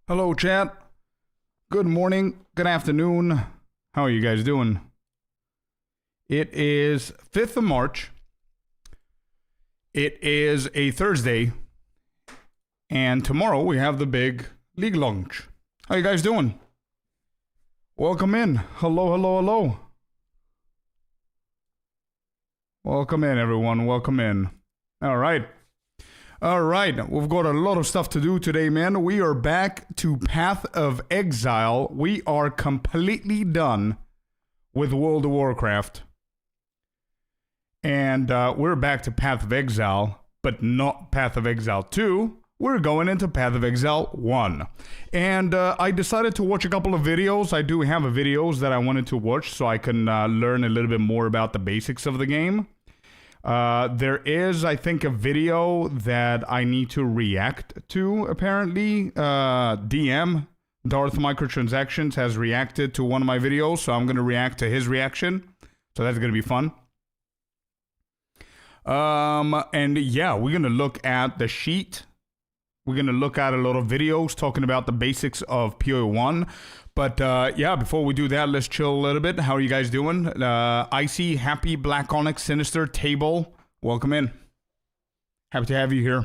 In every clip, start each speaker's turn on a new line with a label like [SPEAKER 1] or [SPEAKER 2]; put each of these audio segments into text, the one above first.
[SPEAKER 1] Hello, chat. Good morning, good afternoon. How are you guys doing? It is 5th of March. It is a Thursday. And tomorrow we have the big league launch. How you guys doing? Welcome in. Hello, hello, hello. Welcome in, everyone. Welcome in. All right. All right, we've got a lot of stuff to do today, man. We are back to Path of Exile. We are completely done with World of Warcraft. And we're back to Path of Exile, but not Path of Exile 2. We're going into Path of Exile 1. And I decided to watch a couple of videos. I do have videos that I wanted to watch so I can learn a little bit more about the basics of the game. There is, I think, a video that I need to react to, apparently. DM, Darth Microtransactions, has reacted to one of my videos, so I'm going to react to his reaction. So that's going to be fun. And yeah, we're going to look at the sheet. We're going to look at a lot of videos talking about the basics of PoE1. But yeah, before we do that, let's chill a little bit. How are you guys doing? Icy, Happy, Black Onyx, Sinister, Table, welcome in. Happy to have you here.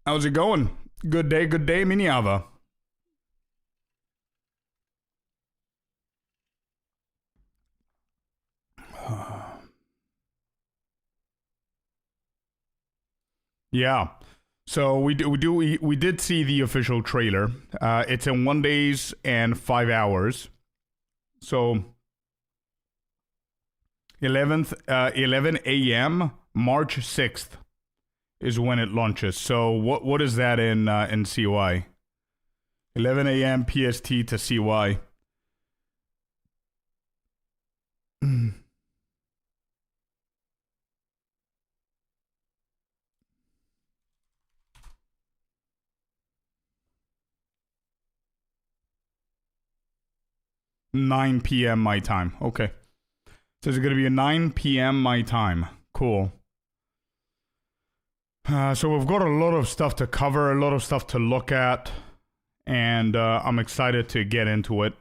[SPEAKER 1] How's it going? Good day, Miniava. Yeah. So we did see the official trailer. It's in 1 day and 5 hours. So 11 a.m. March 6th is when it launches. So what is that in CY? 11 a.m. PST to CY. 9 p.m. my time. Okay. So it's going to be a 9 p.m. my time. Cool. So we've got a lot of stuff to cover, a lot of stuff to look at, and I'm excited to get into it.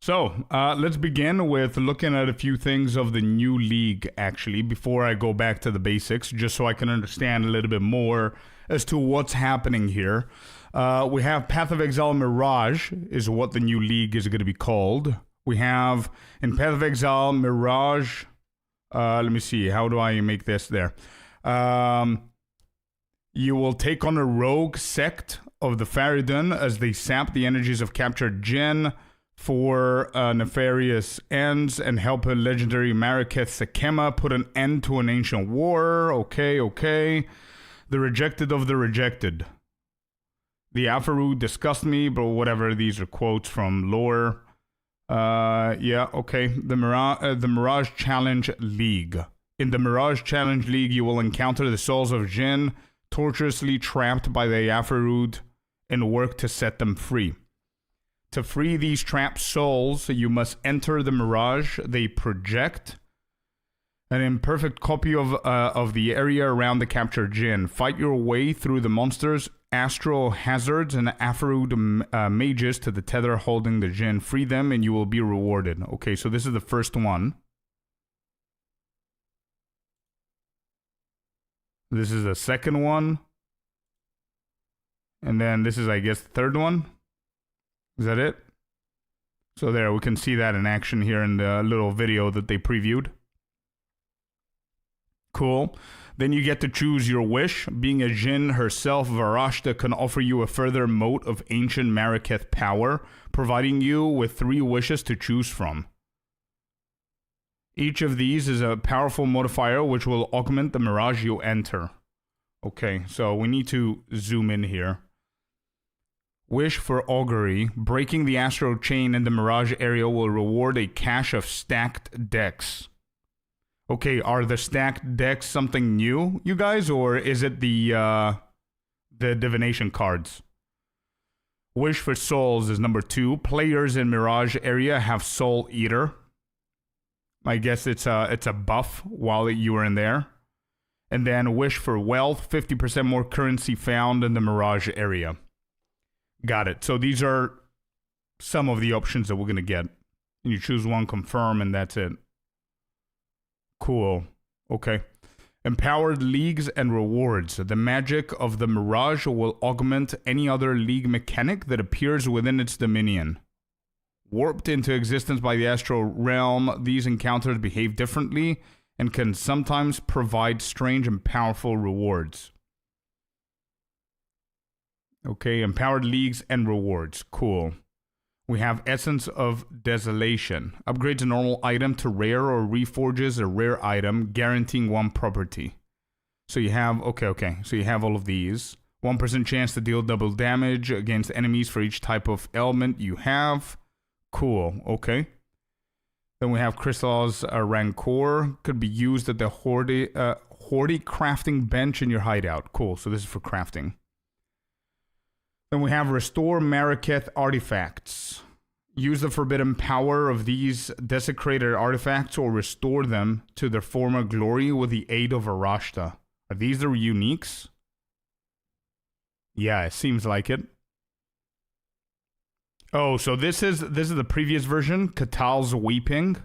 [SPEAKER 1] So let's begin with looking at a few things of the new league, actually, before I go back to the basics, just so I can understand a little bit more as to what's happening here. We have Path of Exile Mirage is what the new league is going to be called. We have in Path of Exile Mirage, let me see, how do I make this there? You will take on a rogue sect of the Faridun as they sap the energies of captured Jinn for nefarious ends and help a legendary Mariketh Sakema put an end to an ancient war. Okay. The rejected of the rejected. The Afaru disgust me, but whatever, these are quotes from lore. Yeah, okay. The Mirage Challenge League. In the Mirage Challenge League, you will encounter the souls of Jinn, torturously trapped by the Afarud, and work to set them free. To free these trapped souls, you must enter the Mirage they project, an imperfect copy of the area around the captured Jinn. Fight your way through the monsters, astral hazards, and Afarud mages to the tether holding the Jinn. Free them and you will be rewarded. Okay, so this is the first one. This is the second one. And then this is, I guess, the third one. Is that it? So there, we can see that in action here in the little video that they previewed. Cool. Then you get to choose your wish. Being a Jinn herself, Varashta can offer you a further mote of ancient Mariketh power, providing you with 3 wishes to choose from. Each of these is a powerful modifier which will augment the Mirage you enter. Okay, so we need to zoom in here. Wish for Augury. Breaking the astral chain in the Mirage area will reward a cache of stacked decks. Okay, are the stacked decks something new, you guys, or is it the divination cards? Wish for Souls is number 2. Players in Mirage area have Soul Eater. I guess it's a buff while you are in there. And then Wish for Wealth, 50% more currency found in the Mirage area. Got it. So these are some of the options that we're going to get. And you choose one, confirm, and that's it. Cool. Okay. Empowered leagues and rewards. The magic of the Mirage will augment any other league mechanic that appears within its dominion. Warped into existence by the astral realm, these encounters behave differently and can sometimes provide strange and powerful rewards. Okay, empowered leagues and rewards. Cool. We have Essence of Desolation. Upgrades a normal item to rare or reforges a rare item, guaranteeing one property. So you have, okay. So you have all of these. 1% chance to deal double damage against enemies for each type of element you have. Cool, okay. Then we have Crystal's Rancor. Could be used at the Horde crafting bench in your hideout. Cool, so this is for crafting. Then we have Restore Mariketh Artifacts. Use the forbidden power of these desecrated artifacts or restore them to their former glory with the aid of Arashta. Are these the uniques? Yeah, it seems like it. Oh, so this is the previous version, Katal's Weeping.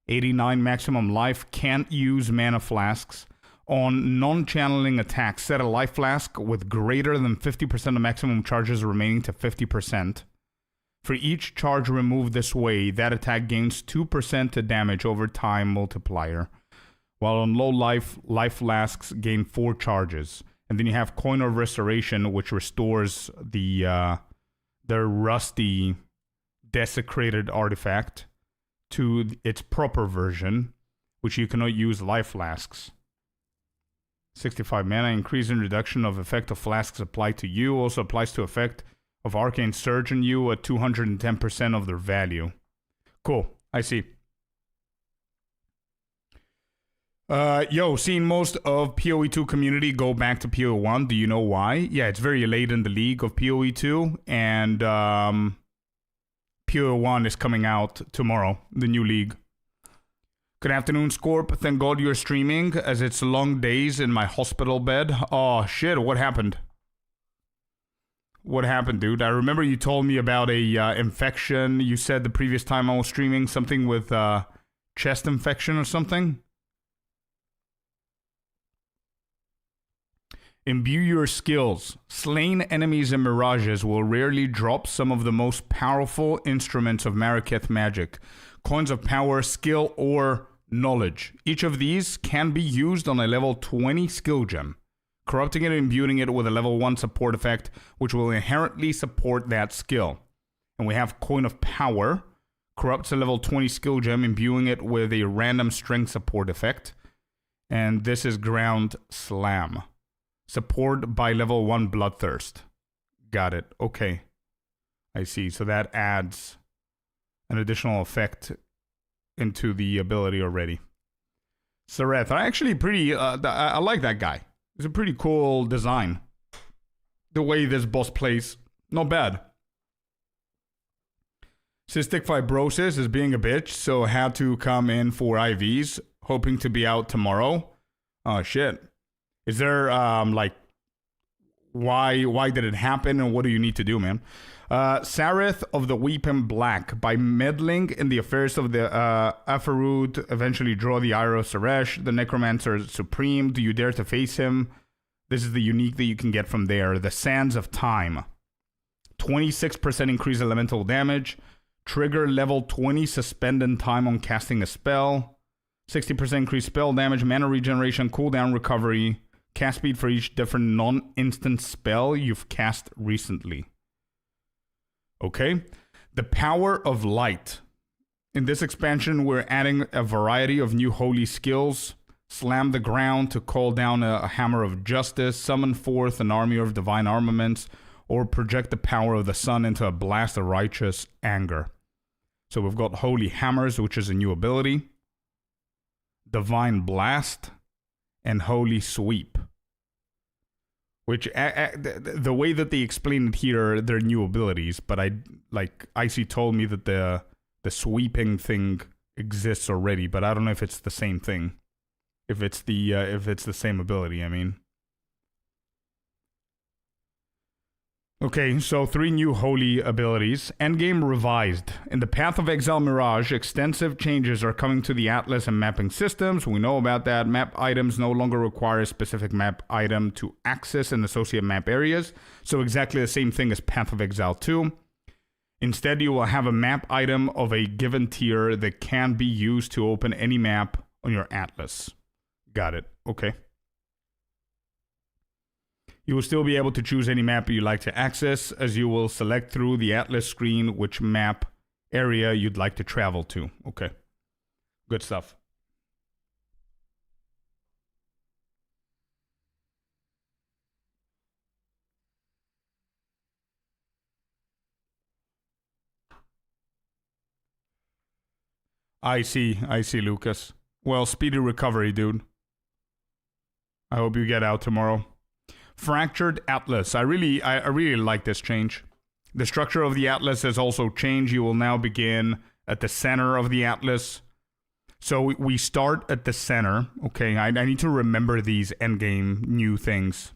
[SPEAKER 1] 89 maximum life, can't use mana flasks. On non-channeling attacks, set a life flask with greater than 50% of maximum charges remaining to 50%. For each charge removed this way, that attack gains 2% to damage over time multiplier. While on low life, life flasks gain 4 charges. And then you have Coin of Restoration, which restores the rusty, desecrated artifact to its proper version, which you cannot use life flasks. 65 mana, increase in reduction of effect of flasks applied to you. Also applies to effect of Arcane Surge on you at 210% of their value. Cool, I see. Seeing most of PoE2 community go back to PoE1. Do you know why? Yeah, it's very late in the league of PoE2, and PoE1 is coming out tomorrow, the new league. Good afternoon, Scorp. Thank God you're streaming, as it's long days in my hospital bed. Oh, shit, what happened? What happened, dude? I remember you told me about a infection. You said the previous time I was streaming something with chest infection or something. Imbue your skills. Slain enemies and mirages will rarely drop some of the most powerful instruments of Mariketh magic. Coins of power, skill, or knowledge. Each of these can be used on a level 20 skill gem, corrupting it and imbuing it with a level 1 support effect, which will inherently support that skill. And we have Coin of Power. Corrupts a level 20 skill gem, imbuing it with a random strength support effect. And this is Ground Slam. Support by level 1 Bloodthirst. Got it. Okay. I see. So that adds an additional effect into the ability already. Sareth, I actually I like that guy. It's a pretty cool design. The way this boss plays, not bad. Cystic fibrosis is being a bitch, so had to come in for IVs, hoping to be out tomorrow. Oh shit. Is there why did it happen, and what do you need to do, man? Sareth of the Weeping Black. By meddling in the affairs of the Afarud, eventually draw the ire of Suresh, the Necromancer Supreme. Do you dare to face him? This is the unique that you can get from there. The Sands of Time. 26% increase elemental damage. Trigger level 20 suspend in time on casting a spell. 60% increase spell damage, mana regeneration, cooldown recovery. Cast speed for each different non-instant spell you've cast recently. Okay. The Power of Light. In this expansion, we're adding a variety of new holy skills. Slam the ground to call down a hammer of justice, summon forth an army of divine armaments, or project the power of the sun into a blast of righteous anger. So we've got Holy Hammers, which is a new ability. Divine Blast. And Holy Sweep. Which, the way that they explain it here, they're new abilities, but Icy told me that the sweeping thing exists already, but I don't know if it's the same thing. if it's the same ability, I mean. Okay, so 3 new holy abilities. Endgame revised. In the Path of Exile Mirage, extensive changes are coming to the Atlas and mapping systems. We know about that. Map items no longer require a specific map item to access and associate map areas. So exactly the same thing as Path of Exile 2. Instead, you will have a map item of a given tier that can be used to open any map on your Atlas. Got it. Okay. You will still be able to choose any map you like to access, as you will select through the Atlas screen which map area you'd like to travel to. Okay. Good stuff. I see, Lucas. Well, speedy recovery, dude. I hope you get out tomorrow. Fractured Atlas. I really like this change. The structure of the Atlas has also changed. You will now begin at the center of the Atlas. So we start at the center. Okay, I need to remember these endgame new things.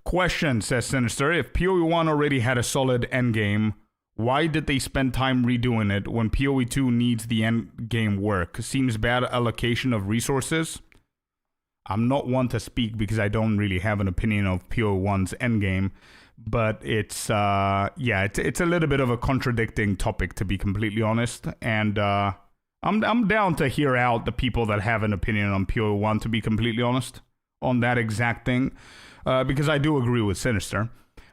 [SPEAKER 1] Question, says Sinister. If PoE 1 already had a solid endgame, why did they spend time redoing it when PoE 2 needs the endgame work? Seems bad allocation of resources. I'm not one to speak because I don't really have an opinion of PoE 1's endgame, but it's it's a little bit of a contradicting topic, to be completely honest. And I'm down to hear out the people that have an opinion on PoE 1, to be completely honest, on that exact thing, because I do agree with Sinister.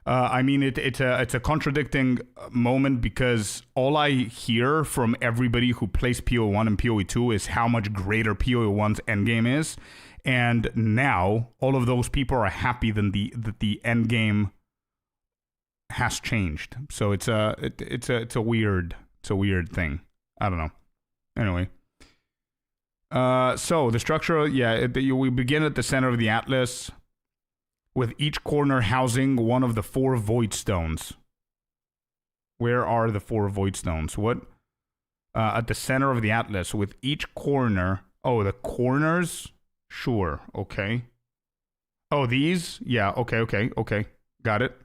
[SPEAKER 1] I mean, it's a contradicting moment because all I hear from everybody who plays PoE 1 and PoE 2 is how much greater PoE 1's endgame is, and now all of those people are happy that the endgame has changed. So it's a weird thing. I don't know. Anyway, so the structure, we begin at the center of the Atlas, with each corner housing one of the 4 void stones. Where are the 4 void stones? What? At the center of the Atlas, with each corner. Oh, the corners? Sure, okay. Oh, these? Yeah, okay. Got it.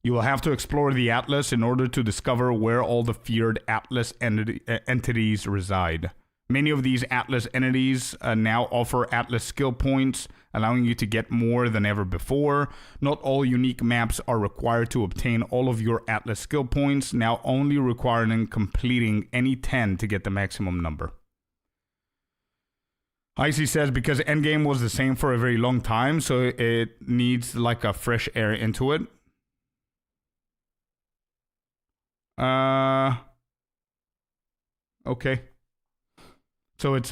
[SPEAKER 1] You will have to explore the Atlas in order to discover where all the feared Atlas entities reside. Many of these Atlas entities now offer Atlas skill points, allowing you to get more than ever before. Not all unique maps are required to obtain all of your Atlas skill points, now only requiring completing any 10 to get the maximum number. Icy says, because Endgame was the same for a very long time, so it needs like a fresh air into it. Okay. So it's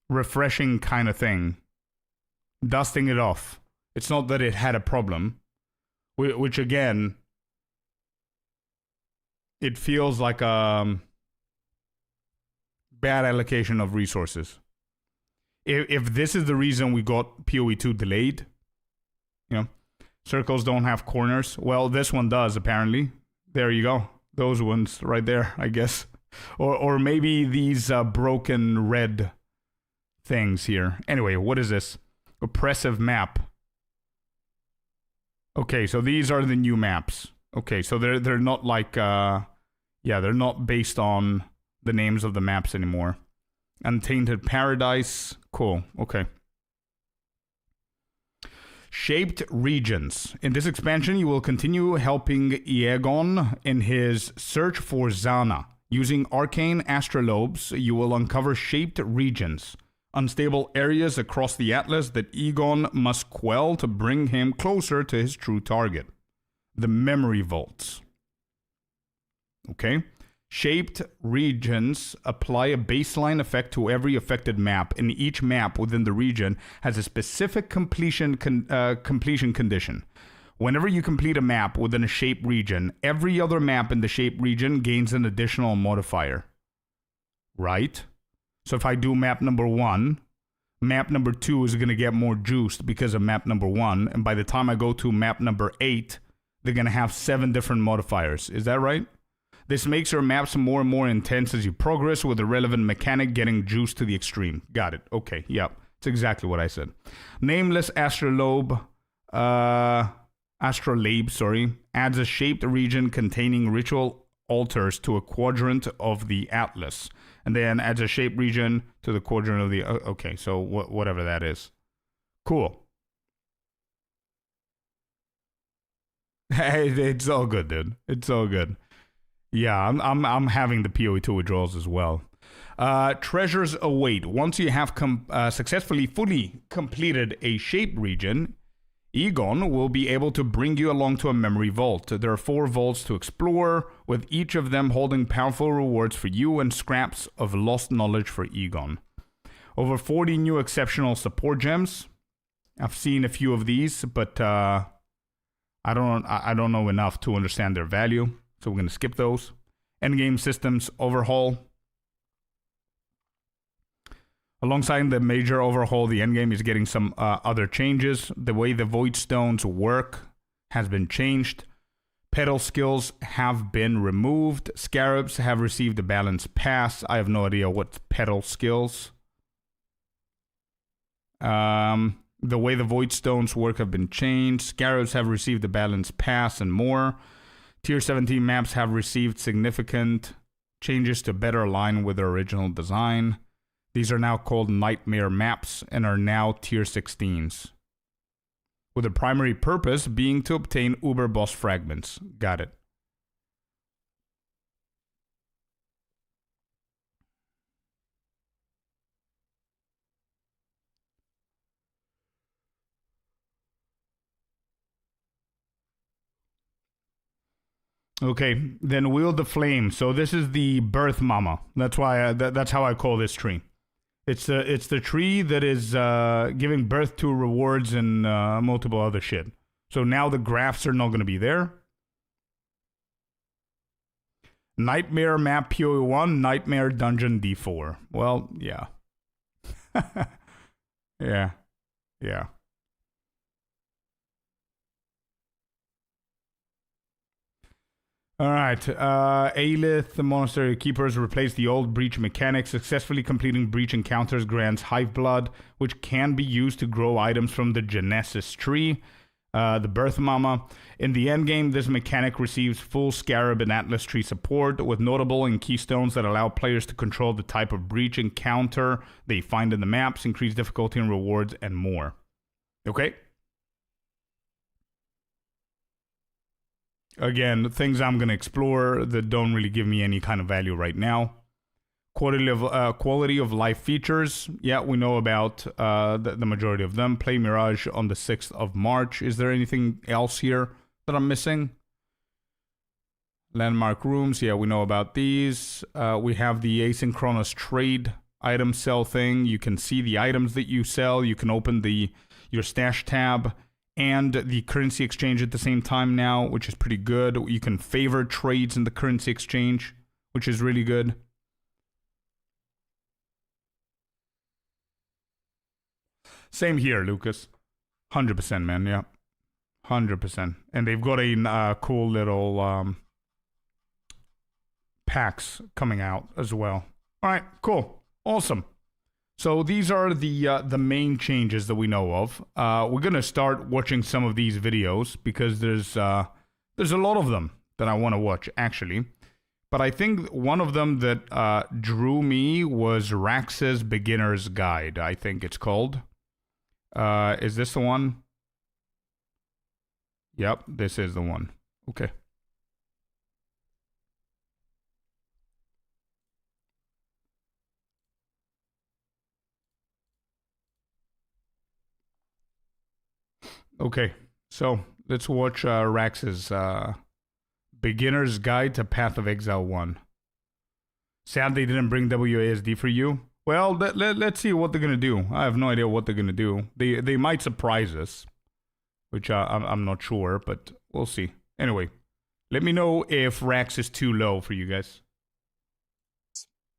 [SPEAKER 1] refreshing kind of thing. Dusting it off. It's not that it had a problem. Which again, it feels like a bad allocation of resources. If this is the reason we got PoE 2 delayed, circles don't have corners. Well, this one does, apparently. There you go. Those ones right there, I guess. Or maybe these broken red things here. Anyway, what is this? Oppressive map. Okay, so these are the new maps. Okay, so they're not like they're not based on the names of the maps anymore. Untainted Paradise. Cool. Okay. Shaped regions. In this expansion, you will continue helping Aegon in his search for Zana. Using arcane astrolobes, you will uncover shaped regions, unstable areas across the Atlas that Aegon must quell to bring him closer to his true target, the memory vaults. Okay? Shaped regions apply a baseline effect to every affected map, and each map within the region has a specific completion condition. Whenever you complete a map within a shape region, every other map in the shape region gains an additional modifier. Right? So if I do map number 1, map number 2 is going to get more juiced because of map number 1. And by the time I go to map number 8, they're going to have 7 different modifiers. Is that right? This makes your maps more and more intense as you progress, with the relevant mechanic getting juiced to the extreme. Got it. Okay, yep. It's exactly what I said. Nameless Astrolabe, adds a shaped region containing ritual altars to a quadrant of the Atlas. And then adds a shaped region to the quadrant of the... Okay, so whatever that is. Cool. Hey, it's all good, dude. It's all good. Yeah, I'm having the PoE2 withdrawals as well. Treasures await. Once you have successfully fully completed a shaped region, Egon will be able to bring you along to a memory vault. There are 4 vaults to explore, with each of them holding powerful rewards for you and scraps of lost knowledge for Egon. Over 40 new exceptional support gems. I've seen a few of these, but I don't know enough to understand their value, so we're going to skip those. Endgame systems overhaul. Alongside the major overhaul, the endgame is getting some other changes. The way the Void Stones work has been changed. Petal skills have been removed. Scarabs have received a balanced pass. I have no idea what's petal skills. The way the Void Stones work have been changed. Scarabs have received a balanced pass and more. Tier 17 maps have received significant changes to better align with their original design. These are now called Nightmare maps and are now tier 16s. With the primary purpose being to obtain Uber boss fragments. Got it. Okay, then Wield the Flame. So this is the birth mama. That's why that's how I call this tree. It's the tree that is giving birth to rewards and multiple other shit. So now the graphs are not going to be there. Nightmare map PoE1, Nightmare dungeon D4. Well, yeah. Yeah. Alright, Aelith, the Monastery Keepers, replaced the old Breach mechanic. Successfully completing Breach encounters grants Hive Blood, which can be used to grow items from the Genesis tree, the Birth Mama. In the endgame, this mechanic receives full Scarab and Atlas tree support, with notable and keystones that allow players to control the type of Breach encounter they find in the maps, increase difficulty and rewards, and more. Okay? Again, things I'm going to explore that don't really give me any kind of value right now. Quality of life features. Yeah, we know about the majority of them. Play Mirage on the 6th of March. Is there anything else here that I'm missing? Landmark rooms. Yeah, we know about these. We have the asynchronous trade item sell thing. You can see the items that you sell. You can open your stash tab and the currency exchange at the same time now, which is pretty good. You can favor trades in the currency exchange, which is really good. Same here, Lucas. 100%, man, yeah. 100%. And they've got a cool little packs coming out as well. All right, cool. Awesome. So these are the main changes that we know of. We're gonna start watching some of these videos because there's a lot of them that I want to watch actually. But I think one of them that drew me was Rax's Beginner's Guide. I think it's called. Is this the one? Yep, this is the one. Okay. Okay, so let's watch Rax's Beginner's Guide to Path of Exile 1. Sad they didn't bring WASD for you. Well, let's see what they're going to do. I have no idea what they're going to do. They might surprise us, which I'm not sure, but we'll see. Anyway, let me know if Rax is too low for you guys.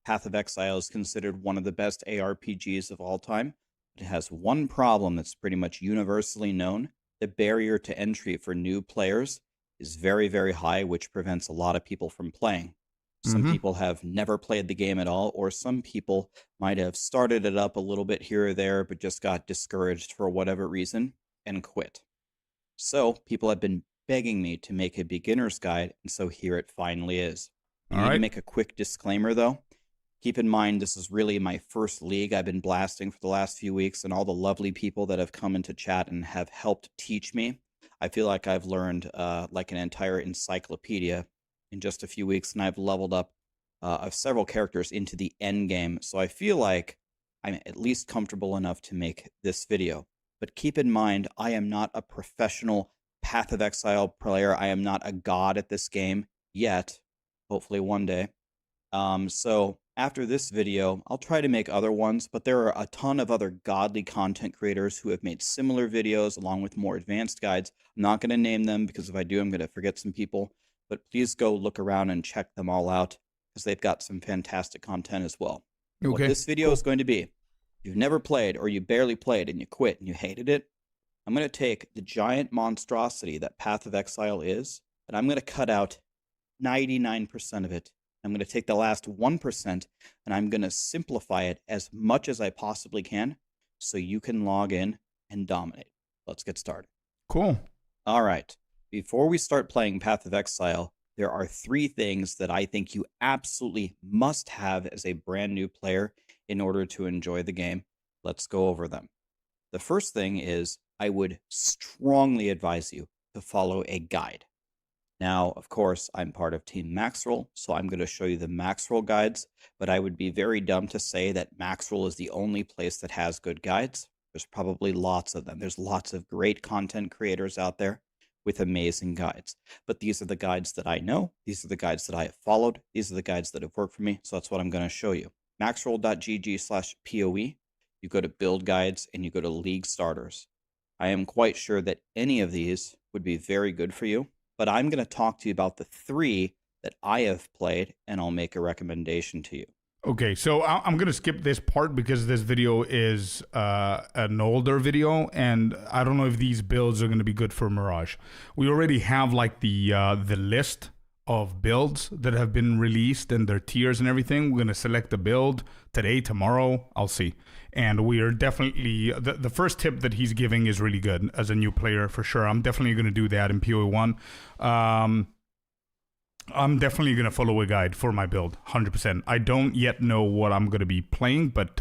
[SPEAKER 2] Path of Exile is considered one of the best ARPGs of all time. It has one problem that's pretty much universally known: the barrier to entry for new players. is very, very high, which prevents a lot of people from playing. Some
[SPEAKER 1] Mm-hmm.
[SPEAKER 2] people have never played the game at all, or some people might have started it up a little bit here or there, but just got discouraged for whatever reason and quit. So people have been begging me to make a beginner's guide, and so here it finally is. I
[SPEAKER 1] All
[SPEAKER 2] need to
[SPEAKER 1] right.
[SPEAKER 2] make a quick disclaimer though. Keep in mind, this is really my first league I've been blasting for the last few weeks, and all the lovely people that have come into chat and have helped teach me. I feel like I've learned like an entire encyclopedia in just a few weeks, and I've leveled up several characters into the end game. So I feel like I'm at least comfortable enough to make this video. But keep in mind, I am not a professional Path of Exile player. I am not a god at this game yet. Hopefully one day. So after this video, I'll try to make other ones, but there are a ton of other godly content creators who have made similar videos along with more advanced guides. I'm not going to name them because if I do, I'm going to forget some people, but please go look around and check them all out because they've got some fantastic content as well.
[SPEAKER 1] Okay.
[SPEAKER 2] What this video is going to be, if you've never played or you barely played and you quit and you hated it, I'm going to take the giant monstrosity that Path of Exile is, and I'm going to cut out 99% of it. I'm going to take the last 1% and I'm going to simplify it as much as I possibly can so you can log in and dominate. Let's get started.
[SPEAKER 1] Cool.
[SPEAKER 2] All right. Before we start playing Path of Exile, there are 3 things that I think you absolutely must have as a brand new player in order to enjoy the game. Let's go over them. The first thing is I would strongly advise you to follow a guide. Now, of course, I'm part of Team Maxroll, so I'm going to show you the Maxroll guides, but I would be very dumb to say that Maxroll is the only place that has good guides. There's probably lots of them. There's lots of great content creators out there with amazing guides. But these are the guides that I know. These are the guides that I have followed. These are the guides that have worked for me, so that's what I'm going to show you. Maxroll.gg/PoE. You go to Build Guides, and you go to League Starters. I am quite sure that any of these would be very good for you. But I'm going to talk to you about the 3 that I have played, and I'll make a recommendation to you.
[SPEAKER 1] Okay, so I'm going to skip this part because this video is an older video, and I don't know if these builds are going to be good for Mirage. We already have like the list of builds that have been released and their tiers and everything. We're going to select a build today, tomorrow, I'll see. And we are definitely, the first tip that he's giving is really good as a new player for sure. I'm definitely going to do that in PoE 1. I'm definitely going to follow a guide for my build, 100%. I don't yet know what I'm going to be playing, but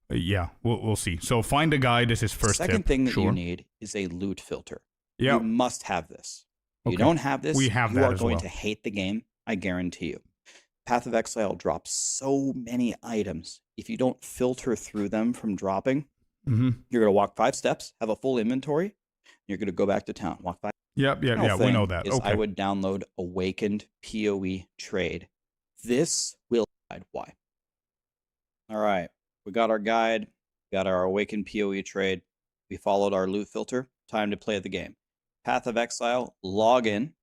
[SPEAKER 1] yeah, we'll see. So find a guide is his first tip.
[SPEAKER 2] Second thing that you need is a loot filter.
[SPEAKER 1] Yeah.
[SPEAKER 2] You must have this. If you don't have this,
[SPEAKER 1] we have
[SPEAKER 2] you
[SPEAKER 1] that
[SPEAKER 2] are
[SPEAKER 1] as
[SPEAKER 2] going
[SPEAKER 1] well.
[SPEAKER 2] to hate the game, I guarantee you. Path of Exile drops so many items. If you don't filter through them from dropping, you're going to walk 5 steps, have a full inventory, you're going to go back to town. Walk 5.
[SPEAKER 1] Yep, we know that.
[SPEAKER 2] I would download Awakened PoE Trade. This will guide why. All right, we got our guide, got our Awakened PoE Trade. We followed our loot filter. Time to play the game. Path of Exile, log in,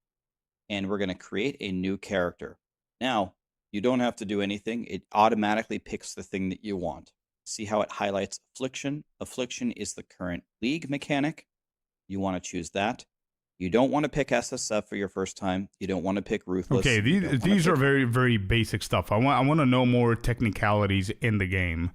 [SPEAKER 2] and we're going to create a new character. Now, you don't have to do anything. It automatically picks the thing that you want. See how it highlights Affliction? Affliction is the current league mechanic. You want to choose that. You don't want to pick SSF for your first time. You don't want to pick Ruthless.
[SPEAKER 1] Okay, these are very, very basic stuff. I want to know more technicalities in the game.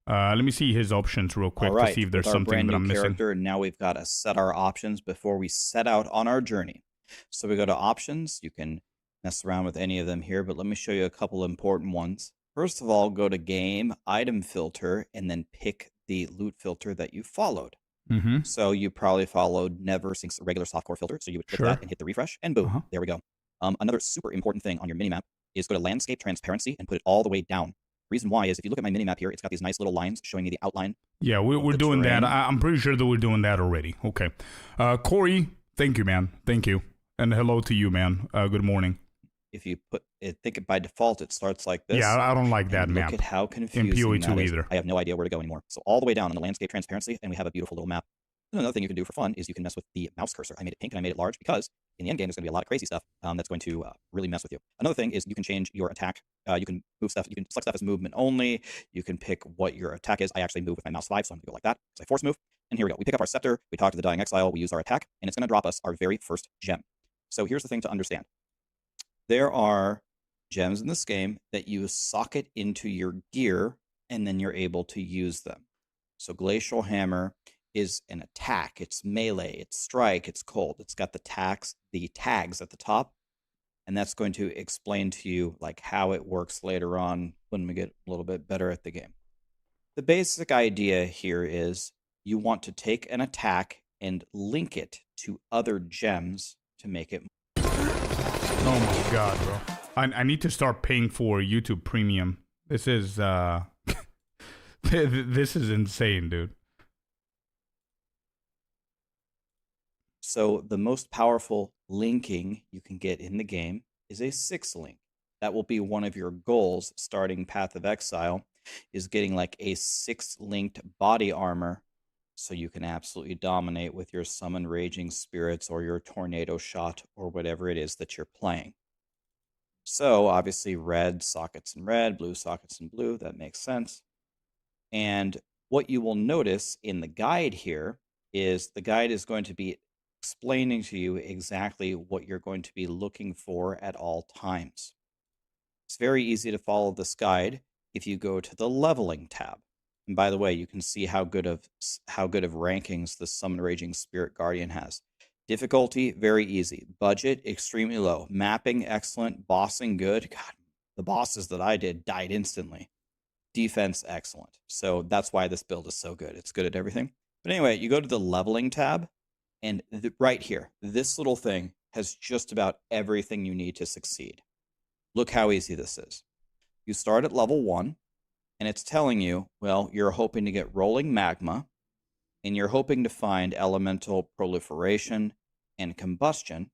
[SPEAKER 1] Let me see his options real quick to see if there's something that I'm missing.
[SPEAKER 2] Character, and now we've got to set our options before we set out on our journey. So we go to options. You can mess around with any of them here, but let me show you a couple important ones. First of all, go to Game, Item Filter, and then pick the loot filter that you followed. So you probably followed Never Syncs regular softcore filter. So you would click that and hit the refresh, and boom, there we go. Another super important thing on your minimap is go to Landscape Transparency and put it all the way down. Reason why is if you look at my minimap here, it's got these nice little lines showing you the outline.
[SPEAKER 1] Yeah, we're doing that. I'm pretty sure that we're doing that already. Okay. Corey, thank you, man. Thank you. And hello to you, man. Good morning.
[SPEAKER 2] If you put it, think by default, it starts like this.
[SPEAKER 1] Yeah, I don't like that map.
[SPEAKER 2] Look at how confusing
[SPEAKER 1] in PoE 2
[SPEAKER 2] that is.
[SPEAKER 1] either.
[SPEAKER 2] I have no idea where to go anymore. So all the way down in the landscape transparency, and we have a beautiful little map. And another thing you can do for fun is you can mess with the mouse cursor. I made it pink and I made it large because in the end game there's going to be a lot of crazy stuff that's going to really mess with you. Another thing is you can change your attack. You can move stuff. You can select stuff as movement only. You can pick what your attack is. I actually move with my mouse 5, so I'm going to go like that. So I force move. And here we go. We pick up our scepter. We talk to the Dying Exile. We use our attack. And it's going to drop us our very first gem. So here's the thing to understand. There are gems in this game that you socket into your gear, and then you're able to use them. So Glacial Hammer is an attack. It's melee, it's strike, it's cold. It's got the tags at the top, and that's going to explain to you like how it works later on when we get a little bit better at the game. The basic idea here is you want to take an attack and link it to other gems to make it.
[SPEAKER 1] Oh my god, bro. I need to start paying for YouTube Premium. This is this is insane, dude.
[SPEAKER 2] So the most powerful linking you can get in the game is a 6-link. That will be one of your goals starting Path of Exile, is getting like a 6-linked body armor so you can absolutely dominate with your Summon Raging Spirits or your Tornado Shot or whatever it is that you're playing. So obviously red sockets in red, blue sockets in blue, that makes sense. And what you will notice in the guide here is the guide is going to be explaining to you exactly what you're going to be looking for at all times. It's very easy to follow this guide if you go to the leveling tab. And by the way, you can see how good of rankings the Summon Raging Spirit Guardian has. Difficulty, very easy. Budget, extremely low. Mapping, excellent. Bossing, good. God, the bosses that I did died instantly. Defense, excellent. So that's why this build is so good. It's good at everything. But anyway, you go to the leveling tab, and right here, this little thing has just about everything you need to succeed. Look how easy this is. You start at level 1, and it's telling you, well, you're hoping to get Rolling Magma, and you're hoping to find Elemental Proliferation and Combustion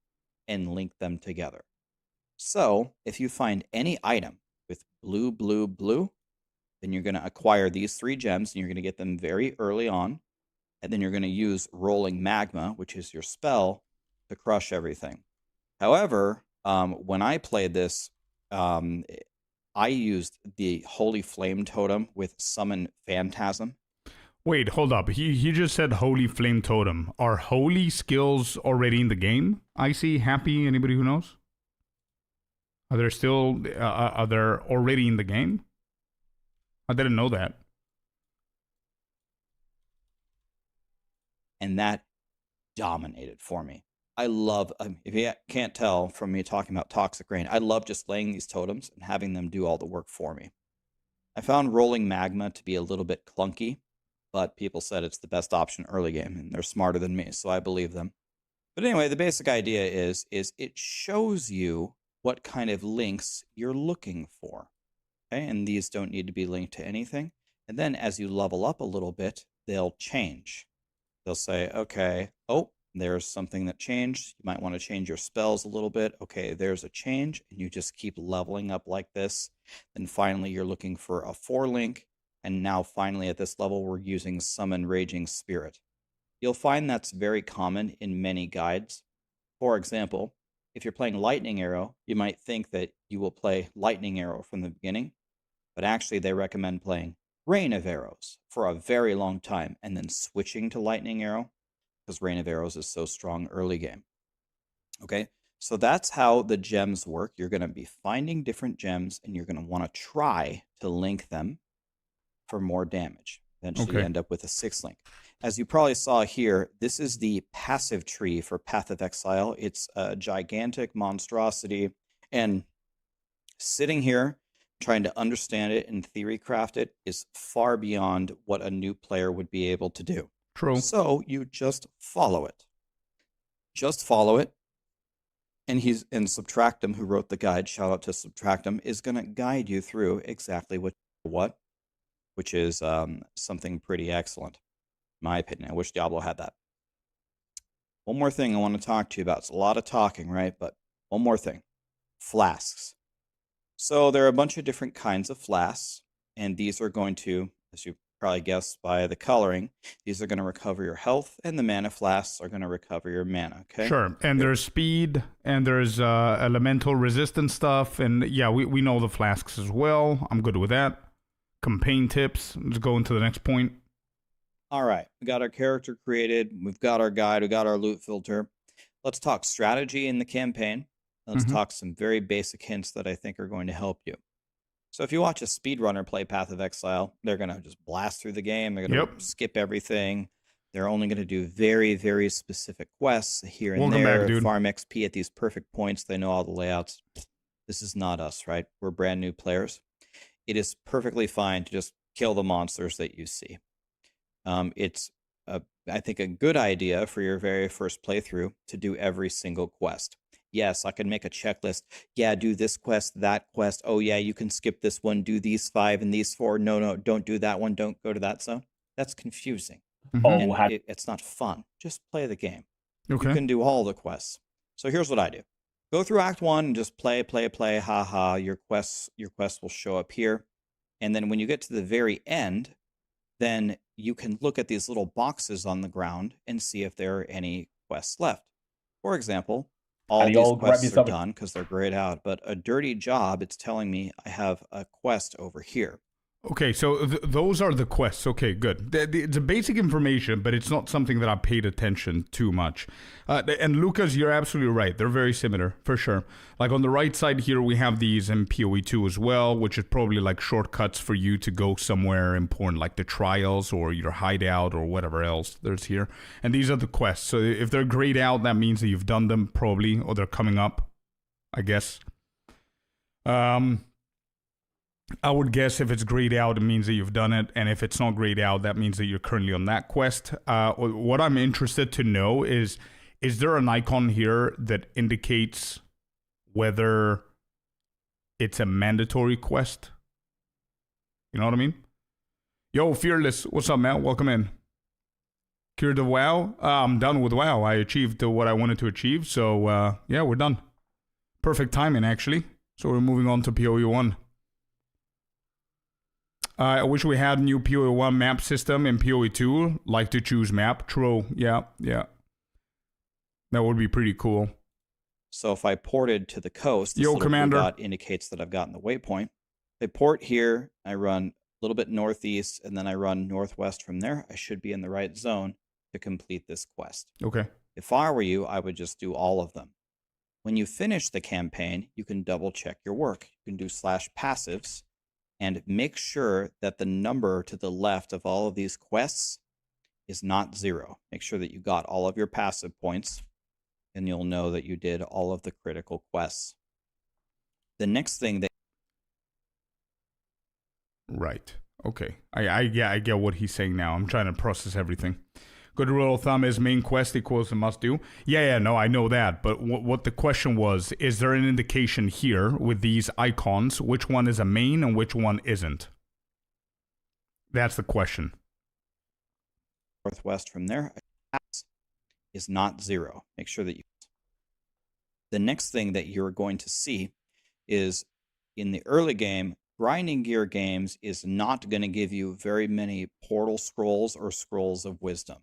[SPEAKER 2] and link them together. So if you find any item with blue, blue, blue, then you're going to acquire these 3 gems, and you're going to get them very early on. And then you're going to use Rolling Magma, which is your spell, to crush everything. However, when I played this, I used the Holy Flame Totem with Summon Phantasm.
[SPEAKER 1] Wait, hold up. He just said Holy Flame Totem. Are holy skills already in the game? I see. Happy. Anybody who knows? Are there still are there already in the game? I didn't know that.
[SPEAKER 2] And that dominated for me. I love, if you can't tell from me talking about Toxic Rain, I love just laying these totems and having them do all the work for me. I found Rolling Magma to be a little bit clunky, but people said it's the best option early game, and they're smarter than me, so I believe them. But anyway, the basic idea is it shows you what kind of links you're looking for. Okay, and these don't need to be linked to anything. And then as you level up a little bit, they'll change. They'll say, okay, oh, there's something that changed. You might want to change your spells a little bit. Okay, there's a change, and you just keep leveling up like this. Then finally, you're looking for a 4-link, and now finally at this level, we're using Summon Raging Spirit. You'll find that's very common in many guides. For example, if you're playing Lightning Arrow, you might think that you will play Lightning Arrow from the beginning, but actually they recommend playing Rain of Arrows for a very long time and then switching to Lightning Arrow because Rain of Arrows is so strong early game. Okay, so that's how the gems work. You're going to be finding different gems, and you're going to want to try to link them for more damage. Eventually you end up with a 6-link. As you probably saw here, this is the passive tree for Path of Exile. It's a gigantic monstrosity, and sitting here trying to understand it and theory craft it is far beyond what a new player would be able to do.
[SPEAKER 1] True.
[SPEAKER 2] So you just follow it. Just follow it. And Subtractum, who wrote the guide, shout out to Subtractum, is going to guide you through exactly what, which is something pretty excellent, in my opinion. I wish Diablo had that. One more thing I want to talk to you about. It's a lot of talking, right? But one more thing. Flasks. So there are a bunch of different kinds of flasks, and these are going to, as you probably guessed by the coloring, these are going to recover your health, and the mana flasks are going to recover your mana, okay?
[SPEAKER 1] Sure, and there's speed, and there's elemental resistance stuff, and yeah, we know the flasks as well. I'm good with that. Campaign tips. Let's go into the next point.
[SPEAKER 2] All right, we got our character created, we've got our guide, we got our loot filter. let's talk strategy in the campaign. Let's
[SPEAKER 1] Mm-hmm.
[SPEAKER 2] talk some very basic hints that I think are going to help you. So if you watch a speedrunner play Path of Exile, they're going to just blast through the game. They're going to
[SPEAKER 1] Yep.
[SPEAKER 2] skip everything. They're only going to do very, very specific quests here and
[SPEAKER 1] Welcome back,
[SPEAKER 2] there,
[SPEAKER 1] dude.
[SPEAKER 2] farm XP at these perfect points. They know all the layouts. This is not us, right? We're brand new players. It is perfectly fine to just kill the monsters that you see. It's, I think, a good idea for your very first playthrough to do every single quest. Yes, I can make a checklist. Yeah, do this quest, that quest. Oh, yeah, you can skip this one. Do these 5 and these 4. No, don't do that one. Don't go to that zone. That's confusing.
[SPEAKER 3] Oh,
[SPEAKER 2] And it's not fun. Just play the game.
[SPEAKER 1] Okay.
[SPEAKER 2] You can do all the quests. So here's what I do. Go through Act 1 and just play, haha. Your quests will show up here. And then when you get to the very end, then you can look at these little boxes on the ground and see if there are any quests left. For example, all
[SPEAKER 3] And
[SPEAKER 2] these
[SPEAKER 3] y'all grab
[SPEAKER 2] quests are
[SPEAKER 3] yourself a-
[SPEAKER 2] done because they're grayed out, but a dirty job, it's telling me I have a quest over here.
[SPEAKER 1] Okay, so those are the quests. Okay, good. It's a basic information, but it's not something that I paid attention too much. And Lucas, you're absolutely right. They're very similar, for sure. Like on the right side here, we have these in PoE2 as well, which is probably like shortcuts for you to go somewhere important, like the trials or your hideout or whatever else there's here. And these are the quests. So if they're grayed out, that means that you've done them probably, or they're coming up, I guess. I would guess if it's grayed out, it means that you've done it. And if it's not grayed out, that means that you're currently on that quest. What I'm interested to know is there an icon here that indicates whether it's a mandatory quest? You know what I mean? Yo, Fearless, what's up, man? Welcome in. Cured of WoW? I'm done with WoW. I achieved what I wanted to achieve. So, yeah, we're done. Perfect timing, actually. So we're moving on to PoE 1. I wish we had a new PoE 1 map system in PoE 2. Like to choose map. True. Yeah. That would be pretty cool.
[SPEAKER 2] So if I ported to the coast, this
[SPEAKER 1] Yo,
[SPEAKER 2] little
[SPEAKER 1] Commander.
[SPEAKER 2] blue dot indicates that I've gotten the waypoint. If I port here, I run a little bit northeast, and then I run northwest from there. I should be in the right zone to complete this quest.
[SPEAKER 1] Okay.
[SPEAKER 2] If I were you, I would just do all of them. When you finish the campaign, you can double check your work. You can do /passives and make sure that the number to the left of all of these quests is not 0. Make sure that you got all of your passive points, and you'll know that you did all of the critical quests. The next thing that...
[SPEAKER 1] Right. Okay. I get what he's saying now. I'm trying to process everything. Good rule of thumb is main quest equals a must do. Yeah, no, I know that. But what the question was, is there an indication here with these icons, which one is a main and which one isn't? That's the question.
[SPEAKER 2] northwest from there is not 0. Make sure that you... The next thing that you're going to see is in the early game, grinding gear games is not going to give you very many portal scrolls or scrolls of wisdom.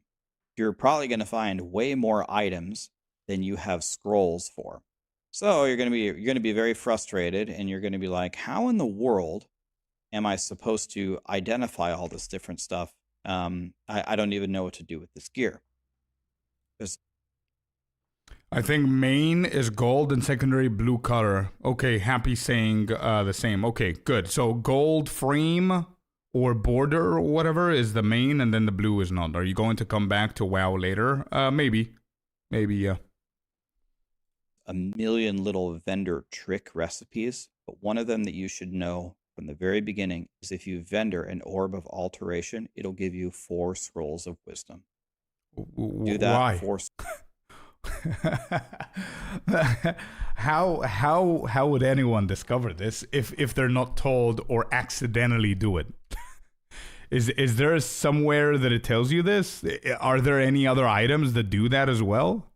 [SPEAKER 2] You're probably going to find way more items than you have scrolls for. So you're going to be very frustrated, and you're going to be like, how in the world am I supposed to identify all this different stuff? I don't even know what to do with this gear.
[SPEAKER 1] I think main is gold and secondary blue color. Okay, happy saying the same. Okay, good. So gold frame or border or whatever is the main, and then the blue is not. Are you going to come back to WoW later? Maybe, yeah.
[SPEAKER 2] A million little vendor trick recipes, but one of them that you should know from the very beginning is if you vendor an orb of alteration, it'll give you 4 scrolls of wisdom. Do that.
[SPEAKER 1] Why?
[SPEAKER 2] 4.
[SPEAKER 1] How would anyone discover this if they're not told or accidentally do it? Is there somewhere that it tells you this? Are there any other items that do that as well?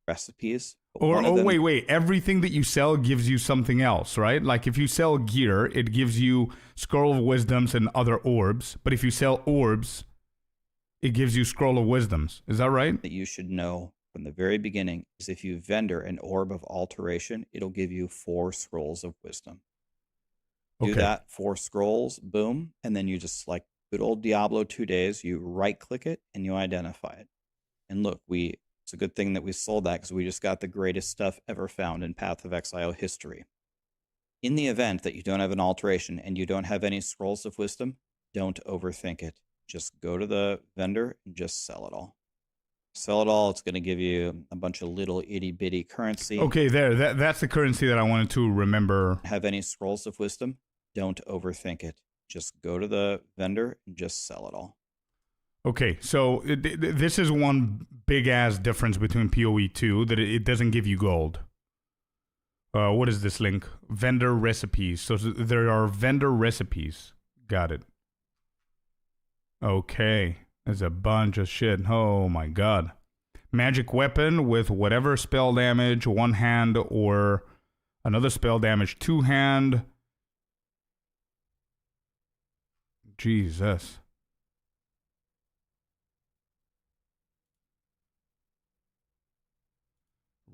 [SPEAKER 2] Recipes.
[SPEAKER 1] Or wait, everything that you sell gives you something else, right? Like if you sell gear, it gives you Scroll of Wisdoms and other orbs. But if you sell orbs, it gives you Scroll of Wisdoms. Is that right?
[SPEAKER 2] That you should know from the very beginning is if you vendor an orb of alteration, it'll give you 4 scrolls of wisdom. Do that, 4 scrolls, boom, and then you just, like good old Diablo 2 days, you right-click it and you identify it. And look, It's a good thing that we sold that because we just got the greatest stuff ever found in Path of Exile history. In the event that you don't have an alteration and you don't have any scrolls of wisdom, don't overthink it. Just go to the vendor and just sell it all. Sell it all. It's going to give you a bunch of little itty bitty currency.
[SPEAKER 1] Okay, that's the currency that I wanted to remember.
[SPEAKER 2] Have any scrolls of wisdom? Don't overthink it. Just go to the vendor and just sell it all.
[SPEAKER 1] Okay, so this is one big ass difference between PoE 2, that it doesn't give you gold. What is this link? Vendor recipes. So there are vendor recipes. Got it. Okay. There's a bunch of shit. Oh my god. Magic weapon with whatever spell damage, one hand, or another spell damage, two hand. Jesus.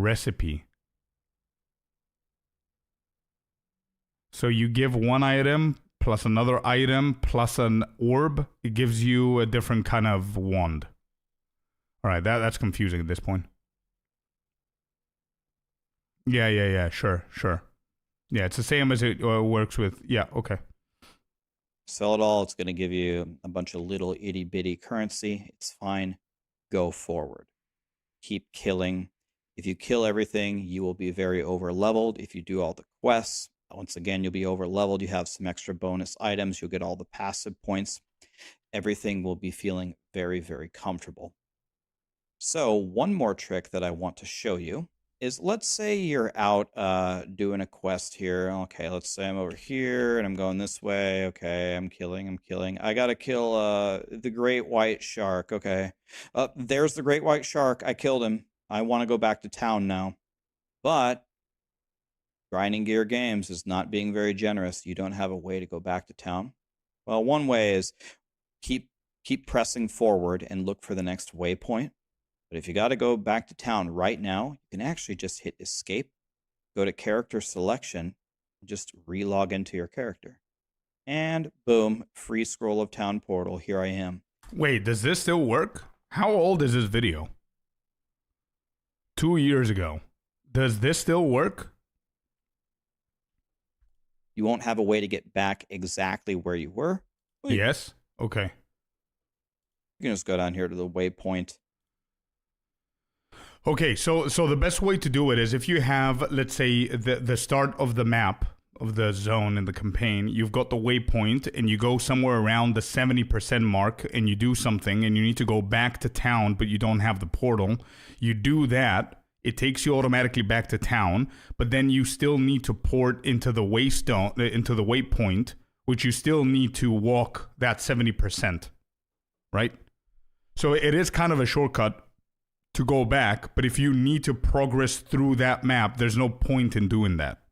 [SPEAKER 1] Recipe. So you give one item plus another item plus an orb. It gives you a different kind of wand. All right, that's confusing at this point. Yeah, sure. Yeah, it's the same as it works with, yeah, okay.
[SPEAKER 2] Sell it all. It's going to give you a bunch of little itty bitty currency. It's fine. Go forward. Keep killing. If you kill everything, you will be very over leveled. If you do all the quests, once again, you'll be over leveled. You have some extra bonus items. You'll get all the passive points. Everything will be feeling very, very comfortable. So one more trick that I want to show you is, let's say you're out doing a quest here. Okay, let's say I'm over here and I'm going this way. Okay, I'm killing. I gotta kill the great white shark. Okay, there's the great white shark. I killed him. I want to go back to town now. But Grinding Gear Games is not being very generous. You don't have a way to go back to town. Well, one way is keep pressing forward and look for the next waypoint. But if you got to go back to town right now, you can actually just hit escape, go to character selection, and just relog into your character. And boom, free scroll of town portal. Here I am.
[SPEAKER 1] Wait, does this still work? How old is this video? 2 years ago. Does this still work?
[SPEAKER 2] You won't have a way to get back exactly where you were.
[SPEAKER 1] Yes. Okay.
[SPEAKER 2] You can just go down here to the waypoint.
[SPEAKER 1] Okay, so the best way to do it is, if you have, let's say, the start of the map, of the zone in the campaign, you've got the waypoint, and you go somewhere around the 70% mark, and you do something, and you need to go back to town, but you don't have the portal. You do that. It takes you automatically back to town, but then you still need to port into the waypoint, which you still need to walk that 70%, right? So it is kind of a shortcut to go back, but if you need to progress through that map, there's no point in doing that.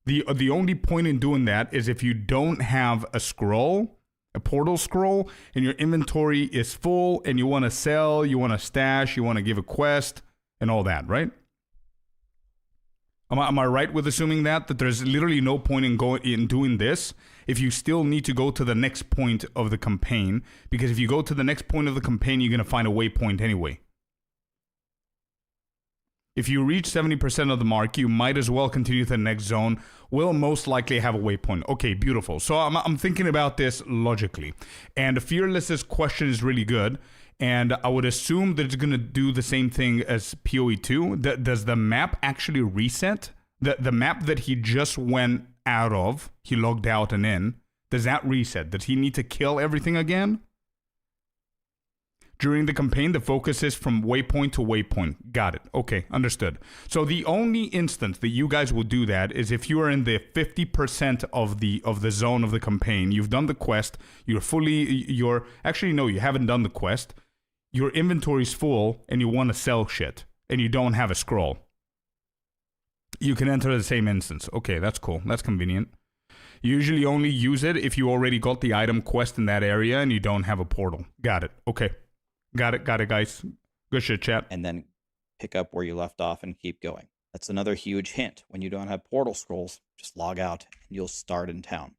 [SPEAKER 1] The only point in doing that is if you don't have a scroll, a portal scroll, and your inventory is full, and you want to sell, you want to stash, you want to give a quest, and all that, right? Am I right with assuming that there's literally no point in doing this if you still need to go to the next point of the campaign? Because if you go to the next point of the campaign, you're going to find a waypoint anyway. If you reach 70% of the mark, you might as well continue to the next zone. Will most likely have a waypoint. Okay, beautiful. So I'm thinking about this logically. And Fearless's question is really good. And I would assume that it's going to do the same thing as PoE 2. Does the map actually reset? The map that he just went out of, he logged out and in, does that reset? Does he need to kill everything again? During the campaign, the focus is from waypoint to waypoint. Got it. Okay, understood. So the only instance that you guys will do that is if you are in the 50% of the zone of the campaign. You've done the quest. Actually, no, you haven't done the quest. Your inventory's full and you want to sell shit and you don't have a scroll. You can enter the same instance. Okay, that's cool. That's convenient. You usually only use it if you already got the item quest in that area and you don't have a portal. Got it. Okay. Got it, guys. Good shit, chat.
[SPEAKER 2] And then pick up where you left off and keep going. That's another huge hint. When you don't have portal scrolls, just log out and you'll start in town.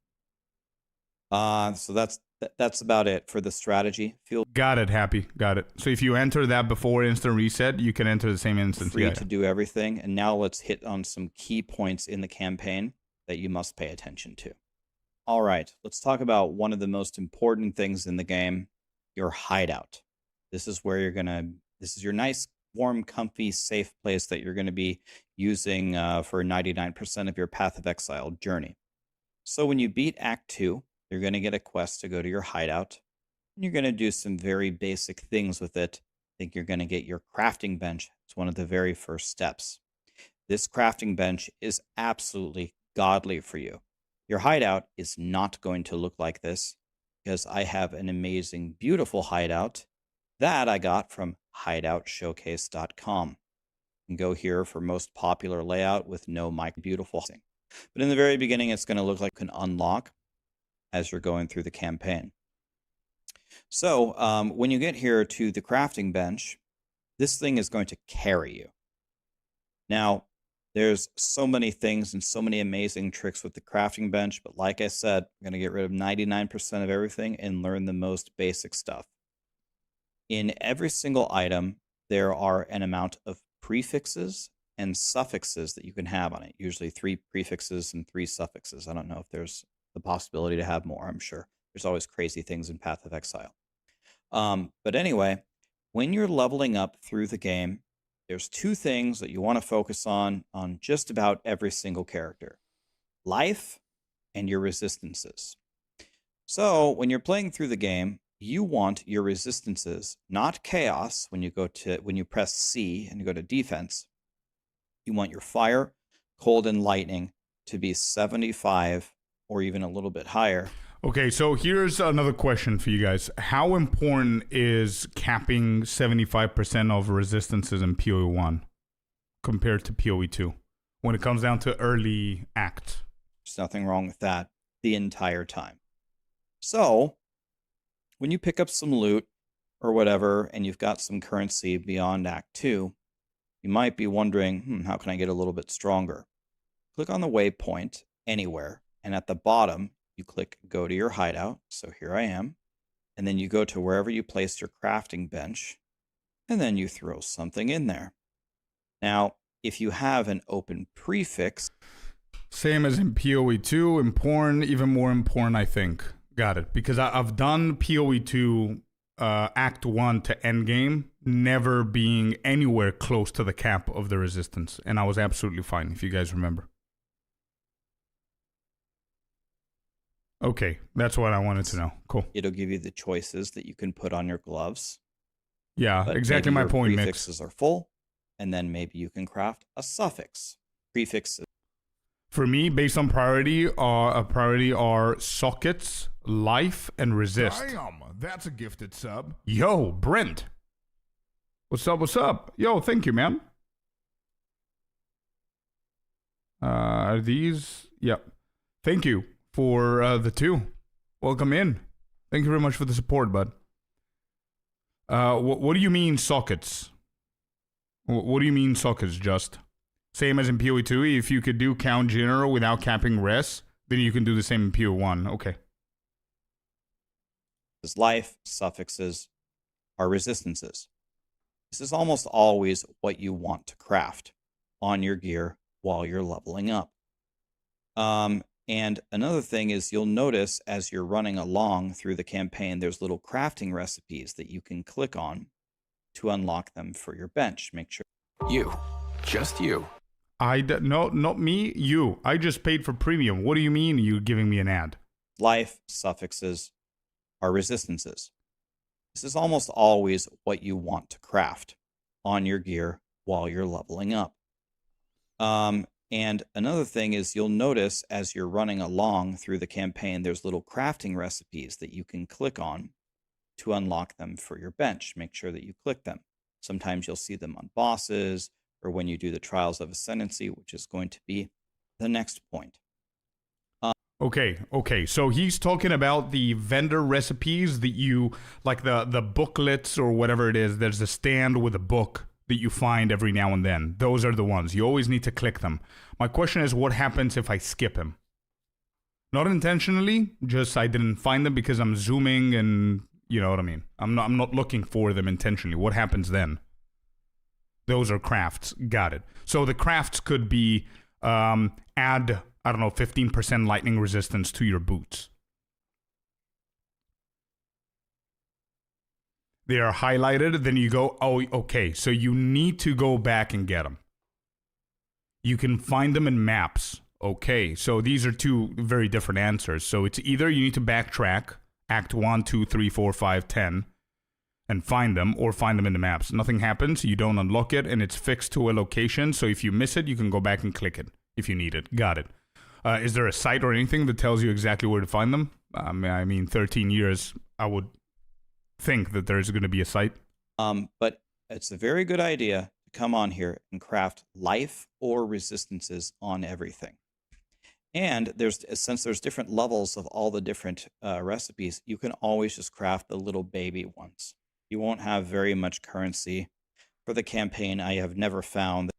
[SPEAKER 2] So that's That's about it for the strategy. Feel
[SPEAKER 1] Got it, Happy. Got it. So if you enter that before instant reset, you can enter the same instance.
[SPEAKER 2] free to do everything. And now let's hit on some key points in the campaign that you must pay attention to. All right, let's talk about one of the most important things in the game, your hideout. This is where this is your nice, warm, comfy, safe place that you're going to be using for 99% of your Path of Exile journey. So when you beat Act 2, you're going to get a quest to go to your hideout. And you're going to do some very basic things with it. I think you're going to get your crafting bench. It's one of the very first steps. This crafting bench is absolutely godly for you. Your hideout is not going to look like this because I have an amazing, beautiful hideout that I got from hideoutshowcase.com. You can go here for most popular layout with no mic, beautiful. But in the very beginning, it's going to look like you can unlock as you're going through the campaign. So when you get here to the crafting bench, this thing is going to carry you. Now, there's so many things and so many amazing tricks with the crafting bench, but like I said, I'm going to get rid of 99% of everything and learn the most basic stuff. In every single item, there are an amount of prefixes and suffixes that you can have on it, usually 3 prefixes and 3 suffixes. I don't know if there's the possibility to have more, I'm sure. There's always crazy things in Path of Exile. But anyway, when you're leveling up through the game, there's 2 things that you want to focus on just about every single character. Life and your resistances. So when you're playing through the game, you want your resistances, not chaos, when you press C and you go to defense. You want your fire, cold, and lightning to be 75 or even a little bit higher.
[SPEAKER 1] Okay, so here's another question for you guys. How important is capping 75% of resistances in PoE 1 compared to PoE 2 when it comes down to early act?
[SPEAKER 2] There's nothing wrong with that the entire time. So when you pick up some loot or whatever and you've got some currency beyond Act 2, you might be wondering, how can I get a little bit stronger? Click on the waypoint anywhere, and at the bottom, you click Go to your hideout. So here I am. And then you go to wherever you placed your crafting bench, and then you throw something in there. Now, if you have an open prefix...
[SPEAKER 1] Same as in PoE 2, important, even more important, I think. Got it. Because I've done PoE 2 Act 1 to Endgame, never being anywhere close to the cap of the resistance. And I was absolutely fine, if you guys remember. Okay, that's what I wanted to know. Cool.
[SPEAKER 2] It'll give you the choices that you can put on your gloves.
[SPEAKER 1] Yeah, exactly my point, Mix.
[SPEAKER 2] Prefixes are full, and then maybe you can craft a suffix. Prefixes.
[SPEAKER 1] For me, based on priority are sockets, life, and resist.
[SPEAKER 3] Damn, that's a gifted sub.
[SPEAKER 1] Yo, Brent. What's up, what's up? Yo, thank you, man. Are these? Yep. Thank you for the 2. Welcome in. Thank you very much for the support, bud. What do you mean sockets? What do you mean sockets, Just? Same as in PoE 2, if you could do count general without capping res, then you can do the same in PoE 1. Okay.
[SPEAKER 2] Life, suffixes, are resistances. This is almost always what you want to craft on your gear while you're leveling up. And another thing is you'll notice as you're running along through the campaign, there's little crafting recipes that you can click on to unlock them for your bench. Make sure.
[SPEAKER 3] You. Just you.
[SPEAKER 1] No, not me, you. I just paid for premium. What do you mean you're giving me an ad?
[SPEAKER 2] Life, suffixes, are resistances. This is almost always what you want to craft on your gear while you're leveling up. And another thing is you'll notice as you're running along through the campaign, there's little crafting recipes that you can click on to unlock them for your bench. Make sure that you click them. Sometimes you'll see them on bosses or when you do the Trials of Ascendancy, which is going to be the next point.
[SPEAKER 1] Okay. So he's talking about the vendor recipes that you, like the booklets or whatever it is. There's a stand with a book that you find every now and then. Those are the ones. You always need to click them. My question is, what happens if I skip him? Not intentionally, just I didn't find them because I'm zooming and you know what I mean. I'm not looking for them intentionally. What happens then? Those are crafts. Got it. So the crafts could be add, I don't know, 15% lightning resistance to your boots. They are highlighted, then you go, oh, okay, so you need to go back and get them. You can find them in maps. Okay, so these are two very different answers. So it's either you need to backtrack, Act 1, 2, 3, 4, 5, 10, and find them, or find them in the maps. Nothing happens, you don't unlock it, and it's fixed to a location, so if you miss it, you can go back and click it if you need it. Got it. Is there a site or anything that tells you exactly where to find them? I mean, 13 years, I would think that there's going to be a site.
[SPEAKER 2] But it's a very good idea to come on here and craft life or resistances on everything. And since there's different levels of all the different recipes, you can always just craft the little baby ones. You won't have very much currency for the campaign. I have never found.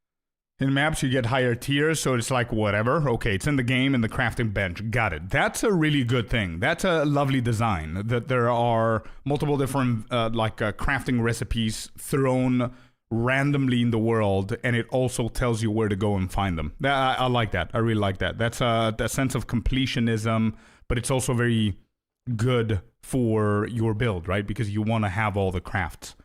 [SPEAKER 1] In maps, you get higher tiers, so it's like whatever. Okay, it's in the game in the crafting bench. Got it. That's a really good thing. That's a lovely design. That there are multiple different crafting recipes thrown randomly in the world, and it also tells you where to go and find them. I like that. I really like that. That's a sense of completionism, but it's also very good for your build, right? Because you want to have all the crafts.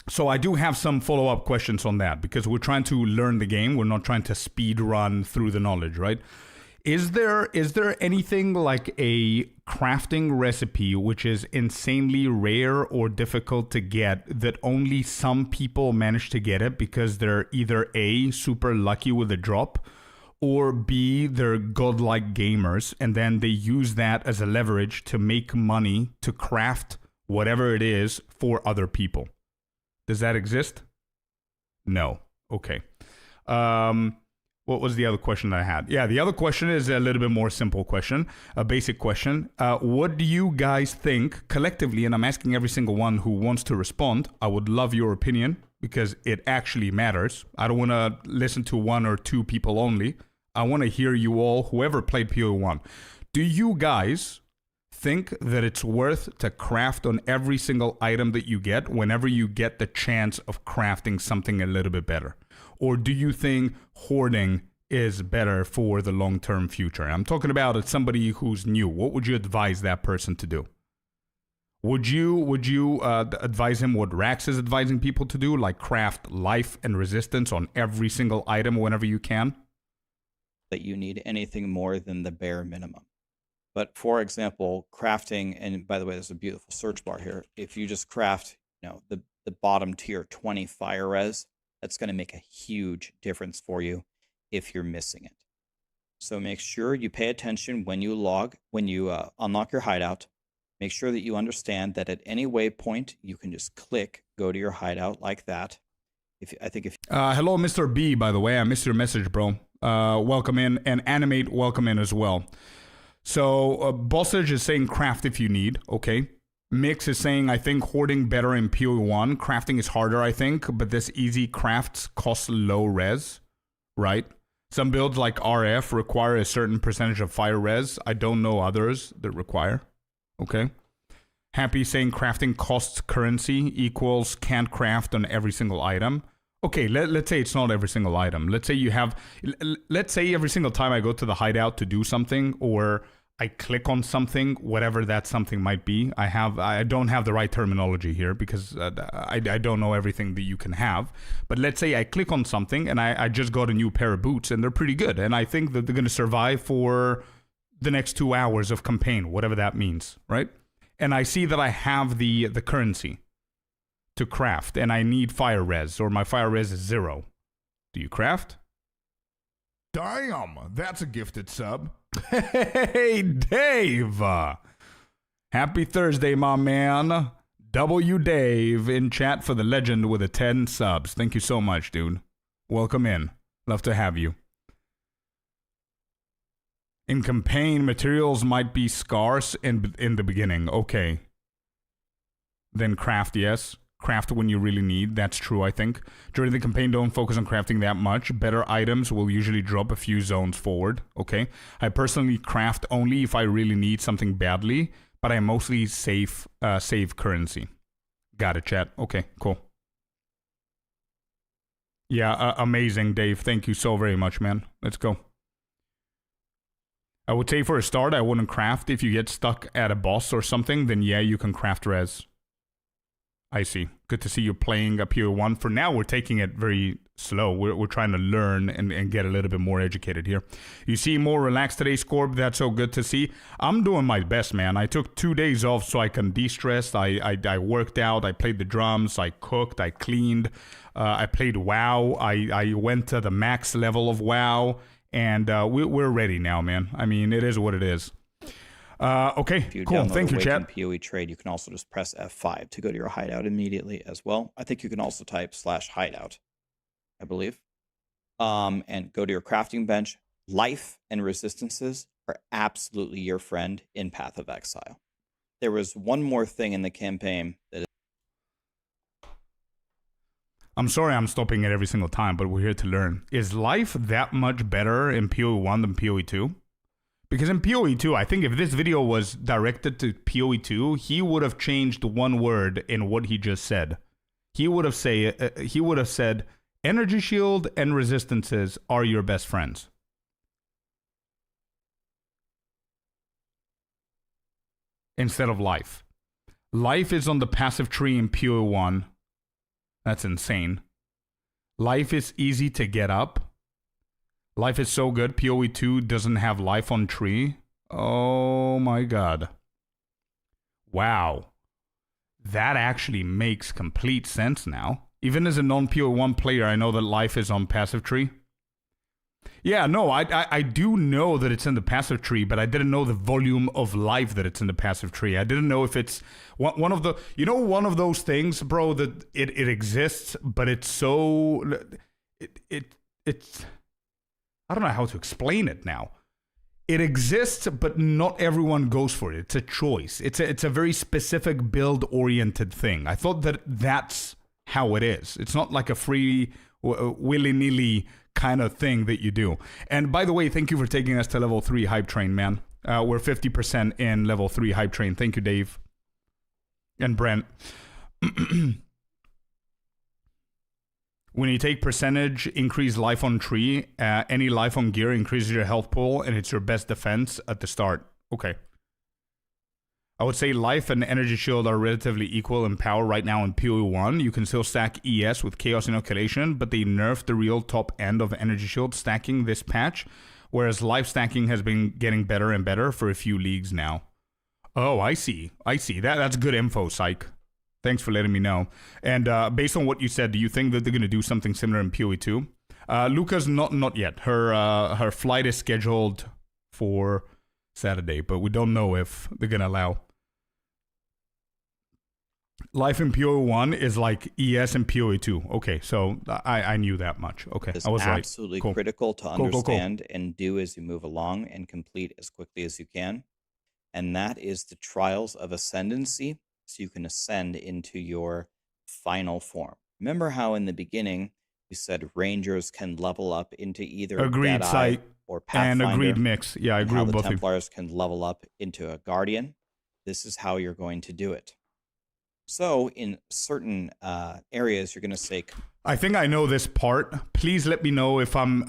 [SPEAKER 1] So I do have some follow-up questions on that, because we're trying to learn the game. We're not trying to speed run through the knowledge, right? Is there anything like a crafting recipe which is insanely rare or difficult to get that only some people manage to get it because they're either A, super lucky with a drop, or B, they're godlike gamers, and then they use that as a leverage to make money to craft whatever it is for other people? Does that exist? No. Okay. What was the other question that I had? Yeah, the other question is a little bit more simple question, a basic question. What do you guys think collectively, and I'm asking every single one who wants to respond, I would love your opinion because it actually matters. I don't want to listen to one or two people only. I want to hear you all, whoever played PO1. Do you guys think that it's worth to craft on every single item that you get whenever you get the chance of crafting something a little bit better? Or do you think hoarding is better for the long-term future? I'm talking about as somebody who's new. What would you advise that person to do? Would you advise him what Rax is advising people to do, like craft life and resistance on every single item whenever you can?
[SPEAKER 2] That you need anything more than the bare minimum. But for example, crafting, and by the way, there's a beautiful search bar here. If you just craft, the bottom tier 20 fire res, that's going to make a huge difference for you if you're missing it. So make sure you pay attention when you unlock your hideout. Make sure that you understand that at any waypoint, you can just click, go to your hideout like that.
[SPEAKER 1] Hello, Mr. B, by the way. I missed your message, bro. Welcome in, and Animate, welcome in as well. So Bossage is saying craft if you need. Okay. Mix is saying, I think hoarding better in PO1. Crafting is harder, I think, but this easy crafts cost low res, right? Some builds like RF require a certain percentage of fire res. I don't know others that require. Okay. Happy saying crafting costs currency equals can't craft on every single item. Okay, let's say it's not every single item. Let's say every single time I go to the hideout to do something, or I click on something, whatever that something might be. I don't have the right terminology here because I don't know everything that you can have. But let's say I click on something and I just got a new pair of boots and they're pretty good. And I think that they're going to survive for the next 2 hours of campaign, whatever that means, right? And I see that I have the currency to craft and I need fire res, or my fire res is 0. Do you craft?
[SPEAKER 3] Damn, that's a gifted sub.
[SPEAKER 1] Hey, Dave. Happy Thursday, my man. W. Dave in chat for the legend with the 10 subs. Thank you so much, dude. Welcome in. Love to have you. In campaign, materials might be scarce in the beginning. Okay. Then craft, yes. craft when you really need. That's true, I think. During the campaign, don't focus on crafting that much. Better items will usually drop a few zones forward, okay? I personally craft only if I really need something badly, but I mostly save currency. Got it, chat. Okay, cool. Yeah, amazing, Dave. Thank you so very much, man. Let's go. I would say for a start, I wouldn't craft. If you get stuck at a boss or something, then yeah, you can craft res. I see. Good to see you playing up here 1. For now, we're taking it very slow. We're trying to learn and get a little bit more educated here. You seem more relaxed today, Scorp. That's so good to see. I'm doing my best, man. I took 2 days off so I can de-stress. I worked out. I played the drums. I cooked. I cleaned. I played WoW. I went to the max level of WoW. And we're ready now, man. I mean, it is what it is. Okay, cool. Thank you, chat.
[SPEAKER 2] PoE trade, you can also just press F5 to go to your hideout immediately as well. I think you can also type /hideout, I believe. And go to your crafting bench. Life and resistances are absolutely your friend in Path of Exile. There was one more thing in the campaign that is...
[SPEAKER 1] I'm sorry I'm stopping it every single time, but we're here to learn. Is life that much better in PoE 1 than PoE 2? Because in PoE 2, I think if this video was directed to PoE 2, he would have changed one word in what he just said. He would have said, energy shield and resistances are your best friends. Instead of life. Life is on the passive tree in PoE 1. That's insane. Life is easy to get up. Life is so good. PoE 2 doesn't have life on tree. Oh my god. Wow. That actually makes complete sense now. Even as a non-PoE 1 player, I know that life is on passive tree. Yeah, no, I do know that it's in the passive tree, but I didn't know the volume of life that it's in the passive tree. I didn't know if it's one of the, you know, one of those things, bro, that it exists, but it's so, it's, I don't know how to explain it now. It exists, but not everyone goes for it. It's a choice. It's a very specific build-oriented thing. I thought that that's how it is. It's not like a free, willy-nilly kind of thing that you do. And by the way, thank you for taking us to level 3 hype train, man. We're 50% in level 3 hype train. Thank you, Dave. And Brent. When you take percentage, increase life on tree, any life on gear increases your health pool, and it's your best defense at the start. Okay. I would say life and energy shield are relatively equal in power right now in PoE 1. You can still stack ES with Chaos Inoculation, but they nerfed the real top end of energy shield stacking this patch, whereas life stacking has been getting better and better for a few leagues now. Oh, I see. That's good info, Psych. Thanks for letting me know. And based on what you said, do you think that they're going to do something similar in PoE 2? Luca's not yet. Her flight is scheduled for Saturday, but we don't know if they're going to allow. Life in PoE 1 is like ES in PoE 2. Okay, so I knew that much. Okay,
[SPEAKER 2] It's
[SPEAKER 1] I was right.
[SPEAKER 2] absolutely
[SPEAKER 1] Cool.
[SPEAKER 2] critical to
[SPEAKER 1] Cool.
[SPEAKER 2] understand and do as you move along and complete as quickly as you can. And that is the trials of ascendancy, so you can ascend into your final form. Remember how in the beginning we said rangers can level up into either
[SPEAKER 1] Agreed,
[SPEAKER 2] Deadeye
[SPEAKER 1] Sight.
[SPEAKER 2] or
[SPEAKER 1] And
[SPEAKER 2] Pathfinder,
[SPEAKER 1] agreed mix. Yeah, I
[SPEAKER 2] and
[SPEAKER 1] agree
[SPEAKER 2] how
[SPEAKER 1] with
[SPEAKER 2] the
[SPEAKER 1] both of you.
[SPEAKER 2] Templars can level up into a Guardian. This is how you're going to do it. So in certain areas, you're going to say,
[SPEAKER 1] I think I know this part. Please let me know if I'm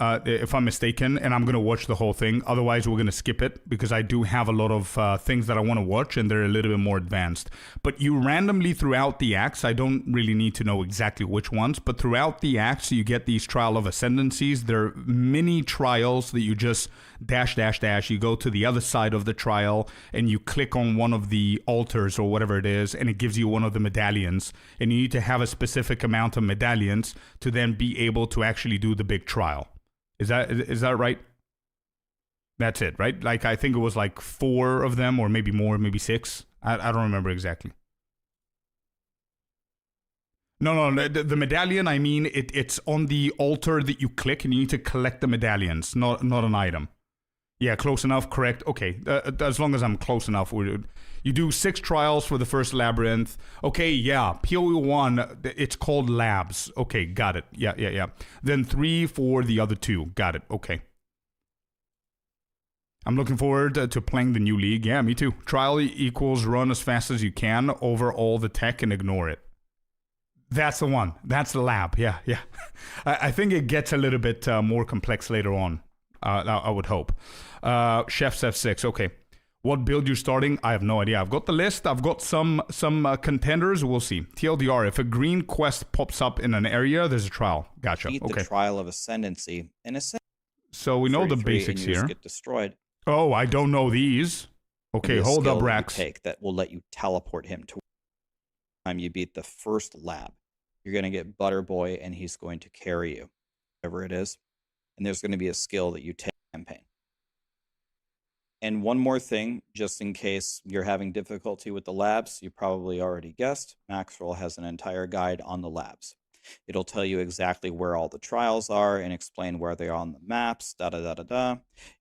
[SPEAKER 1] mistaken, and I'm gonna watch the whole thing. Otherwise, we're gonna skip it because I do have a lot of things that I want to watch, and they're a little bit more advanced. But you randomly throughout the acts, I don't really need to know exactly which ones, but throughout the acts, you get these trial of ascendancies. They're mini trials that you just dash. You go to the other side of the trial, and you click on one of the altars or whatever it is, and it gives you one of the medallions. And you need to have a specific amount of medallions to then be able to actually do the big trial. Is that right? That's it, right? Like, I think it was like 4 of them, or maybe more, maybe 6. I don't remember exactly. No, the medallion, I mean, it's on the altar that you click, and you need to collect the medallions, not an item. Yeah, close enough, correct. Okay, as long as I'm close enough. You do 6 trials for the first labyrinth. Okay, yeah, PoE 1, it's called labs. Okay, got it. Yeah. Then 3 for the other 2. Got it, okay. I'm looking forward to playing the new league. Yeah, me too. Trial equals run as fast as you can over all the tech and ignore it. That's the one. That's the lab. Yeah. I think it gets a little bit more complex later on. I would hope. Chef's F6. Okay. What build you're starting? I have no idea. I've got the list. I've got some contenders. We'll see. TLDR, if a green quest pops up in an area, there's a trial. Gotcha.
[SPEAKER 2] Beat
[SPEAKER 1] Okay.
[SPEAKER 2] the trial of ascendancy. And
[SPEAKER 1] So we know the
[SPEAKER 2] 33
[SPEAKER 1] basics
[SPEAKER 2] and you
[SPEAKER 1] here.
[SPEAKER 2] just get destroyed.
[SPEAKER 1] Oh, I don't know these. Okay,
[SPEAKER 2] There's a
[SPEAKER 1] hold
[SPEAKER 2] skill
[SPEAKER 1] up,
[SPEAKER 2] that you
[SPEAKER 1] Rax.
[SPEAKER 2] take that will let you teleport him to the time you beat the first lab. You're going to get Butterboy, and he's going to carry you, whatever it is. And there's going to be a skill that you take in campaign. And one more thing, just in case you're having difficulty with the labs, you probably already guessed, Maxwell has an entire guide on the labs. It'll tell you exactly where all the trials are and explain where they are on the maps, It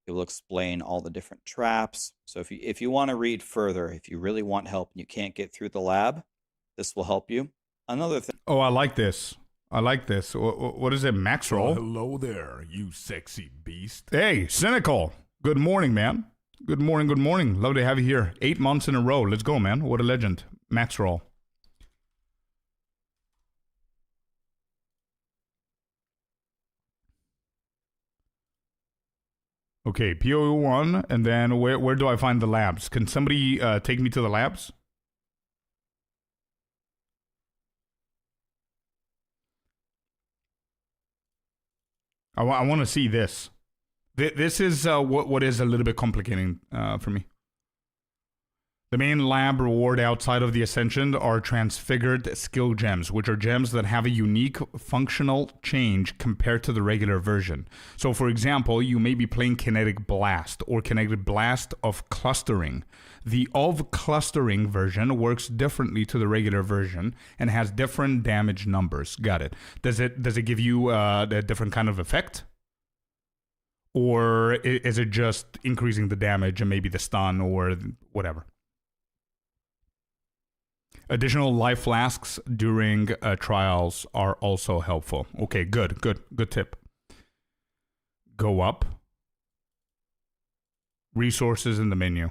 [SPEAKER 2] will explain all the different traps. So if you want to read further, if you really want help and you can't get through the lab, this will help you. Another thing.
[SPEAKER 1] Oh, I like this. What is it, Maxwell?
[SPEAKER 3] Hello there, you sexy beast.
[SPEAKER 1] Hey, Cynical. Good morning, man. Good morning. Love to have you here. 8 months in a row. Let's go, man. What a legend. Maxwell. Okay, PoE 1, and then where do I find the labs? Can somebody take me to the labs? I want to see this. This is what is a little bit complicating for me. The main lab reward outside of the Ascension are transfigured skill gems, which are gems that have a unique functional change compared to the regular version. So, for example, you may be playing Kinetic Blast or Kinetic Blast of Clustering. The of Clustering version works differently to the regular version and has different damage numbers. Got it. Does it give you a different kind of effect? Or is it just increasing the damage and maybe the stun or whatever? Additional life flasks during trials are also helpful. Okay, good tip. Go up. Resources in the menu.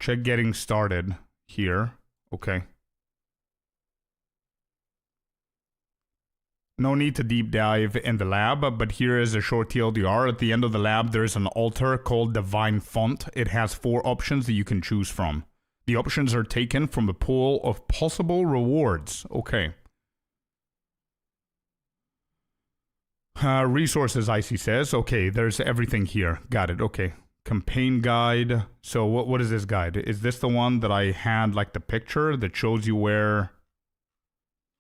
[SPEAKER 1] Check getting started here. Okay. No need to deep dive in the lab, but here is a short TLDR. At the end of the lab, there's an altar called Divine Font. It has 4 options that you can choose from. The options are taken from a pool of possible rewards. Okay. Resources, Icy says. Okay, there's everything here. Got it. Okay. Campaign guide. So what is this guide? Is this the one that I had, like the picture that shows you where...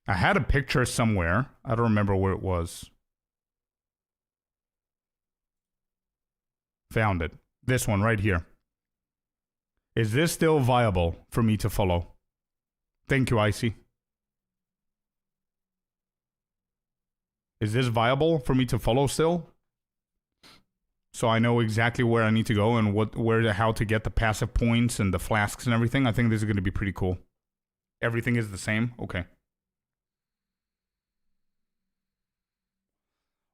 [SPEAKER 1] I had a picture somewhere. I don't remember where it was. Found it. This one right here. Is this still viable for me to follow? Thank you, Icy. Is this viable for me to follow still? So I know exactly where I need to go and how to get the passive points and the flasks and everything. I think this is going to be pretty cool. Everything is the same? Okay.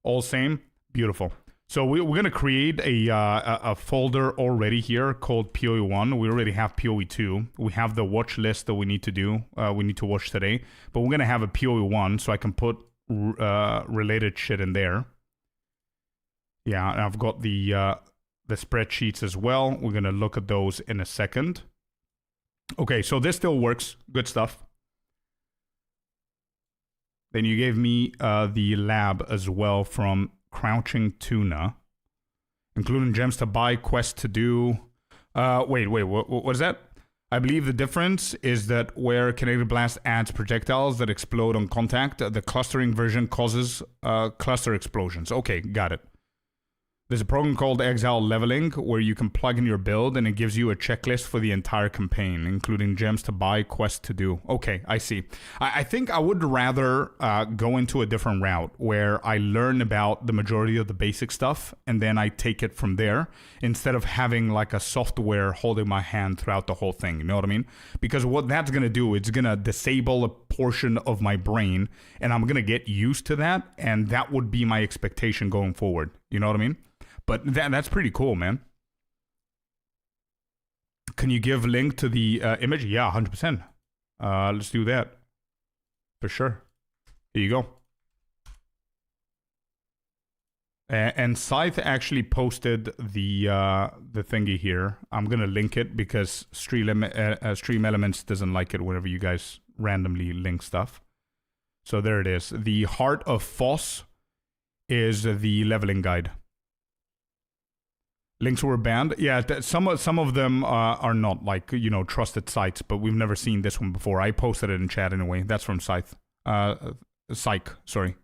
[SPEAKER 1] All same? Beautiful. So we're going to create a folder already here called PoE 1. We already have PoE 2. We have the watch list that we need to do. We need to watch today. But we're going to have a PoE 1 so I can put related shit in there. Yeah, and I've got the spreadsheets as well. We're going to look at those in a second. Okay, so this still works. Good stuff. Then you gave me the lab as well from Crouching Tuna, including gems to buy, quests to do. Wait, what is that? I believe the difference is that where Kinetic Blast adds projectiles that explode on contact, the clustering version causes cluster explosions. Okay, got it. There's a program called Exile Leveling where you can plug in your build and it gives you a checklist for the entire campaign, including gems to buy, quests to do. Okay, I see. I think I would rather go into a different route where I learn about the majority of the basic stuff and then I take it from there instead of having like a software holding my hand throughout the whole thing. You know what I mean? Because what that's going to do, it's going to disable a portion of my brain and I'm going to get used to that. And that would be my expectation going forward. You know what I mean? But that's pretty cool, man. Can you give link to the image? Yeah, 100%. Let's do that. For sure. Here you go. And Scythe actually posted the thingy here. I'm going to link it because Stream Elements doesn't like it whenever you guys randomly link stuff. So there it is. The Heart of Foss is the leveling guide. Links were banned. Yeah, some of them are not like, you know, trusted sites, but we've never seen this one before. I posted it in chat anyway. That's from Scythe. Psych, sorry.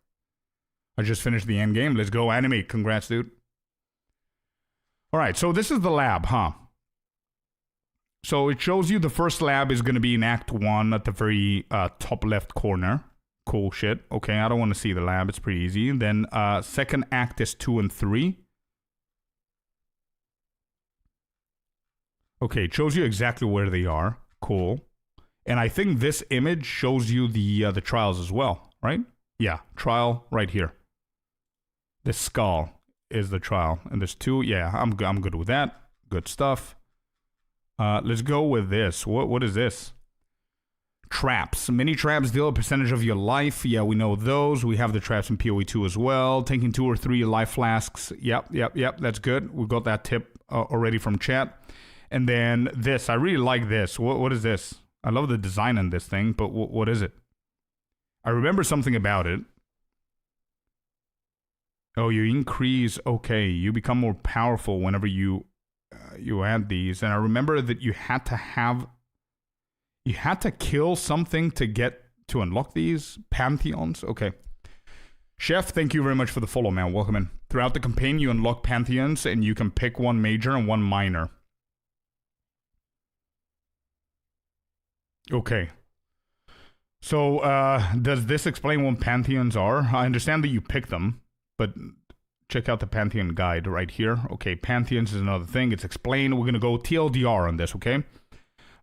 [SPEAKER 1] I just finished the end game. Let's go anime. Congrats, dude. All right, so this is the lab, huh? So it shows you the first lab is going to be in Act 1 at the very top left corner. Cool shit. Okay, I don't want to see the lab. It's pretty easy. Then second act is 2 and 3. Okay, it shows you exactly where they are. Cool. And I think this image shows you the trials as well, right? Yeah, trial right here. The skull is the trial. And there's 2. Yeah, I'm good with that. Good stuff. Let's go with this. What is this? Traps. Mini traps deal a percentage of your life. Yeah, we know those. We have the traps in PoE 2 as well. Taking 2 or 3 life flasks. Yep. That's good. We got that tip already from chat. And then this, I really like this. What is this? I love the design on this thing, but what is it? I remember something about it. Oh, you increase, okay, you become more powerful whenever you add these. And I remember that you had to kill something to unlock these pantheons. Okay. Chef, thank you very much for the follow, man. Welcome in. Throughout the campaign, you unlock pantheons and you can pick one major and one minor. Okay. So, does this explain what pantheons are? I understand that you pick them, but check out the pantheon guide right here. Okay, pantheons is another thing. It's explained. We're going to go TLDR on this, okay?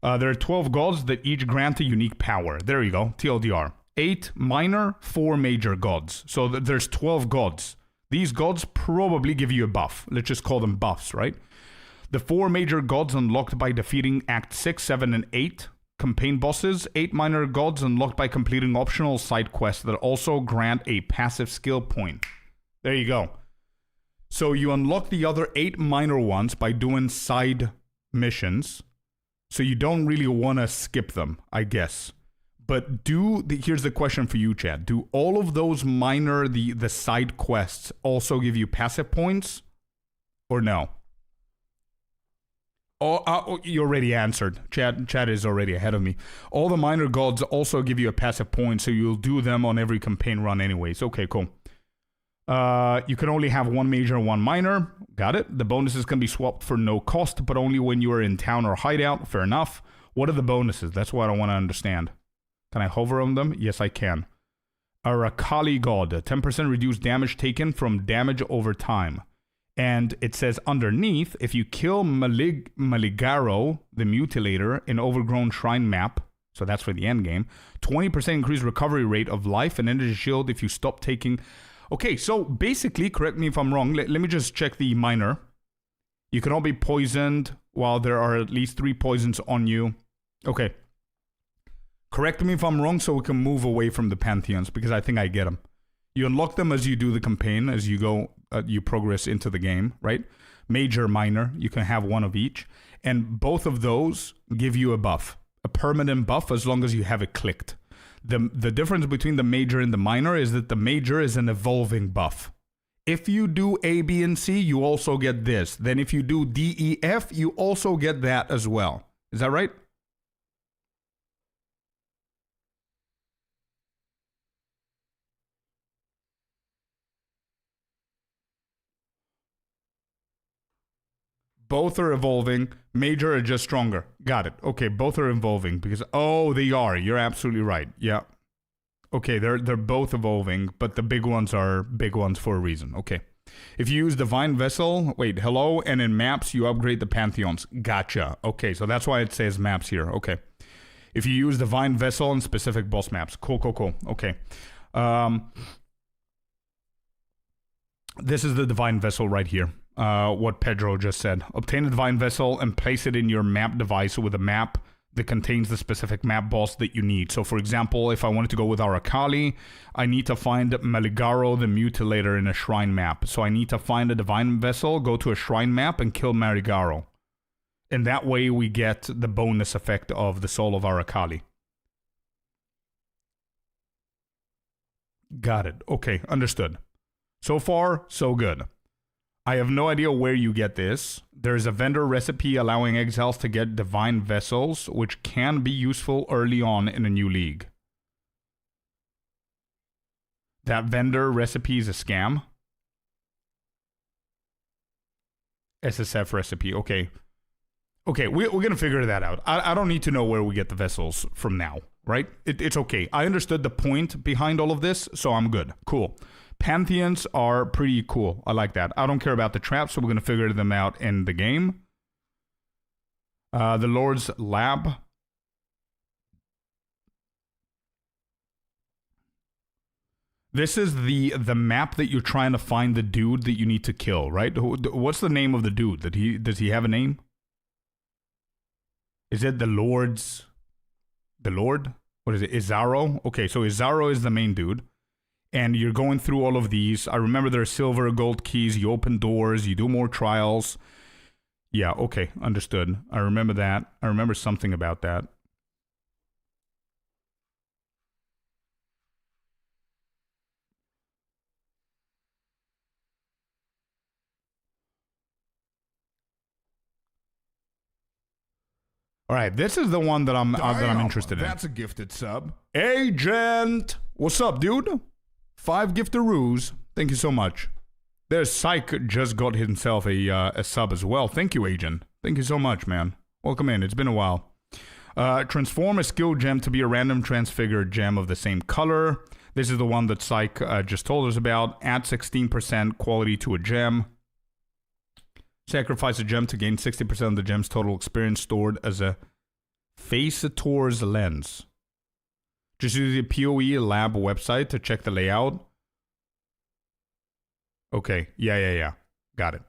[SPEAKER 1] There are 12 gods that each grant a unique power. There you go, TLDR. 8 minor, 4 major gods. So there's 12 gods. These gods probably give you a buff. Let's just call them buffs, right? The 4 major gods unlocked by defeating Act 6, 7, and 8. Campaign bosses, 8 minor gods unlocked by completing optional side quests that also grant a passive skill point. There you go. So you unlock the other 8 minor ones by doing side missions. So you don't really want to skip them, I guess. But here's the question for you, Chad. Do all of those minor, the side quests also give you passive points? Or no? Oh, you already answered. Chad is already ahead of me. All the minor gods also give you a passive point, so you'll do them on every campaign run anyways. Okay, cool. You can only have 1 major and 1 minor. Got it. The bonuses can be swapped for no cost, but only when you are in town or hideout. Fair enough. What are the bonuses? That's what I want to understand. Can I hover on them? Yes, I can. Arakali God. 10% reduced damage taken from damage over time. And it says underneath, if you kill Maligaro, the Mutilator, in Overgrown Shrine map, so that's for the end game, 20% increased recovery rate of life and energy shield if you stop taking... Okay, so basically, correct me if I'm wrong, let me just check the minor. You can all be poisoned while there are at least 3 poisons on you. Okay. Correct me if I'm wrong so we can move away from the pantheons, because I think I get them. You unlock them as you do the campaign, as you go, you progress into the game, right? Major, minor, you can have 1 of each. And both of those give you a buff. A permanent buff as long as you have it clicked. The difference between the major and the minor is that the major is an evolving buff. If you do A, B, and C, you also get this. Then if you do D, E, F, you also get that as well. Is that right? Both are evolving. Major are just stronger. Got it. Okay, both are evolving because they are. You're absolutely right. Yeah. Okay, they're both evolving, but the big ones are big ones for a reason. Okay. If you use Divine Vessel, hello, and in maps you upgrade the Pantheons. Gotcha. Okay, so that's why it says maps here. Okay. If you use Divine Vessel in specific boss maps. Cool. Okay. This is the Divine Vessel right here. What Pedro just said. Obtain a Divine Vessel and place it in your map device with a map that contains the specific map boss that you need. So, for example, if I wanted to go with Arakali, I need to find Maligaro the Mutilator in a shrine map. So I need to find a Divine Vessel, go to a shrine map, and kill Maligaro. And that way we get the bonus effect of the Soul of Arakali. Got it. Okay, understood. So far, so good. I have no idea where you get this. There's a vendor recipe allowing exiles to get divine vessels, which can be useful early on in a new league. That vendor recipe is a scam. SSF recipe, okay. Okay, we're going to figure that out. I don't need to know where we get the vessels from now, right? It's okay. I understood the point behind all of this, so I'm good. Cool. Pantheons are pretty cool. I like that. I don't care about the traps, so we're going to figure them out in the game. The Lord's Lab. This is the map that you're trying to find the dude that you need to kill, right? What's the name of the dude? Does he have a name? Is it the Lord? What is it? Izaro? Okay, so Izaro is the main dude. And you're going through all of these. I remember there are silver, gold keys. You open doors. You do more trials. Yeah, okay. Understood. I remember that. I remember something about that. All right, this is the one that I'm interested in.
[SPEAKER 3] That's a gifted sub.
[SPEAKER 1] Agent! What's up, dude? 5 giftaroos. Thank you so much. There's Psych just got himself a sub as well. Thank you, Agent. Thank you so much, man. Welcome in. It's been a while. Transform a skill gem to be a random transfigured gem of the same color. This is the one that Psych just told us about. Add 16% quality to a gem. Sacrifice a gem to gain 60% of the gem's total experience stored as a Facetor's lens. Just use the PoE lab website to check the layout. Okay, yeah. Got it.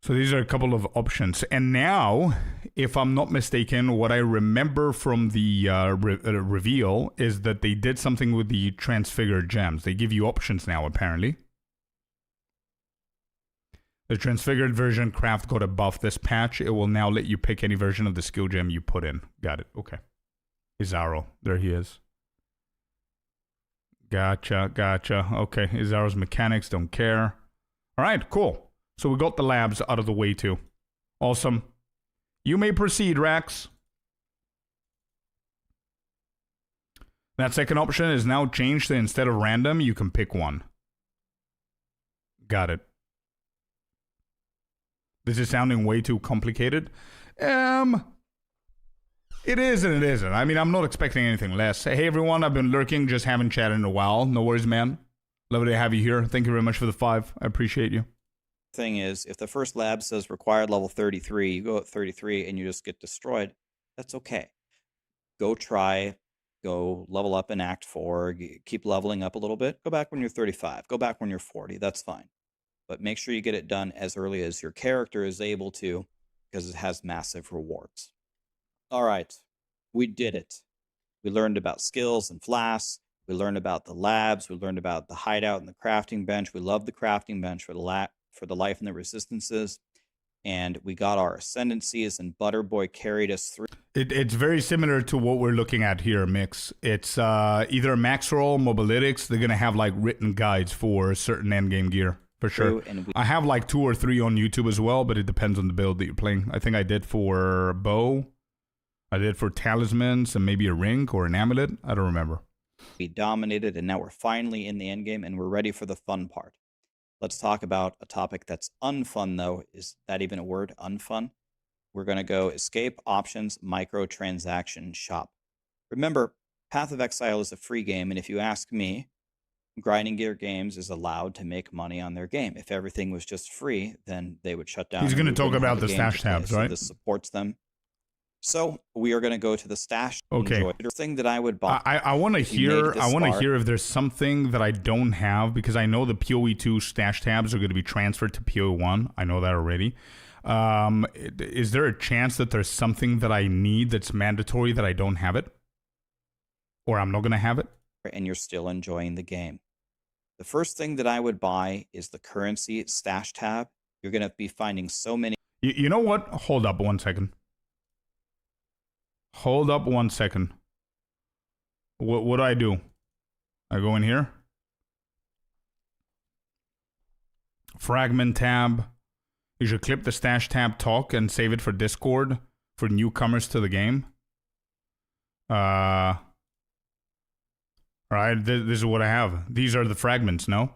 [SPEAKER 1] So these are a couple of options. And now, if I'm not mistaken, what I remember from the reveal is that they did something with the transfigured gems. They give you options now, apparently. The transfigured version craft got a buff this patch. It will now let you pick any version of the skill gem you put in. Got it. Okay. Izaro. There he is. Gotcha. Okay. Izaro's mechanics. Don't care. All right. Cool. So we got the labs out of the way too. Awesome. You may proceed, Rax. That second option is now changed to instead of random, you can pick one. Got it. This is sounding way too complicated. It is and it isn't. I mean, I'm not expecting anything less. Hey, everyone, I've been lurking, just haven't chatted in a while. No worries, man. Lovely to have you here. Thank you very much for the 5. I appreciate you.
[SPEAKER 2] Thing is, if the first lab says required level 33, you go at 33 and you just get destroyed, that's okay. Go try, go level up in Act 4, keep leveling up a little bit. Go back when you're 35. Go back when you're 40. That's fine. But make sure you get it done as early as your character is able to, because it has massive rewards. All right, we did it. We learned about skills and flasks. We learned about the labs. We learned about the hideout and the crafting bench. We love the crafting bench for the life and the resistances. And we got our ascendancies, and Butterboy carried us through.
[SPEAKER 1] It's very similar to what we're looking at here, Mix. It's either Max Roll, Mobalytics. They're going to have like written guides for certain endgame gear. For sure. I have like 2 or 3 on YouTube as well, but it depends on the build that you're playing. I think I did for bow. I did for talismans and maybe a ring or an amulet. I don't remember.
[SPEAKER 2] We dominated, and now we're finally in the end game, and we're ready for the fun part. Let's talk about a topic that's unfun, though. Is that even a word? Unfun? We're going to go escape options, microtransaction shop. Remember, Path of Exile is a free game, and if you ask me, Grinding Gear Games is allowed to make money on their game. If everything was just free, then they would shut down.
[SPEAKER 1] He's going to talk about the
[SPEAKER 2] game
[SPEAKER 1] stash
[SPEAKER 2] to play.
[SPEAKER 1] tabs, right?
[SPEAKER 2] So this supports them. So we are going to go to the stash.
[SPEAKER 1] Okay.
[SPEAKER 2] Enjoy. The thing that I would buy.
[SPEAKER 1] I want to
[SPEAKER 2] if you made
[SPEAKER 1] hear.
[SPEAKER 2] it this
[SPEAKER 1] I want to
[SPEAKER 2] far.
[SPEAKER 1] hear if there's something that I don't have, because I know the PoE2 stash tabs are going to be transferred to PoE1. I know that already. Is there a chance that there's something that I need that's mandatory that I don't have it, or I'm not going to have it?
[SPEAKER 2] And you're still enjoying the game. The first thing that I would buy is the currency stash tab. You're going to be finding so many.
[SPEAKER 1] You know what? Hold up 1 second. Hold up 1 second. What do I do? I go in here. Fragment tab. You should clip the stash tab talk and save it for Discord for newcomers to the game. Alright, this is what I have. These are the fragments, no?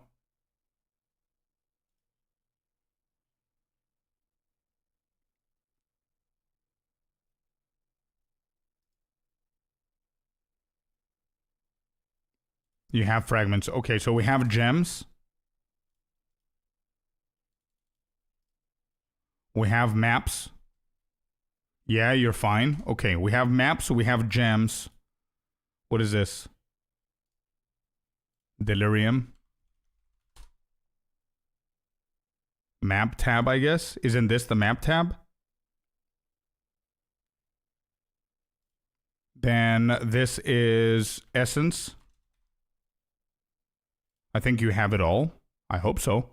[SPEAKER 1] You have fragments. Okay, so we have gems. We have maps. Yeah, you're fine. Okay, we have maps, we have gems. What is this? Delirium. Map tab, I guess. Isn't this the map tab? Then this is essence. I think you have it all. I hope so.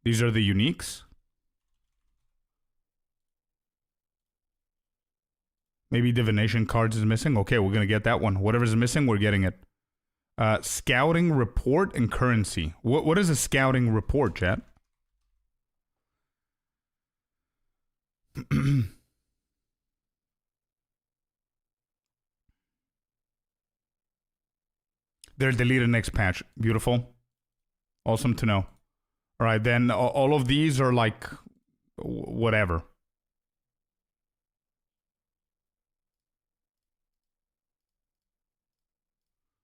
[SPEAKER 1] These are the uniques. Maybe divination cards is missing. Okay, we're going to get that one. Whatever's missing, we're getting it. Scouting report and currency. What is a scouting report, chat? They're deleted next patch. Beautiful. Awesome to know. All right, then all of these are like whatever.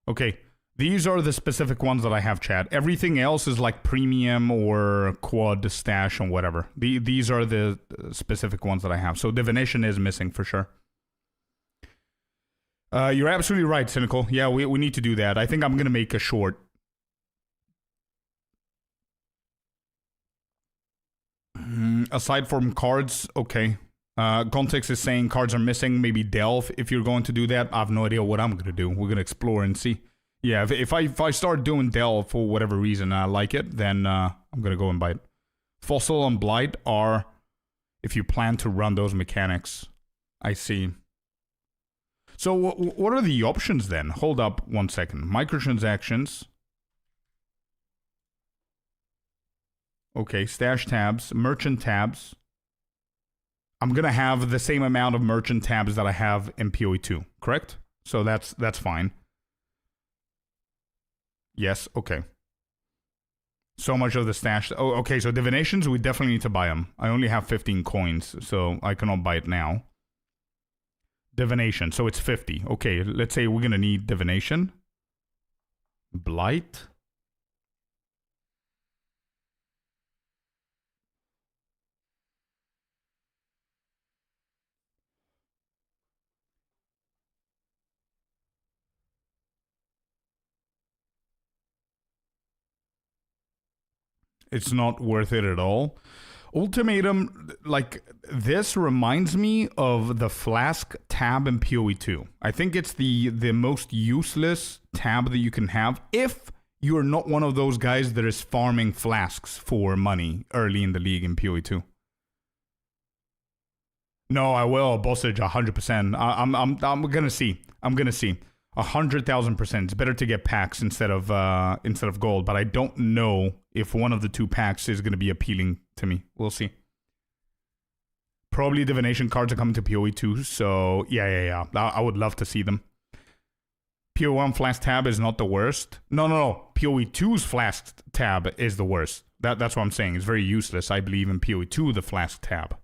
[SPEAKER 1] Okay, these are the specific ones that I have, chat. Everything else is like premium or quad stash and whatever. These are the specific ones that I have. So divination is missing for sure. You're absolutely right, Cynical. Yeah, we need to do that. I think I'm going to make a short. Aside from cards, okay. Context is saying cards are missing. Maybe delve if you're going to do that. I have no idea what I'm going to do. We're going to explore and see. Yeah, if I start doing delve for whatever reason and I like it, then I'm going to go and buy it. Fossil and Blight are if you plan to run those mechanics. I see. So what are the options then? Hold up 1 second. Microtransactions. Okay, stash tabs, merchant tabs. I'm going to have the same amount of merchant tabs that I have in PoE2, correct? So that's fine. Yes, okay. So much of the stash. Oh, okay, so divinations, we definitely need to buy them. I only have 15 coins, so I cannot buy it now. Divination, so it's 50. Okay, let's say we're going to need divination. Blight. It's not worth it at all. Ultimatum, like, this reminds me of the Flask tab in PoE2. I think it's the most useless tab that you can have if you're not one of those guys that is farming flasks for money early in the league in PoE2. No, I will. Bossage 100%. I'm gonna see. 100,000%. It's better to get packs instead of gold, but I don't know if one of the two packs is gonna be appealing to me. We'll see. Probably divination cards are coming to PoE2, so yeah. I would love to see them. PoE1 Flask tab is not the worst. No. PoE2's Flask tab is the worst. That's what I'm saying. It's very useless. I believe in PoE2, the Flask tab.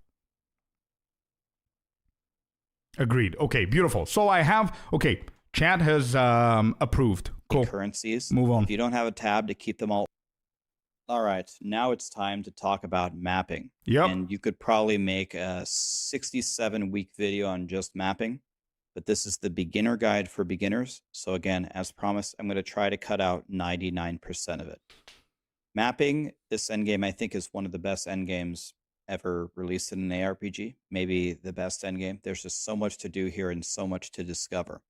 [SPEAKER 1] Agreed. Okay, beautiful. So I have, okay, chat has approved. Cool.
[SPEAKER 2] Currencies.
[SPEAKER 1] Move on.
[SPEAKER 2] If you don't have a tab to keep them all. All right, now it's time to talk about mapping.
[SPEAKER 1] Yep.
[SPEAKER 2] And you could probably make a 67-week video on just mapping, but this is the beginner guide for beginners. So again, as promised, I'm going to try to cut out 99% of it. Mapping, this endgame, I think, is one of the best endgames ever released in an ARPG. Maybe the best endgame. There's just so much to do here and so much to discover.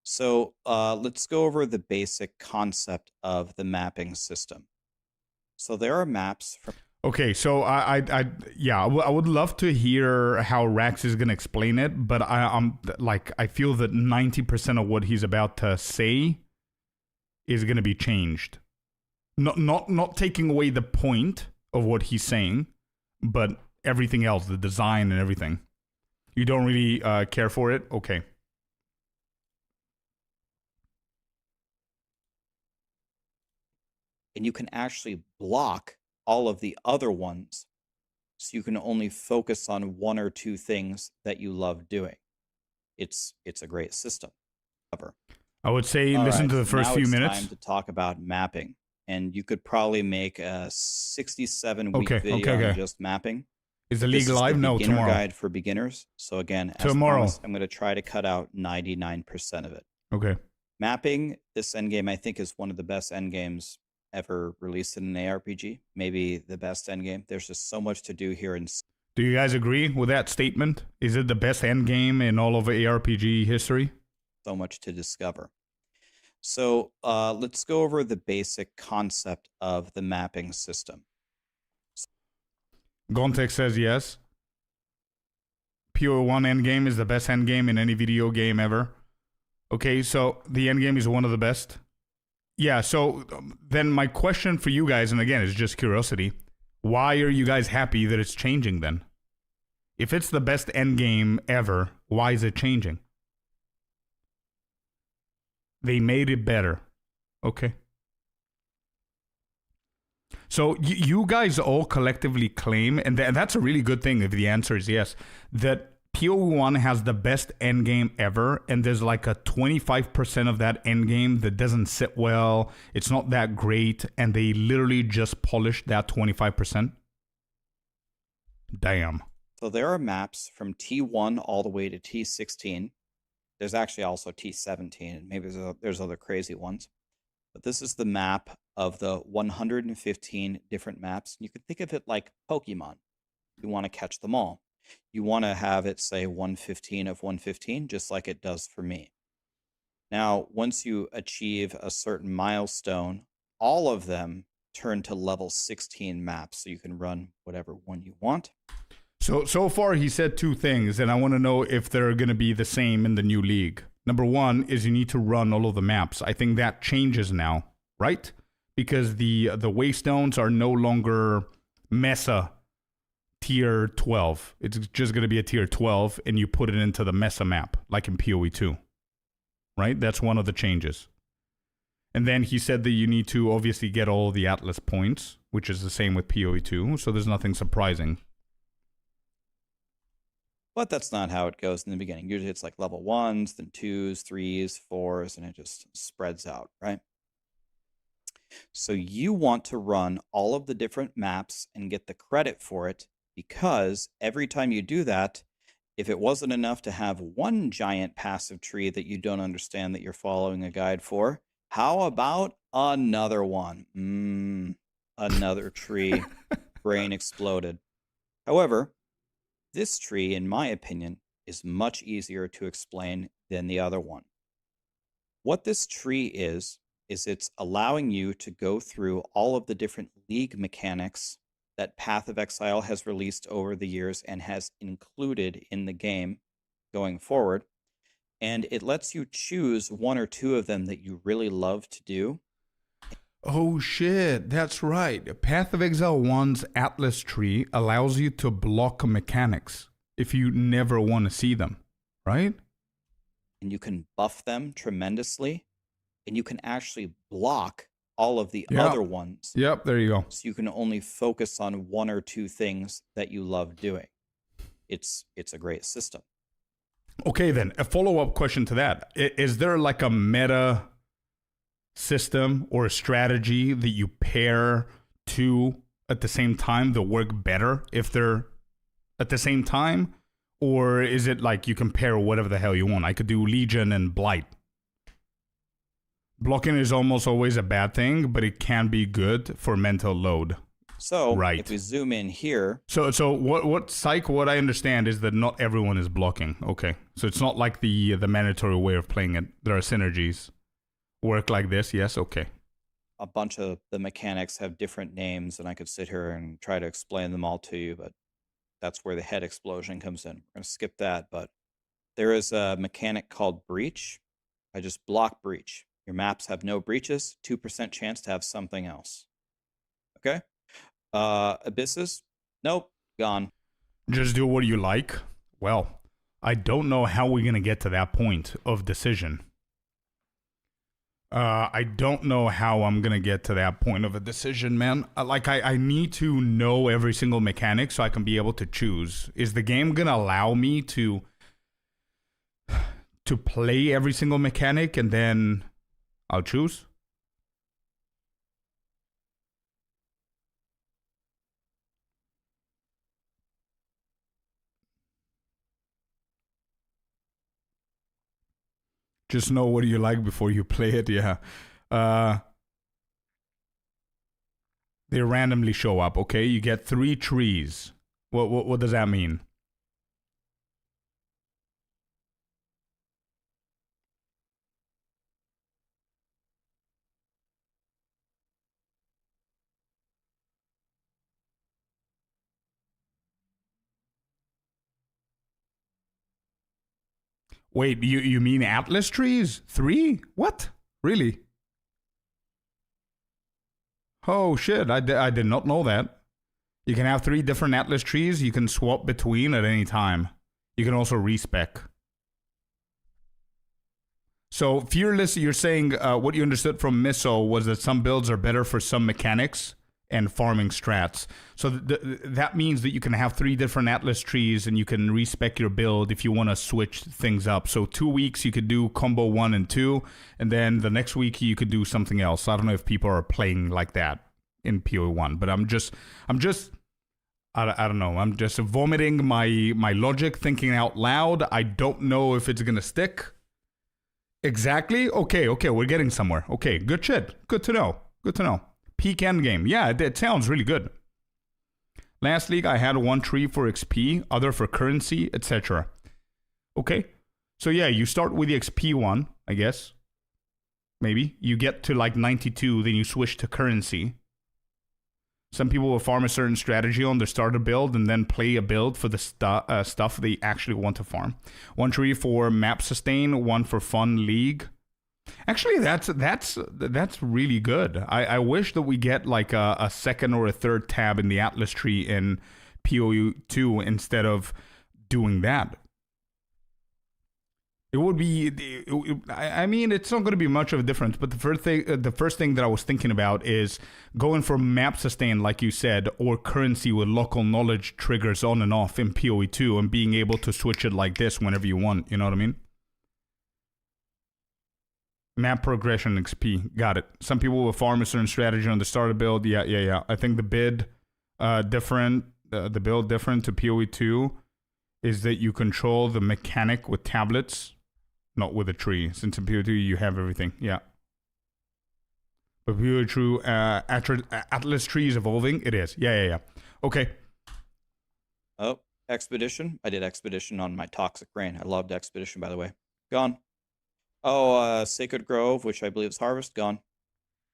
[SPEAKER 2] So let's go over the basic concept of the mapping system. So there are maps from.
[SPEAKER 1] Okay, so I would love to hear how Rax is gonna explain it, but I feel that 90% of what he's about to say is gonna be changed. Not taking away the point of what he's saying, but everything else, the design and everything. You don't really care for it? Okay.
[SPEAKER 2] And you can actually block all of the other ones, so you can only focus on one or two things that you love doing. It's a great system.
[SPEAKER 1] I would say listen to the first few minutes.
[SPEAKER 2] Now it's time to talk about mapping, and you could probably make a 67-week video on just mapping.
[SPEAKER 1] Is the league live? No, tomorrow.
[SPEAKER 2] Guide for beginners. So again, as promised, I'm going to try to cut out 99% of it.
[SPEAKER 1] Okay.
[SPEAKER 2] Mapping, this endgame, I think, is one of the best endgames ever released in an ARPG. Maybe the best endgame. There's just so much to do here.
[SPEAKER 1] Do you guys agree with that statement? Is it the best endgame in all of ARPG history?
[SPEAKER 2] So much to discover. So let's go over the basic concept of the mapping system.
[SPEAKER 1] Gontex says yes. PoE1 endgame is the best endgame in any video game ever. Okay, so the endgame is one of the best. Yeah, so then my question for you guys, and again, it's just curiosity, why are you guys happy that it's changing then? If it's the best endgame ever, why is it changing? They made it better. Okay. So you guys all collectively claim, and that's a really good thing if the answer is yes, that PoE1 has the best endgame ever, and there's like a 25% of that endgame that doesn't sit well, it's not that great, and they literally just polished that 25%? Damn.
[SPEAKER 2] So there are maps from T1 all the way to T16. There's actually also T17, and maybe there's other crazy ones. But this is the map of the 115 different maps. You can think of it like Pokemon. You want to catch them all. You want to have it say 115 of 115, just like it does for me. Now, once you achieve a certain milestone, all of them turn to level 16 maps, so you can run whatever one you want.
[SPEAKER 1] So far he said two things, and I want to know if they're going to be the same in the new league. Number one is you need to run all of the maps. I think that changes now, right? Because the waystones are no longer Mesa tier 12. It's just going to be a tier 12, and you put it into the Mesa map, like in PoE2. Right? That's one of the changes. And then he said that you need to obviously get all the Atlas points, which is the same with PoE2, so there's nothing surprising.
[SPEAKER 2] But that's not how it goes in the beginning. Usually it's like level 1s, then 2s, 3s, 4s, and it just spreads out, right? So you want to run all of the different maps and get the credit for it, because every time you do that, if it wasn't enough to have one giant passive tree that you don't understand that you're following a guide for, how about another one? Another tree. Brain exploded. However, this tree, in my opinion, is much easier to explain than the other one. What this tree is it's allowing you to go through all of the different league mechanics that Path of Exile has released over the years and has included in the game going forward. And it lets you choose one or two of them that you really love to do.
[SPEAKER 1] Oh shit, that's right. Path of Exile 1's Atlas tree allows you to block mechanics if you never want to see them, right?
[SPEAKER 2] And you can buff them tremendously, and you can actually block all of the
[SPEAKER 1] Yep.
[SPEAKER 2] other ones.
[SPEAKER 1] Yep, there you go.
[SPEAKER 2] So you can only focus on one or two things that you love doing. It's a great system.
[SPEAKER 1] Okay, then a follow-up question to that. Is there like a meta system or a strategy that you pair two at the same time that work better if they're at the same time? Or is it like you can pair whatever the hell you want? I could do Legion and Blight. Blocking is almost always a bad thing, but it can be good for mental load.
[SPEAKER 2] So
[SPEAKER 1] Right.
[SPEAKER 2] if we zoom in here,
[SPEAKER 1] So what I understand is that not everyone is blocking. Okay. So it's not like the mandatory way of playing it. There are synergies. Work like this, yes, okay.
[SPEAKER 2] a bunch of the mechanics have different names, and I could sit here and try to explain them all to you, but that's where the head explosion comes in. We're going to skip that, but there is a mechanic called breach. I just block breach. Your maps have no breaches, 2% chance to have something else. Okay? Abysses? Nope, gone.
[SPEAKER 1] Just do what you like. Well, I don't know how we're going to get to that point of decision. I don't know how I'm going to get to that point of a decision, man. I need to know every single mechanic so I can be able to choose. Is the game going to allow me to play every single mechanic and then I'll choose? Just know what you like before you play it, yeah. They randomly show up, okay? You get 3 trees. What does that mean? Wait, you mean Atlas trees? 3? What? Really? Oh shit, I did not know that. You can have 3 different Atlas trees you can swap between at any time. You can also respec. So, Fearless, you're saying what you understood from Miso was that some builds are better for some mechanics and farming strats. So that means that you can have 3 different Atlas trees and you can respec your build if you want to switch things up. So 2 weeks you could do combo 1 and 2, and then the next week you could do something else. I don't know if people are playing like that in PoE1, but I don't know. I'm just vomiting my logic, thinking out loud. I don't know if it's going to stick. Exactly. Okay, we're getting somewhere. Okay, good shit. Good to know. Peak endgame. Yeah, it sounds really good. Last league, I had 1 tree for XP, other for currency, etc. Okay. So yeah, you start with the XP one, I guess. Maybe. You get to like 92, then you switch to currency. Some people will farm a certain strategy on their starter build and then play a build for the stuff they actually want to farm. 1 tree for map sustain, 1 for fun league. Actually, that's really good. I wish that we get like a second or a third tab in the Atlas tree in PoE2 instead of doing that. It would be. I mean, it's not going to be much of a difference. But the first thing that I was thinking about is going for map sustain, like you said, or currency with local knowledge triggers on and off in PoE2, and being able to switch it like this whenever you want. You know what I mean? Map progression XP. Got it. Some people will farm a certain strategy on the starter build. Yeah. I think the bid different, the build different to PoE2 is that you control the mechanic with tablets, not with a tree. Since in PoE2 you have everything. Yeah. But PoE2 Atlas tree is evolving. It is. Yeah. Okay.
[SPEAKER 2] Oh, Expedition. I did Expedition on my Toxic Rain. I loved Expedition, by the way. Gone. Oh, Sacred Grove, which I believe is Harvest, gone.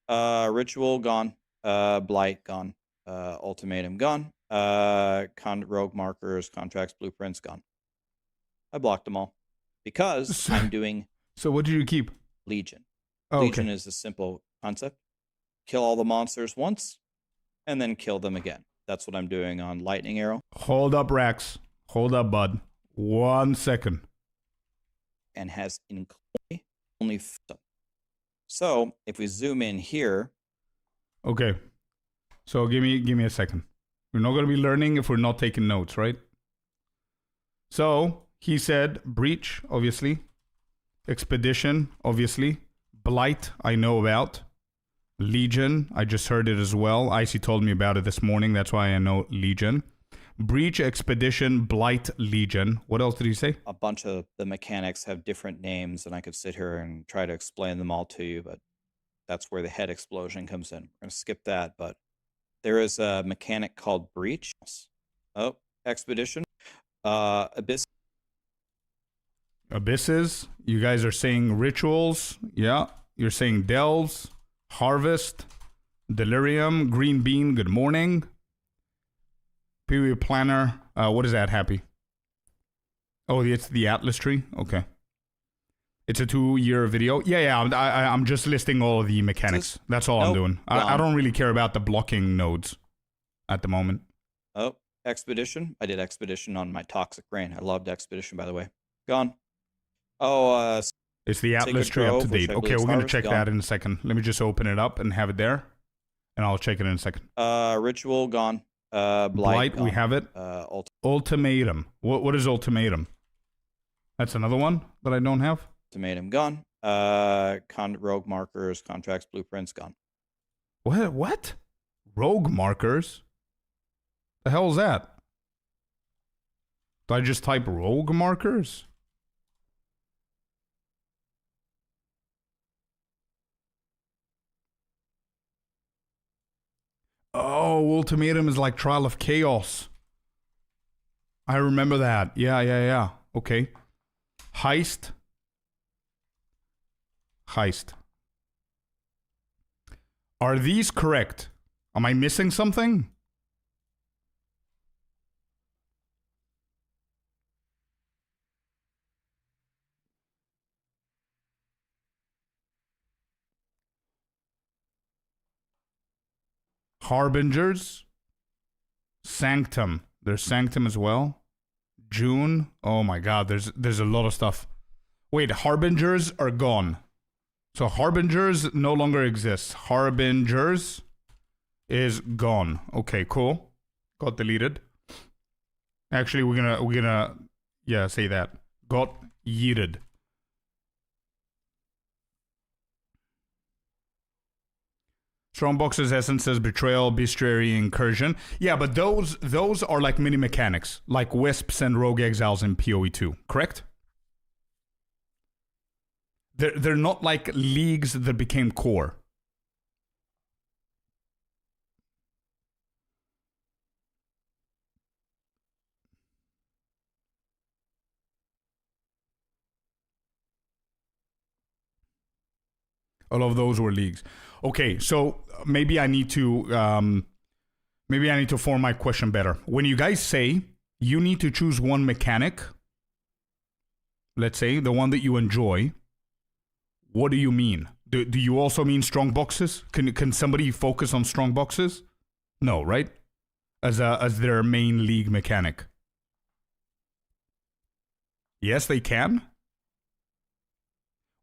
[SPEAKER 2] Ritual, gone. Blight, gone. Ultimatum, gone. Rogue Markers, Contracts, Blueprints, gone. I blocked them all because I'm doing
[SPEAKER 1] So what did you keep?
[SPEAKER 2] Legion.
[SPEAKER 1] Oh,
[SPEAKER 2] Legion
[SPEAKER 1] okay.
[SPEAKER 2] is a simple concept. Kill all the monsters once, and then kill them again. That's what I'm doing on Lightning Arrow.
[SPEAKER 1] Hold up, Rax. Hold up, bud. 1 second.
[SPEAKER 2] And has only. So if we zoom in here,
[SPEAKER 1] Okay. So give me a second. We're not going to be learning if we're not taking notes, right? So he said breach, obviously. Expedition, obviously. Blight, I know about. Legion, I just heard it as well. Icy told me about it this morning. That's why I know Legion. Breach, Expedition, Blight, Legion. What else did he say?
[SPEAKER 2] A bunch of the mechanics have different names, and I could sit here and try to explain them all to you, but that's where the head explosion comes in. We're going to skip that, but there is a mechanic called Breach. Oh, Expedition. Abyss.
[SPEAKER 1] Abysses. You guys are saying rituals. Yeah. You're saying delves. Harvest. Delirium. Green bean. Good morning. Period planner. What is that, Happy? Oh, it's the Atlas tree? Okay. It's a 2-year video. Yeah. I'm just listing all of the mechanics. That's all I'm doing. I don't really care about the blocking nodes at the moment.
[SPEAKER 2] Oh, Expedition. I did Expedition on my Toxic Rain. I loved Expedition, by the way. Gone. Oh,
[SPEAKER 1] it's the Atlas tree up to date. Okay, we're going to check that in a second. Let me just open it up and have it there. And I'll check it in a second.
[SPEAKER 2] Ritual, gone. Blight,
[SPEAKER 1] we have it. Ultimatum. What is Ultimatum? That's another one that I don't have.
[SPEAKER 2] Ultimatum, gone. Rogue markers, contracts, blueprints, gone.
[SPEAKER 1] What? Rogue markers? The hell is that? Do I just type rogue markers? Oh, Ultimatum is like Trial of Chaos. I remember that. Yeah. Okay. Heist. Are these correct? Am I missing something? Harbingers. Sanctum. There's Sanctum as well. June. Oh my god, there's a lot of stuff. Wait, Harbingers are gone. So Harbingers no longer exists. Harbingers is gone. Okay, cool. Got deleted. Actually, we're gonna say that. Got yeeted. Strongbox's essence says betrayal, bestiary, incursion. Yeah, but those are like mini mechanics, like wisps and rogue exiles in PoE2, correct? They're not like leagues that became core. All of those were leagues. Okay, so maybe I need to form my question better. When you guys say you need to choose one mechanic, let's say the one that you enjoy, what do you mean? Do you also mean strong boxes? Can somebody focus on strong boxes? No, right? As their main league mechanic. Yes, they can.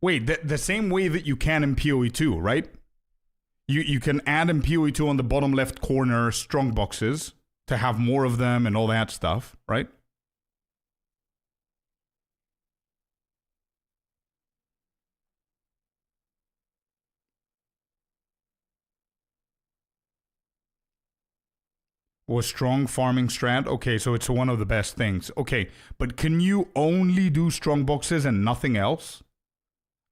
[SPEAKER 1] Wait, the same way that you can in PoE2, right? You can add in PoE2 on the bottom left corner strong boxes to have more of them and all that stuff, right? Was strong farming strat? Okay, so it's one of the best things. Okay, but can you only do strong boxes and nothing else?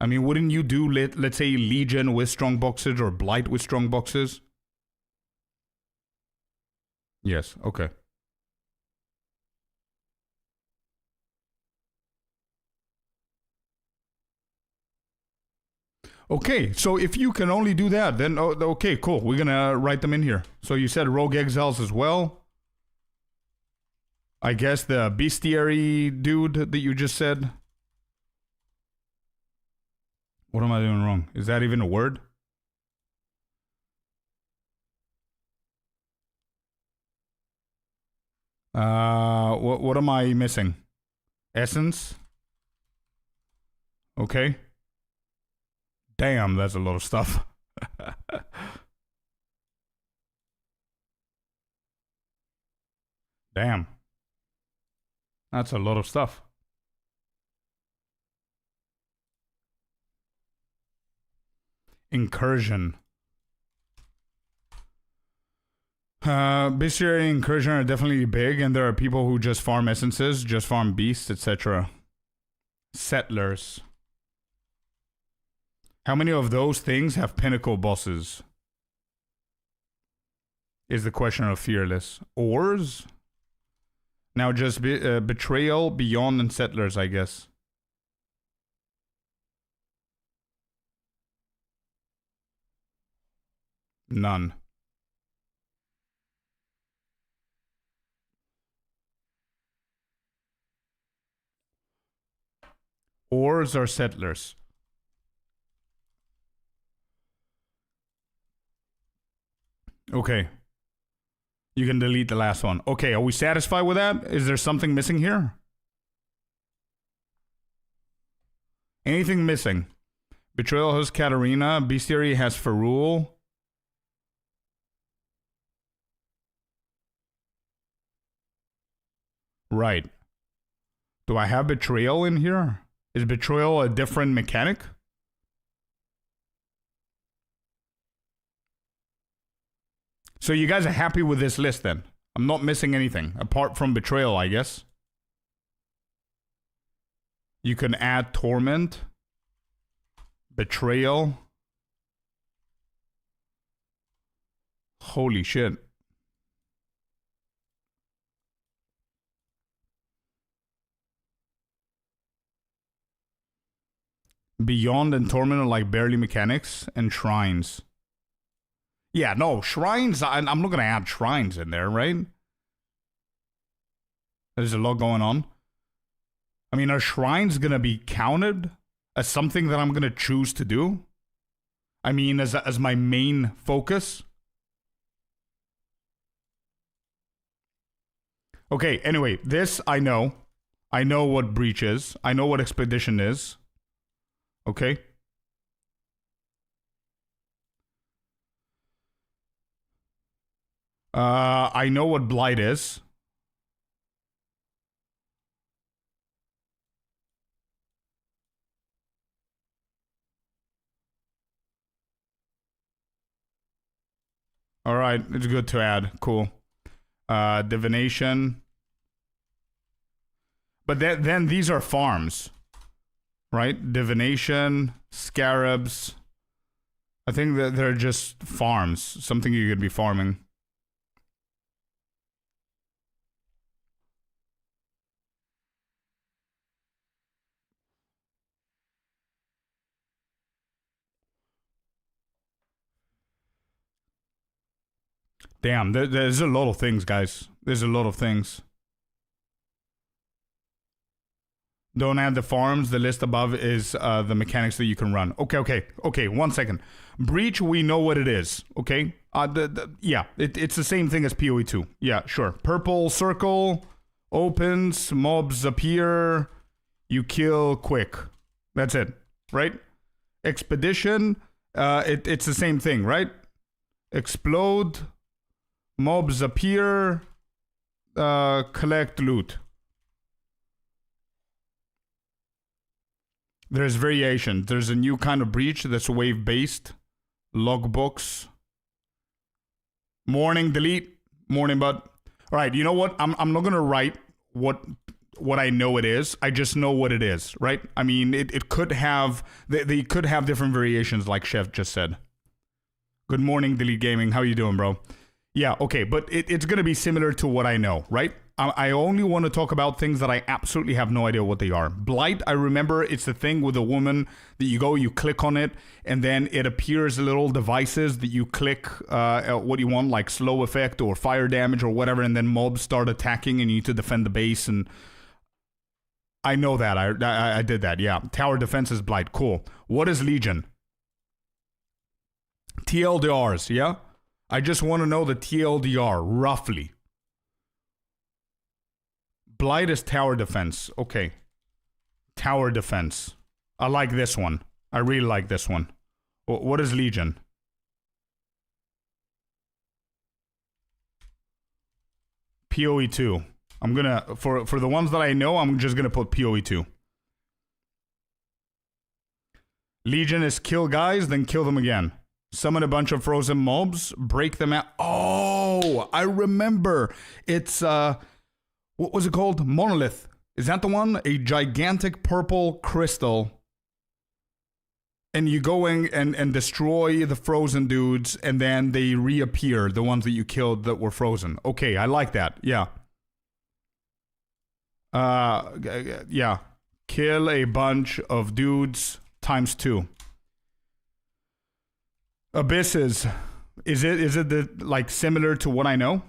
[SPEAKER 1] I mean, wouldn't you do, let's say, Legion with strong boxes or Blight with strong boxes? Yes, okay. Okay, so if you can only do that, then okay, cool. We're gonna write them in here. So you said Rogue Exiles as well. I guess the bestiary dude that you just said. What am I doing wrong? Is that even a word? What am I missing? Essence? Okay. Damn, that's a lot of stuff. Damn. That's a lot of stuff. Incursion. Bestiary incursion are definitely big, and there are people who just farm essences, just farm beasts, etc. Settlers. How many of those things have pinnacle bosses? Is the question of Fearless. Ores? Now just Betrayal, Beyond, and Settlers, I guess. None. Ores or Settlers? Okay. You can delete the last one. Okay, are we satisfied with that? Is there something missing here? Anything missing? Betrayal has Katarina. Bestiary has Ferul. Right. Do I have Betrayal in here? Is Betrayal a different mechanic? So you guys are happy with this list then? I'm not missing anything, apart from Betrayal, I guess. You can add Torment. Betrayal. Holy shit. Beyond and Torment are like barely mechanics, and Shrines. Yeah, no, Shrines, I'm not going to add Shrines in there, right? There's a lot going on. I mean, are Shrines going to be counted as something that I'm going to choose to do? I mean, as my main focus? Okay, anyway, this I know. I know what Breach is. I know what Expedition is. Okay. I know what Blight is. All right, it's good to add. Cool. Divination. But then these are farms. Right? Divination, Scarabs. I think that they're just farms. Something you could be farming. Damn, there's a lot of things, guys. There's a lot of things. Don't add the farms. The list above is the mechanics that you can run. Okay, 1 second. Breach, we know what it is, okay? Yeah, it's the same thing as PoE2. Yeah, sure. Purple circle opens, mobs appear, you kill quick. That's it, right? Expedition, it's the same thing, right? Explode, mobs appear, collect loot. There's variation. There's a new kind of breach that's wave-based. Logbooks. Morning, delete. Morning, bud. All right, you know what? I'm not going to write what I know it is. I just know what it is, right? I mean, it could have... They could have different variations, like Chef just said. Good morning, Delete Gaming. How you doing, bro? Yeah, okay, but it's going to be similar to what I know, right? I only want to talk about things that I absolutely have no idea what they are. Blight, I remember it's the thing with a woman that you click on it, and then it appears little devices that you click what you want, like slow effect or fire damage or whatever, and then mobs start attacking and you need to defend the base. And I know that. I did that, yeah. Tower defense is Blight, cool. What is Legion? TLDRs, yeah? I just want to know the TLDR, roughly. Blight is tower defense. Okay. Tower defense. I like this one. I really like this one. What is Legion? PoE 2. I'm gonna for the ones that I know, I'm just gonna put PoE 2. Legion is kill guys, then kill them again. Summon a bunch of frozen mobs, break them out. Oh, I remember. It's what was it called? Monolith. Is that the one? A gigantic purple crystal. And you go in and destroy the frozen dudes, and then they reappear, the ones that you killed that were frozen. Okay, I like that. Yeah. Yeah. Kill a bunch of dudes times 2. Abysses. Is it the, like, similar to what I know?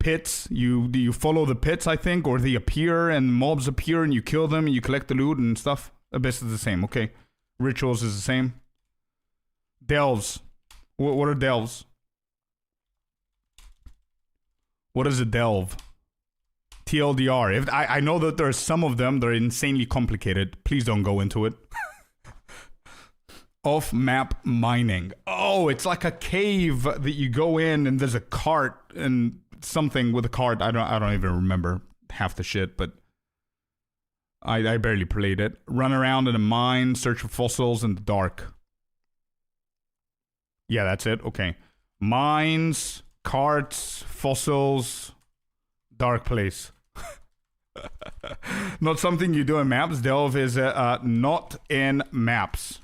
[SPEAKER 1] Pits. Do you follow the pits, I think, or they appear and mobs appear and you kill them and you collect the loot and stuff? Abyss is the same. Okay. Rituals is the same. Delves. What are delves? What is a delve? TLDR. I know that there are some of them that are insanely complicated. Please don't go into it. Off-map mining. Oh, it's like a cave that you go in and there's a cart and something with a cart. I don't even remember half the shit, but I barely played it. Run around in a mine, search for fossils in the dark. Yeah, that's it. Okay. Mines, carts, fossils, dark place. Not something you do in maps. Delve is not in maps.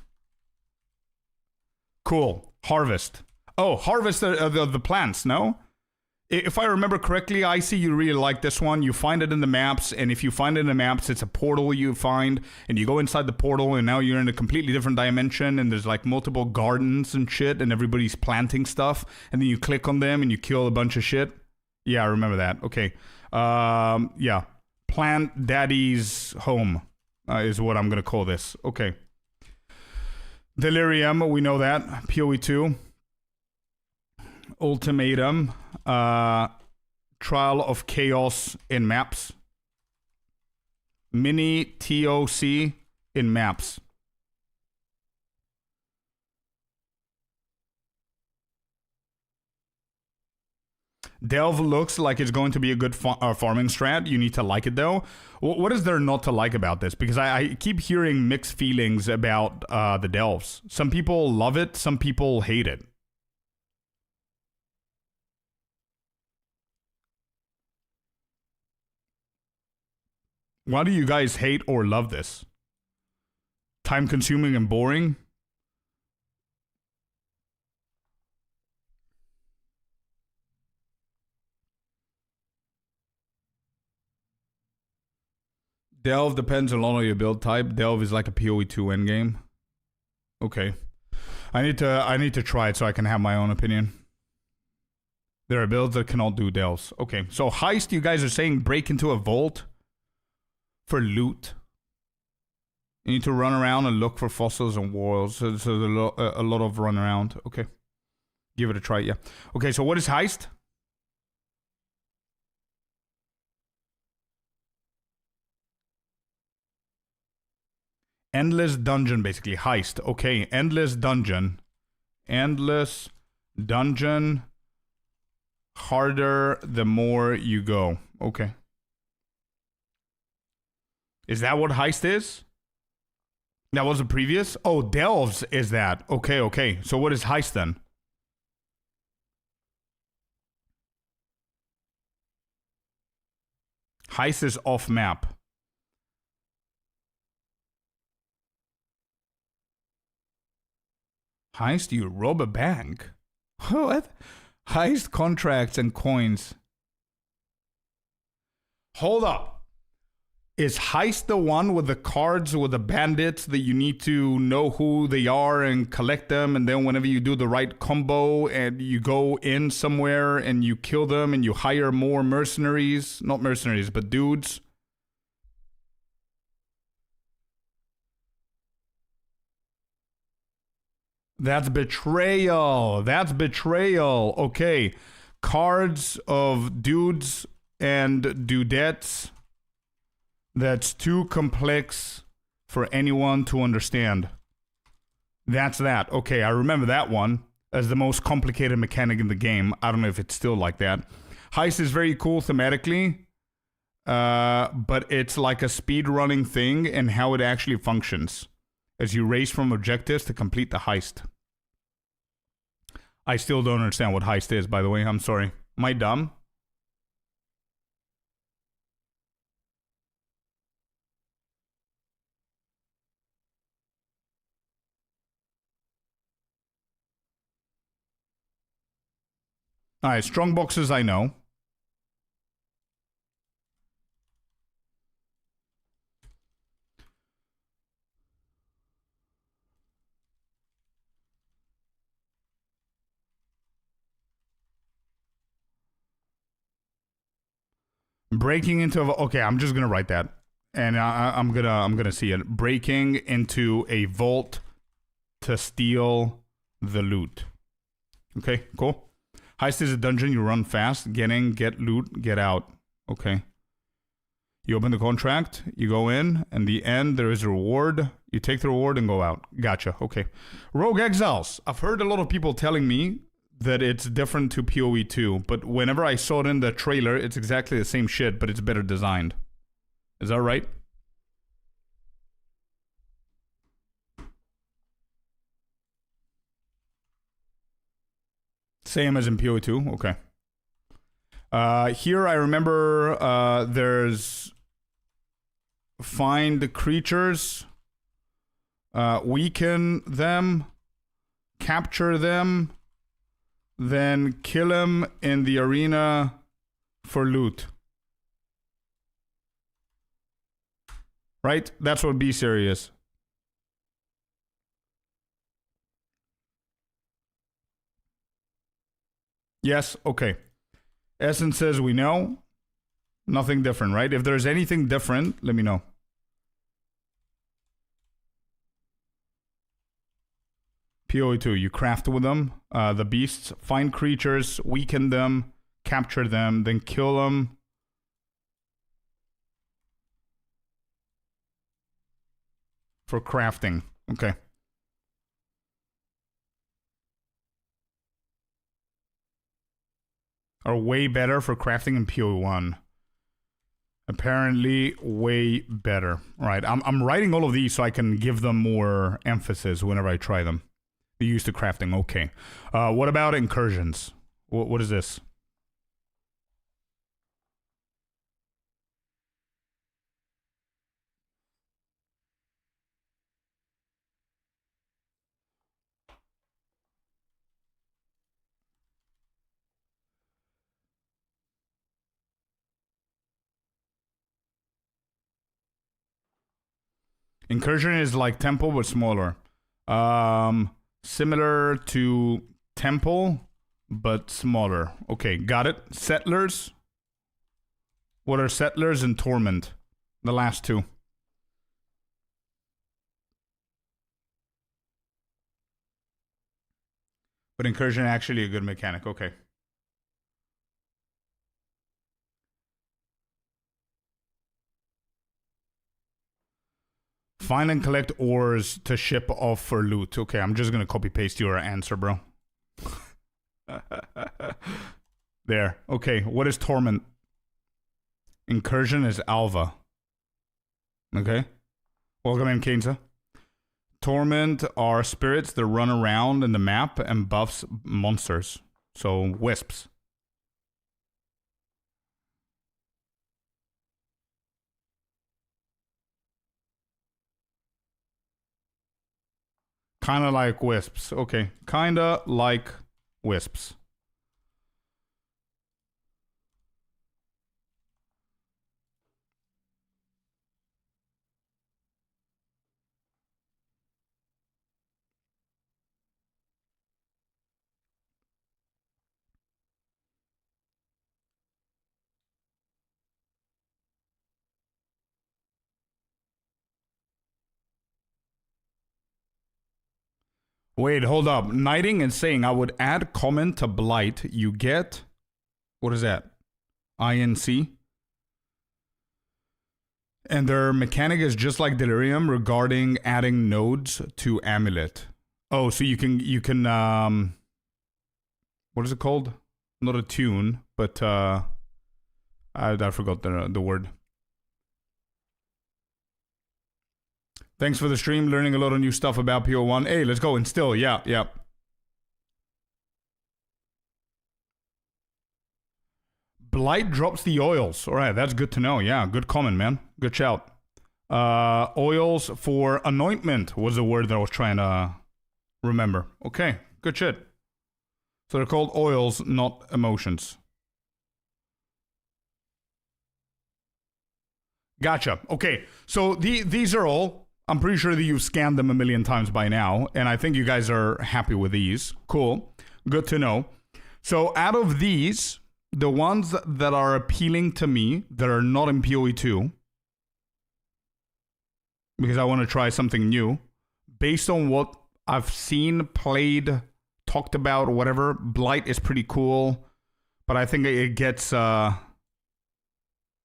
[SPEAKER 1] Cool. Harvest. Oh, harvest the plants, no? If I remember correctly, I see you really like this one. You find it in the maps, and if you find it in the maps, it's a portal you find, and you go inside the portal, and now you're in a completely different dimension, and there's like multiple gardens and shit, and everybody's planting stuff, and then you click on them, and you kill a bunch of shit. Yeah, I remember that. Okay. Yeah. Plant Daddy's home is what I'm going to call this. Okay. Delirium, we know that. PoE 2. Ultimatum. Trial of Chaos in maps. Mini TOC in maps. Delve looks like it's going to be a good farming strat. You need to like it, though. What is there not to like about this? Because I keep hearing mixed feelings about the Delves. Some people love it. Some people hate it. Why do you guys hate or love this? Time-consuming and boring? Delve depends a lot on your build type. Delve is like a PoE 2 endgame. Okay. I need to try it so I can have my own opinion. There are builds that cannot do delves. Okay. So heist, you guys are saying break into a vault for loot. You need to run around and look for fossils and walls. So there's a lot of run around. Okay. Give it a try, yeah. Okay, so what is heist? Endless dungeon, basically. Heist. Okay, endless dungeon. Endless dungeon. Harder the more you go. Okay. Is that what heist is? That was the previous? Oh, delves is that. Okay, okay. So what is heist then? Heist is off map. Heist, you rob a bank? What? Heist contracts and coins. Hold up. Is heist the one with the cards with the bandits that you need to know who they are and collect them, and then whenever you do the right combo and you go in somewhere and you kill them and you hire more mercenaries, not mercenaries, but dudes? That's betrayal. That's betrayal. Okay. Cards of dudes and dudettes. That's too complex for anyone to understand. That's that. Okay, I remember that one as the most complicated mechanic in the game. I don't know if it's still like that. Heist is very cool thematically, but it's like a speed running thing and how it actually functions as you race from objectives to complete the heist. I still don't understand what heist is, by the way. I'm sorry. Am I dumb? All right, strong boxes I know. Breaking into okay, I'm just gonna write that, and I'm gonna see it. Breaking into a vault to steal the loot. Okay, cool. Heist is a dungeon you run fast, get loot, get out. Okay. You open the contract, you go in, and the end, there is a reward. You take the reward and go out. Gotcha, okay. Rogue Exiles. I've heard a lot of people telling me that it's different to PoE 2, but whenever I saw it in the trailer, it's exactly the same shit, but it's better designed. Is that right? Same as in PoE 2? Okay. Here I remember there's find the creatures, weaken them, capture them, then kill them in the arena for loot. Right? That's what B-Series is. Yes, okay. Essences we know. Nothing different, right? If there's anything different, let me know. PoE 2, you craft with them, the beasts, find creatures, weaken them, capture them, then kill them. For crafting, okay. Are way better for crafting in PoE 1. Apparently, way better. All right, I'm writing all of these so I can give them more emphasis whenever I try them. Be used to crafting, okay. What about incursions? What is this? Incursion is like Temple, but smaller. Similar to Temple, but smaller. Okay, got it. Settlers. What are Settlers and Torment? The last two. But Incursion actually a good mechanic. Okay. Find and collect ores to ship off for loot. Okay, I'm just gonna copy paste your answer, bro. There. Okay, what is Torment? Incursion is Alva. Okay. Welcome in, Kenza. Torment are spirits that run around in the map and buffs monsters. So, wisps. Kinda like wisps. Okay. Kinda like wisps. Wait, hold up. Knighting and saying I would add comment to Blight. You get... What is that? INC? And their mechanic is just like Delirium regarding adding nodes to Amulet. Oh, so you can what is it called? Not a tune, but I forgot the word. Thanks for the stream, learning a lot of new stuff about PO1. Hey, let's go, instill, yeah. Blight drops the oils. All right, that's good to know. Yeah, good comment, man. Good shout. Oils for anointment was the word that I was trying to remember. Okay, good shit. So they're called oils, not emotions. Gotcha. Okay, so these are all. I'm pretty sure that you've scanned them a million times by now, and I think you guys are happy with these. Cool. Good to know. So out of these, the ones that are appealing to me that are not in PoE 2, because I want to try something new, based on what I've seen, played, talked about, whatever, Blight is pretty cool, but I think it gets, I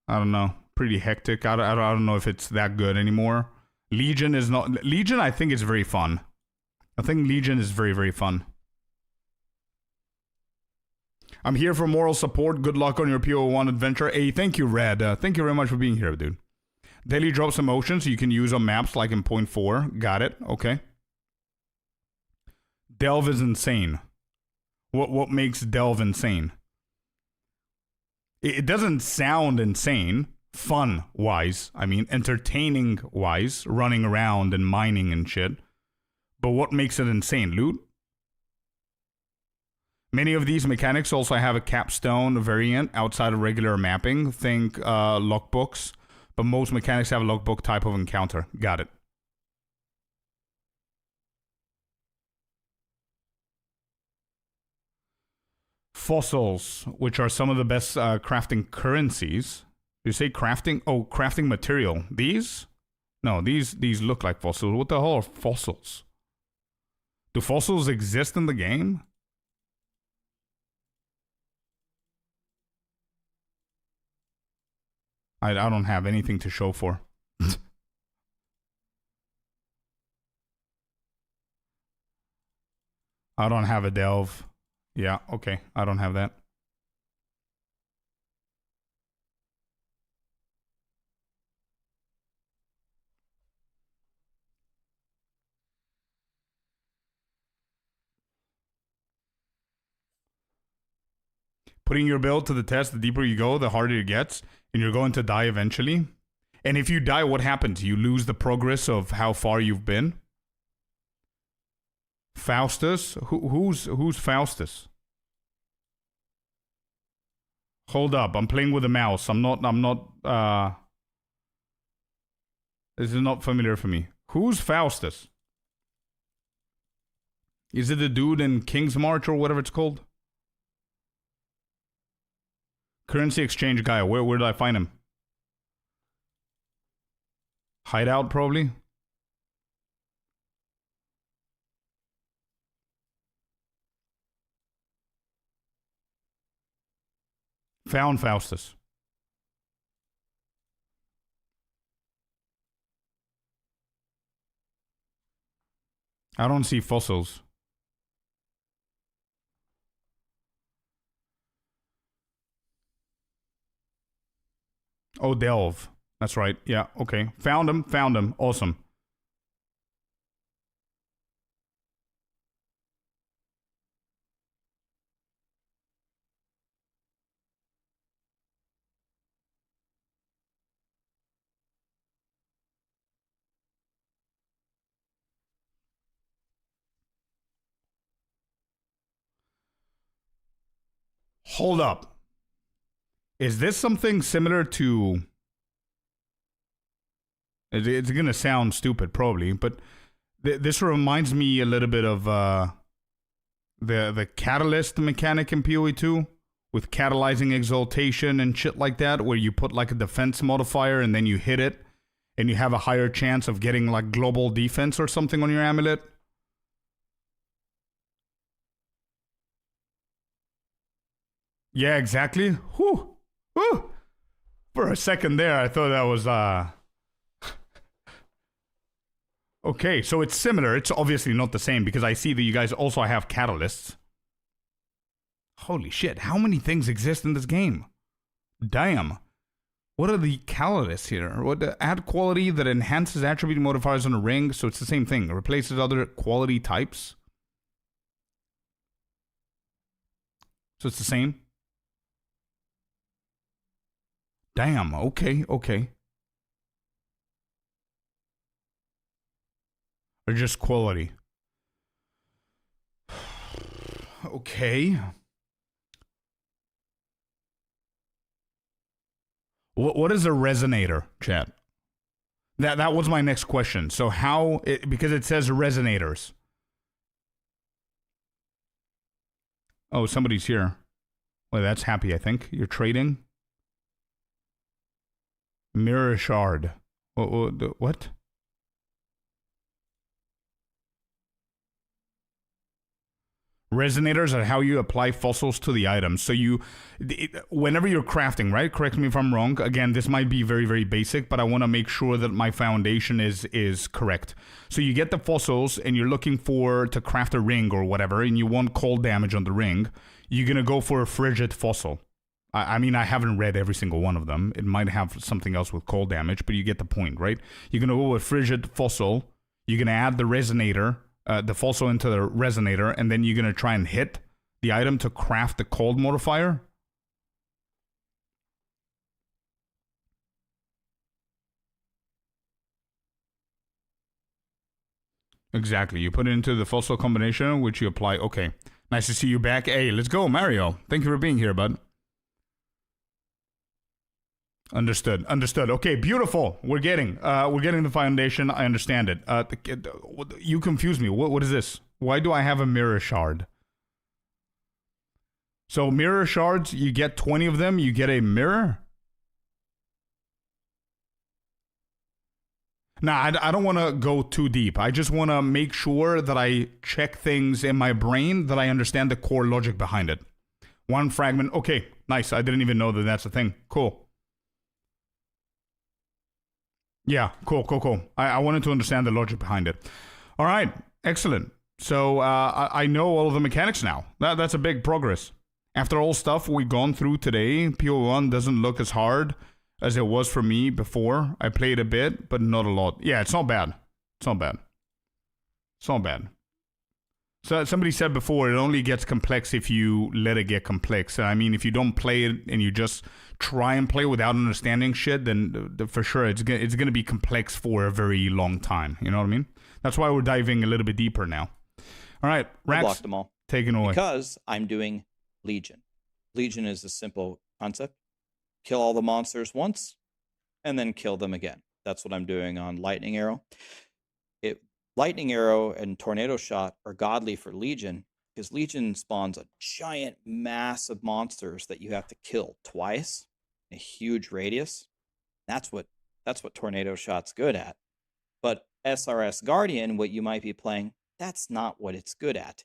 [SPEAKER 1] don't know, pretty hectic. I don't know if it's that good anymore. Legion is not... Legion, I think, is very fun. I think Legion is very, very fun. I'm here for moral support. Good luck on your PO1 adventure. Hey, thank you, Red. Thank you very much for being here, dude. Daily drops emotions you can use on maps like in point 4. Got it. Okay. Delve is insane. What makes Delve insane? It doesn't sound insane. Fun-wise. I mean, entertaining-wise. Running around and mining and shit. But what makes it insane? Loot? Many of these mechanics also have a capstone variant outside of regular mapping. Think logbooks. But most mechanics have a logbook type of encounter. Got it. Fossils, which are some of the best crafting currencies. You say crafting? Oh, crafting material. These? No, these look like fossils. What the hell are fossils? Do fossils exist in the game? I don't have anything to show for. I don't have a delve. Yeah, okay. I don't have that. Putting your build to the test, the deeper you go, the harder it gets, and you're going to die eventually. And if you die, what happens? You lose the progress of how far you've been. Faustus? Who's Faustus? Hold up, I'm playing with a mouse. I'm not, this is not familiar for me. Who's Faustus? Is it the dude in King's March or whatever it's called? Currency exchange guy. Where did I find him? Hideout, probably. Found Faustus. I don't see fossils. Oh, Delve. That's right. Yeah, okay. Found him. Awesome. Hold up. Is this something similar to... It's gonna sound stupid, probably, but this reminds me a little bit of the catalyst mechanic in PoE 2 with catalyzing exaltation and shit like that, where you put like a defense modifier and then you hit it, and you have a higher chance of getting like global defense or something on your amulet. Yeah, exactly. Whew. Whew. For a second there, I thought that was okay, so it's similar. It's obviously not the same because I see that you guys also have catalysts. Holy shit, how many things exist in this game? Damn. What are the catalysts here? What add quality that enhances attribute modifiers on a ring, so it's the same thing. It replaces other quality types. So it's the same. Damn, okay. Or just quality. Okay. What is a resonator, chat? That was my next question. So because it says resonators. Oh, somebody's here. Well, that's happy, I think. You're trading? Mirror shard. What? Resonators are how you apply fossils to the items. So whenever you're crafting, right? Correct me if I'm wrong. Again, this might be very, very basic, but I want to make sure that my foundation is correct. So you get the fossils and you're looking to craft a ring or whatever, and you want cold damage on the ring. You're going to go for a frigid fossil. I mean, I haven't read every single one of them. It might have something else with cold damage, but you get the point, right? You're going to go with frigid fossil. You're going to add the resonator. The fossil into the resonator, and then you're going to try and hit the item to craft the cold modifier. Exactly. You put it into the fossil combination, which you apply. Okay. Nice to see you back. Hey, let's go, Mario. Thank you for being here, bud. Understood. Okay, beautiful. We're getting the foundation. I understand it. You confuse me. What is this? Why do I have a mirror shard? So mirror shards, you get 20 of them, you get a mirror? Nah, I don't want to go too deep. I just want to make sure that I check things in my brain, that I understand the core logic behind it. One fragment. Okay, nice. I didn't even know that that's a thing. Cool. Yeah, cool. I wanted to understand the logic behind it. All right, excellent. So I know all of the mechanics now. That's a big progress. After all stuff we've gone through today, PO1 doesn't look as hard as it was for me before. I played a bit, but not a lot. Yeah, it's not bad. So somebody said before, it only gets complex if you let it get complex. I mean, if you don't play it and you just try and play without understanding shit, then for sure it's gonna be complex for a very long time. You know what I mean? That's why we're diving a little bit deeper now. All right, Rax,
[SPEAKER 2] blocked them all.
[SPEAKER 1] Take it away.
[SPEAKER 2] Because I'm doing Legion. Legion is a simple concept. Kill all the monsters once, and then kill them again. That's what I'm doing on Lightning Arrow. Lightning Arrow and Tornado Shot are godly for Legion, because Legion spawns a giant mass of monsters that you have to kill twice in a huge radius. That's what Tornado Shot's good at. But SRS Guardian, what you might be playing, that's not what it's good at.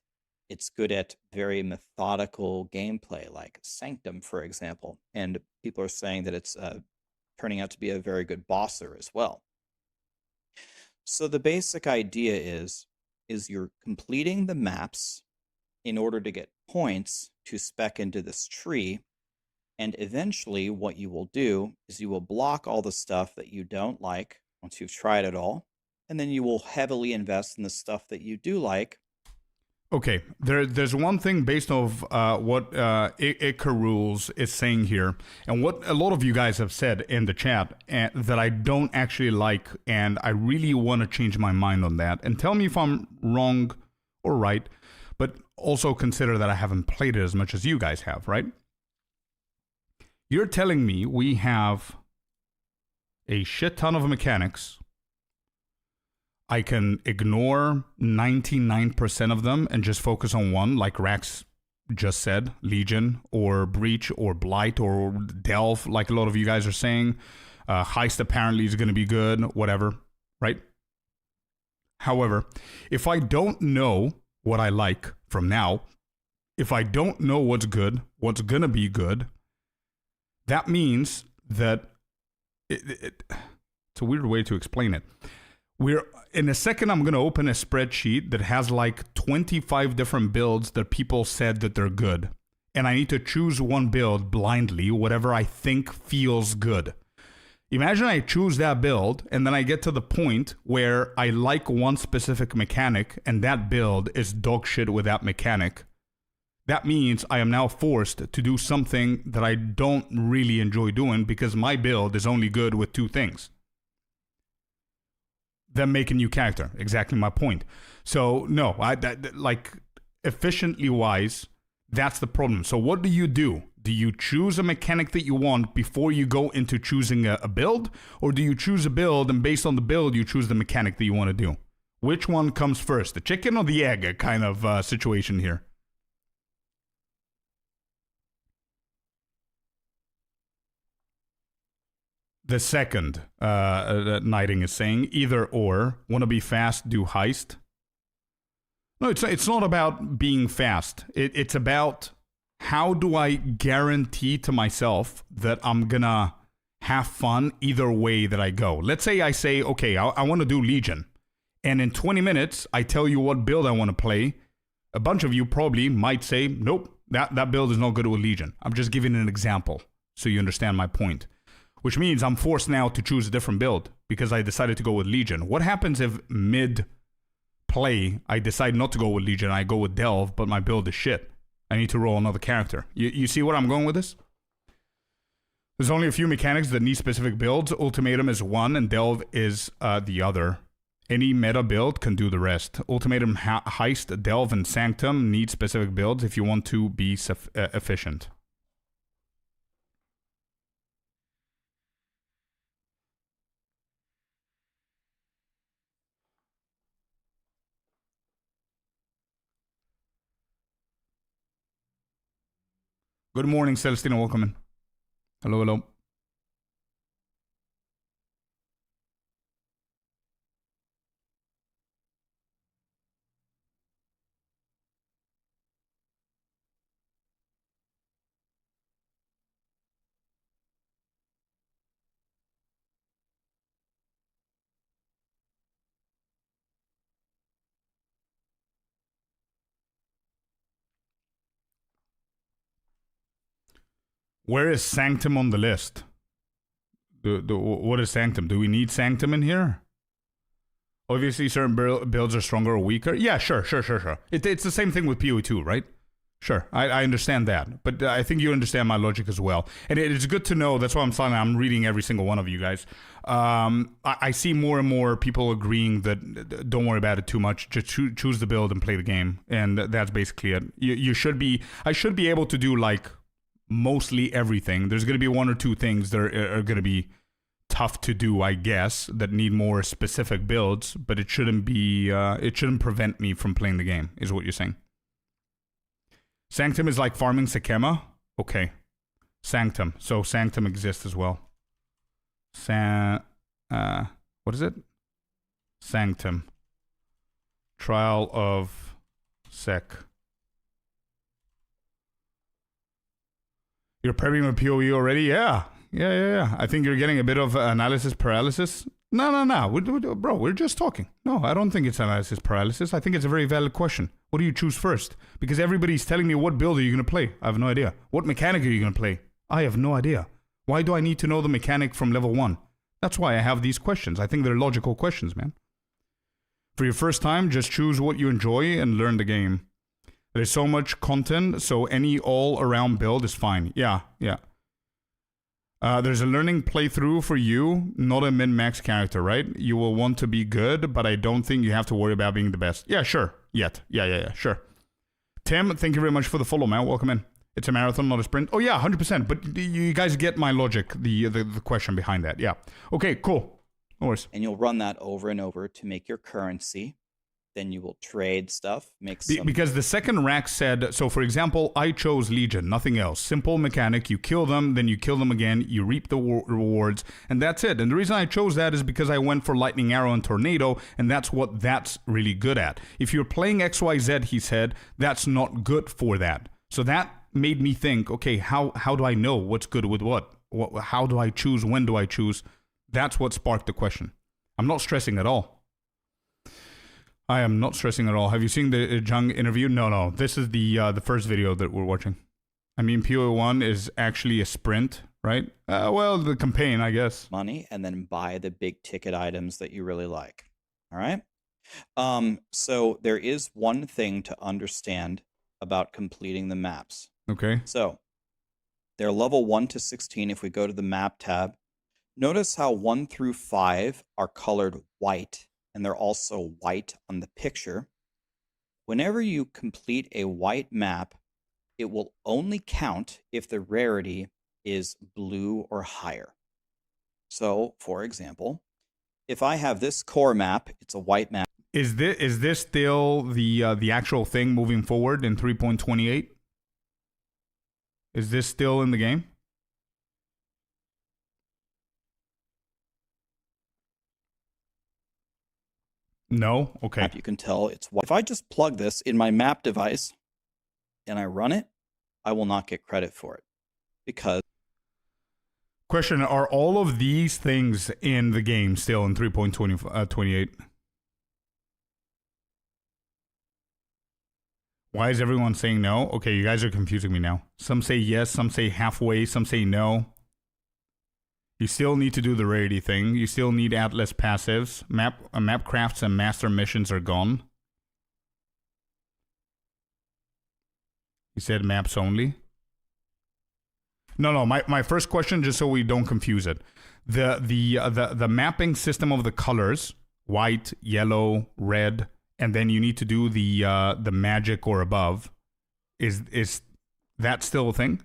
[SPEAKER 2] It's good at very methodical gameplay, like Sanctum, for example. And people are saying that it's turning out to be a very good bosser as well. So the basic idea is you're completing the maps in order to get points to spec into this tree. And eventually what you will do is you will block all the stuff that you don't like once you've tried it all. And then you will heavily invest in the stuff that you do like.
[SPEAKER 1] Okay, there's one thing based off what Ica Rules is saying here, and what a lot of you guys have said in the chat that I don't actually like, and I really want to change my mind on that. And tell me if I'm wrong or right, but also consider that I haven't played it as much as you guys have, right? You're telling me we have a shit ton of mechanics. I can ignore 99% of them and just focus on one, like Rax just said, Legion or Breach or Blight or Delve, like a lot of you guys are saying. Heist apparently is going to be good, whatever, right? However, if I don't know what I like from now, if I don't know what's good, what's going to be good, that means that it's a weird way to explain it. In a second, I'm going to open a spreadsheet that has like 25 different builds that people said that they're good. and I need to choose one build blindly, whatever I think feels good. Imagine I choose that build, and then I get to the point where I like one specific mechanic, and that build is dog shit with that mechanic. That means I am now forced to do something that I don't really enjoy doing because my build is only good with two things. Then make a new character. Exactly my point. So, no, like, efficiently wise, that's the problem. So what do? Do you choose a mechanic that you want before you go into choosing a build? Or do you choose a build and based on the build, you choose the mechanic that you want to do? Which one comes first? The chicken or the egg kind of situation here? The second, Knighting is saying, either or. Want to be fast, do heist. No, it's not about being fast. It's about how do I guarantee to myself that I'm gonna have fun either way that I go. Let's say I say, okay, I want to do Legion. And in 20 minutes, I tell you what build I want to play. A bunch of you probably might say, nope, that build is not good with Legion. I'm just giving an example so you understand my point. Which means I'm forced now to choose a different build because I decided to go with Legion. What happens if mid-play I decide not to go with Legion, I go with Delve, but my build is shit? I need to roll another character. You see where I'm going with this? There's only a few mechanics that need specific builds. Ultimatum is one and Delve is the other. Any meta build can do the rest. Ultimatum, Heist, Delve, and Sanctum need specific builds if you want to be efficient. Good morning, Celestina. Welcome in. Hello, hello. Where is Sanctum on the list? What is Sanctum? Do we need Sanctum in here? Obviously, certain builds are stronger or weaker. Yeah, sure. It's the same thing with PoE2, right? Sure, I understand that. But I think you understand my logic as well. And it's good to know, that's why I'm reading every single one of you guys. I see more and more people agreeing that don't worry about it too much. Just choose the build and play the game. And that's basically it. I should be able to do like mostly everything. There's going to be one or two things that are going to be tough to do, I guess, that need more specific builds, but it shouldn't prevent me from playing the game, is what you're saying. Sanctum is like farming Sakema? Okay. Sanctum. So Sanctum exists as well. What is it? Sanctum. Trial of Sec. You're prepping with PoE already? Yeah. I think you're getting a bit of analysis paralysis. No. Bro, we're just talking. No, I don't think it's analysis paralysis. I think it's a very valid question. What do you choose first? Because everybody's telling me what build are you going to play. I have no idea. What mechanic are you going to play? I have no idea. Why do I need to know the mechanic from level 1? That's why I have these questions. I think they're logical questions, man. For your first time, just choose what you enjoy and learn the game. There's so much content, so any all-around build is fine. Yeah. There's a learning playthrough for you, not a min-max character, right? You will want to be good, but I don't think you have to worry about being the best. Yeah, sure. Yet. Yeah, sure. Tim, thank you very much for the follow, man. Welcome in. It's a marathon, not a sprint. Oh, yeah, 100%. But you guys get my logic, the question behind that. Yeah. Okay, cool. No worries.
[SPEAKER 2] And you'll run that over and over to make your currency. Then you will trade stuff.
[SPEAKER 1] Because the second rack said, so for example, I chose Legion, nothing else. Simple mechanic, you kill them, then you kill them again, you reap the rewards, and that's it. And the reason I chose that is because I went for Lightning Arrow and Tornado, and that's really good at. If you're playing XYZ, he said, that's not good for that. So that made me think, okay, how do I know what's good with what? How do I choose? When do I choose? That's what sparked the question. I'm not stressing at all. I am not stressing at all. Have you seen the Jung interview? No. This is the first video that we're watching. I mean, PoE1 is actually a sprint, right? Well, the campaign, I guess.
[SPEAKER 2] money and then buy the big ticket items that you really like. All right. So there is one thing to understand about completing the maps.
[SPEAKER 1] Okay.
[SPEAKER 2] So they're level 1 to 16. If we go to the map tab, notice how 1 through 5 are colored white, and they're also white on the picture. Whenever you complete a white map, it will only count if the rarity is blue or higher. So, for example, if I have this core map, it's a white map.
[SPEAKER 1] Is this still the actual thing moving forward in 3.28? Is this still in the game? No? Okay.
[SPEAKER 2] You can tell it's white. If I just plug this in my map device and I run it, I will not get credit for it because
[SPEAKER 1] Question, are all of these things in the game still in 3.28? Why is everyone saying no? Okay, you guys are confusing me now. Some say yes, some say halfway, some say no. You still need to do the rarity thing. You still need Atlas passives. Map crafts and master missions are gone. You said maps only? No. My first question, just so we don't confuse it, the mapping system of the colors, white, yellow, red, and then you need to do the magic or above. Is that still a thing?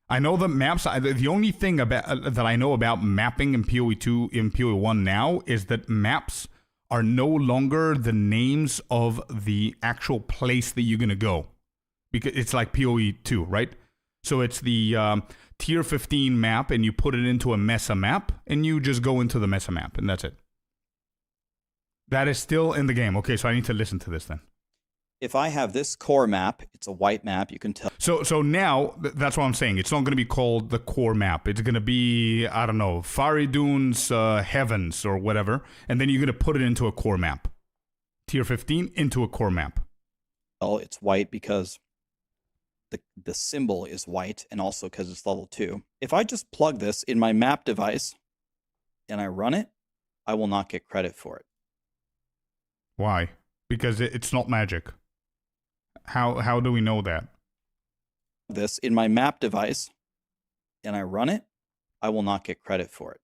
[SPEAKER 1] I know the maps. The only thing about that I know about mapping in PoE2 in PoE1 now is that maps are no longer the names of the actual place that you're gonna go, because it's like PoE2, right? So it's the tier 15 map, and you put it into a mesa map, and you just go into the mesa map, and that's it. That is still in the game. Okay, so I need to listen to this then.
[SPEAKER 2] if I have this core map, it's a white map, you can tell.
[SPEAKER 1] So now, that's what I'm saying. It's not going to be called the core map. It's going to be, I don't know, Faridoon's Heavens or whatever. And then you're going to put it into a core map. Tier 15 into a core map.
[SPEAKER 2] Well, it's white because the symbol is white, and also because it's level 2. If I just plug this in my map device and I run it, I will not get credit for it.
[SPEAKER 1] Why? Because it's not magic. How do we know that?
[SPEAKER 2] This in my map device and I run it, I will not get credit for it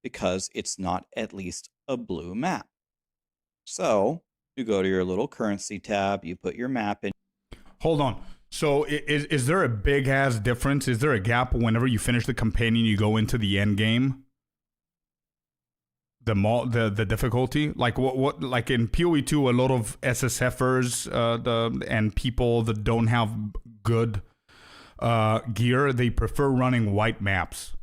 [SPEAKER 2] because it's not at least a blue map. So you go to your little currency tab, you put your map in.
[SPEAKER 1] Hold on. So is there a big ass difference? Is there a gap whenever you finish the campaign and you go into the end game? The difficulty, like what like in PoE2, a lot of SSFers and people that don't have good gear, they prefer running white maps.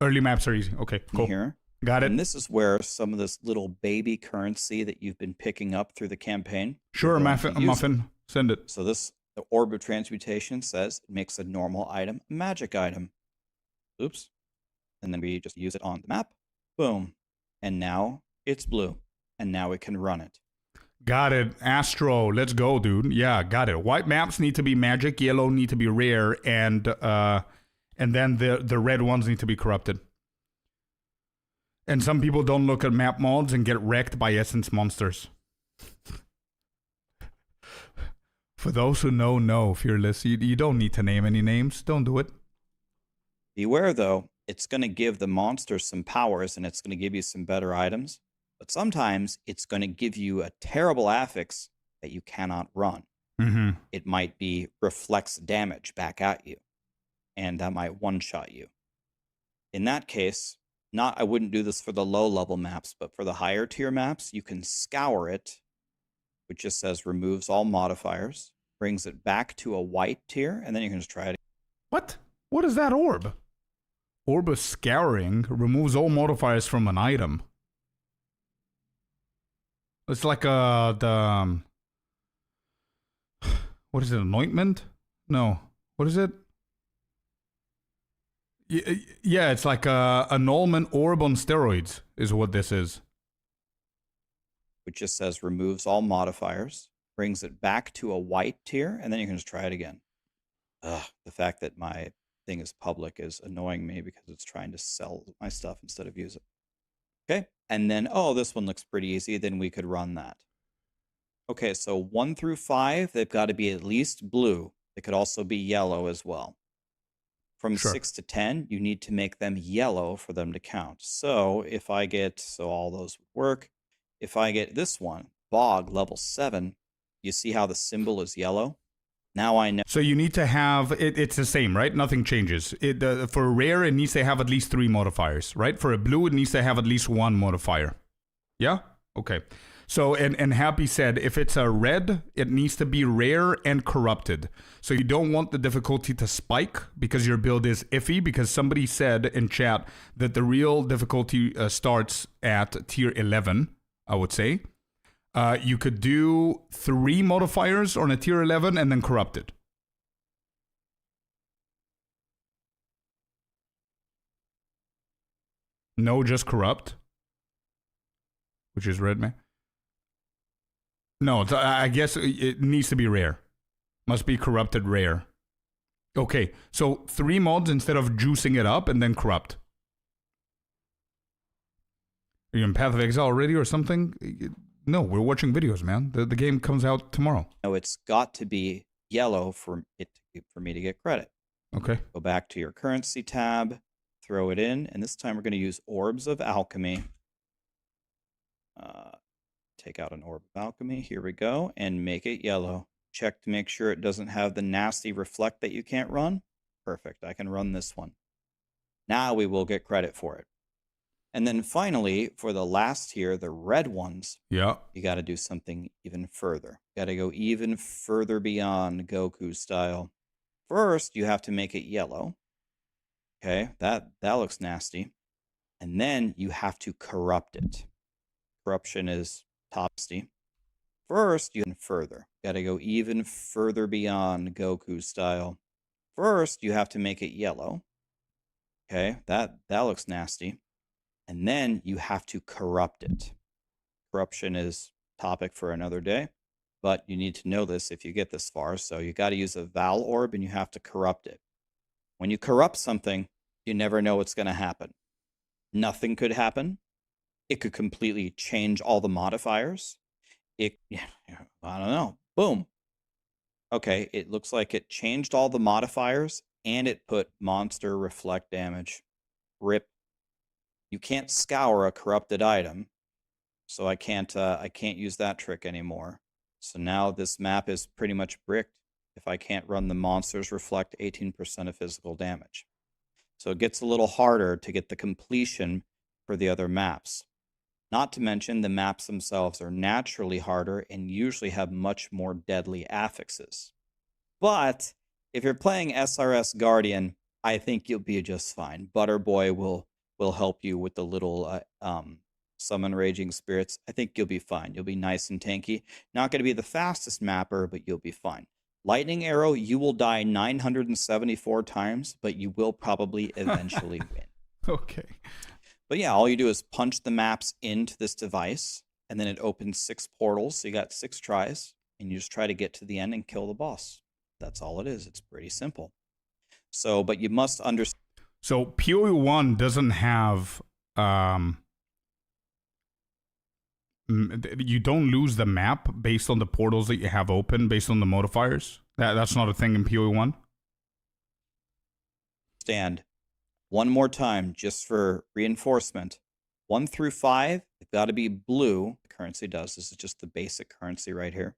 [SPEAKER 1] Early maps are easy. Okay, cool.
[SPEAKER 2] Here.
[SPEAKER 1] Got it.
[SPEAKER 2] And this is where some of this little baby currency that you've been picking up through the campaign.
[SPEAKER 1] Sure, Muffin. Send it.
[SPEAKER 2] So this, the Orb of Transmutation says it makes a normal item a magic item. Oops. And then we just use it on the map. Boom. And now it's blue. And now we can run it.
[SPEAKER 1] Got it. Astro, let's go, dude. Yeah, got it. White maps need to be magic, yellow need to be rare, and then the red ones need to be corrupted. And some people don't look at map mods and get wrecked by essence monsters. For those who know, Fearless, you don't need to name any names. Don't do it.
[SPEAKER 2] Beware, though, it's going to give the monsters some powers and it's going to give you some better items. But sometimes it's going to give you a terrible affix that you cannot run.
[SPEAKER 1] Mm-hmm.
[SPEAKER 2] It might be reflex damage back at you. And that might one-shot you. In that case, I wouldn't do this for the low-level maps, but for the higher tier maps, you can scour it, which just says removes all modifiers, brings it back to a white tier, and then you can just try it.
[SPEAKER 1] What? What is that orb? Orb of Scouring removes all modifiers from an item. It's like what is it, anointment? No. What is it? Yeah, it's like a annulment orb on steroids is what this is.
[SPEAKER 2] which just says removes all modifiers, brings it back to a white tier, and then you can just try it again. Ugh, the fact that my thing is public is annoying me because it's trying to sell my stuff instead of use it. Okay, and then, oh, this one looks pretty easy. Then we could run that. Okay, so 1 through 5, they've got to be at least blue. They could also be yellow as well. From
[SPEAKER 1] Sure.
[SPEAKER 2] 6 to 10, you need to make them yellow for them to count. So if I get, so all those would work. If I get this one, Bog, level 7, you see how the symbol is yellow? Now I know.
[SPEAKER 1] So you need to have, it's the same, right? Nothing changes. For a rare, it needs to have at least 3 modifiers, right? For a blue, it needs to have at least 1 modifier. Yeah? Okay. So, and Happy said, if it's a red, it needs to be rare and corrupted. So you don't want the difficulty to spike because your build is iffy, because somebody said in chat that the real difficulty starts at tier 11, I would say. You could do 3 modifiers on a tier 11 and then corrupted. No, just corrupt. Which is red, man. No, I guess it needs to be rare. Must be corrupted rare. Okay, so 3 mods instead of juicing it up and then corrupt. Are you in Path of Exile already or something? No, we're watching videos, man. The game comes out tomorrow.
[SPEAKER 2] No, it's got to be yellow for me to get credit.
[SPEAKER 1] Okay.
[SPEAKER 2] Go back to your currency tab, throw it in, and this time we're going to use Orbs of Alchemy. Take out an Orb of Alchemy. Here we go, and make it yellow. Check to make sure it doesn't have the nasty reflect that you can't run. Perfect, I can run this one. Now we will get credit for it. And then finally, for the last tier, the red ones,
[SPEAKER 1] Yeah.
[SPEAKER 2] you got to do something even further. Got to go even further beyond Goku style. First, you have to make it yellow. Okay, that looks nasty. And then you have to corrupt it. Corruption is topsy. First, you can further. Got to go even further beyond Goku style. First, you have to make it yellow. Okay, that looks nasty. And then you have to corrupt it. Corruption is topic for another day, but you need to know this if you get this far. So you got to use a Val Orb and you have to corrupt it. When you corrupt something, you never know what's going to happen. Nothing could happen. It could completely change all the modifiers. I don't know. Boom. Okay, it looks like it changed all the modifiers and it put monster reflect damage. Rip. You can't scour a corrupted item, so I can't use that trick anymore. So now this map is pretty much bricked if I can't run the monsters reflect 18% of physical damage. So it gets a little harder to get the completion for the other maps. Not to mention the maps themselves are naturally harder and usually have much more deadly affixes. But if you're playing SRS Guardian, I think you'll be just fine. Butterboy will help you with the little summon raging spirits. I think you'll be fine. You'll be nice and tanky. Not going to be the fastest mapper, but you'll be fine. Lightning Arrow, you will die 974 times, but you will probably eventually win.
[SPEAKER 1] Okay.
[SPEAKER 2] But yeah, all you do is punch the maps into this device, and then it opens 6 portals. So you got 6 tries, and you just try to get to the end and kill the boss. That's all it is. It's pretty simple. So, but you must understand.
[SPEAKER 1] So PoE 1 doesn't have you don't lose the map based on the portals that you have open based on the modifiers. That's not a thing in PoE 1.
[SPEAKER 2] Stand one more time just for reinforcement. 1 through 5, it's got to be blue. The currency does. This is just the basic currency right here.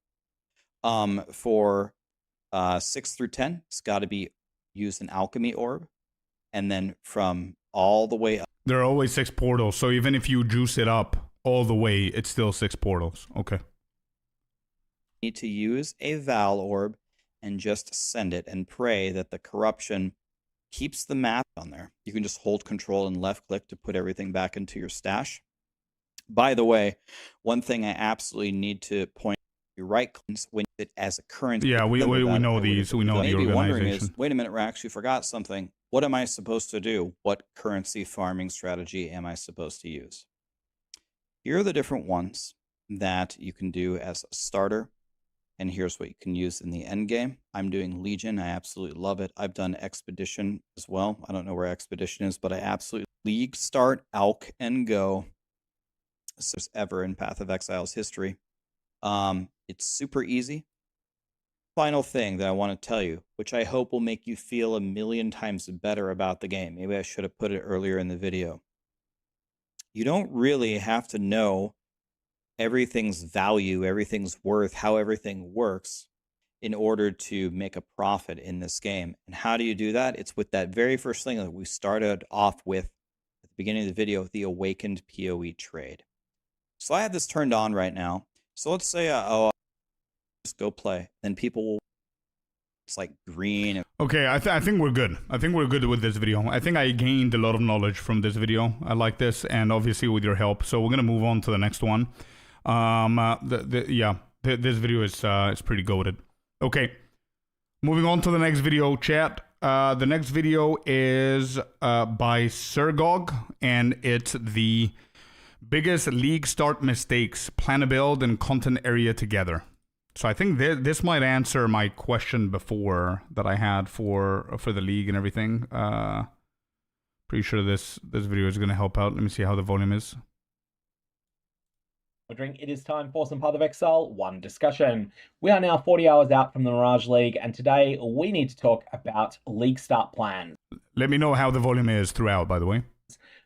[SPEAKER 2] For 6 through 10, it's got to be use an alchemy orb. And then from all the way up.
[SPEAKER 1] There are always 6 portals, so even if you juice it up all the way, it's still 6 portals. Okay.
[SPEAKER 2] You need to use a Val orb and just send it and pray that the corruption keeps the map on there. You can just hold control and left click to put everything back into your stash. By the way, one thing I absolutely need to point out, you right click when it as a currency.
[SPEAKER 1] Yeah, we know these. We know the organization.
[SPEAKER 2] Wondering is, wait a minute, Rax, you forgot something. What am I supposed to do? What currency farming strategy am I supposed to use? Here are the different ones. that you can do as a starter. And here's what you can use in the end game. I'm doing Legion. I absolutely love it. I've done Expedition as well. I don't know where Expedition is, but I absolutely League start, Alk, and go. So there's ever in Path of Exile's history. It's super easy. Final thing that I want to tell you, which I hope will make you feel a million times better about the game. Maybe I should have put it earlier in the video. You don't really have to know everything's value, everything's worth, how everything works in order to make a profit in this game. And how do you do that? It's with that very first thing that we started off with at the beginning of the video, the Awakened PoE trade. So I have this turned on right now. So let's say, just go play. Then people will, it's like green.
[SPEAKER 1] Okay, I think we're good. I think we're good with this video. I think I gained a lot of knowledge from this video. I like this, and obviously with your help. So we're gonna move on to the next one. This video is pretty goated. Okay, moving on to the next video, chat. The next video is by Sergog, and it's the biggest league start mistakes, plan a build and content area together. So I think this might answer my question before that I had for the league and everything. Pretty sure this video is going to help out. Let me see how the volume is.
[SPEAKER 4] It is time for some Path of Exile 1 discussion. We are now 40 hours out from the Mirage League, and today we need to talk about league start plans.
[SPEAKER 1] Let me know how the volume is throughout, by the way.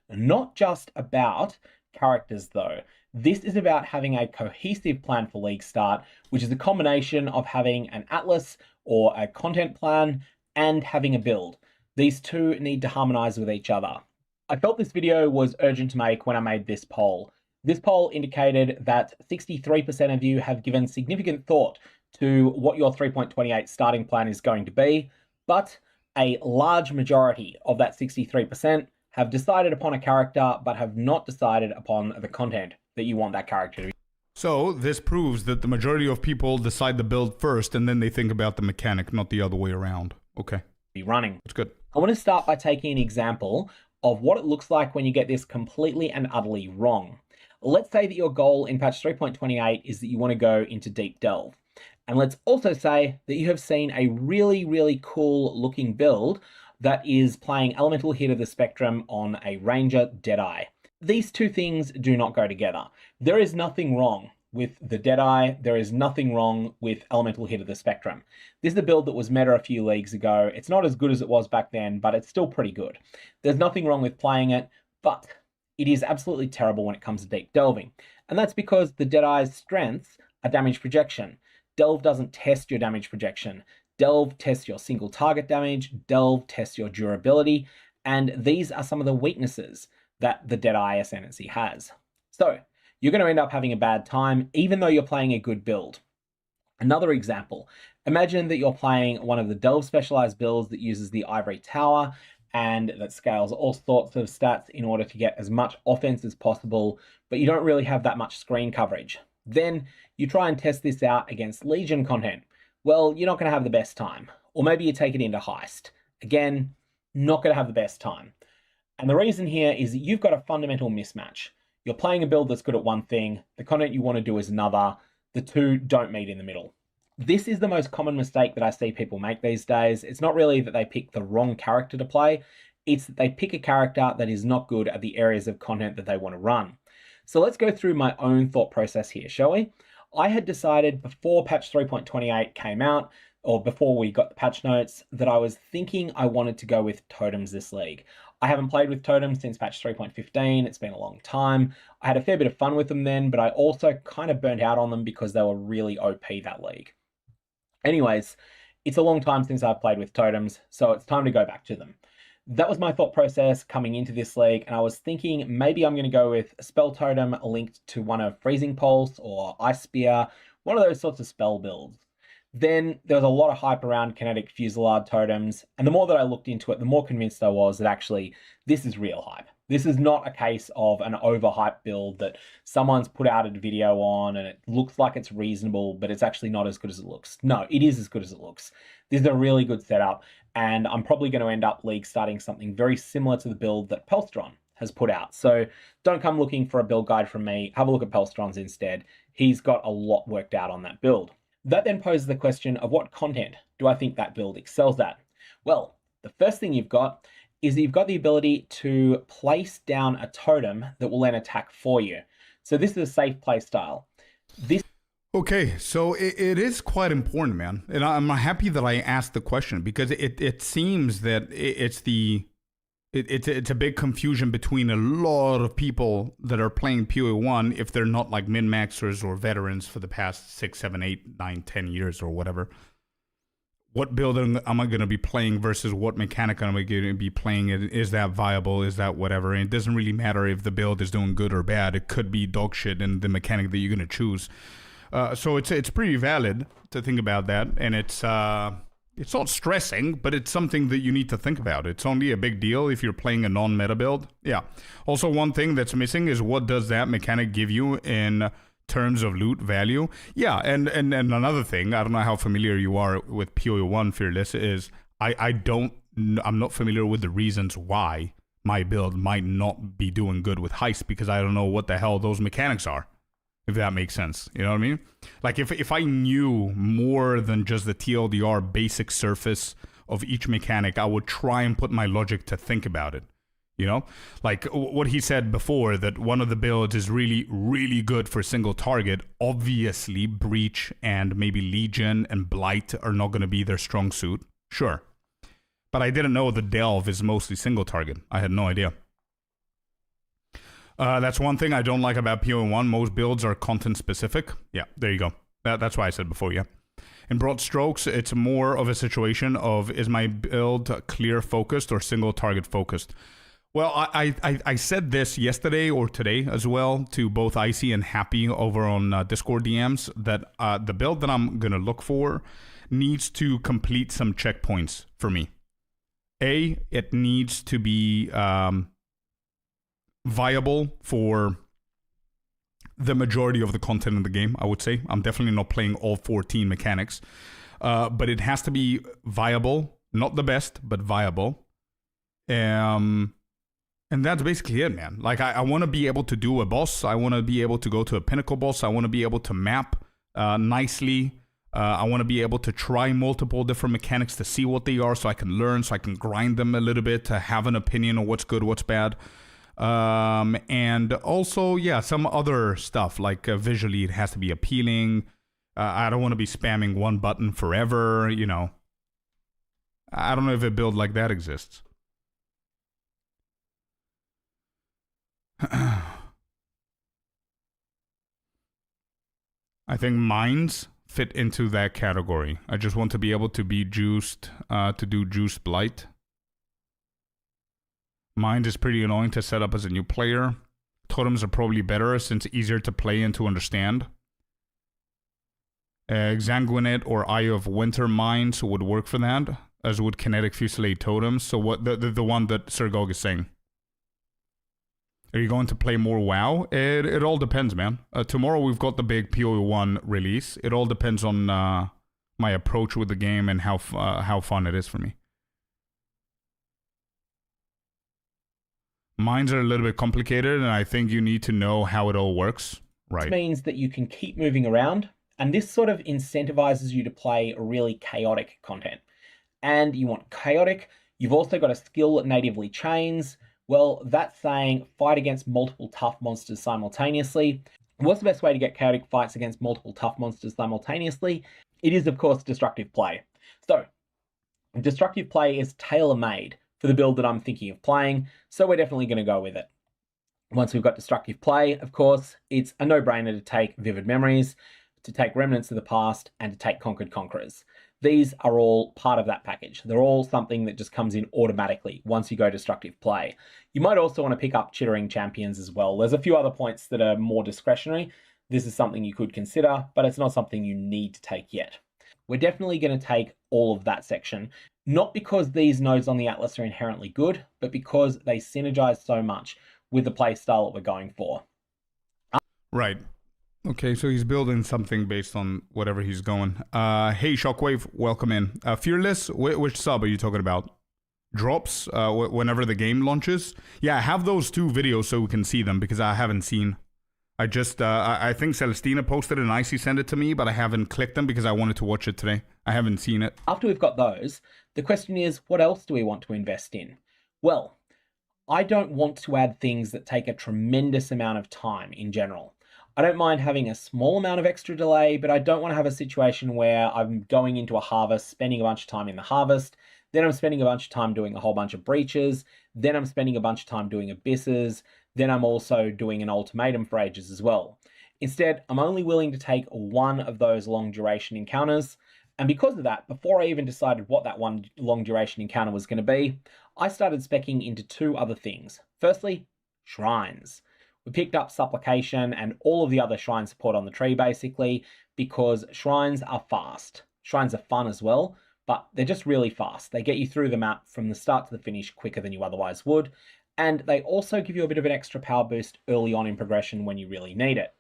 [SPEAKER 4] Not just about characters, though. This is about having a cohesive plan for league start, which is a combination of having an atlas or a content plan and having a build. These two need to harmonize with each other. I felt this video was urgent to make when I made this poll. This poll indicated that 63% of you have given significant thought to what your 3.28 starting plan is going to be, but a large majority of that 63% have decided upon a character but have not decided upon the content that you want that character to be.
[SPEAKER 1] So this proves that the majority of people decide the build first and then they think about the mechanic, not the other way around. Okay.
[SPEAKER 4] Be running.
[SPEAKER 1] That's good.
[SPEAKER 4] I want to start by taking an example of what it looks like when you get this completely and utterly wrong. Let's say that your goal in patch 3.28 is that you want to go into Deep Delve. And let's also say that you have seen a really, really cool looking build that is playing Elemental Hit of the Spectrum on a Ranger Deadeye. These two things do not go together. There is nothing wrong with the Deadeye. There is nothing wrong with Elemental Hit of the Spectrum. This is a build that was meta a few leagues ago. It's not as good as it was back then, but it's still pretty good. There's nothing wrong with playing it, but it is absolutely terrible when it comes to deep delving. And that's because the Deadeye's strengths are damage projection. Delve doesn't test your damage projection. Delve tests your single target damage. Delve tests your durability. And these are some of the weaknesses that the Deadeye Ascendancy has. So you're going to end up having a bad time, even though you're playing a good build. Another example, imagine that you're playing one of the Delve specialized builds that uses the Ivory Tower and that scales all sorts of stats in order to get as much offense as possible, but you don't really have that much screen coverage. Then you try and test this out against Legion content. Well, you're not going to have the best time. Or maybe you take it into Heist. Again, not going to have the best time. And the reason here is that you've got a fundamental mismatch. You're playing a build that's good at one thing, the content you want to do is another, the two don't meet in the middle. This is the most common mistake that I see people make these days. It's not really that they pick the wrong character to play, it's that they pick a character that is not good at the areas of content that they want to run. So let's go through my own thought process here, shall we? I had decided before patch 3.28 came out, or before we got the patch notes, that I was thinking I wanted to go with totems this league. I haven't played with totems since patch 3.15, it's been a long time. I had a fair bit of fun with them then, but I also kind of burnt out on them because they were really OP that league. Anyways, it's a long time since I've played with totems, so it's time to go back to them. That was my thought process coming into this league, and I was thinking maybe I'm going to go with a spell totem linked to one of Freezing Pulse or Ice Spear, one of those sorts of spell builds. Then there was a lot of hype around Kinetic Fusillade totems, and the more that I looked into it, the more convinced I was that actually this is real hype. This is not a case of an overhyped build that someone's put out a video on and it looks like it's reasonable, but it's actually not as good as it looks. No, it is as good as it looks. This is a really good setup, and I'm probably going to end up league starting something very similar to the build that Pelstron has put out. So don't come looking for a build guide from me. Have a look at Pelstron's instead. He's got a lot worked out on that build. That then poses the question of what content do I think that build excels at? Well, the first thing you've got is that you've got the ability to place down a totem that will then attack for you. So this is a safe play style.
[SPEAKER 1] Okay, so it is quite important, man. And I'm happy that I asked the question because it seems that it's a big confusion between a lot of people that are playing PoE1 if they're not like min-maxers or veterans for the past 6, 7, 8, 9, 10 years or whatever. What build am I going to be playing versus what mechanic am I going to be playing? Is that viable? Is that whatever? And it doesn't really matter if the build is doing good or bad. It could be dog shit in the mechanic that you're going to choose. So it's pretty valid to think about that. And it's not stressing, but it's something that you need to think about. It's only a big deal if you're playing a non-meta build. Yeah. Also, one thing that's missing is what does that mechanic give you in terms of loot value? Yeah, and another thing, I don't know how familiar you are with PoE1, Fearless, is I'm not familiar with the reasons why my build might not be doing good with heist because I don't know what the hell those mechanics are. If that makes sense. You know what I mean? Like, if I knew more than just the TLDR basic surface of each mechanic, I would try and put my logic to think about it. You know? Like, what he said before, that one of the builds is really, really good for single target. Obviously, Breach and maybe Legion and Blight are not going to be their strong suit. Sure. But I didn't know the Delve is mostly single target. I had no idea. That's one thing I don't like about PoE1. Most builds are content specific. Yeah, there you go. That's why I said before, yeah. In broad strokes, it's more of a situation of, is my build clear focused or single target focused? Well, I said this yesterday or today as well to both Icy and Happy over on Discord DMs that the build that I'm going to look for needs to complete some checkpoints for me. A, it needs to be viable for the majority of the content in the game, I would say. I'm definitely not playing all 14 mechanics. But it has to be viable. Not the best, but viable. And that's basically it, man. Like, I want to be able to do a boss. I want to be able to go to a pinnacle boss. I want to be able to map nicely. I want to be able to try multiple different mechanics to see what they are so I can learn, so I can grind them a little bit to have an opinion on what's good, what's bad. And also, yeah, some other stuff, like visually it has to be appealing. I don't want to be spamming one button forever, you know. I don't know if a build like that exists. I think mines fit into that category. I just want to be able to be juiced, to do juice blight. Mind is pretty annoying to set up as a new player. Totems are probably better since easier to play and to understand. Exsanguinate or Eye of Winter mines would work for that, as would Kinetic Fusillade totems. So what the one that Sir Gog is saying. Are you going to play more WoW? It all depends, man. Tomorrow we've got the big PoE1 release. It all depends on my approach with the game and how fun it is for me. Mines are a little bit complicated, and I think you need to know how it all works. Right.
[SPEAKER 4] This means that you can keep moving around, and this sort of incentivizes you to play really chaotic content. And you want chaotic. You've also got a skill that natively chains. Well, that's saying fight against multiple tough monsters simultaneously. What's the best way to get chaotic fights against multiple tough monsters simultaneously? It is, of course, destructive play. So, destructive play is tailor-made for the build that I'm thinking of playing, so we're definitely going to go with it. Once we've got destructive play, of course, it's a no-brainer to take Vivid Memories, to take Remnants of the Past, and to take Conquered Conquerors. These are all part of that package. They're all something that just comes in automatically once you go destructive play. You might also want to pick up Chittering Champions as well. There's a few other points that are more discretionary. This is something you could consider, but it's not something you need to take yet. We're definitely going to take all of that section, not because these nodes on the Atlas are inherently good, but because they synergize so much with the play style that we're going for.
[SPEAKER 1] Right. Okay, so he's building something based on whatever he's going. Hey, Shockwave, welcome in. Fearless, which sub are you talking about? Drops whenever the game launches? Yeah, have those two videos so we can see them, because I haven't seen I think Celestina posted it and Icy sent it to me, but I haven't clicked them because I wanted to watch it today. I haven't seen it.
[SPEAKER 4] After we've got those, the question is, what else do we want to invest in? Well, I don't want to add things that take a tremendous amount of time in general. I don't mind having a small amount of extra delay, but I don't want to have a situation where I'm going into a harvest, spending a bunch of time in the harvest, then I'm spending a bunch of time doing a whole bunch of breaches, then I'm spending a bunch of time doing abysses, then I'm also doing an ultimatum for ages as well. Instead, I'm only willing to take one of those long duration encounters. And because of that, before I even decided what that one long duration encounter was going to be, I started speccing into two other things. Firstly, shrines. We picked up supplication and all of the other shrine support on the tree basically, because shrines are fast. Shrines are fun as well, but they're just really fast. They get you through the map from the start to the finish quicker than you otherwise would. And they also give you a bit of an extra power boost early on in progression when you really need it.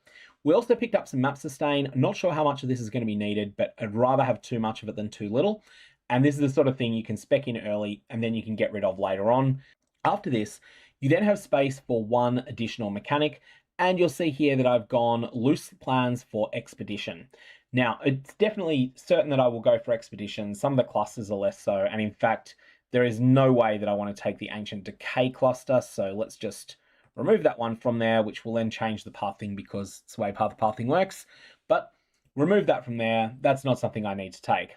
[SPEAKER 4] We also picked up some map sustain. I'm not sure how much of this is going to be needed, but I'd rather have too much of it than too little. And this is the sort of thing you can spec in early and then you can get rid of later on. After this, you then have space for one additional mechanic, and you'll see here that I've gone loose plans for expedition. Now, it's definitely certain that I will go for expedition. Some of the clusters are less so, and in fact, there is no way that I want to take the Ancient Decay cluster, so let's just remove that one from there, which will then change the pathing because it's the way the pathing works. But remove that from there. That's not something I need to take.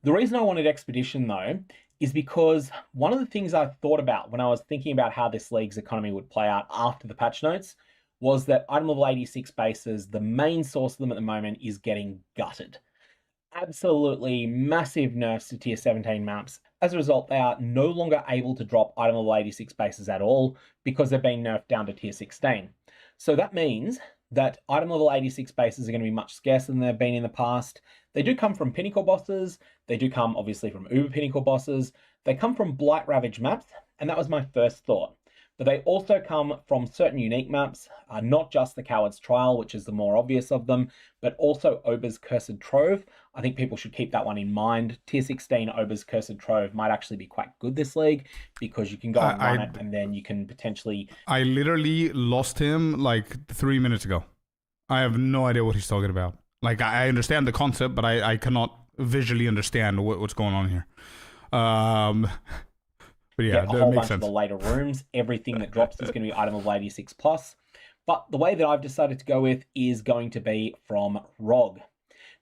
[SPEAKER 4] The reason I wanted expedition though is because one of the things I thought about when I was thinking about how this league's economy would play out after the patch notes was that item level 86 bases, the main source of them at the moment, is getting gutted. Absolutely massive nerfs to tier 17 maps. As a result, they are no longer able to drop item level 86 bases at all because they're being nerfed down to tier 16. So that means that item level 86 bases are going to be much scarcer than they've been in the past. They do come from pinnacle bosses. They do come obviously from uber pinnacle bosses. They come from Blight Ravage maps, and that was my first thought. But they also come from certain unique maps, not just the Coward's Trial, which is the more obvious of them, but also Ober's Cursed Trove. I think people should keep that one in mind. Tier 16 Ober's Cursed Trove might actually be quite good this league because you can go and run it, and then you can potentially...
[SPEAKER 1] I literally lost him like 3 minutes ago. I have no idea what he's talking about. Like, I understand the concept, but I cannot visually understand what's going on here. But yeah,
[SPEAKER 4] a whole bunch of the later rooms. Everything that drops is going to be item level 86 plus. But the way that I've decided to go with is going to be from Rog.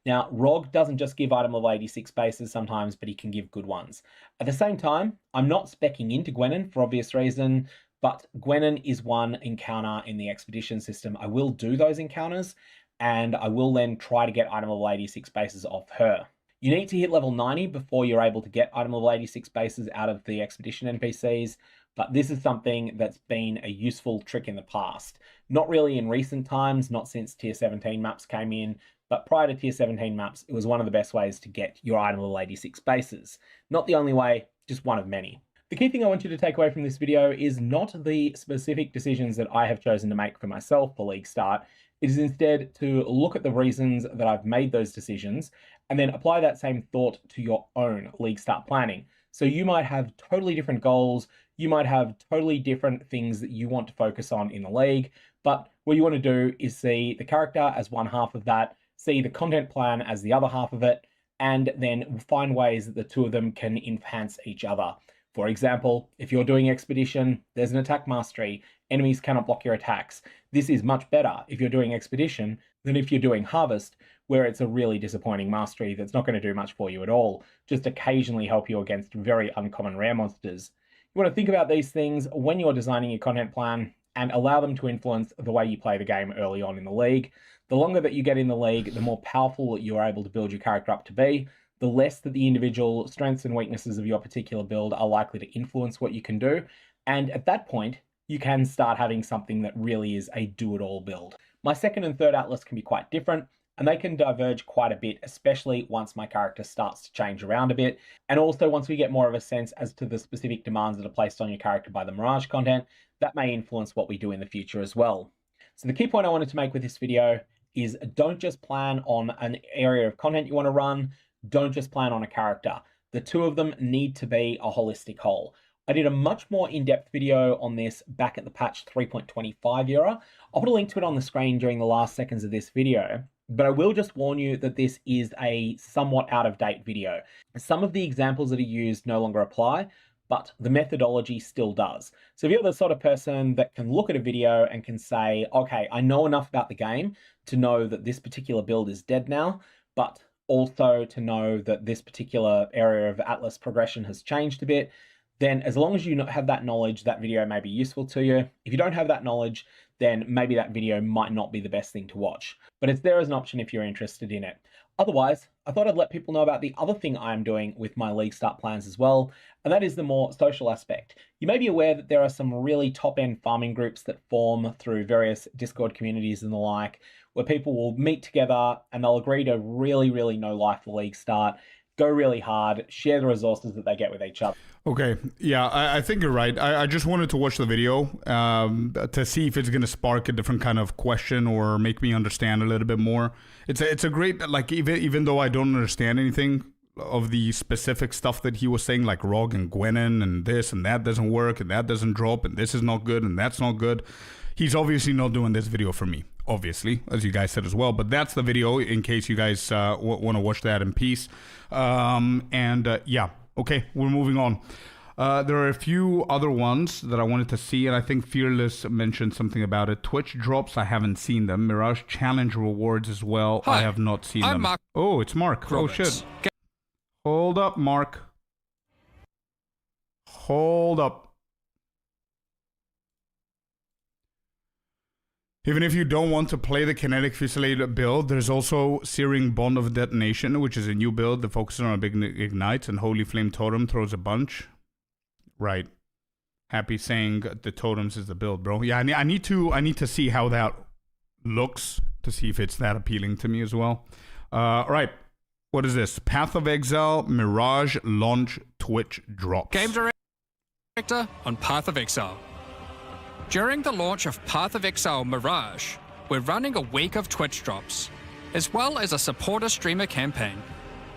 [SPEAKER 4] Now, Rog doesn't just give item level 86 bases sometimes, but he can give good ones. At the same time, I'm not speccing into Gwenin for obvious reason, but Gwenin is one encounter in the expedition system. I will do those encounters, and I will then try to get item level 86 bases off her. You need to hit level 90 before you're able to get item level 86 bases out of the expedition NPCs, but this is something that's been a useful trick in the past. Not really in recent times, not since tier 17 maps came in, but prior to tier 17 maps, it was one of the best ways to get your item level 86 bases. Not the only way, just one of many. The key thing I want you to take away from this video is not the specific decisions that I have chosen to make for myself for League Start. It is instead to look at the reasons that I've made those decisions and then apply that same thought to your own League Start planning. So you might have totally different goals, you might have totally different things that you want to focus on in the league, but what you want to do is see the character as one half of that, see the content plan as the other half of it, and then find ways that the two of them can enhance each other. For example, if you're doing Expedition, there's an attack mastery. Enemies cannot block your attacks. This is much better if you're doing Expedition than if you're doing Harvest, where it's a really disappointing mastery that's not going to do much for you at all, just occasionally help you against very uncommon rare monsters. You want to think about these things when you're designing your content plan and allow them to influence the way you play the game early on in the league. The longer that you get in the league, the more powerful you are able to build your character up to be, the less that the individual strengths and weaknesses of your particular build are likely to influence what you can do. And at that point, you can start having something that really is a do-it-all build. My second and third atlas can be quite different, and they can diverge quite a bit, especially once my character starts to change around a bit, and also once we get more of a sense as to the specific demands that are placed on your character by the Mirage content, that may influence what we do in the future as well. So the key point I wanted to make with this video is don't just plan on an area of content you want to run, don't just plan on a character. The two of them need to be a holistic whole. I did a much more in-depth video on this back at the patch 3.25 era. I'll put a link to it on the screen during the last seconds of this video, but I will just warn you that this is a somewhat out-of-date video. Some of the examples that are used no longer apply, but the methodology still does. So if you're the sort of person that can look at a video and can say, okay, I know enough about the game to know that this particular build is dead now, but also to know that this particular area of Atlas progression has changed a bit, then as long as you have that knowledge, that video may be useful to you. If you don't have that knowledge, then maybe that video might not be the best thing to watch. But it's there as an option if you're interested in it. Otherwise, I thought I'd let people know about the other thing I'm doing with my League Start plans as well, and that is the more social aspect. You may be aware that there are some really top-end farming groups that form through various Discord communities and the like, where people will meet together and they'll agree to really know life for League Start, go really hard, share the resources that they get with each other.
[SPEAKER 1] Okay, yeah, I think you're right. I just wanted to watch the video to see if it's going to spark a different kind of question or make me understand a little bit more. It's a great, like, even though I don't understand anything of the specific stuff that he was saying, like Rog and Gwenin and this and that doesn't work and that doesn't drop and this is not good and that's not good. He's obviously not doing this video for me, obviously, as you guys said as well. But that's the video in case you guys want to watch that in peace. Yeah. Okay, we're moving on. There are a few other ones that I wanted to see, and I think Fearless mentioned something about it. Twitch drops, I haven't seen them. Mirage Challenge rewards as well,
[SPEAKER 5] Hi,
[SPEAKER 1] I have not seen
[SPEAKER 5] I'm
[SPEAKER 1] them.
[SPEAKER 5] Mark
[SPEAKER 1] Oh, it's Mark.
[SPEAKER 5] Roberts.
[SPEAKER 1] Oh, shit. Hold up, Mark. Hold up. Even if you don't want to play the Kinetic Fusillade build, there's also Searing Bond of Detonation, which is a new build that focuses on a big ignite, and Holy Flame Totem throws a bunch. Right. Happy saying the totems is the build, bro. Yeah, I need to see how that looks to see if it's that appealing to me as well. Right. What is this? Path of Exile, Mirage, launch, Twitch drops.
[SPEAKER 5] Game Director on Path of Exile. During the launch of Path of Exile Mirage, we're running a week of Twitch drops, as well as a supporter streamer campaign.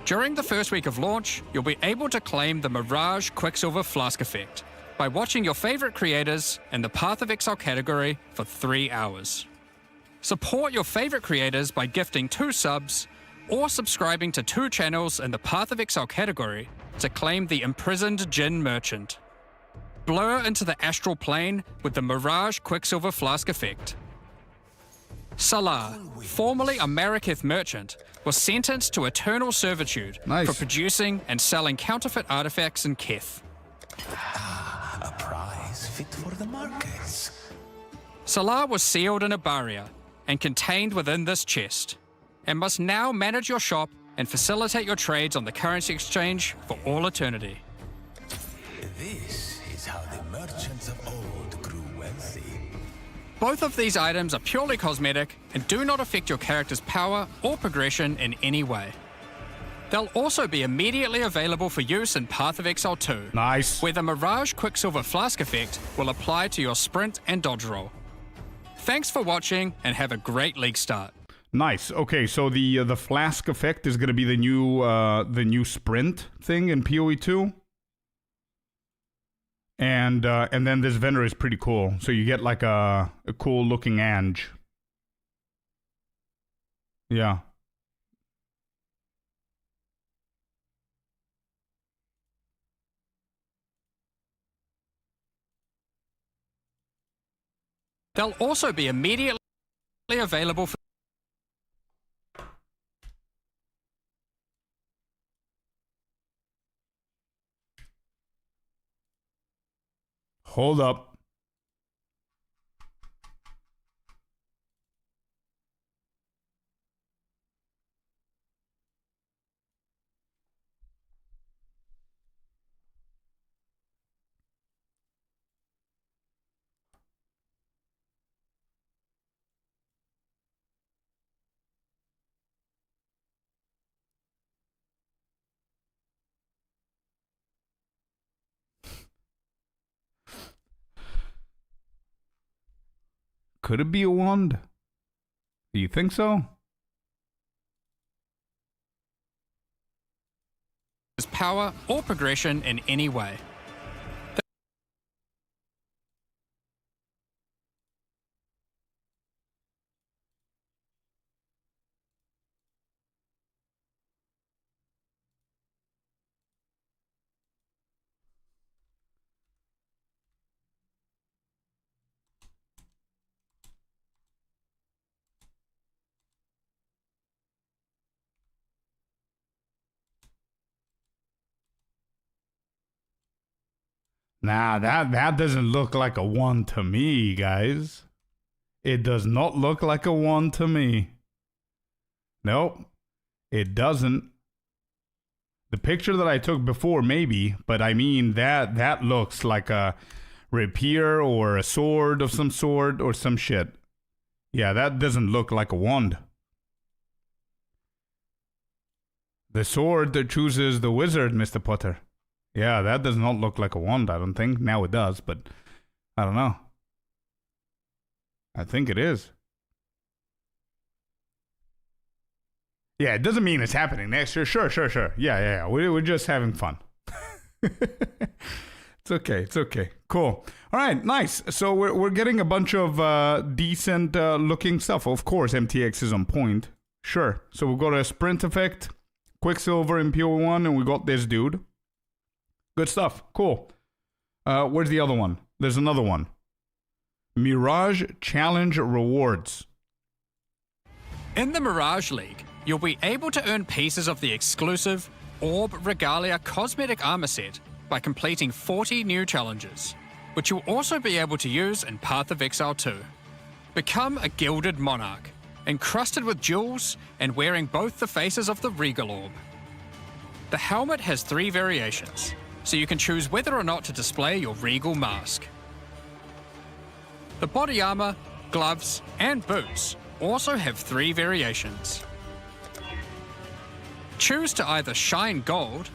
[SPEAKER 5] During the first week of launch, you'll be able to claim the Mirage Quicksilver Flask effect by watching your favorite creators in the Path of Exile category for 3 hours. Support your favorite creators by gifting 2 subs or subscribing to 2 channels in the Path of Exile category to claim the Imprisoned Djinn Merchant. Blur into the astral plane with the Mirage Quicksilver Flask effect. Salah, formerly a Marraketh merchant, was sentenced to eternal servitude for producing and selling counterfeit artifacts in Keth.
[SPEAKER 6] A prize fit for the markets.
[SPEAKER 5] Salah was sealed in a barrier and contained within this chest, and must now manage your shop and facilitate your trades on the currency exchange for all eternity.
[SPEAKER 6] This is how the merchants of old grew wealthy.
[SPEAKER 5] Both of these items are purely cosmetic and do not affect your character's power or progression in any way. They'll also be immediately available for use in Path of Exile 2,
[SPEAKER 1] Nice.
[SPEAKER 5] where the Mirage Quicksilver Flask effect will apply to your sprint and dodge roll. Thanks for watching and have a great league start.
[SPEAKER 1] Nice. Okay, so the flask effect is going to be the new sprint thing in PoE 2. And then this vendor is pretty cool. So you get like a cool looking Ange. Yeah.
[SPEAKER 5] They'll also be immediately available for
[SPEAKER 1] Hold up. Could it be a wand? Do you think so?
[SPEAKER 5] his power or progression in any way.
[SPEAKER 1] Nah, that doesn't look like a 1 to me, guys. It does not look like a 1 to me. Nope, it doesn't. The picture that I took before, maybe, but I mean, that looks like a rapier or a sword of some sort or some shit. Yeah, that doesn't look like a wand. The sword that chooses the wizard, Mr. Potter. Yeah, that does not look like a wand, I don't think. Now it does, but I don't know. I think it is. Yeah, it doesn't mean it's happening next year. Sure. Yeah. We're just having fun. It's okay. Cool. All right, nice. So we're getting a bunch of decent looking stuff. Of course, MTX is on point. Sure. So we've got a sprint effect, Quicksilver in PO1, and we got this dude. Good stuff. Cool. Where's the other one? There's another one. Mirage Challenge Rewards.
[SPEAKER 5] In the Mirage League, you'll be able to earn pieces of the exclusive Orb Regalia cosmetic armor set by completing 40 new challenges, which you'll also be able to use in Path of Exile 2. Become a Gilded Monarch, encrusted with jewels and wearing both the faces of the Regal Orb. The helmet has 3 variations, so you can choose whether or not to display your Regal mask. The body armor, gloves, and boots also have 3 variations. Choose to either shine gold,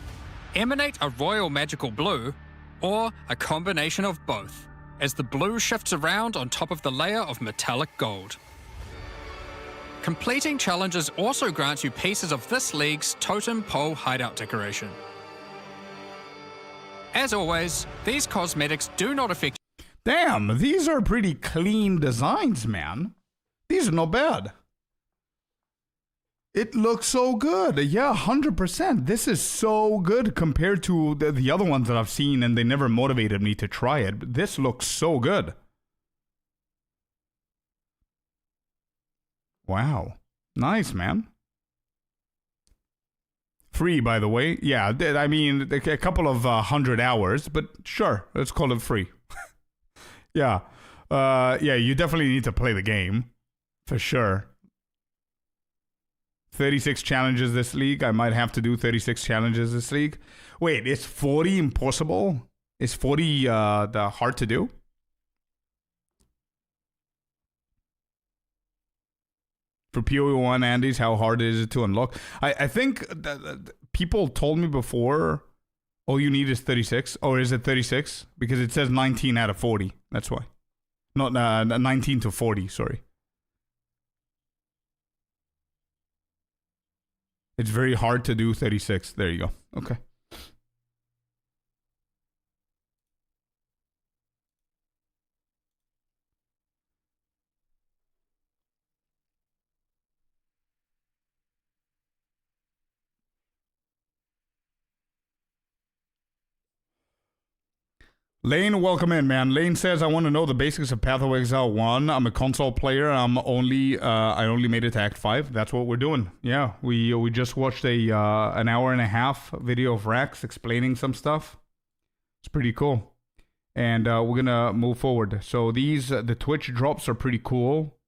[SPEAKER 5] emanate a royal magical blue, or a combination of both, as the blue shifts around on top of the layer of metallic gold. Completing challenges also grants you pieces of this league's totem pole hideout decoration. As always, these cosmetics do not affect.
[SPEAKER 1] Damn, these are pretty clean designs, man. These are not bad. It looks so good. Yeah, 100%. This is so good compared to the other ones that I've seen, and they never motivated me to try it. But this looks so good. Wow. Nice, man. Free, by the way. Yeah, I mean, a couple of 100 hours, but sure, let's call it free. Yeah. Yeah, you definitely need to play the game. For sure. 36 challenges this league. I might have to do 36 challenges this league. Wait, is 40 impossible? Is 40 the hard to do? For PO1 Andes, how hard is it to unlock? I think people told me before, all you need is 36. Or is it 36? Because it says 19 out of 40. That's why. Not 19 to 40, sorry. It's very hard to do 36. There you go. Okay. Lane, welcome in, man. Lane says, I want to know the basics of Path of Exile 1. I'm a console player. I only made it to Act 5. That's what we're doing. Yeah, we just watched an hour and a half video of Rax explaining some stuff. It's pretty cool. And we're going to move forward. So the Twitch drops are pretty cool.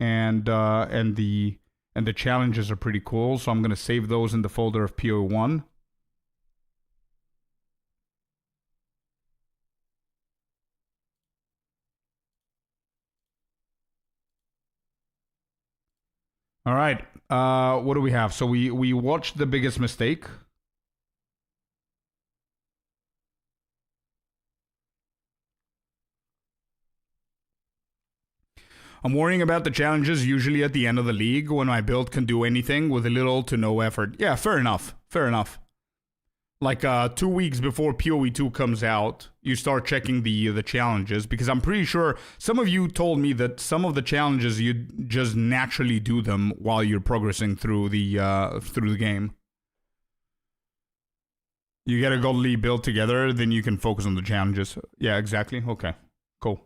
[SPEAKER 1] And the challenges are pretty cool. So I'm going to save those in the folder of PO1. All right. What do we have? So we watched The Biggest Mistake. I'm worrying about the challenges usually at the end of the league when my build can do anything with little to no effort. Yeah, fair enough. Fair enough. Like 2 weeks before PoE 2 comes out, you start checking the challenges, because I'm pretty sure some of you told me that some of the challenges you just naturally do them while you're progressing through the game. You get a godly build together, then you can focus on the challenges. Yeah, exactly. Okay, cool.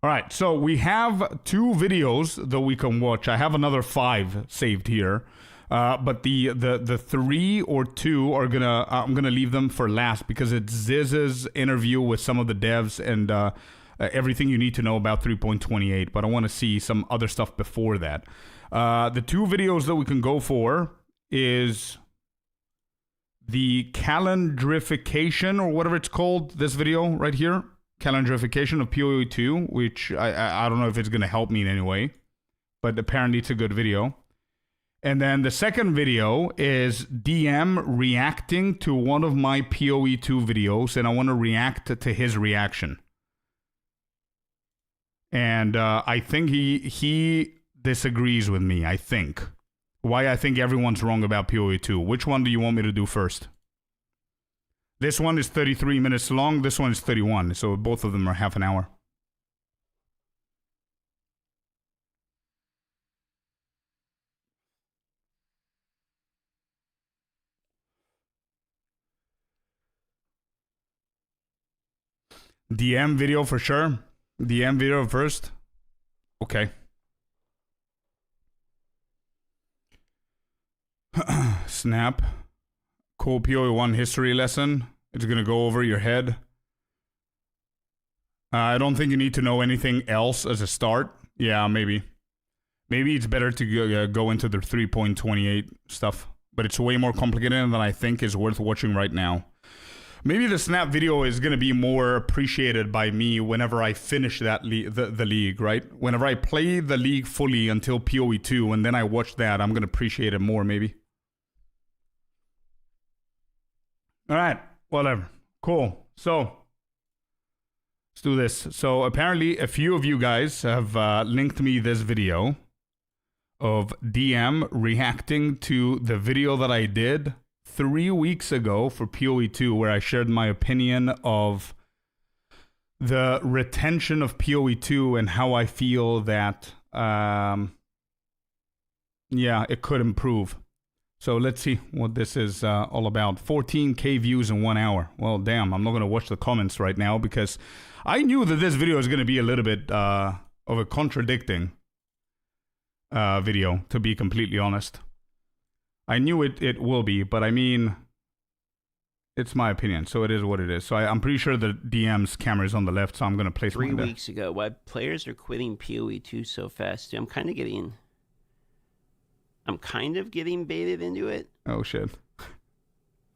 [SPEAKER 1] All right, so we have 2 videos that we can watch. I have another 5 saved here. But the 3 or 2 are I'm gonna leave them for last because it's Ziz's interview with some of the devs and everything you need to know about 3.28. But I want to see some other stuff before that. The 2 videos that we can go for is the calendrification or whatever it's called. This video right here, calendrification of PoE 2, which I don't know if it's gonna help me in any way, but apparently it's a good video. And then the second video is DM reacting to one of my PoE 2 videos, and I want to react to his reaction. And I think he disagrees with me, I think. Why I think everyone's wrong about PoE 2. Which one do you want me to do first? This one is 33 minutes long, this one is 31, so both of them are half an hour. DM video for sure. DM video first. Okay. Snap. Cool PoE 1 history lesson. It's gonna go over your head. I don't think you need to know anything else as a start. Yeah, maybe. Maybe it's better to go into the 3.28 stuff. But it's way more complicated than I think is worth watching right now. Maybe the Snap video is going to be more appreciated by me whenever I finish that the league, right? Whenever I play the league fully until PoE 2 and then I watch that, I'm going to appreciate it more, maybe. All right, whatever. Cool. So, let's do this. So, apparently, a few of you guys have linked me this video of DM reacting to the video that I did 3 weeks ago for PoE 2, where I shared my opinion of the retention of PoE 2 and how I feel that, it could improve. So let's see what this is all about. 14K views in 1 hour. Well, damn, I'm not going to watch the comments right now because I knew that this video is going to be a little bit of a contradicting video, to be completely honest. I knew it will be, but I mean, it's my opinion, so it is what it is. So I'm pretty sure the DM's camera is on the left, so I'm going to place
[SPEAKER 7] 3
[SPEAKER 1] mine there.
[SPEAKER 7] weeks ago, why players are quitting PoE 2 so fast. Dude, I'm kind of getting baited into it.
[SPEAKER 1] Oh, shit.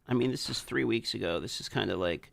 [SPEAKER 7] I mean, this is 3 weeks ago. This is kind of like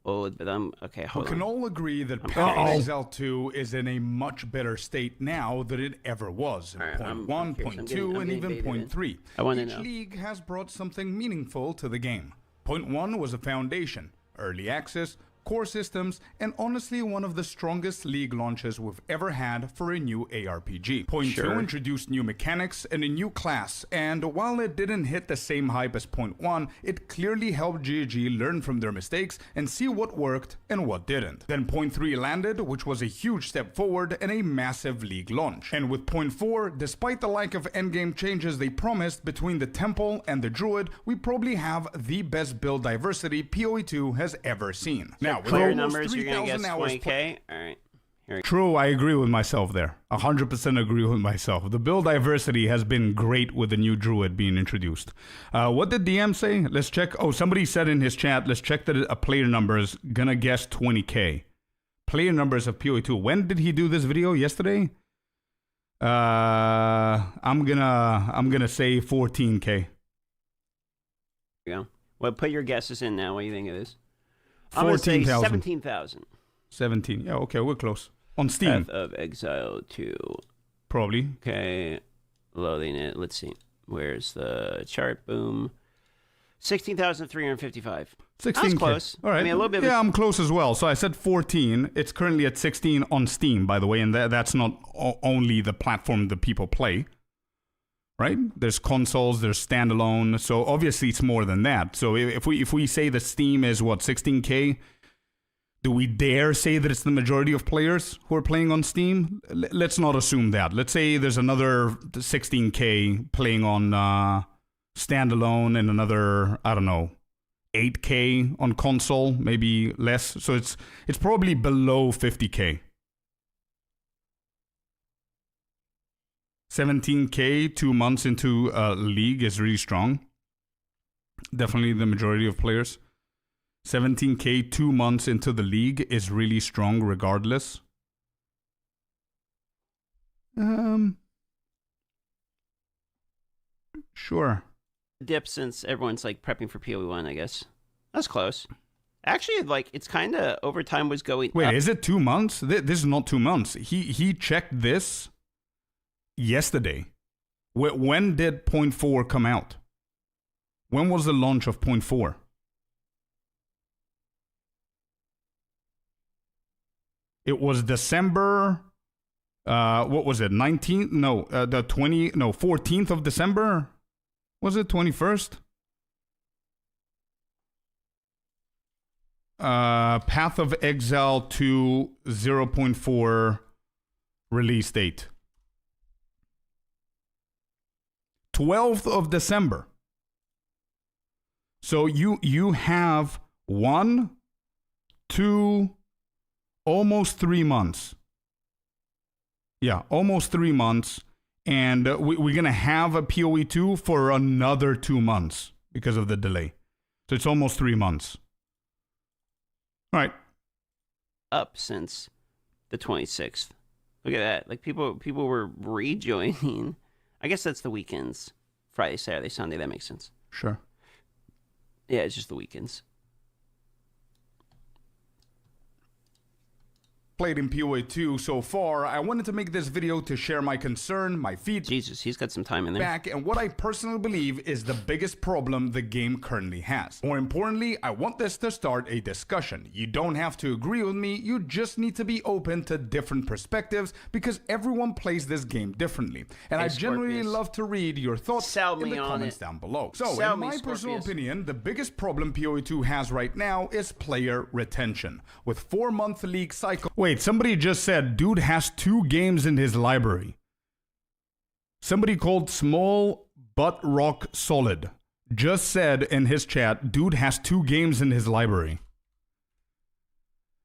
[SPEAKER 7] old, but okay, hold on.
[SPEAKER 1] We can all agree that Exile 2 is in a much better state now than it ever was. In point 1, point 2, and even point 3.
[SPEAKER 7] I want to know.
[SPEAKER 1] Each league has brought something meaningful to the game. Point 1 was a foundation, early access, core systems, and honestly one of the strongest league launches we've ever had for a new ARPG. Point 2 introduced new mechanics and a new class, and while it didn't hit the same hype as Point 1, it clearly helped GOG learn from their mistakes and see what worked and what didn't. Then Point 3 landed, which was a huge step forward and a massive league launch. And with Point 4, despite the lack of endgame changes they promised between the Temple and the Druid, we probably have the best build diversity PoE 2 has ever seen. Now, with
[SPEAKER 7] Player
[SPEAKER 1] almost
[SPEAKER 7] numbers, you're going to
[SPEAKER 1] 3,000
[SPEAKER 7] guess
[SPEAKER 1] hours
[SPEAKER 7] 20K? Alright.
[SPEAKER 1] True, I agree with myself there. 100% agree with myself. The build diversity has been great with the new Druid being introduced. What did DM say? Let's check. Oh, somebody said in his chat, let's check that a player number is gonna guess 20K. Player numbers of PoE 2. When did he do this video? Yesterday? I'm gonna say 14K.
[SPEAKER 7] There you go. Well, put your guesses in now. What do you think it is? I'm going to say 17,000.
[SPEAKER 1] 17. Yeah, okay, we're close. On Steam.
[SPEAKER 7] Path of Exile 2.
[SPEAKER 1] Probably.
[SPEAKER 7] Okay. Loading it. Let's see. Where's the chart? Boom. 16,355.
[SPEAKER 1] 16K.
[SPEAKER 7] That's close.
[SPEAKER 1] All right.
[SPEAKER 7] I mean, a little bit.
[SPEAKER 1] Yeah, I'm close as well. So I said 14. It's currently at 16 on Steam, by the way, and that's not only the platform that people play. Right? There's consoles, there's standalone, so obviously it's more than that. So if we say that Steam is, 16K, do we dare say that it's the majority of players who are playing on Steam? Let's not assume that. Let's say there's another 16K playing on standalone and another, 8K on console, maybe less. So it's probably below 50K. 17K 2 months into League is really strong. Definitely the majority of players. 17K 2 months into the League is really strong regardless. Sure.
[SPEAKER 7] Dip since everyone's like prepping for PoE1, I guess. That's close. Actually, like it's kind of over time was going.
[SPEAKER 1] Wait,
[SPEAKER 7] up.
[SPEAKER 1] is it 2 months? This is not 2 months. He checked this yesterday. When did 0.4 come out? When was the launch of 0.4? It was December. What was it? 19th? No, the 20. No, 14th of December. Was it 21st? Path of Exile to 0.4 release date. 12th of December. So you have 1, 2, almost 3 months. Yeah, almost 3 months. And we're going to have a PoE 2 for another 2 months because of the delay. So it's almost 3 months. All right.
[SPEAKER 7] Up since the 26th. Look at that. Like people were rejoining. I guess that's the weekends. Friday, Saturday, Sunday. That makes sense.
[SPEAKER 1] Sure.
[SPEAKER 7] Yeah, it's just the weekends.
[SPEAKER 1] Played in PoE 2 so far, I wanted to make this video to share my concern, my feedback.
[SPEAKER 7] Jesus, he's got some time in there.
[SPEAKER 1] And what I personally believe is the biggest problem the game currently has. More importantly, I want this to start a discussion. You don't have to agree with me, you just need to be open to different perspectives because everyone plays this game differently. And I genuinely love to read your thoughts in the comments down below. So, in my personal opinion, the biggest problem PoE 2 has right now is player retention. With 4-month league cycle. Wait, somebody just said dude has 2 games in his library. Somebody called Small Butt Rock Solid just said in his chat, dude has 2 games in his library.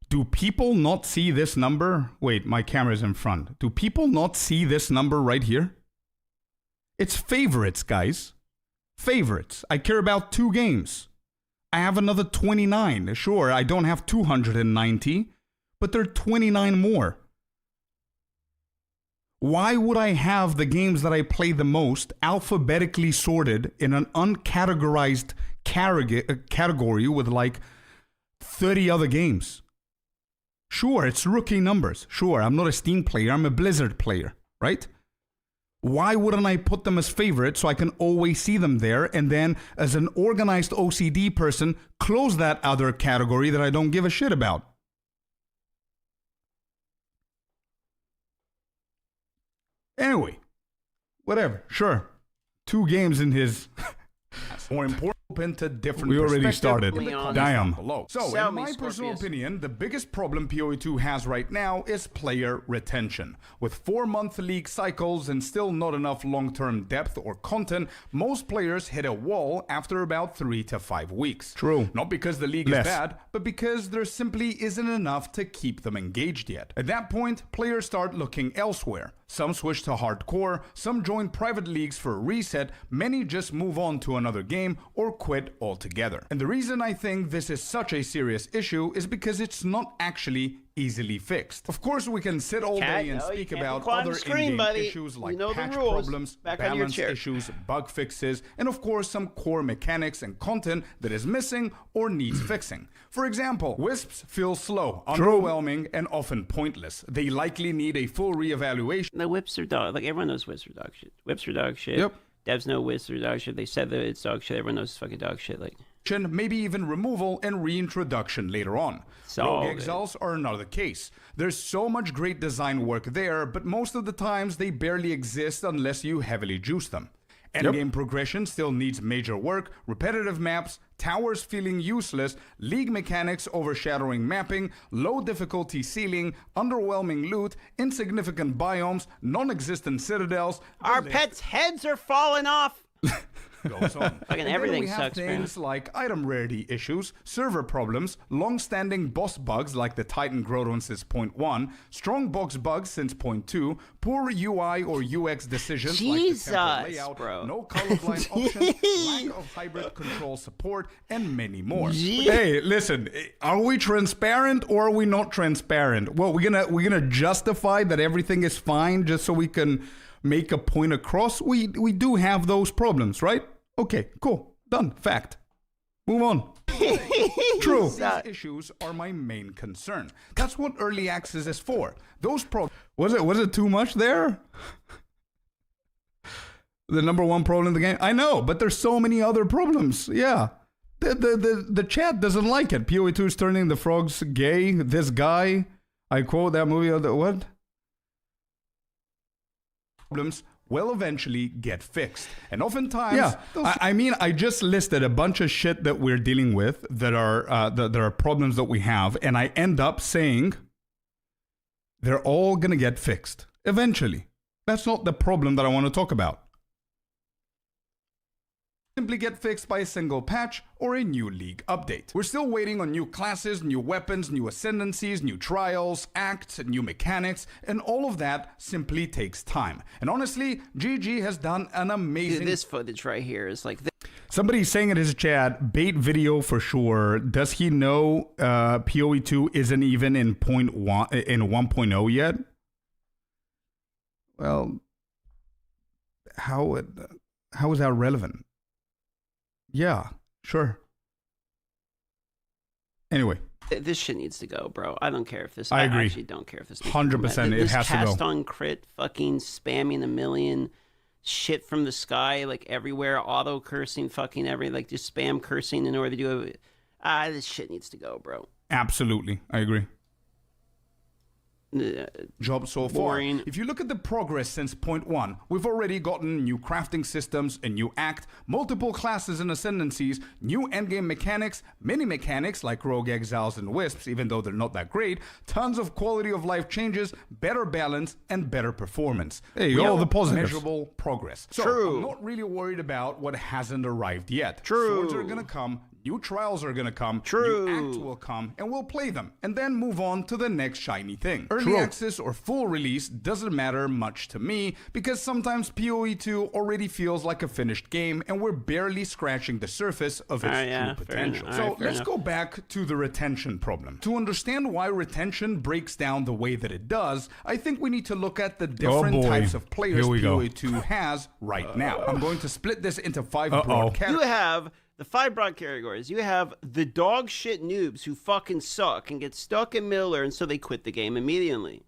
[SPEAKER 1] Do people not see this number? Wait, my camera's in front. Do people not see this number right here? It's favorites, guys. Favorites. I care about 2 games. I have another 29. Sure, I don't have 290. But there are 29 more. Why would I have the games that I play the most alphabetically sorted in an uncategorized category with like 30 other games? Sure, it's rookie numbers. Sure, I'm not a Steam player, I'm a Blizzard player, right? Why wouldn't I put them as favorites so I can always see them there and then as an organized OCD person close that other category that I don't give a shit about? Anyway, whatever, sure. 2 games in his... More important, open to different
[SPEAKER 7] We
[SPEAKER 1] already started. Damn.
[SPEAKER 7] So,
[SPEAKER 1] in my personal opinion, the biggest problem PoE 2 has right now is player retention. With 4-month league cycles and still not enough long-term depth or content, most players hit a wall after about 3 to 5 weeks. True. Not because the league is bad, but because there simply isn't enough to keep them engaged yet. At that point, players start looking elsewhere. Some switch to hardcore, some join private leagues for a reset, many just move on to another game or quit altogether. And the reason I think this is such a serious issue is because it's not actually easily fixed. Of course, we can sit all day and speak about other in-game issues like patch problems, balance issues, bug fixes, and of course some core mechanics and content that is missing or needs fixing. For example, Wisps feel slow, underwhelming, and often pointless. They likely need a full reevaluation.
[SPEAKER 7] The Whips are dog. Like everyone knows Whips are dog shit. Whips are dog shit.
[SPEAKER 1] Yep.
[SPEAKER 7] Devs know Wisps are dog shit. They said that it's dog shit. Everyone knows it's fucking dog shit. Like.
[SPEAKER 1] Maybe even removal and reintroduction later on. Rogue Exiles are another case. There's so much great design work there, but most of the times they barely exist unless you heavily juice them. Endgame progression still needs major work, repetitive maps, towers feeling useless, league mechanics overshadowing mapping, low difficulty ceiling, underwhelming loot, insignificant biomes, non-existent citadels.
[SPEAKER 7] Our pets' heads are falling off!
[SPEAKER 1] goes on.
[SPEAKER 7] Fucking
[SPEAKER 1] And
[SPEAKER 7] everything
[SPEAKER 1] then we have
[SPEAKER 7] sucks, man.
[SPEAKER 1] things like item rarity issues, server problems, long-standing boss bugs like the Titan Groton since 0.1, strong box bugs since 0.2, poor UI or UX decisions like the template layout,
[SPEAKER 7] bro.
[SPEAKER 1] no colorblind options, lack of hybrid control support, and many more. Hey, listen, are we transparent or are we not transparent? Well, we're gonna justify that everything is fine just so we can make a point across. We do have those problems, right? Okay, cool, done, fact. Move on. True. These issues are my main concern. That's what early access is for. Those was it too much there? The number one problem in the game? I know, but there's so many other problems. Yeah. The chat doesn't like it. PoE2 is turning the frogs gay. This guy, I quote that movie, what? Problems will eventually get fixed. And oftentimes, I mean, I just listed a bunch of shit that we're dealing with that are problems that we have, and I end up saying they're all gonna get fixed eventually. That's not the problem that I want to talk about. Simply get fixed by a single patch or a new league update. We're still waiting on new classes, new weapons, new ascendancies, new trials, acts, new mechanics, and all of that simply takes time. And honestly, GG has done an amazing...
[SPEAKER 7] Dude, this footage right here is like...
[SPEAKER 1] Somebody's saying in his chat, bait video for sure. Does he know PoE2 isn't even in 1.0 yet? Well, how is that relevant? Yeah, sure. Anyway.
[SPEAKER 7] This shit needs to go, bro. I don't care if this...
[SPEAKER 1] I agree.
[SPEAKER 7] actually don't care if this...
[SPEAKER 1] 100% it has to go.
[SPEAKER 7] This cast on crit fucking spamming a million shit from the sky, like everywhere, auto cursing fucking like just spam cursing in order to do it. This shit needs to go, bro.
[SPEAKER 1] Absolutely. I agree. Job so
[SPEAKER 7] boring.
[SPEAKER 1] far. If you look at the progress since 0.1, we've already gotten new crafting systems, a new act, multiple classes and ascendancies, new endgame mechanics, mini mechanics like rogue exiles and wisps, even though they're not that great, tons of quality of life changes, better balance, and better performance. Hey, all the positives. Measurable progress. So
[SPEAKER 7] True.
[SPEAKER 1] I'm not really worried about what hasn't arrived yet.
[SPEAKER 7] True.
[SPEAKER 1] Swords are gonna come. New trials are gonna come,
[SPEAKER 7] True.
[SPEAKER 1] new acts will come, and we'll play them, and then move on to the next shiny thing. Early access or full release doesn't matter much to me, because sometimes PoE2 already feels like a finished game, and we're barely scratching the surface of its true potential. So let's go back to the retention problem. To understand why retention breaks down the way that it does, I think we need to look at the different types of players PoE2 has right now. I'm going to split this into 5 broad categories.
[SPEAKER 7] You have the 5 broad categories. You have the dog shit noobs who fucking suck and get stuck in Miller, and so they quit the game immediately.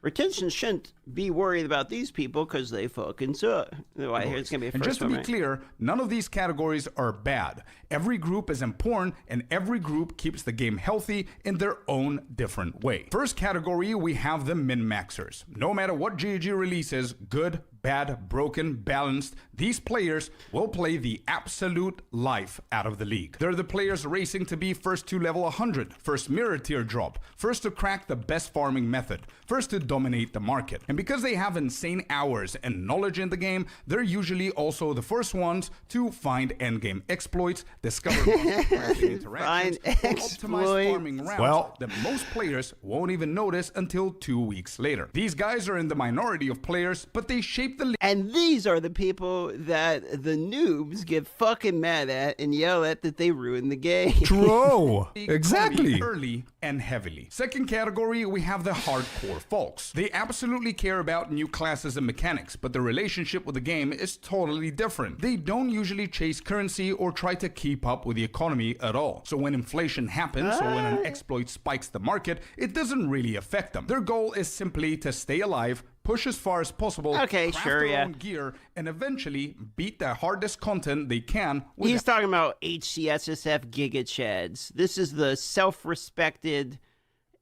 [SPEAKER 7] Retention shouldn't be worried about these people because they fucking suck. I hear it's going to be a first one,
[SPEAKER 1] and just to be clear, none of these categories are bad. Every group is important, and every group keeps the game healthy in their own different way. First category, we have the min-maxers. No matter what GG releases, good, bad, broken, balanced, these players will play the absolute life out of the league. They're the players racing to be first to level 100, first mirror tier drop, first to crack the best farming method, first to dominate the market. And because they have insane hours and knowledge in the game, they're usually also the first ones to find endgame exploits, discover interactions, or optimize farming routes that most players won't even notice until 2 weeks later. These guys are in the minority of players, but they shape the league.
[SPEAKER 7] And these are the people that the noobs get fucking mad at and yell at that they ruined the game.
[SPEAKER 1] True. Exactly. Early and heavily. Second category, we have the hardcore folks. They absolutely care about new classes and mechanics, but the relationship with the game is totally different. They don't usually chase currency or try to keep up with the economy at all. So when inflation happens or when an exploit spikes the market, it doesn't really affect them. Their goal is simply to stay alive, push as far as possible, craft their own gear, and eventually beat the hardest content they can.
[SPEAKER 7] He's talking about HCSSF Giga Chads. This is the self-respected,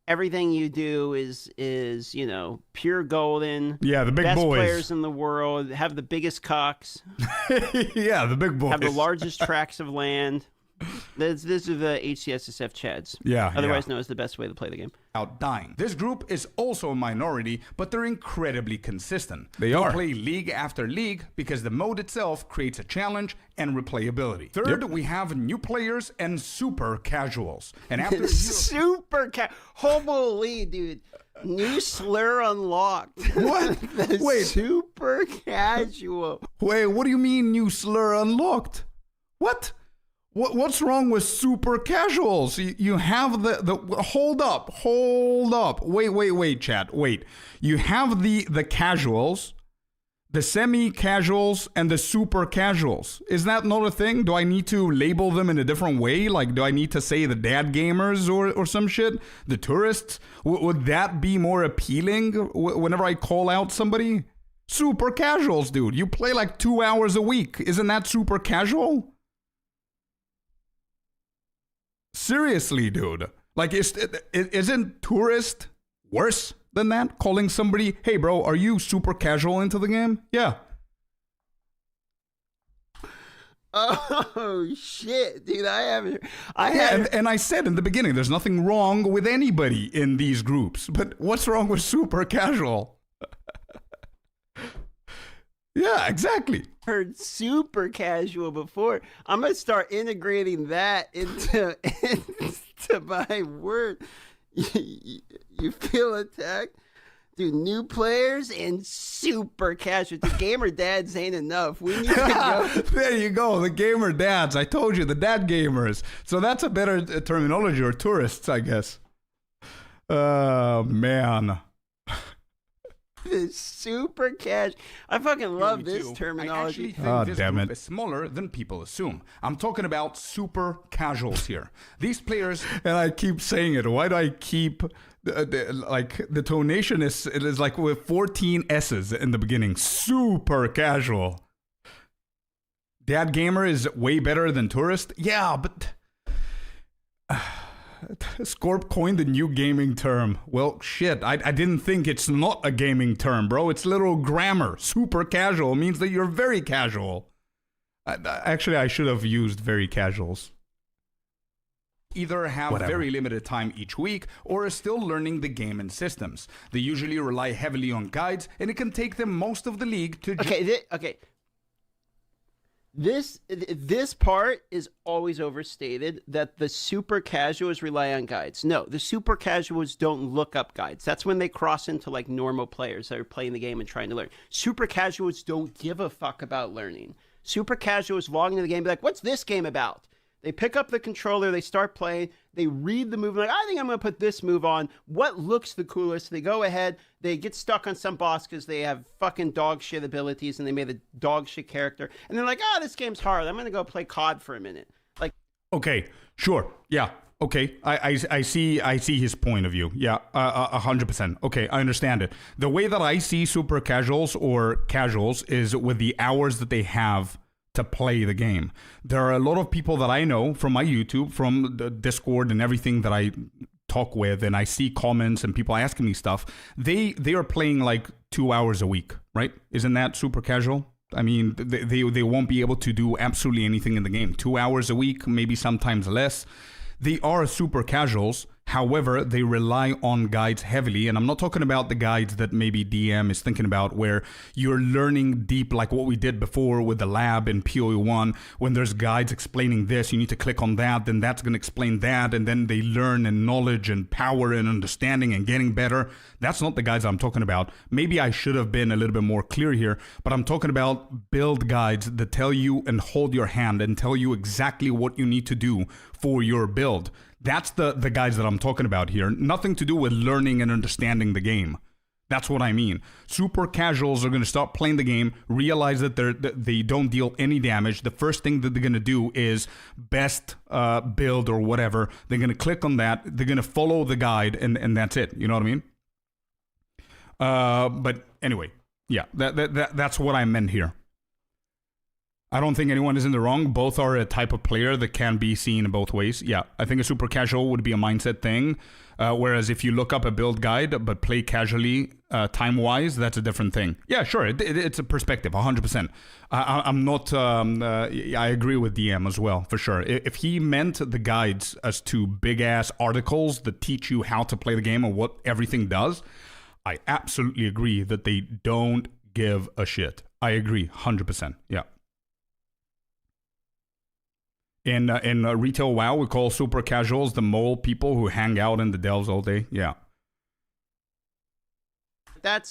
[SPEAKER 7] everything you do is you know, pure golden.
[SPEAKER 1] Yeah, the big
[SPEAKER 7] best
[SPEAKER 1] boys.
[SPEAKER 7] Players in the world, have the biggest cocks.
[SPEAKER 1] Yeah, the big boys.
[SPEAKER 7] Have the largest tracts of land. This is the HCSSF Chads.
[SPEAKER 1] Yeah,
[SPEAKER 7] Otherwise known as the best way to play the game.
[SPEAKER 1] Out dying. This group is also a minority, but they're incredibly consistent. They'll play league after league because the mode itself creates a challenge and replayability. Third, we have new players and super casuals. And after
[SPEAKER 7] holy dude. New slur unlocked.
[SPEAKER 1] What? Wait.
[SPEAKER 7] Super casual.
[SPEAKER 1] Wait, what do you mean new slur unlocked? What? What's wrong with super casuals? You have the hold up. Wait, chat. Wait. You have the casuals, the semi-casuals, and the super casuals. Is that not a thing? Do I need to label them in a different way? Like, do I need to say the dad gamers or some shit? The tourists? Would that be more appealing whenever I call out somebody? Super casuals, dude. You play like 2 hours a week. Isn't that super casual? Seriously, dude. Like, isn't tourist worse than that? Calling somebody, hey, bro, are you super casual into the game? Yeah.
[SPEAKER 7] Oh, shit, dude. And
[SPEAKER 1] I said in the beginning, there's nothing wrong with anybody in these groups. But what's wrong with super casual? Yeah, exactly.
[SPEAKER 7] Heard super casual before. I'm gonna start integrating that into my word. You feel attacked? Dude, new players and super casual. The gamer dads ain't enough. We need to go.
[SPEAKER 1] There you go, the gamer dads. I told you, the dad gamers. So that's a better terminology, or tourists, I guess. Man.
[SPEAKER 7] Super cash. I fucking love this terminology.
[SPEAKER 1] I actually think this group is smaller than people assume. I'm talking about super casuals here. These players, and I keep saying it. Why do I keep like the tonation is like with 14 S's in the beginning. Super casual. Dad gamer is way better than tourist. Yeah, but Scorp coined the new gaming term. Well, shit, I didn't think it's not a gaming term, bro. It's literal grammar. Super casual means that you're very casual. Actually, I should have used very casuals. Either have very limited time each week or are still learning the game and systems. They usually rely heavily on guides, and it can take them most of the league to...
[SPEAKER 7] Okay. This part is always overstated, that the super casuals rely on guides. No, the super casuals don't look up guides. That's when they cross into like normal players that are playing the game and trying to learn. Super casuals don't give a fuck about learning. Super casuals log into the game and be like, what's this game about? They pick up the controller, they start playing, they read the move, like, I think I'm going to put this move on. What looks the coolest? They go ahead, they get stuck on some boss because they have fucking dog shit abilities and they made a dog shit character. And they're like, this game's hard. I'm going to go play COD for a minute. Like,
[SPEAKER 1] okay, sure. Yeah. Okay. I see his point of view. Yeah. 100%. Okay. I understand it. The way that I see super casuals or casuals is with the hours that they have to play the game. There are a lot of people that I know from my YouTube, from the Discord and everything that I talk with, and I see comments and people asking me stuff. They are playing like 2 hours a week, right? Isn't that super casual? I mean, they won't be able to do absolutely anything in the game. 2 hours a week, maybe sometimes less. They are super casuals. However, they rely on guides heavily. And I'm not talking about the guides that maybe DM is thinking about, where you're learning deep, like what we did before with the lab in PoE1. When there's guides explaining this, you need to click on that, then that's going to explain that. And then they learn in knowledge and power and understanding and getting better. That's not the guides I'm talking about. Maybe I should have been a little bit more clear here, but I'm talking about build guides that tell you and hold your hand and tell you exactly what you need to do for your build. That's the guides that I'm talking about here. Nothing to do with learning and understanding the game. That's what I mean. Super casuals are going to start playing the game, realize that they don't deal any damage. The first thing that they're going to do is best build or whatever. They're going to click on that. They're going to follow the guide, and that's it. You know what I mean? But anyway, yeah, that's what I meant here. I don't think anyone is in the wrong. Both are a type of player that can be seen in both ways. Yeah, I think a super casual would be a mindset thing. Whereas if you look up a build guide but play casually time-wise, that's a different thing. Yeah, sure, it's a perspective, 100%. I'm not... I agree with DM as well, for sure. If he meant the guides as to big-ass articles that teach you how to play the game and what everything does, I absolutely agree that they don't give a shit. I agree, 100%. Yeah. In retail WoW, we call super casuals the mole people who hang out in the delves all day. Yeah.
[SPEAKER 7] That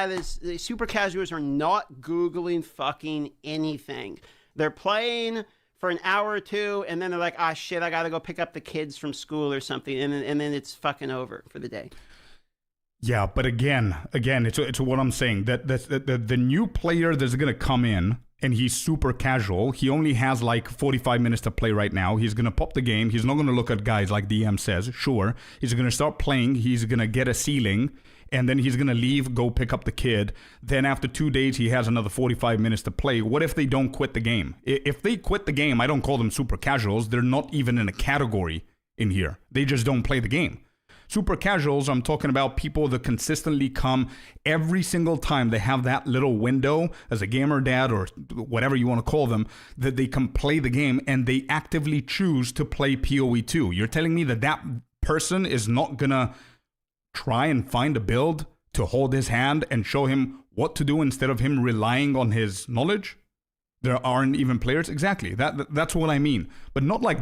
[SPEAKER 7] is, the super casuals are not Googling fucking anything. They're playing for an hour or two, and then they're like, ah, shit, I gotta go pick up the kids from school or something, and then it's fucking over for the day.
[SPEAKER 1] Yeah, but again, it's what I'm saying. That the new player that's gonna come in, and he's super casual. He only has like 45 minutes to play right now. He's going to pop the game. He's not going to look at guides like DM says. Sure. He's going to start playing. He's going to get a ceiling. And then he's going to leave, go pick up the kid. Then after 2 days, he has another 45 minutes to play. What if they don't quit the game? If they quit the game, I don't call them super casuals. They're not even in a category in here. They just don't play the game. Super casuals, I'm talking about people that consistently come every single time they have that little window as a gamer dad or whatever you want to call them, that they can play the game and they actively choose to play PoE 2. You're telling me that that person is not going to try and find a build to hold his hand and show him what to do instead of him relying on his knowledge? There aren't even players. Exactly. That's what I mean. But not like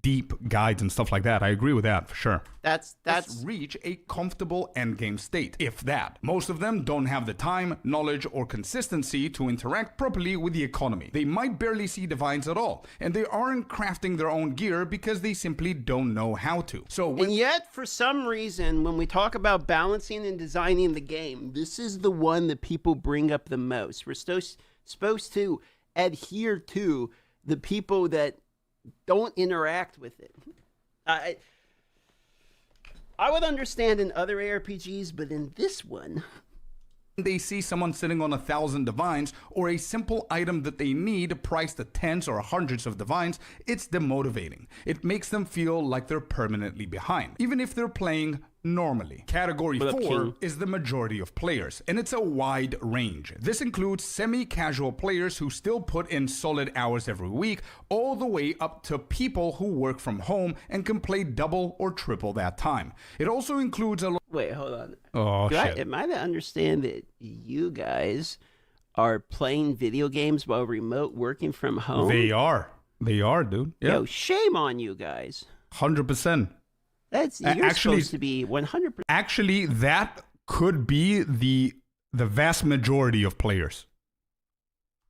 [SPEAKER 1] deep guides and stuff like that. I agree with that for sure.
[SPEAKER 7] Let's
[SPEAKER 1] reach a comfortable endgame state, if that. Most of them don't have the time, knowledge, or consistency to interact properly with the economy. They might barely see divines at all, and they aren't crafting their own gear because they simply don't know how to.
[SPEAKER 7] And yet, for some reason, when we talk about balancing and designing the game, this is the one that people bring up the most. We're supposed to adhere to the people that don't interact with it. I would understand in other ARPGs, but in this one,
[SPEAKER 1] they see someone sitting on 1,000 divines or a simple item that they need priced at tens or hundreds of divines, it's demotivating. It makes them feel like they're permanently behind, even if they're playing normally. Category 4 is the majority of players, and it's a wide range. This includes semi-casual players who still put in solid hours every week, all the way up to people who work from home and can play double or triple that time. It also includes a...
[SPEAKER 7] Wait, hold on.
[SPEAKER 1] Oh, shit.
[SPEAKER 7] Am I to understand that you guys are playing video games while remote working from home?
[SPEAKER 1] They are, dude. Yeah.
[SPEAKER 7] Yo, shame on you guys.
[SPEAKER 1] 100%.
[SPEAKER 7] You're supposed to be 100%.
[SPEAKER 1] Actually, that could be the vast majority of players.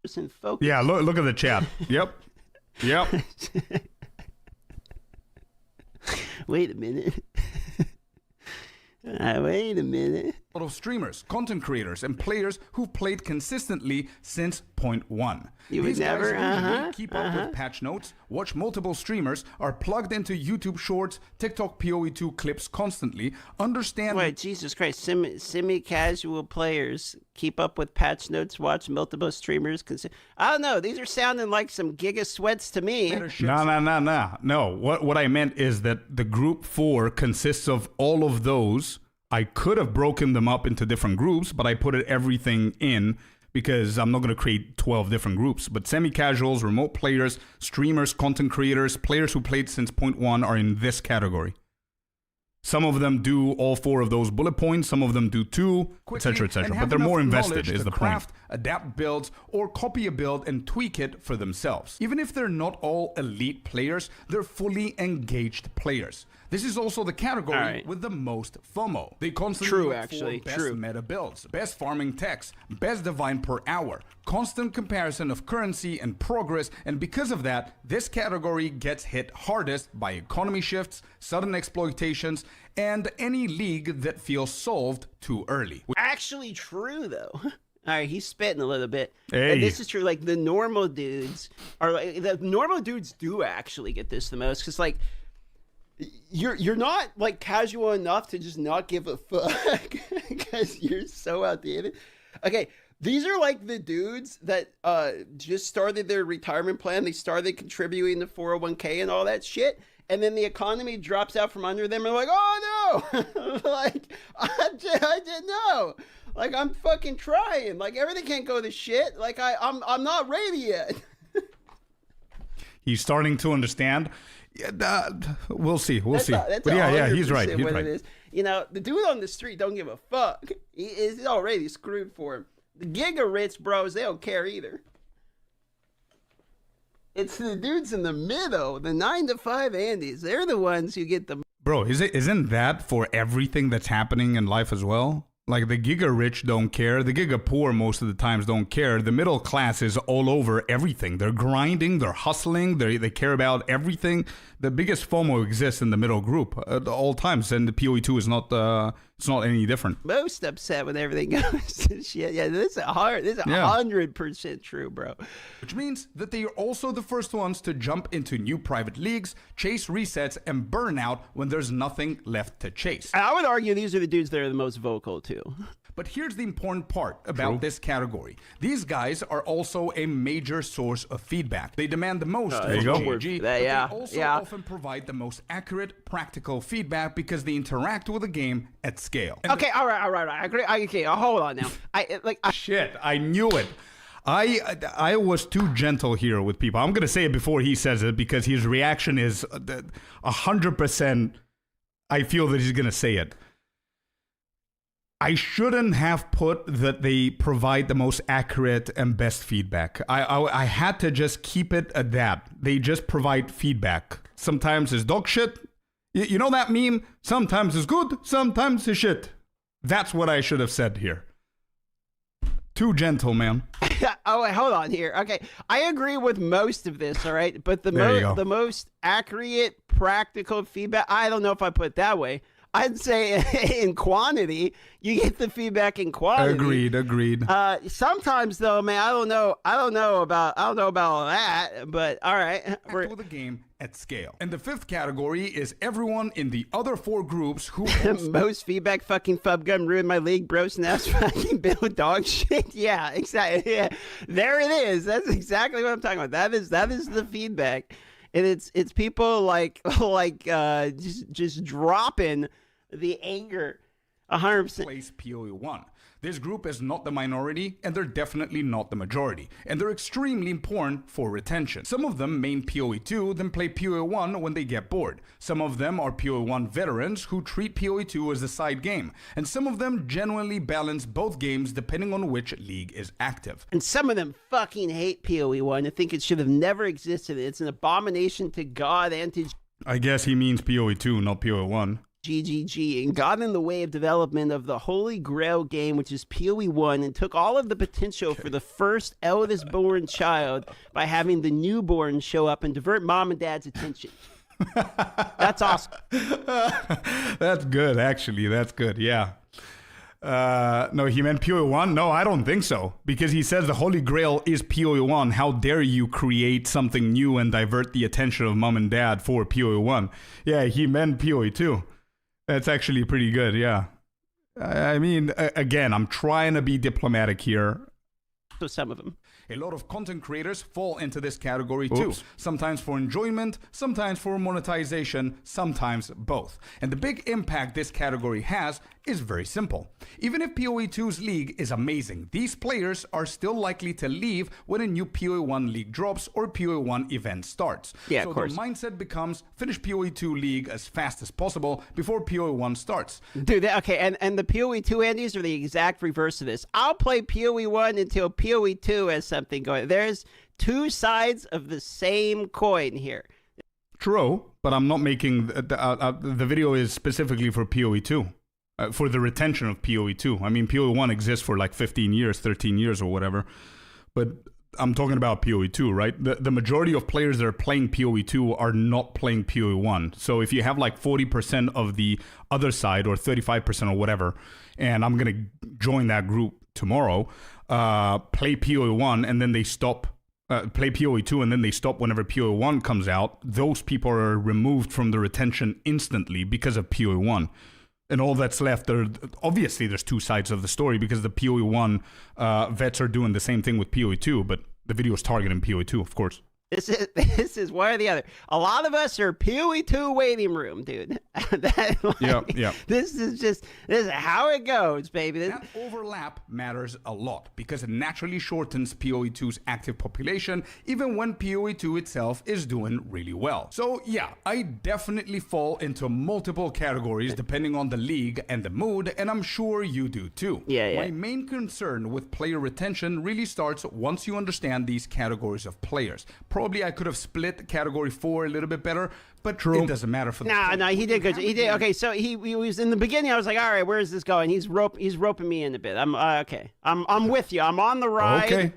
[SPEAKER 7] Focus.
[SPEAKER 1] Yeah, look at the chat. Yep.
[SPEAKER 7] Wait a minute. Wait a minute.
[SPEAKER 1] A lot of streamers, content creators, and players who've played consistently since point 1. These guys usually keep up with patch notes, watch multiple streamers, are plugged into YouTube Shorts, TikTok PoE2 clips constantly, understand...
[SPEAKER 7] Wait, Jesus Christ, semi-casual players keep up with patch notes, watch multiple streamers... I don't know, these are sounding like some Giga Sweats to me.
[SPEAKER 1] No. What I meant is that the group 4 consists of all of those. I could have broken them up into different groups, but I put everything in because I'm not going to create 12 different groups. But semi-casuals, remote players, streamers, content creators, players who played since point 1 are in this category. Some of them do all 4 of those bullet points. Some of them do 2, etc., etc. But they're more invested, is the craft, point. Adapt builds, or copy a build and tweak it for themselves. Even if they're not all elite players, they're fully engaged players. This is also the category with the most FOMO. They constantly look for best meta builds, best farming techs, best divine per hour, constant comparison of currency and progress, and because of that, this category gets hit hardest by economy shifts, sudden exploitations, and any league that feels solved too early.
[SPEAKER 7] Actually true, though. All right, he's spitting a little bit.
[SPEAKER 1] Hey.
[SPEAKER 7] And this is true. Like, the normal dudes do actually get this the most, because, like, you're not like casual enough to just not give a fuck because you're so outdated. Okay, These are like the dudes that just started their retirement plan. They started contributing to 401k and all that shit. And then the economy drops out from under them and they're like, oh no, like, I didn't know. Like, I'm fucking trying. Like, everything can't go to shit. Like, I'm not ready yet.
[SPEAKER 1] He's starting to understand. Yeah, we'll see. We'll see.
[SPEAKER 7] That's
[SPEAKER 1] yeah, he's right.
[SPEAKER 7] He's right. It is. You know, the dude on the street don't give a fuck. He's already screwed for him. The giga rich bros, they don't care either. It's the dudes in the middle, the 9 to 5 Andes. They're the ones who get the...
[SPEAKER 1] Bro, isn't that for everything that's happening in life as well? Like, the giga rich don't care. The giga poor most of the times don't care. The middle class is all over everything. They're grinding. They're hustling. They care about everything. The biggest FOMO exists in the middle group at all times, and the PoE2 is not. It's not any different.
[SPEAKER 7] Most upset when everything goes to shit. Yeah, this is 100% true, bro.
[SPEAKER 1] Which means that they are also the first ones to jump into new private leagues, chase resets, and burn out when there's nothing left to chase.
[SPEAKER 7] I would argue these are the dudes that are the most vocal, too.
[SPEAKER 1] But here's the important part about this category. These guys are also a major source of feedback. They demand the most from GG, but they also often provide the most accurate, practical feedback because they interact with the game at scale. And
[SPEAKER 7] okay, all right. I agree. Okay, hold on now.
[SPEAKER 1] Shit, I knew it. I was too gentle here with people. I'm going to say it before he says it because his reaction is 100%. I feel that he's going to say it. I shouldn't have put that they provide the most accurate and best feedback. I had to just keep it at that. They just provide feedback. Sometimes it's dog shit. You know that meme? Sometimes it's good, sometimes it's shit. That's what I should have said here. Too gentle, man.
[SPEAKER 7] Oh, wait, hold on here. Okay, I agree with most of this, all right? But the most accurate, practical feedback, I don't know if I put it that way. I'd say in quantity, you get the feedback in quantity.
[SPEAKER 1] Agreed.
[SPEAKER 7] Sometimes though, man, I don't know about all that, but all right.
[SPEAKER 1] We're with the game at scale. And the fifth category is everyone in the other four groups who
[SPEAKER 7] most feedback. Fucking Fubgum ruined my league, bro. Snaps fucking Bill dog shit. Yeah, exactly. Yeah, there it is. That's exactly what I'm talking about. That is the feedback. And it's people like just dropping the anger 100%.
[SPEAKER 1] Place PoE1. This group is not the minority, and they're definitely not the majority, and they're extremely important for retention. Some of them main PoE2, then play PoE1 when they get bored. Some of them are PoE1 veterans who treat PoE2 as a side game, and some of them genuinely balance both games depending on which league is active.
[SPEAKER 7] And some of them fucking hate PoE1 and think it should have never existed. It's an abomination to God and to...
[SPEAKER 1] I guess he means PoE2, not PoE1.
[SPEAKER 7] GGG, and got in the way of development of the holy grail game, which is PoE1, and took all of the potential for the first eldest born child by having the newborn show up and divert mom and dad's attention. That's awesome.
[SPEAKER 1] That's good, actually. That's good, yeah. No, he meant PoE1? No, I don't think so. Because he says the holy grail is PoE1. How dare you create something new and divert the attention of mom and dad for PoE1? Yeah, he meant PoE2. That's actually pretty good, yeah. I mean, again, I'm trying to be diplomatic here.
[SPEAKER 7] So some of them.
[SPEAKER 1] A lot of content creators fall into this category too. Sometimes for enjoyment, sometimes for monetization, sometimes both. And the big impact this category has is very simple. Even if PoE2's league is amazing, these players are still likely to leave when a new PoE1 league drops or PoE1 event starts.
[SPEAKER 7] Yeah,
[SPEAKER 1] so
[SPEAKER 7] of course.
[SPEAKER 1] their mindset becomes finish PoE2 league as fast as possible before PoE1 starts.
[SPEAKER 7] Dude, okay, and the PoE2 Andes are the exact reverse of this. I'll play PoE1 until PoE2 has something going. There's two sides of the same coin here.
[SPEAKER 1] True, but I'm not making the video is specifically for PoE2. For the retention of PoE2. I mean, PoE1 exists for like 15 years, 13 years or whatever. But I'm talking about PoE2, right? The majority of players that are playing PoE2 are not playing PoE1. So if you have like 40% of the other side or 35% or whatever, and I'm going to join that group tomorrow, play PoE1 and then they stop, play PoE2 and then they stop whenever PoE1 comes out, those people are removed from the retention instantly because of PoE1. And all that's left, obviously there's two sides of the story because the PoE 1 vets are doing the same thing with PoE 2, but the video is targeting PoE 2, of course.
[SPEAKER 7] This is one or the other. A lot of us are PoE 2 waiting room, dude.
[SPEAKER 1] Yeah.
[SPEAKER 7] This is how it goes, baby.
[SPEAKER 1] That overlap matters a lot because it naturally shortens PoE 2's active population, even when PoE 2 itself is doing really well. So yeah, I definitely fall into multiple categories depending on the league and the mood, and I'm sure you do too.
[SPEAKER 7] Yeah.
[SPEAKER 1] My main concern with player retention really starts once you understand these categories of players. Probably I could have split category 4 a little bit better, but it doesn't matter for the
[SPEAKER 7] No, he did good. He did okay. So he was in the beginning. I was like, all right, where is this going? He's roping me in a bit. I'm okay. I'm with you. I'm on the ride.
[SPEAKER 1] Okay.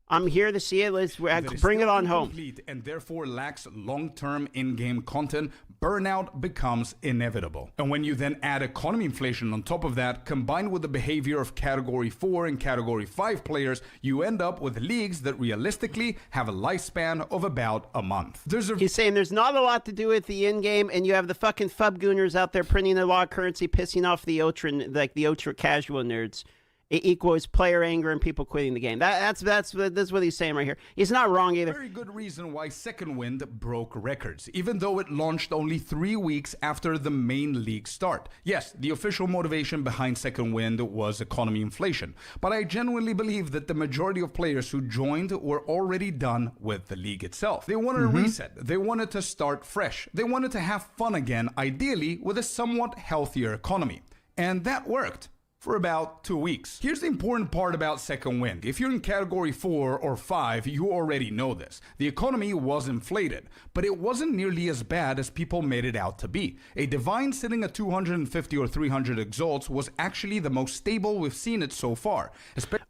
[SPEAKER 7] I'm here to see it. Let's bring it on home.
[SPEAKER 1] And therefore lacks long-term in-game content, burnout becomes inevitable. And when you then add economy inflation on top of that, combined with the behavior of Category 4 and Category 5 players, you end up with leagues that realistically have a lifespan of about a month.
[SPEAKER 7] He's saying there's not a lot to do with the in-game, and you have the fucking fubgooners out there printing a lot of currency, pissing off the ultra casual nerds. It equals player anger and people quitting the game. That's what he's saying right here. He's not wrong either.
[SPEAKER 1] Very good reason why Second Wind broke records, even though it launched only 3 weeks after the main league start. Yes, the official motivation behind Second Wind was economy inflation, but I genuinely believe that the majority of players who joined were already done with the league itself. They wanted a reset. They wanted to start fresh. They wanted to have fun again, ideally with a somewhat healthier economy. And that worked. For about 2 weeks. Here's the important part about Second Wind. If you're in category 4 or 5, you already know this. The economy was inflated, but it wasn't nearly as bad as people made it out to be. A Divine sitting at 250 or 300 exalts was actually the most stable we've seen it so far.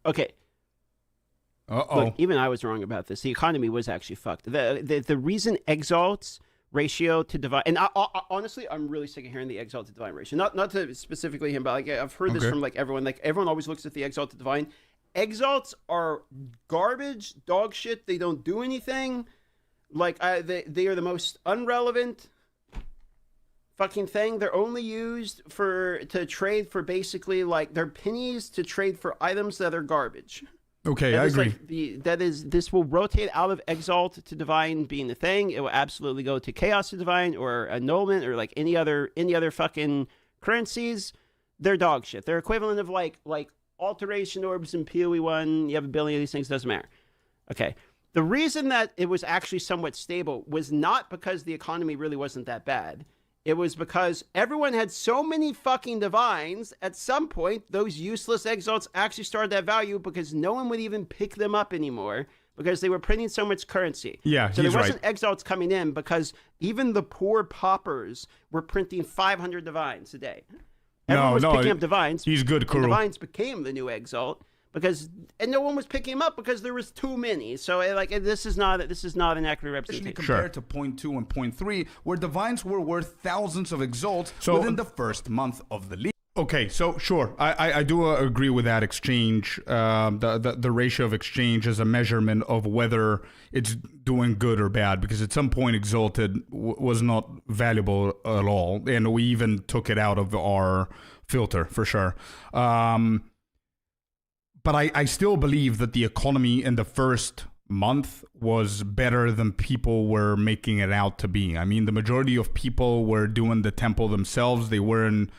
[SPEAKER 7] Okay. Look, even I was wrong about this. The economy was actually fucked. The reason exalts ratio to divine, and honestly, I'm really sick of hearing the exalt to divine ratio. Not to specifically him, but like I've heard this from like everyone. Like everyone always looks at the exalt to divine. Exalts are garbage, dog shit. They don't do anything. Like they are the most irrelevant fucking thing. They're only used to trade for basically like they're pennies to trade for items that are garbage.
[SPEAKER 1] Okay, I agree.
[SPEAKER 7] This will rotate out of Exalt to Divine being the thing. It will absolutely go to Chaos to Divine or Annulment or like any other fucking currencies. They're dog shit. They're equivalent of like Alteration Orbs in PoE 1. You have a billion of these things, doesn't matter. Okay. The reason that it was actually somewhat stable was not because the economy really wasn't that bad. It was because everyone had so many fucking divines, at some point, those useless exalts actually started that value because no one would even pick them up anymore because they were printing so much currency.
[SPEAKER 1] Yeah,
[SPEAKER 7] so there wasn't exalts coming in because even the poor paupers were printing 500 divines a day. Everyone was picking up divines.
[SPEAKER 1] He's good, Kuro.
[SPEAKER 7] Divines became the new exalt. And no one was picking him up because there was too many. So this is not an accurate representation.
[SPEAKER 1] Compared to point 2 and point 3, where divines were worth thousands of exalts within the first month of the league. Okay, so sure, I do agree with that exchange. The ratio of exchange as a measurement of whether it's doing good or bad, because at some point Exalted was not valuable at all, and we even took it out of our filter for sure. But I still believe that the economy in the first month was better than people were making it out to be. I mean, the majority of people were doing the temple themselves. They weren't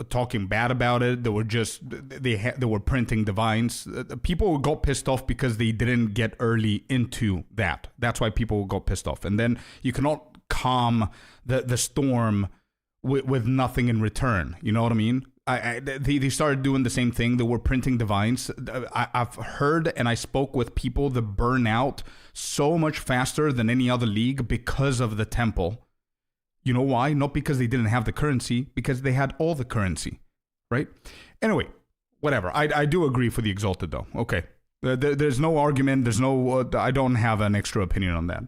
[SPEAKER 1] talking bad about it. They were just they were printing divines. People got pissed off because they didn't get early into that. That's why people got pissed off. And then you cannot calm the storm with nothing in return. You know what I mean? They started doing the same thing. They were printing divines. I've heard and I spoke with people that burn out so much faster than any other league because of the temple. You know why? Not because they didn't have the currency, because they had all the currency, right? Anyway, whatever. I do agree for the Exalted though. Okay. There's no argument. There's no, I don't have an extra opinion on that.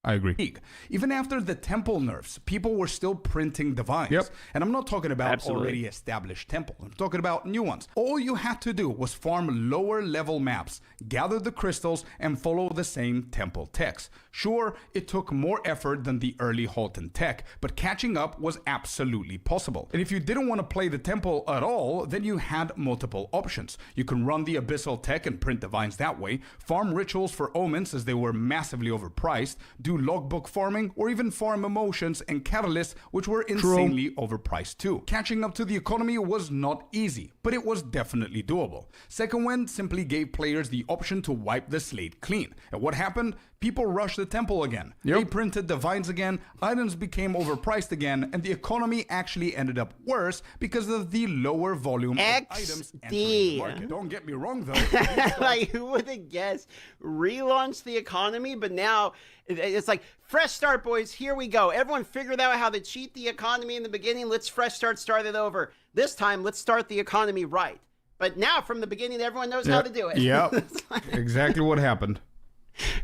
[SPEAKER 1] I agree.
[SPEAKER 8] League. Even after the temple nerfs, people were still printing divines.
[SPEAKER 1] Yep.
[SPEAKER 8] And I'm not talking about
[SPEAKER 7] Absolutely.
[SPEAKER 8] already established temples. I'm talking about new ones. All you had to do was farm lower level maps, gather the crystals, and follow the same temple techs. Sure, it took more effort than the early Halton tech, but catching up was absolutely possible. And if you didn't want to play the temple at all, then you had multiple options. You can run the abyssal tech and print divines that way, farm rituals for omens as they were massively overpriced, do logbook farming, or even farm emotions and catalysts, which were insanely overpriced too. Catching up to the economy was not easy, but it was definitely doable. Second Wind simply gave players the option to wipe the slate clean. And what happened? People rushed the temple again. They printed divines again, items became overpriced again, and the economy actually ended up worse because of the lower volume of items entering the market. Don't get me wrong though.
[SPEAKER 7] Like, who would have guessed? Relaunch the economy, but now it's like, fresh start, boys. Here we go. Everyone figured out how to cheat the economy in the beginning. Let's fresh start it over. This time, let's start the economy right. But now, from the beginning, everyone knows how to do it.
[SPEAKER 1] Yeah,
[SPEAKER 7] Like,
[SPEAKER 1] exactly what happened.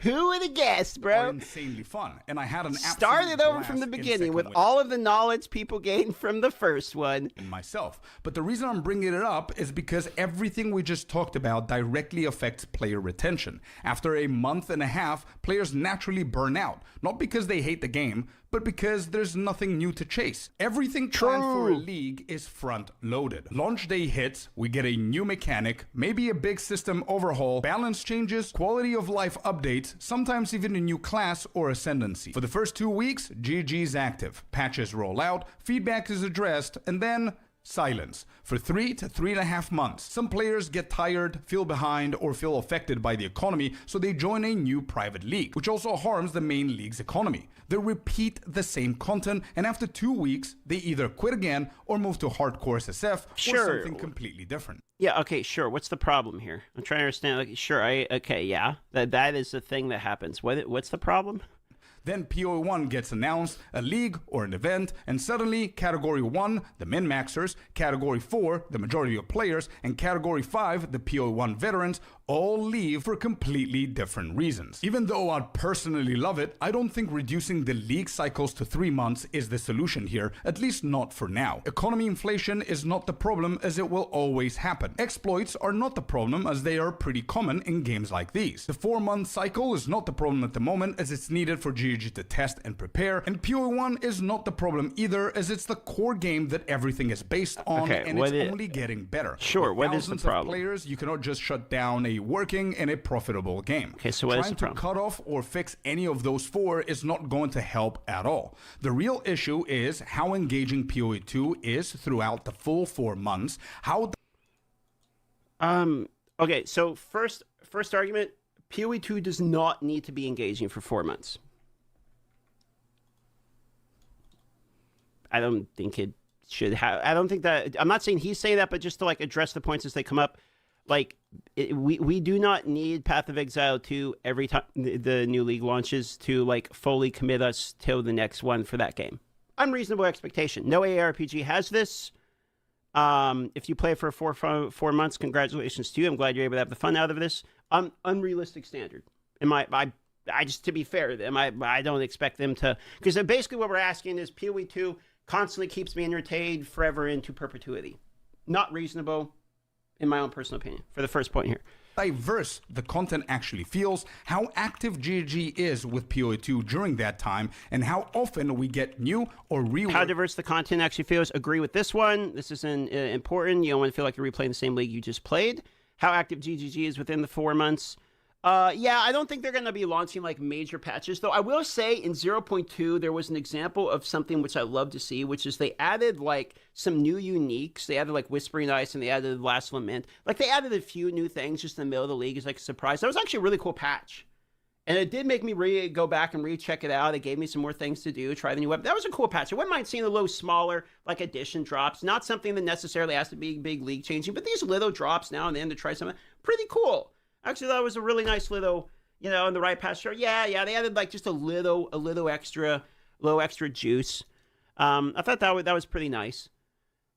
[SPEAKER 7] who would have guessed, bro?
[SPEAKER 8] Insanely fun, and I had an
[SPEAKER 7] Started over from the beginning with all of the knowledge people gained from the first one.
[SPEAKER 8] myself. But the reason I'm bringing it up is because everything we just talked about directly affects player retention. After a month and a half, players naturally burn out, not because they hate the game, but because there's nothing new to chase. Everything planned for a league is front loaded. Launch day hits, we get a new mechanic, maybe a big system overhaul, balance changes, quality of life updates, sometimes even a new class or ascendancy. For the first 2 weeks, GG's active. Patches roll out, feedback is addressed, and then silence for 3 to 3.5 months. Some players get tired, feel behind, or feel affected by the economy, so they join a new private league, which also harms the main league's economy. They repeat the same content, and after 2 weeks, they either quit again or move to hardcore SSF or something completely different.
[SPEAKER 7] Yeah, okay, sure. What's the problem here? I'm trying to understand. Like, sure, yeah, that is the thing that happens. What's the problem?
[SPEAKER 8] Then PoE1 gets announced, a league or an event, and suddenly Category 1, the min-maxers, Category 4, the majority of players, and Category 5, the PoE1 veterans, all leave for completely different reasons. Even though I'd personally love it, I don't think reducing the league cycles to 3 months is the solution here, at least not for now. Economy inflation is not the problem, as it will always happen. Exploits are not the problem, as they are pretty common in games like these. The 4-month cycle is not the problem at the moment, as it's needed for GG to test and prepare, and PoE1 is not the problem either, as it's the core game that everything is based on, and it's only getting better.
[SPEAKER 7] Sure,
[SPEAKER 8] With
[SPEAKER 7] what is the
[SPEAKER 8] thousands
[SPEAKER 7] problem?
[SPEAKER 8] of players, you cannot just shut down a working and a profitable game.
[SPEAKER 7] Okay, so what is the
[SPEAKER 8] Trying to cut off or fix any of those 4 is not going to help at all. The real issue is how engaging PoE2 is throughout the full 4 months.
[SPEAKER 7] Okay, so first argument, PoE2 does not need to be engaging for 4 months. I don't think it should have. I don't think that. I'm not saying he's saying that, but just to like address the points as they come up. Like, we do not need Path of Exile 2 every time the new league launches to like fully commit us till the next one for that game. Unreasonable expectation. No ARPG has this. If you play for 4 months, congratulations to you. I'm glad you're able to have the fun out of this. Unrealistic standard. I just, to be fair, I don't expect them to, because basically what we're asking is PoE2 constantly keeps me entertained forever into perpetuity. Not reasonable, in my own personal opinion, for the first point here.
[SPEAKER 8] Diverse the content actually feels, how active GG is with PoE2 during that time, and how often we get new or reworked.
[SPEAKER 7] How diverse the content actually feels. Agree with this one. This is important. You don't want to feel like you're replaying the same league you just played. How active GGG is within the 4 months. Yeah, I don't think they're going to be launching like major patches, though. I will say in 0.2, there was an example of something which I love to see, which is they added like some new uniques. They added like Whispering Ice and they added Last Lament. Like they added a few new things just in the middle of the league as like a surprise. That was actually a really cool patch. And it did make me go back and recheck it out. It gave me some more things to do, try the new weapon. That was a cool patch. I wouldn't mind seeing a little smaller, like, addition drops. Not something that necessarily has to be big league changing, but these little drops now and then to try something. Pretty cool. Actually, that was a really nice little, in the right patch. Sure, yeah, they added, like, just a little extra juice. I thought that was pretty nice.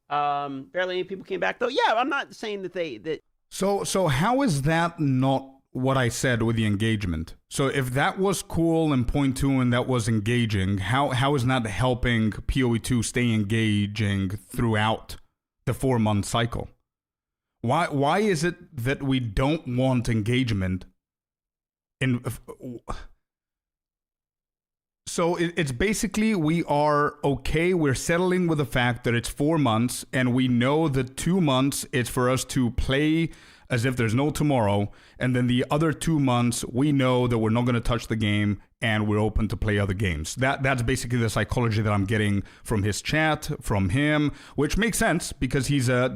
[SPEAKER 7] Barely any people came back, though. Yeah, I'm not saying that
[SPEAKER 1] So how is that not what I said with the engagement. So if that was cool in point 2 and that was engaging, how is not helping PoE2 stay engaging throughout the 4-month cycle? Why is it that we don't want engagement in? So it's basically we are okay. We're settling with the fact that it's 4 months, and we know that 2 months it's for us to play as if there's no tomorrow, and then the other 2 months we know that we're not going to touch the game and we're open to play other games. That's basically the psychology that I'm getting from his chat, from him, which makes sense because he's a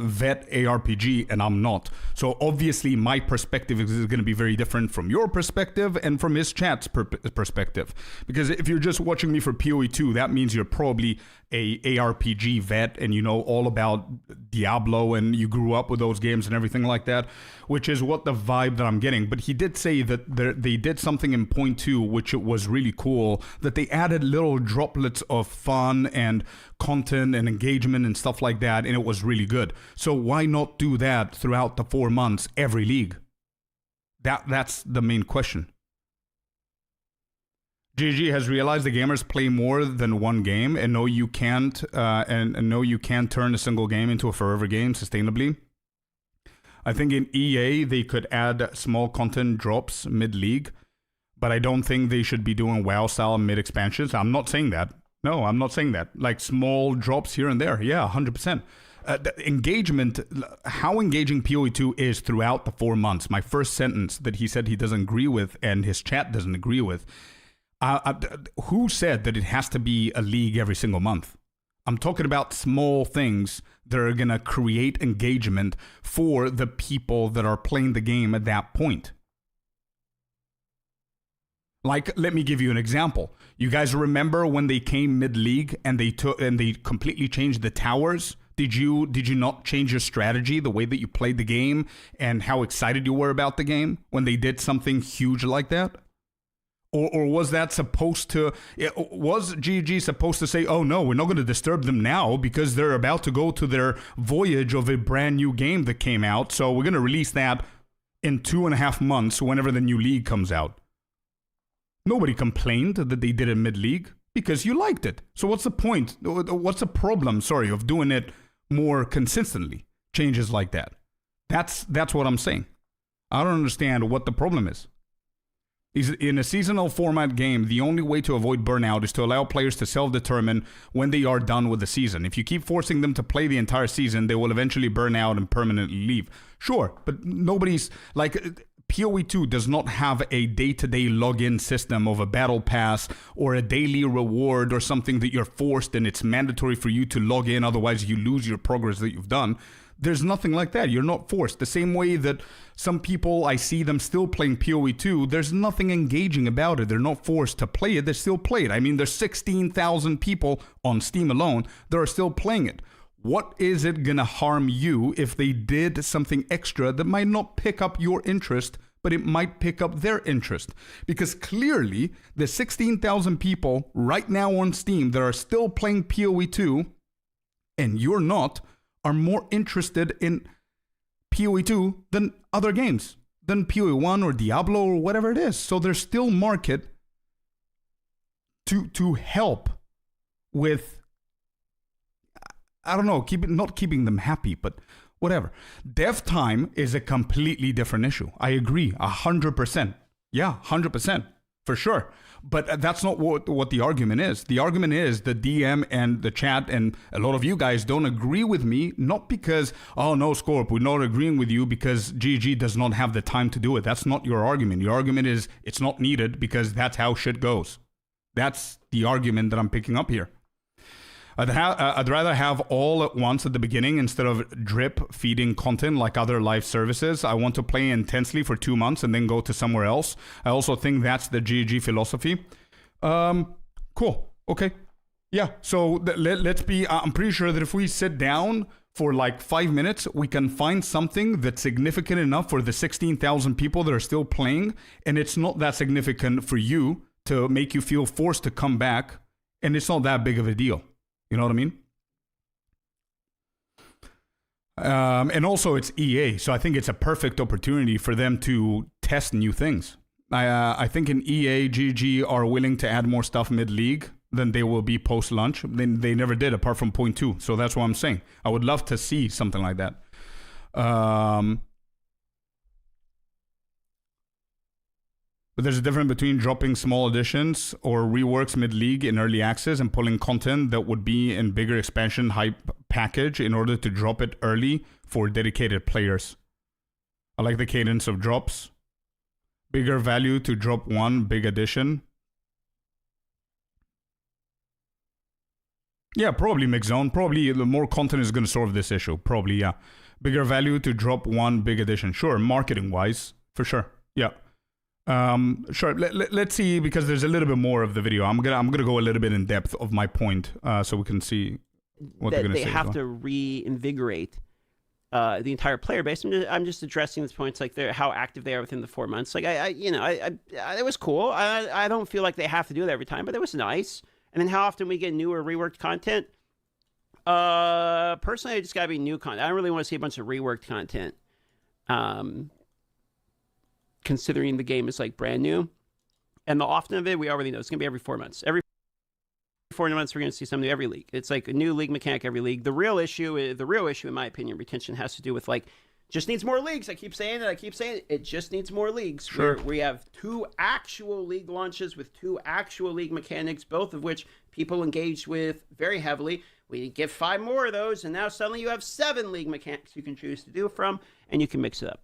[SPEAKER 1] vet ARPG and I'm not. So obviously my perspective is going to be very different from your perspective and from his chat's perspective. Because if you're just watching me for PoE2, that means you're probably a ARPG vet and you know all about Diablo and you grew up with those games and everything like that, which is what the vibe that I'm getting. But he did say that they did something in point 2 which it was really cool, that they added little droplets of fun and content and engagement and stuff like that, and it was really good. So why not do that throughout the 4 months every league? That's the main question. GG has realized the gamers play more than one game, and no, you can't turn a single game into a forever game sustainably. I think in EA they could add small content drops mid-league, but I don't think they should be doing WoW-style mid-expansions. I'm not saying that. No, I'm not saying that. Like small drops here and there. Yeah, 100%. The engagement, how engaging PoE2 is throughout the 4 months. My first sentence that he said he doesn't agree with and his chat doesn't agree with. Who said that it has to be a league every single month? I'm talking about small things that are going to create engagement for the people that are playing the game at that point. Like, let me give you an example. You guys remember when they came mid-league and they completely changed the towers? Did you not change your strategy, the way that you played the game, and how excited you were about the game when they did something huge like that? Or was that supposed to... Was GG supposed to say, oh no, we're not going to disturb them now because they're about to go to their voyage of a brand new game that came out, so we're going to release that in 2.5 months whenever the new league comes out? Nobody complained that they did it mid-league because you liked it. So what's the point? What's the problem, of doing it more consistently? Changes like that. That's what I'm saying. I don't understand what the problem is. In a seasonal format game, the only way to avoid burnout is to allow players to self-determine when they are done with the season. If you keep forcing them to play the entire season, they will eventually burn out and permanently leave. Sure, but nobody's... like... PoE2 does not have a day-to-day login system of a battle pass or a daily reward or something that you're forced and it's mandatory for you to log in, otherwise you lose your progress that you've done. There's nothing like that. You're not forced. The same way that some people, I see them still playing PoE2, there's nothing engaging about it. They're not forced to play it. They still play it. I mean, there's 16,000 people on Steam alone that are still playing it. What is it gonna harm you if they did something extra that might not pick up your interest, but it might pick up their interest? Because clearly, the 16,000 people right now on Steam that are still playing PoE2, and you're not, are more interested in PoE2 than other games, than PoE1 or Diablo or whatever it is. So there's still market to help with... I don't know, not keeping them happy, but whatever. Dev time is a completely different issue. I agree, 100%. Yeah, 100%, for sure. But that's not what the argument is. The argument is the DM and the chat and a lot of you guys don't agree with me, not because, oh no, Scorp, we're not agreeing with you because GG does not have the time to do it. That's not your argument. Your argument is it's not needed because that's how shit goes. That's the argument that I'm picking up here. I'd rather have all at once at the beginning instead of drip feeding content like other live services. I want to play intensely for 2 months and then go to somewhere else. I also think that's the GG philosophy. Cool. Okay. Yeah. So let's be, I'm pretty sure that if we sit down for like 5 minutes, we can find something that's significant enough for the 16,000 people that are still playing. And it's not that significant for you to make you feel forced to come back. And it's not that big of a deal. You know what I mean? And also it's EA, so I think it's a perfect opportunity for them to test new things. I think in EA, GG are willing to add more stuff mid-league than they will be post-launch. They never did, apart from point 2. So that's what I'm saying. I would love to see something like that. But there's a difference between dropping small additions or reworks mid-league in early access and pulling content that would be in bigger expansion hype package in order to drop it early for dedicated players. I like the cadence of drops. Bigger value to drop one big addition. Yeah, probably mixed zone. Probably the more content is going to solve this issue. Probably, yeah. Bigger value to drop one big addition. Sure, marketing-wise, for sure. Yeah. Sure. Let's see, because there's a little bit more of the video. I'm gonna go a little bit in depth of my point, so we can see what they're gonna say.
[SPEAKER 7] They have to reinvigorate the entire player base. I'm just addressing these points, like how active they are within the 4 months. Like it was cool. I don't feel like they have to do it every time, but it was nice. And then how often we get new or reworked content? Personally, it just gotta be new content. I don't really want to see a bunch of reworked content. Considering the game is like brand new, and the often of it, we already know it's gonna be every 4 months. Every 4 months, we're gonna see something new every league. It's like a new league mechanic every league. The real issue, in my opinion, retention has to do with like just needs more leagues. I keep saying it. It just needs more leagues.
[SPEAKER 1] Sure.
[SPEAKER 7] We have 2 actual league launches with 2 actual league mechanics, both of which people engaged with very heavily. We get 5 more of those, and now suddenly you have 7 league mechanics you can choose to do from, and you can mix it up.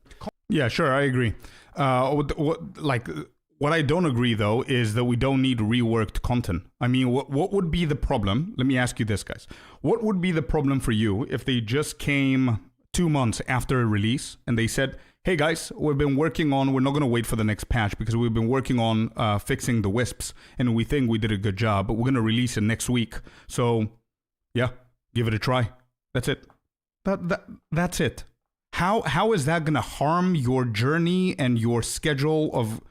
[SPEAKER 1] Yeah, sure, I agree. What I don't agree, though, is that we don't need reworked content. I mean, what would be the problem? Let me ask you this, guys. What would be the problem for you if they just came 2 months after a release and they said, hey, guys, we're not going to wait for the next patch because we've been working on fixing the wisps, and we think we did a good job, but we're going to release it next week. So, yeah, give it a try. That's it. That's it. How is that going to harm your journey and your schedule of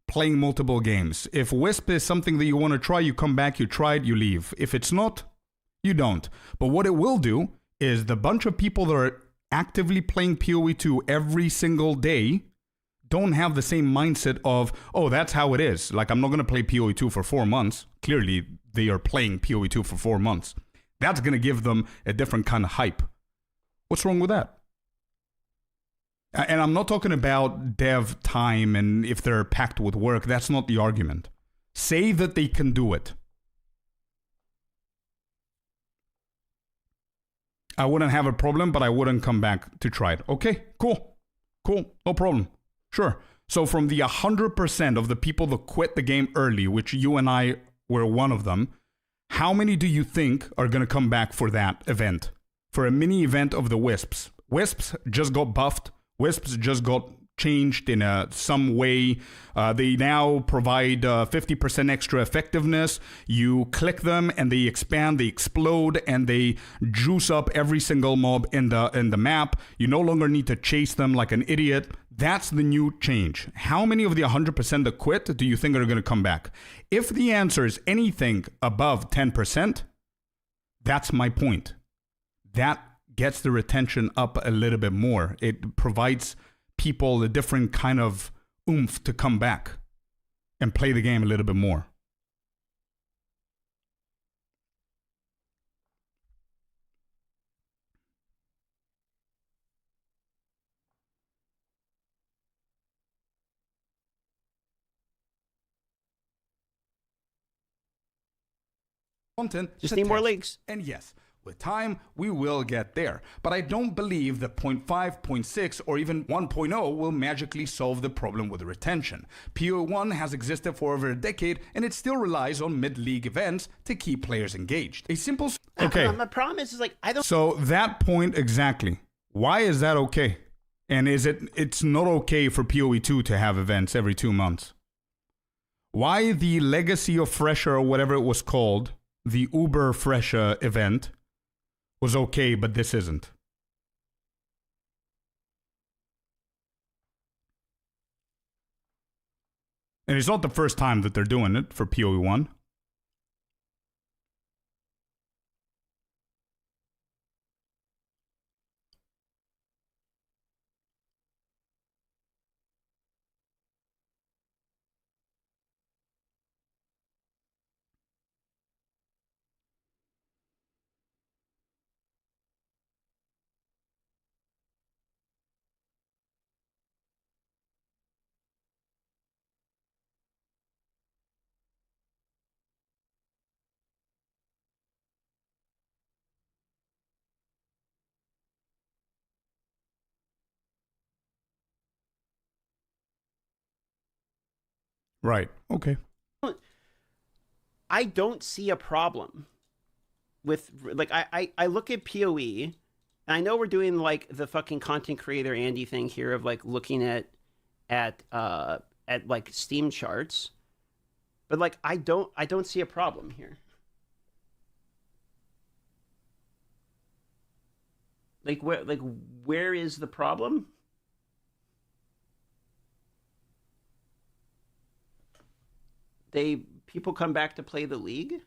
[SPEAKER 1] playing multiple games? If Wisp is something that you want to try, you come back, you try it, you leave. If it's not, you don't. But what it will do is the bunch of people that are actively playing PoE 2 every single day don't have the same mindset of, oh, that's how it is. Like, I'm not going to play PoE 2 for 4 months. Clearly, they are playing PoE 2 for 4 months. That's going to give them a different kind of hype. What's wrong with that? And I'm not talking about dev time and if they're packed with work. That's not the argument. Say that they can do it. I wouldn't have a problem, but I wouldn't come back to try it. Okay, cool. No problem. Sure. So from the 100% of the people that quit the game early, which you and I were one of them, how many do you think are going to come back for that event? For a mini event of the Wisps. Wisps just got buffed. Wisps just got changed in some way. They now provide 50% extra effectiveness. You click them and they expand, they explode, and they juice up every single mob in the map. You no longer need to chase them like an idiot. That's the new change. How many of the 100% that quit do you think are going to come back? If the answer is anything above 10%, that's my point. That gets the retention up a little bit more. It provides people a different kind of oomph to come back and play the game a little bit more. Content
[SPEAKER 7] just need more leagues.
[SPEAKER 8] And yes, with time, we will get there. But I don't believe that 0.5, 0.6, or even 1.0 will magically solve the problem with retention. PoE 1 has existed for over a decade, and it still relies on mid-league events to keep players engaged. A simple...
[SPEAKER 1] Okay.
[SPEAKER 7] My problem is like, I don't...
[SPEAKER 1] So that point exactly. Why is that okay? And it's not okay for PoE 2 to have events every 2 months? Why the Legacy of Fresher, or whatever it was called, the Uber Fresher event, was okay, but this isn't? And it's not the first time that they're doing it for PoE 1. Right. Okay.
[SPEAKER 7] I don't see a problem with, like, I look at PoE, and I know we're doing like the fucking content creator Andy thing here of like looking at like Steam charts, but like I don't see a problem here. Where is the problem? People come back to play the league.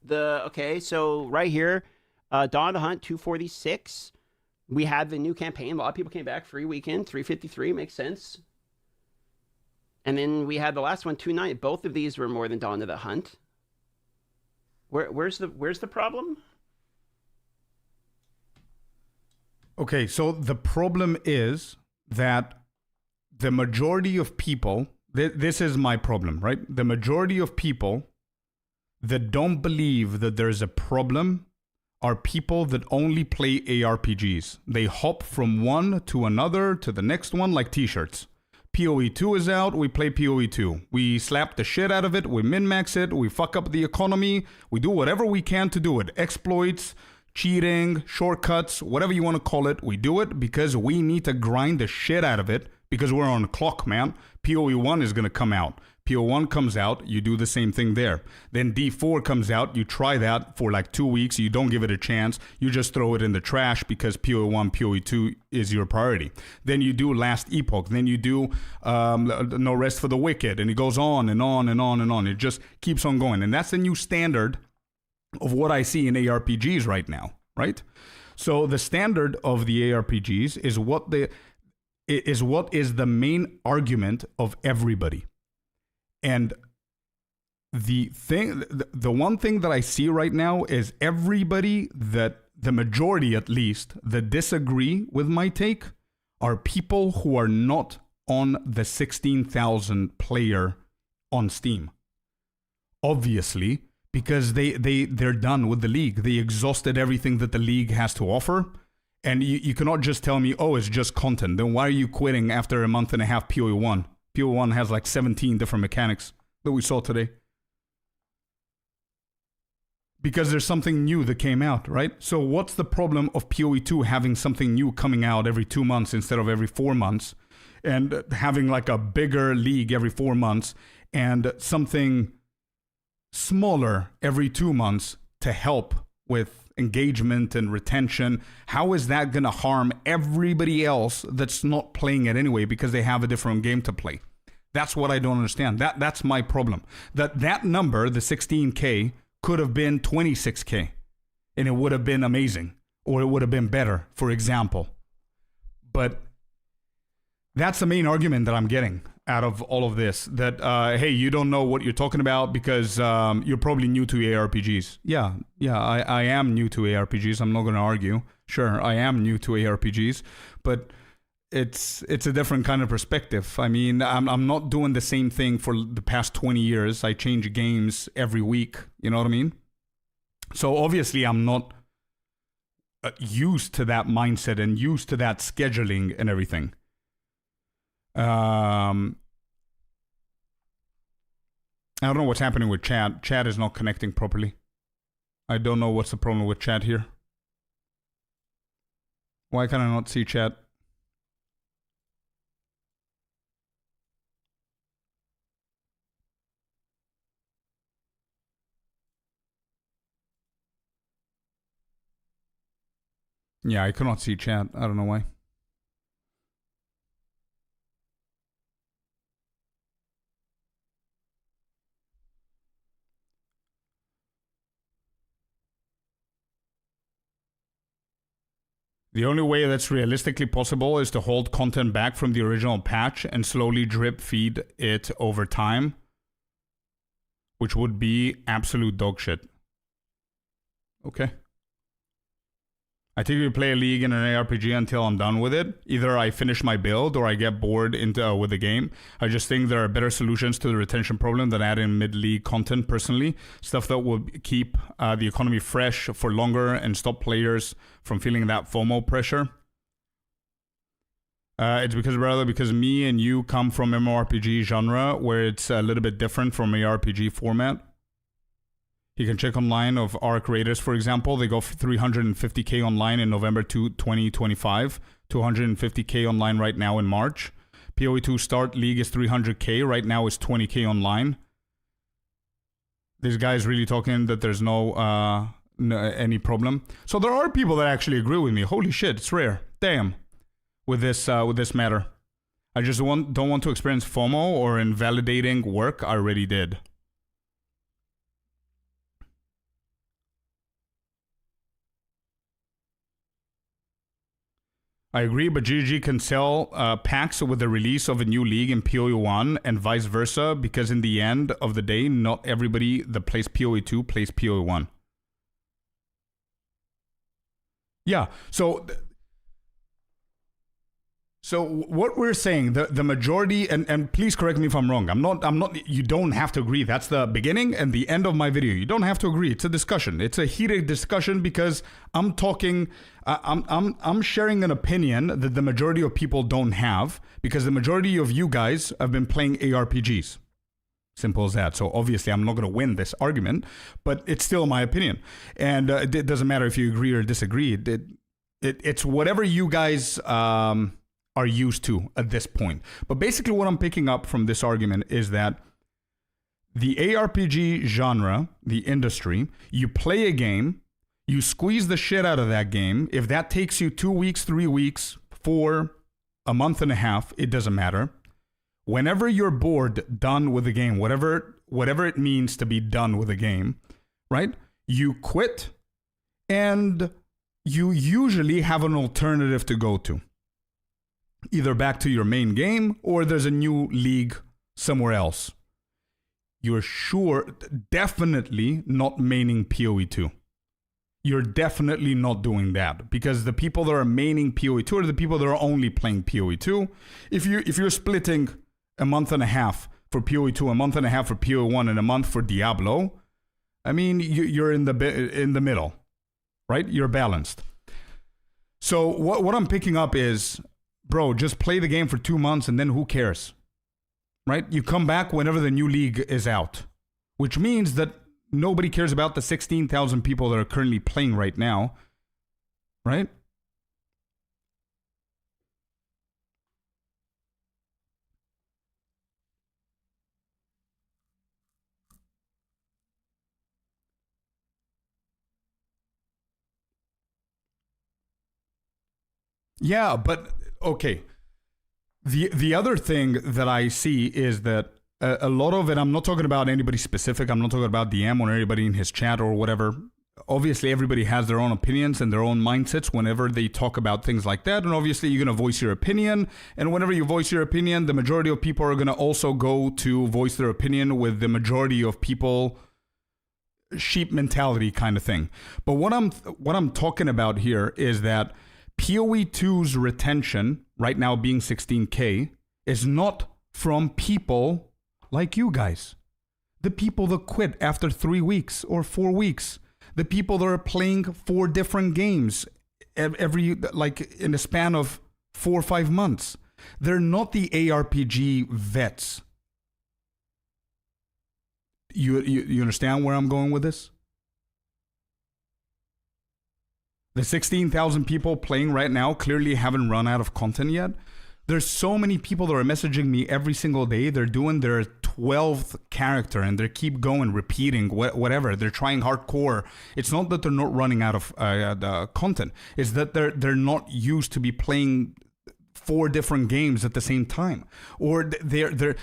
[SPEAKER 7] So right here, Dawn of the Hunt 246. We had the new campaign. A lot of people came back. Free weekend 353 makes sense. And then we had the last one 290. Both of these were more than Dawn of the Hunt. Where's the problem?
[SPEAKER 1] Okay, so the problem is that the majority of people, this is my problem, right? The majority of people that don't believe that there's a problem are people that only play ARPGs. They hop from one to another to the next one like t-shirts. PoE 2 is out, we play PoE 2. We slap the shit out of it, we min-max it, we fuck up the economy, we do whatever we can to do it. Exploits, cheating, shortcuts, whatever you want to call it, we do it because we need to grind the shit out of it because we're on the clock, man. PoE 1 is going to come out. PoE 1 comes out, you do the same thing there. Then D4 comes out, you try that for like 2 weeks, you don't give it a chance, you just throw it in the trash because PoE 1, PoE 2 is your priority. Then you do Last Epoch, then you do No Rest for the Wicked, and it goes on and on and on and on. It just keeps on going. And that's the new standard of what I see in ARPGs right now, right? So the standard of the ARPGs is what is the main argument of everybody. And the one thing that I see right now is everybody, that the majority at least, that disagree with my take are people who are not on the 16,000 player on Steam. Obviously, because they're done with the league. They exhausted everything that the league has to offer. And you cannot just tell me, oh, it's just content. Then why are you quitting after a month and a half PoE 1? PoE 1 has like 17 different mechanics that we saw today. Because there's something new that came out, right? So what's the problem of PoE 2 having something new coming out every 2 months instead of every 4 months? And having like a bigger league every 4 months and something smaller every 2 months to help with engagement and retention? How is that going to harm everybody else that's not playing it anyway because they have a different game to play? That's what I don't understand. That's my problem. That number, the 16K, could have been 26K and it would have been amazing, or it would have been better, for example. But that's the main argument that I'm getting out of all of this, that hey, you don't know what you're talking about because you're probably new to ARPGs. Yeah, I am new to ARPGs. I'm not going to argue. Sure, I am new to ARPGs, but it's a different kind of perspective. I mean, I'm not doing the same thing for the past 20 years. I change games every week. You know what I mean? So obviously, I'm not used to that mindset and used to that scheduling and everything. I don't know what's happening with chat. Chat is not connecting properly. I don't know what's the problem with chat here. Why can I not see chat? Yeah, I cannot see chat. I don't know why. The only way that's realistically possible is to hold content back from the original patch and slowly drip feed it over time, which would be absolute dog shit. Okay. I typically play a league in an ARPG until I'm done with it. Either I finish my build or I get bored with the game. I just think there are better solutions to the retention problem than adding mid-league content personally. Stuff that will keep the economy fresh for longer and stop players from feeling that FOMO pressure. It's because me and you come from MMORPG genre where it's a little bit different from ARPG format. You can check online of Arc Raiders, for example. They go for 350k online in November 2025, 250k online right now in March. PoE2 Start League is 300k, right now is 20k online. This guy is really talking that there's no any problem. So there are people that actually agree with me. Holy shit, it's rare. Damn. With this matter. I just don't want to experience FOMO or invalidating work I already did. I agree, but GG can sell packs with the release of a new league in PoE1 and vice versa, because in the end of the day, not everybody that plays PoE2 plays PoE1. Yeah, so what we're saying, the majority, and please correct me if I'm wrong. I'm not, you don't have to agree. That's the beginning and the end of my video. You don't have to agree. It's a discussion. It's a heated discussion because I'm talking, I'm sharing an opinion that the majority of people don't have, because the majority of you guys have been playing ARPGs. Simple as that. So obviously I'm not going to win this argument, but it's still my opinion. And it doesn't matter if you agree or disagree. It's whatever you guys are used to at this point. But basically what I'm picking up from this argument is that the ARPG genre, the industry, you play a game, you squeeze the shit out of that game. If that takes you 2 weeks, 3 weeks, 4, a month and a half, it doesn't matter. Whenever you're bored, done with the game, whatever it means to be done with a game, right? You quit and you usually have an alternative to go to. Either back to your main game or there's a new league somewhere else. You're definitely not maining PoE2. You're definitely not doing that, because the people that are maining PoE2 are the people that are only playing PoE2. If you're splitting a month and a half for PoE2, a month and a half for PoE1, and a month for Diablo, I mean, you're in the middle, right? You're balanced. So what I'm picking up is, bro, just play the game for 2 months and then who cares, right? You come back whenever the new league is out, which means that nobody cares about the 16,000 people that are currently playing right now, right? Yeah, but okay. The other thing that I see is that a lot of it, I'm not talking about anybody specific. I'm not talking about DM or anybody in his chat or whatever. Obviously, everybody has their own opinions and their own mindsets whenever they talk about things like that. And obviously, you're going to voice your opinion. And whenever you voice your opinion, the majority of people are going to also go to voice their opinion with the majority of people, sheep mentality kind of thing. But what I'm talking about here is that PoE2's retention, right now being 16k, is not from people like you guys. The people that quit after 3 weeks or 4 weeks. The people that are playing 4 different games every, like in a span of 4 or 5 months. They're not the ARPG vets. You understand where I'm going with this? The 16,000 people playing right now clearly haven't run out of content yet. There's so many people that are messaging me every single day. They're doing their 12th character and they keep going, repeating, whatever. They're trying hardcore. It's not that they're not running out of the content. It's that they're not used to be playing 4 different games at the same time. Or the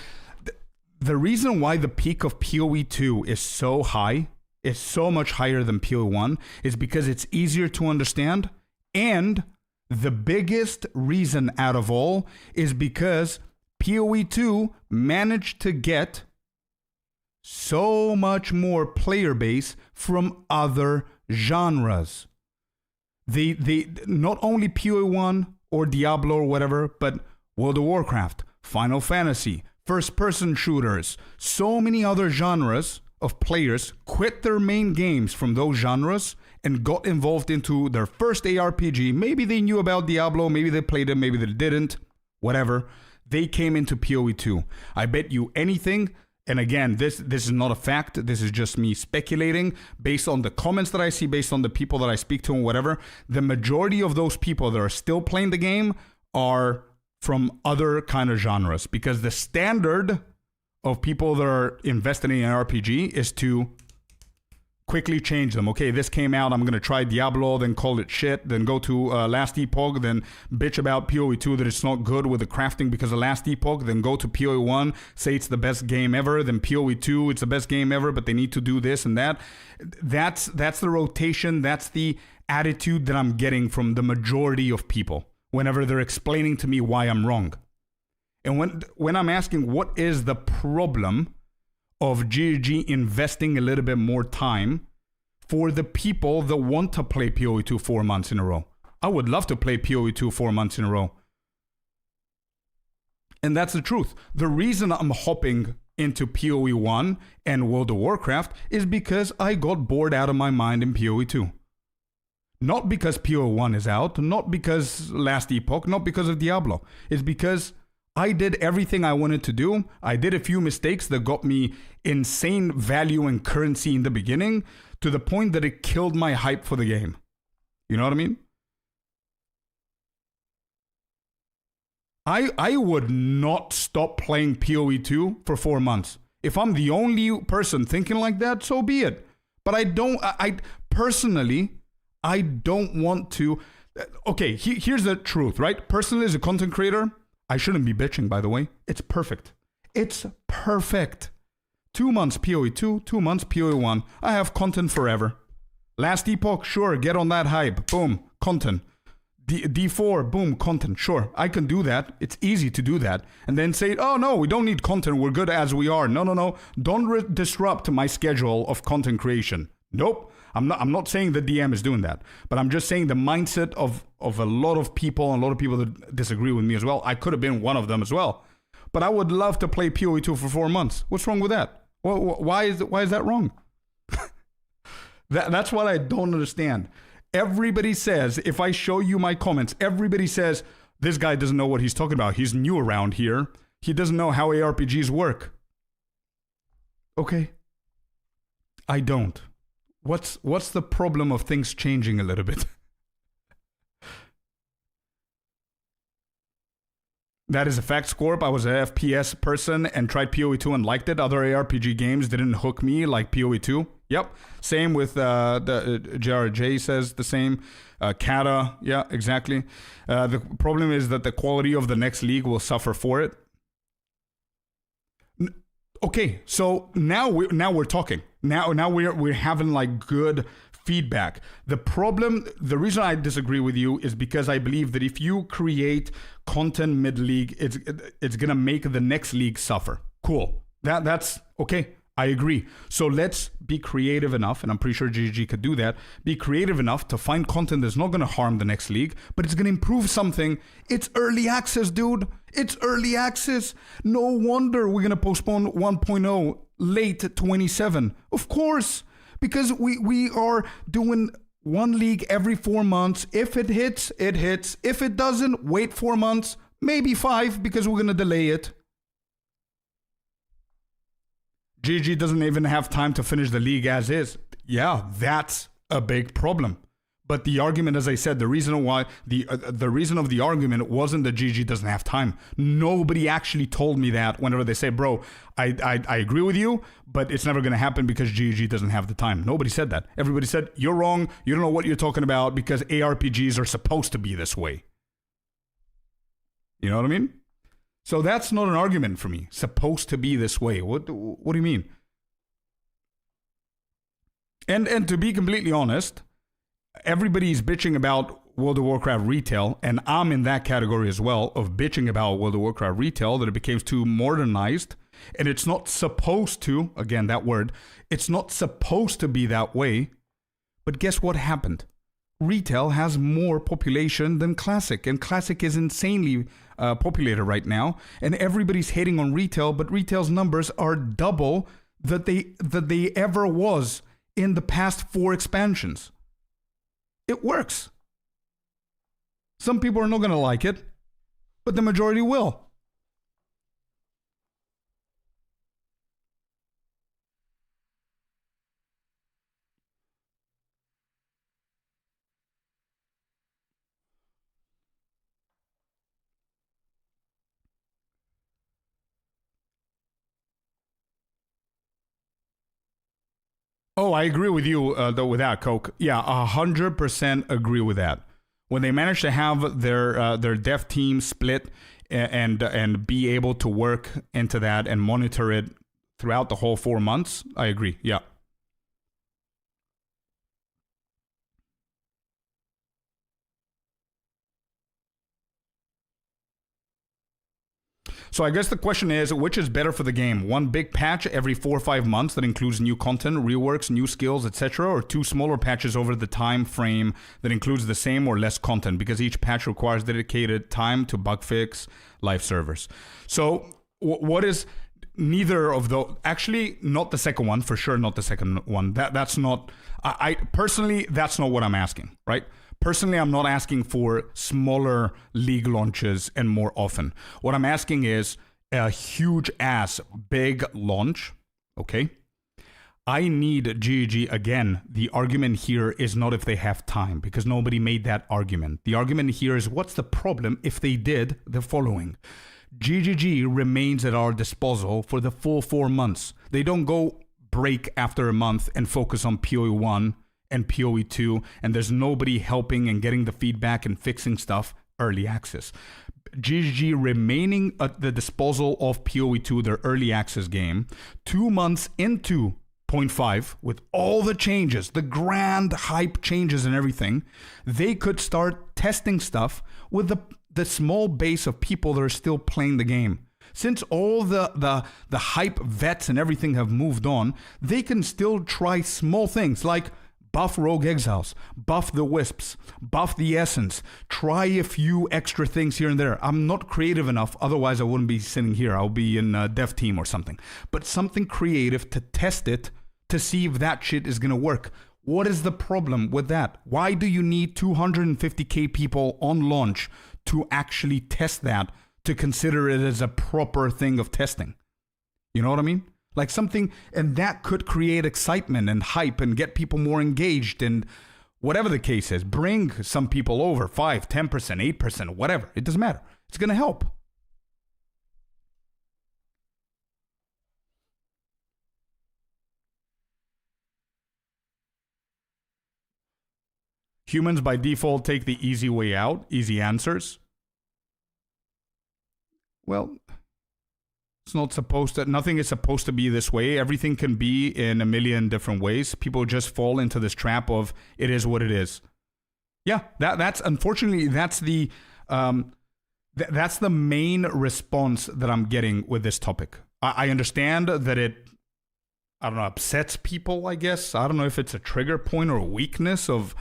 [SPEAKER 1] reason why the peak of PoE2 is so high, is so much higher than PoE1, is because it's easier to understand, and the biggest reason out of all is because PoE2 managed to get so much more player base from other genres. They not only PoE1 or Diablo or whatever, but World of Warcraft, Final Fantasy, first-person shooters, so many other genres of players quit their main games from those genres and got involved into their first ARPG. Maybe they knew about Diablo, maybe they played it, maybe they didn't. whatever, they came into PoE 2. I bet you anything, and again, this is not a fact, this is just me speculating, based on the comments that I see, based on the people that I speak to and whatever, the majority of those people that are still playing the game are from other kind of genres, because the standard of people that are invested in an RPG is to quickly change them. Okay, this came out, I'm going to try Diablo, then call it shit, then go to Last Epoch, then bitch about PoE 2 that it's not good with the crafting because of Last Epoch, then go to PoE 1, say it's the best game ever, then PoE 2, it's the best game ever, but they need to do this and that. That's the rotation, that's the attitude that I'm getting from the majority of people whenever they're explaining to me why I'm wrong. And when I'm asking what is the problem of GG investing a little bit more time for the people that want to play PoE 2 4 months in a row. I would love to play PoE 2 4 months in a row. And that's the truth. The reason I'm hopping into PoE 1 and World of Warcraft is because I got bored out of my mind in PoE 2. Not because PoE 1 is out, not because Last Epoch, not because of Diablo. It's because I did everything I wanted to do. I did a few mistakes that got me insane value and currency in the beginning to the point that it killed my hype for the game. You know what I mean? I would not stop playing PoE 2 for 4 months. If I'm the only person thinking like that, so be it. But I personally, I don't want to. Okay, here's the truth, right? Personally, as a content creator, I shouldn't be bitching, by the way. It's perfect. It's perfect. 2 months PoE 2, 2 months PoE 1. I have content forever. Last Epoch, sure, get on that hype. Boom, content. D4, boom, content. Sure, I can do that. It's easy to do that. And then say, oh no, we don't need content. We're good as we are. No. Don't disrupt my schedule of content creation. Nope. I'm not saying the DM is doing that, but I'm just saying the mindset of a lot of people and a lot of people that disagree with me as well. I could have been one of them as well, but I would love to play PoE 2 for 4 months. What's wrong with that? Why is that wrong? That's what I don't understand. Everybody says, if I show you my comments, everybody says, this guy doesn't know what he's talking about. He's new around here. He doesn't know how ARPGs work. Okay. I don't. What's the problem of things changing a little bit? That is a fact, Scorp. I was an FPS person and tried PoE 2 and liked it. Other ARPG games didn't hook me like PoE 2. Yep. Same with the JRJ says the same. Kata, yeah, exactly. The problem is that the quality of the next league will suffer for it. Okay, so now we're talking. Now we're having like good feedback. The reason I disagree with you is because I believe that if you create content mid-league, it's gonna make the next league suffer. Cool. That's okay. I agree. So let's be creative enough, and I'm pretty sure GG could do that, be creative enough to find content that's not going to harm the next league, but it's going to improve something. It's early access, dude. It's early access. No wonder we're going to postpone 1.0 late 27. Of course, because we are doing one league every 4 months. If it hits, it hits. If it doesn't, wait 4 months, maybe 5, because we're going to delay it. GG doesn't even have time to finish the league as is. Yeah, that's a big problem. But the argument, as I said, the reason why the reason of the argument wasn't that GG doesn't have time. Nobody actually told me that whenever they say, bro, I agree with you, but it's never going to happen because GG doesn't have the time. Nobody said that. Everybody said, you're wrong. You don't know what you're talking about because ARPGs are supposed to be this way. You know what I mean? So that's not an argument for me. Supposed to be this way. What do you mean? And to be completely honest, everybody's bitching about World of Warcraft retail, and I'm in that category as well of bitching about World of Warcraft retail, that it became too modernized, and it's not supposed to, again, that word, it's not supposed to be that way. But guess what happened? Retail has more population than Classic, and Classic is insanely populated right now, and everybody's hating on retail, but retail's numbers are double that they ever was in the past 4 expansions. It works. Some people are not going to like it, but the majority will. Oh, I agree with you though with that, Coke. Yeah, 100% agree with that. When they manage to have their dev team split and be able to work into that and monitor it throughout the whole 4 months, I agree. Yeah. So I guess the question is, which is better for the game? One big patch every 4 or 5 months that includes new content, reworks, new skills, etc., or two smaller patches over the time frame that includes the same or less content, because each patch requires dedicated time to bug fix live servers. So what is neither of those? Actually, not the second one, for sure, not the second one. That's not. I personally, that's not what I'm asking, right? Personally, I'm not asking for smaller league launches and more often. What I'm asking is a huge ass big launch, okay? I need GG again. The argument here is not if they have time, because nobody made that argument. The argument here is what's the problem if they did the following. GGG remains at our disposal for the full 4 months. They don't go break after a month and focus on PoE 1 and PoE 2, and there's nobody helping and getting the feedback and fixing stuff. Early access. GGG remaining at the disposal of PoE 2, their early access game, 2 months into 0.5, with all the changes, the grand hype changes and everything, they could start testing stuff with the small base of people that are still playing the game. Since all the hype vets and everything have moved on, they can still try small things like buff Rogue Exiles, buff the Wisps, buff the Essence, try a few extra things here and there. I'm not creative enough, otherwise I wouldn't be sitting here. I'll be in a dev team or something. But something creative to test it, to see if that shit is going to work. What is the problem with that? Why do you need 250k people on launch to actually test that, to consider it as a proper thing of testing? You know what I mean? Like something, and that could create excitement and hype and get people more engaged, and whatever the case is, bring some people over, 5, 10%, 8%, whatever. It doesn't matter. It's going to help. Humans by default take the easy way out, easy answers. Well, it's not supposed to, nothing is supposed to be this way. Everything can be in a million different ways. People just fall into this trap of it is what it is. Yeah, that's unfortunately, that's the main response that I'm getting with this topic. I understand that it, I don't know, upsets people, I guess. I don't know if it's a trigger point or a weakness of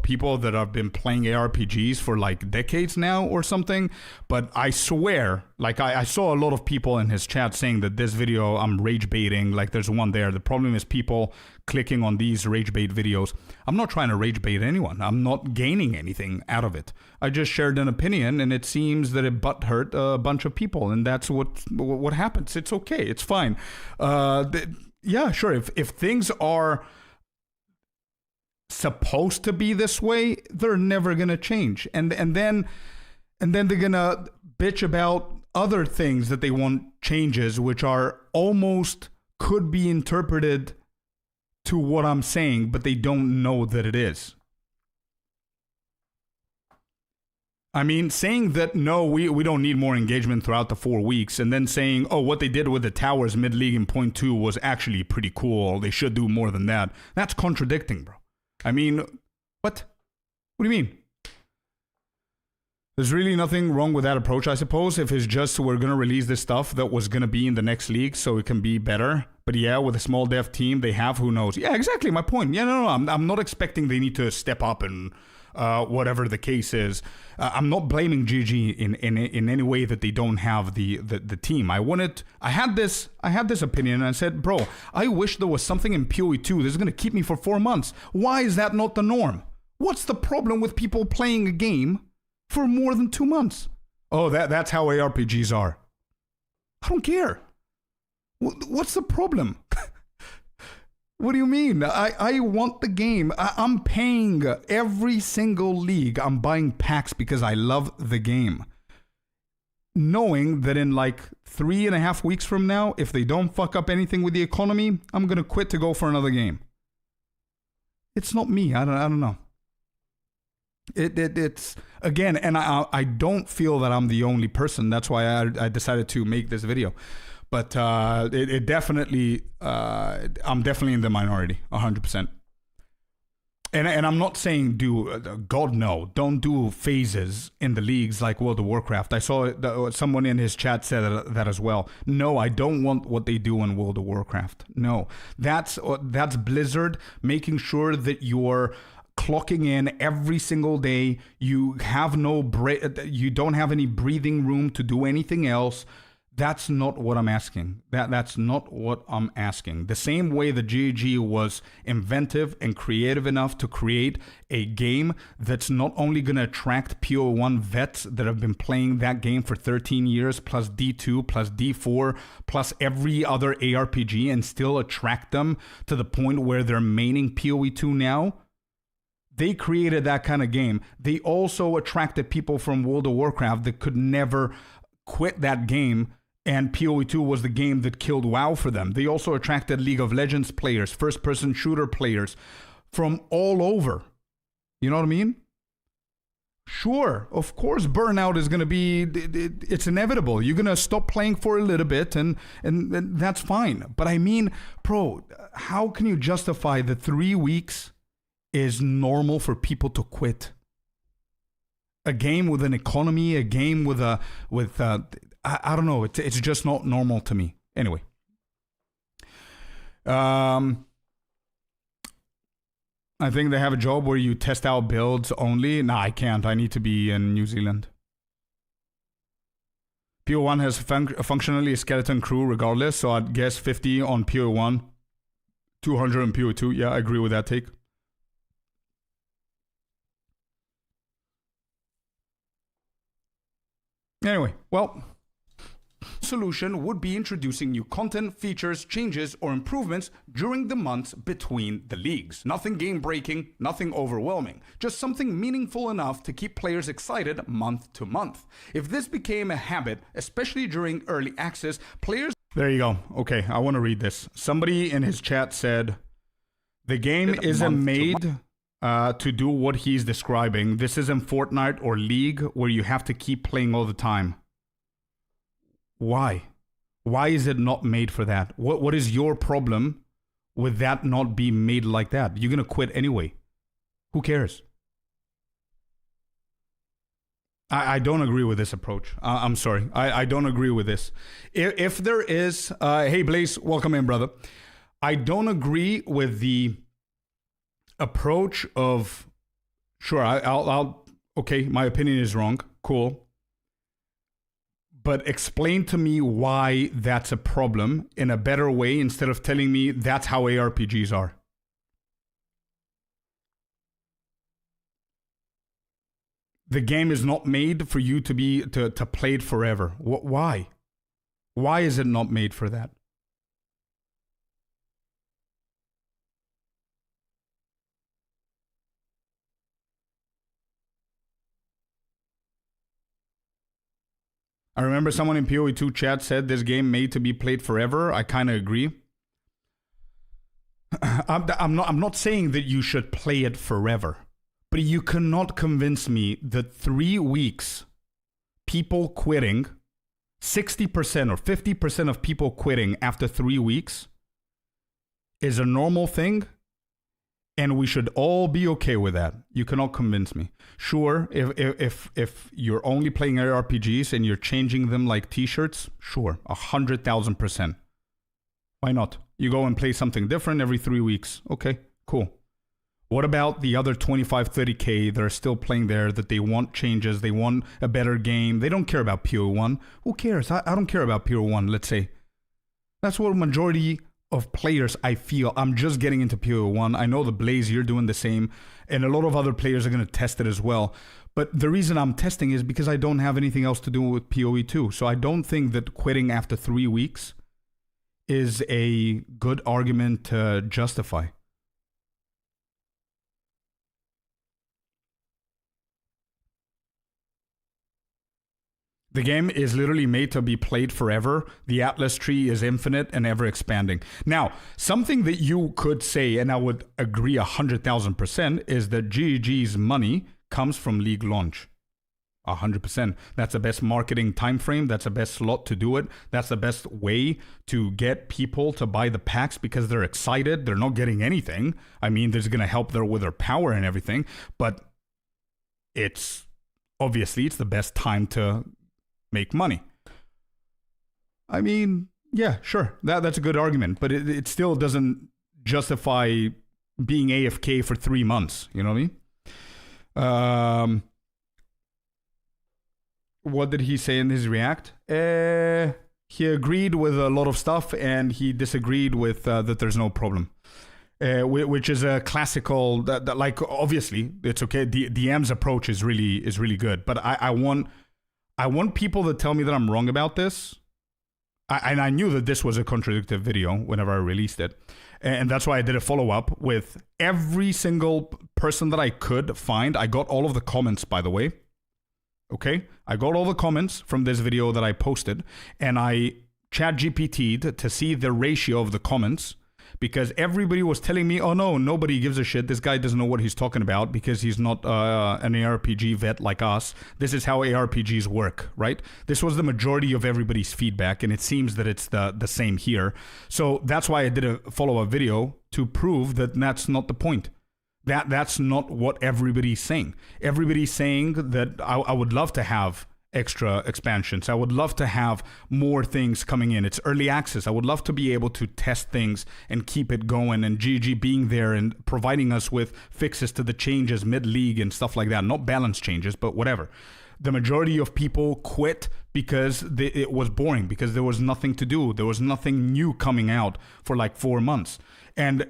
[SPEAKER 1] people that have been playing ARPGs for like decades now or something. But I swear, like I saw a lot of people in his chat saying that this video I'm rage baiting. Like there's one there. The problem is people clicking on these rage bait videos. I'm not trying to rage bait anyone. I'm not gaining anything out of it. I just shared an opinion, and it seems that it butthurt a bunch of people, and that's what happens. It's okay. It's fine. Yeah, sure. If things are supposed to be this way, they're never gonna change, and then they're gonna bitch about other things that they want changes, which are almost could be interpreted to what I'm saying, but they don't know that it is. I mean, saying that no, we don't need more engagement throughout the 4 weeks, and then saying, oh, what they did with the towers mid-league in 0.2 was actually pretty cool, they should do more than that, that's contradicting, bro. I mean, what? What do you mean? There's really nothing wrong with that approach, I suppose, if it's just we're going to release this stuff that was going to be in the next league so it can be better. But yeah, with a small dev team they have, who knows? Yeah, exactly, my point. Yeah, no, I'm not expecting they need to step up and whatever the case is. I'm not blaming GG in any way that they don't have the team. I had this opinion, and I said, bro, I wish there was something in PoE 2 that's going to keep me for 4 months. Why is that not the norm? What's the problem with people playing a game for more than 2 months? Oh, that's how ARPGs are. I don't care. What's the problem? What do you mean? I want the game. I'm paying every single league. I'm buying packs because I love the game. Knowing that in like 3.5 weeks from now, if they don't fuck up anything with the economy, I'm going to quit to go for another game. It's not me. I don't know. It's again, and I don't feel that I'm the only person. That's why I decided to make this video. But it definitely, I'm definitely in the minority, 100%. And I'm not saying God no, don't do phases in the leagues like World of Warcraft. I saw someone in his chat said that as well. No, I don't want what they do in World of Warcraft. No, that's Blizzard making sure that you're clocking in every single day. You have you don't have any breathing room to do anything else. That's not what I'm asking. That's not what I'm asking. The same way the GOG was inventive and creative enough to create a game that's not only going to attract PO1 vets that have been playing that game for 13 years, plus D2, plus D4, plus every other ARPG, and still attract them to the point where they're maining PoE2 now. They created that kind of game. They also attracted people from World of Warcraft that could never quit that game. And PoE2 was the game that killed WoW for them. They also attracted League of Legends players, first-person shooter players from all over. You know what I mean? Sure, of course burnout is going to be, it's inevitable. You're going to stop playing for a little bit and that's fine. But I mean, bro, how can you justify that 3 weeks is normal for people to quit? A game with an economy, a game with I don't know. It's just not normal to me. Anyway. I think they have a job where you test out builds only. Nah, I can't. I need to be in New Zealand. PO1 has functionally a skeleton crew regardless, so I'd guess 50 on PO1, 200 on PO2. Yeah, I agree with that take. Anyway, well, solution would be introducing new content, features, changes, or improvements during the months between the leagues. Nothing game-breaking, nothing overwhelming. Just something meaningful enough to keep players excited month to month. If this became a habit, especially during early access, players... There you go. Okay, I want to read this. Somebody in his chat said, the game isn't made to do what he's describing. This isn't Fortnite or League where you have to keep playing all the time. Why? Why is it not made for that? What is your problem with that not being made like that? You're going to quit anyway. Who cares? I don't agree with this approach. I'm sorry. I don't agree with this. If there is... hey, Blaze, welcome in, brother. I don't agree with the approach of... Sure, I'll... Okay, my opinion is wrong. Cool. But explain to me why that's a problem in a better way instead of telling me that's how ARPGs are. The game is not made for you to play it forever. Why? Why is it not made for that? I remember someone in PoE2 chat said this game made to be played forever. I kind of agree. I'm not saying that you should play it forever, but you cannot convince me that 3 weeks, people quitting, 60% or 50% of people quitting after 3 weeks is a normal thing. And we should all be okay with that. You cannot convince me. Sure, if you're only playing RPGs and you're changing them like t-shirts, sure, 100,000%. Why not? You go and play something different every 3 weeks. Okay, cool. What about the other 25, 30K that are still playing there, that they want changes, they want a better game, they don't care about PO1. Who cares? I don't care about PO1, let's say. That's what majority of players, I feel, I'm just getting into PoE1. I know the Blaze, you're doing the same, and a lot of other players are going to test it as well. But the reason I'm testing is because I don't have anything else to do with PoE2. So I don't think that quitting after 3 weeks is a good argument to justify. The game is literally made to be played forever. The Atlas tree is infinite and ever expanding. Now, something that you could say, and I would agree 100,000%, is that GG's money comes from League launch. 100%. That's the best marketing time frame. That's the best slot to do it. That's the best way to get people to buy the packs because they're excited. They're not getting anything. I mean, there's going to help with their power and everything, but it's the best time to make money. I mean, yeah, sure. That's a good argument, but it still doesn't justify being AFK for 3 months. You know what I mean? What did he say in his react? He agreed with a lot of stuff and he disagreed with that there's no problem. Which is a classical, that like, obviously, it's okay. DM's approach is really good, but I want people to tell me that I'm wrong about this. And I knew that this was a contradictory video whenever I released it. And that's why I did a follow-up with every single person that I could find. I got all of the comments, by the way. Okay? I got all the comments from this video that I posted. And I chat GPT'd to see the ratio of the comments. Because everybody was telling me, oh no, nobody gives a shit. This guy doesn't know what he's talking about because he's not an ARPG vet like us. This is how ARPGs work, right? This was the majority of everybody's feedback, and it seems that it's the same here. So that's why I did a follow-up video to prove that that's not the point. That's not what everybody's saying. Everybody's saying that I would love to have extra expansions. I would love to have more things coming in. It's early access. I would love to be able to test things and keep it going, and GG being there and providing us with fixes to the changes mid-league and stuff like that. Not balance changes, but whatever. The majority of people quit because it was boring, because there was nothing to do. There was nothing new coming out for like 4 months. And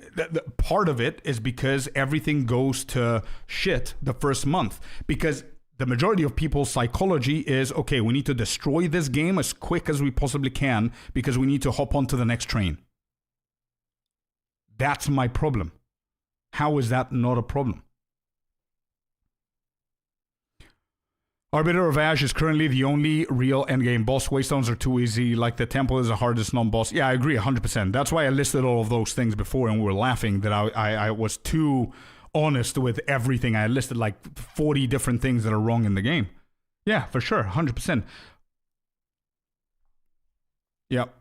[SPEAKER 1] part of it is because everything goes to shit the first month, because the majority of people's psychology is, okay, we need to destroy this game as quick as we possibly can because we need to hop onto the next train. That's my problem. How is that not a problem? Arbiter of Ash is currently the only real endgame boss. Waystones are too easy, like the Temple is the hardest non-boss. Yeah, I agree 100%. That's why I listed all of those things before and we were laughing that I was too honest with everything. I listed like 40 different things that are wrong in the game. Yeah, for sure, 100%. Yep.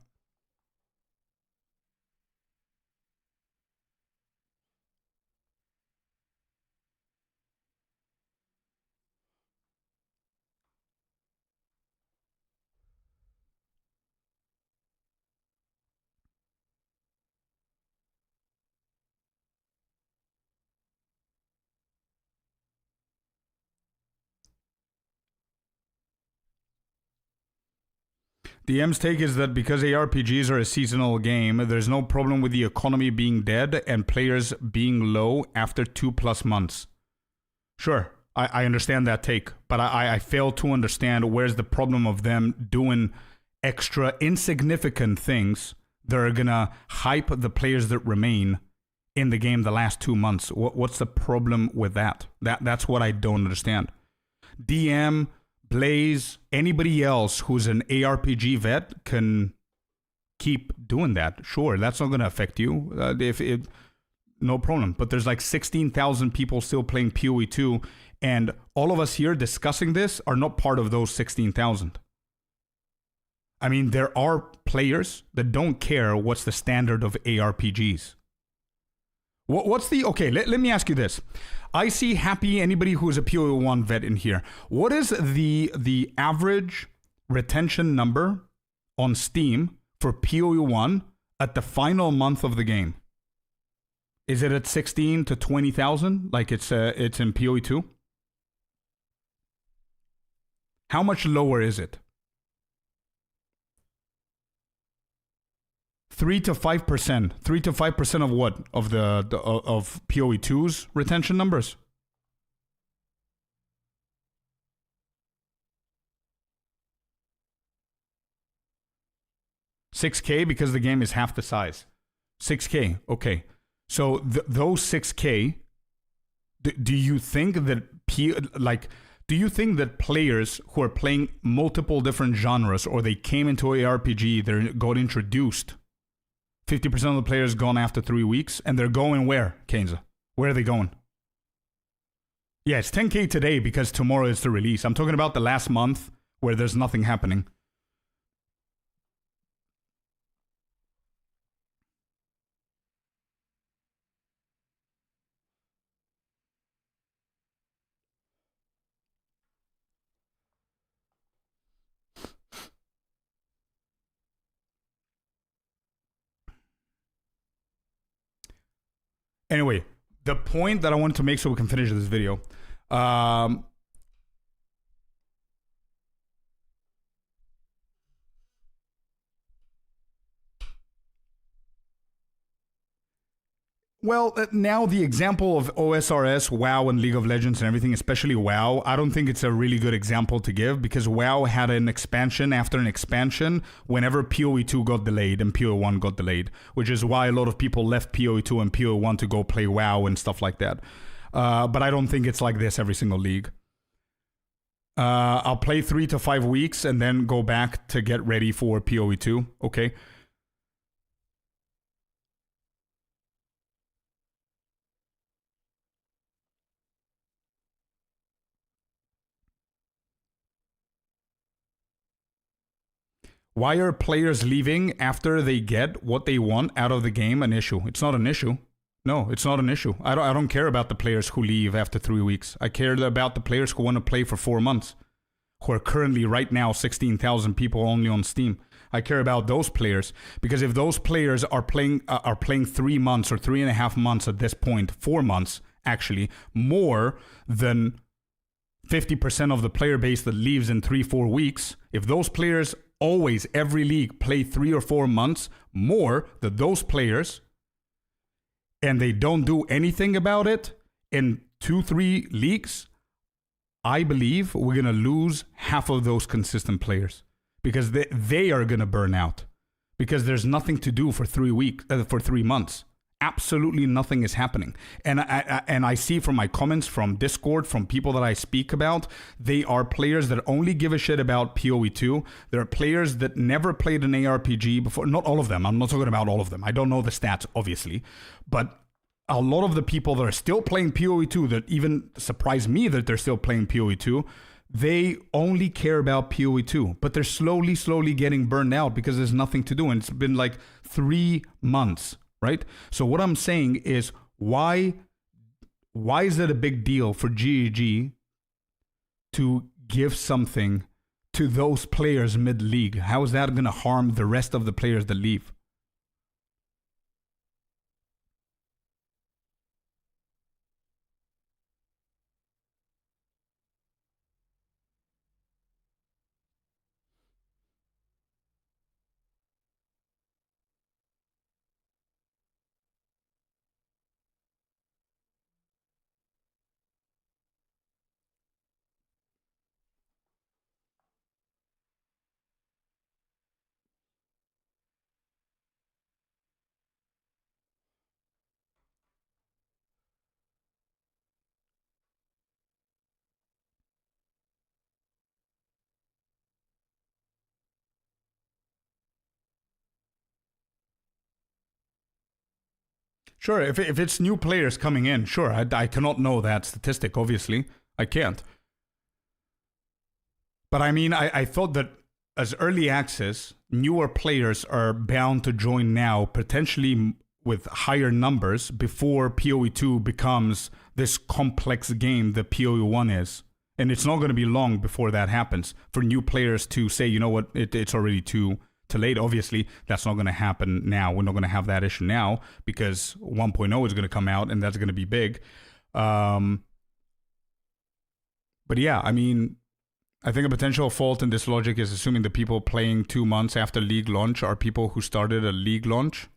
[SPEAKER 1] DM's take is that because ARPGs are a seasonal game, there's no problem with the economy being dead and players being low after 2+ months. Sure, I understand that take, but I fail to understand where's the problem of them doing extra insignificant things that are gonna hype the players that remain in the game the last 2 months. What's the problem with that? That's what I don't understand. DM, Blaze, anybody else who's an ARPG vet can keep doing that. Sure, that's not going to affect you. No problem. But there's like 16,000 people still playing PoE2, and all of us here discussing this are not part of those 16,000. I mean, there are players that don't care what's the standard of ARPGs. What's the... Okay, let me ask you this. I see Happy, anybody who's a PoE1 vet in here. What is the average retention number on Steam for PoE1 at the final month of the game? Is it at 16 to 20,000 like it's in PoE2? How much lower is it? 3 to 5%. 3 to 5% of what? Of of PoE2's retention numbers? $6K because the game is half the size. $6K, okay. So those $6K, do you think that do you think that players who are playing multiple different genres, or they came into ARPG, they got introduced, 50% of the players gone after 3 weeks, and they're going where, Kenza? Where are they going? Yeah, it's 10K today because tomorrow is the release. I'm talking about the last month where there's nothing happening. Anyway, the point that I wanted to make so we can finish this video. Well, now the example of OSRS, WoW, and League of Legends and everything, especially WoW, I don't think it's a really good example to give because WoW had an expansion after an expansion whenever PoE2 got delayed and PoE1 got delayed, which is why a lot of people left PoE2 and PoE1 to go play WoW and stuff like that. But I don't think it's like this every single league. I'll play 3 to 5 weeks and then go back to get ready for PoE2, okay? Why are players leaving after they get what they want out of the game an issue? It's not an issue. No, it's not an issue. I don't care about the players who leave after 3 weeks. I care about the players who want to play for 4 months, who are currently right now 16,000 people only on Steam. I care about those players because if those players are playing 3 months or 3.5 months at this point, 4 months actually, more than 50% of the player base that leaves in 3-4 weeks, if those players always, every league, play 3 or 4 months more than those players, and they don't do anything about it in 2-3 leagues, I believe we're going to lose half of those consistent players because they are going to burn out because there's nothing to do for 3 months. Absolutely nothing is happening. And I see from my comments from Discord, from people that I speak about, they are players that only give a shit about PoE2. There are players that never played an ARPG before. Not all of them. I'm not talking about all of them. I don't know the stats, obviously. But a lot of the people that are still playing PoE2, that even surprise me that they're still playing PoE2, they only care about PoE2. But they're slowly getting burned out because there's nothing to do. And it's been like 3 months. Right? So what I'm saying is why is it a big deal for GEG to give something to those players mid-league? How is that going to harm the rest of the players that leave? Sure, if it's new players coming in, sure, I cannot know that statistic, obviously. I can't. But I mean, I thought that as early access, newer players are bound to join now, potentially with higher numbers, before PoE2 becomes this complex game that PoE1 is. And it's not going to be long before that happens for new players to say, you know what, it's already too late. Obviously, that's not going to happen now. We're not going to have that issue now because 1.0 is going to come out and that's going to be big. But yeah, I mean, I think a potential fault in this logic is assuming the people playing 2 months after League launch are people who started a League launch.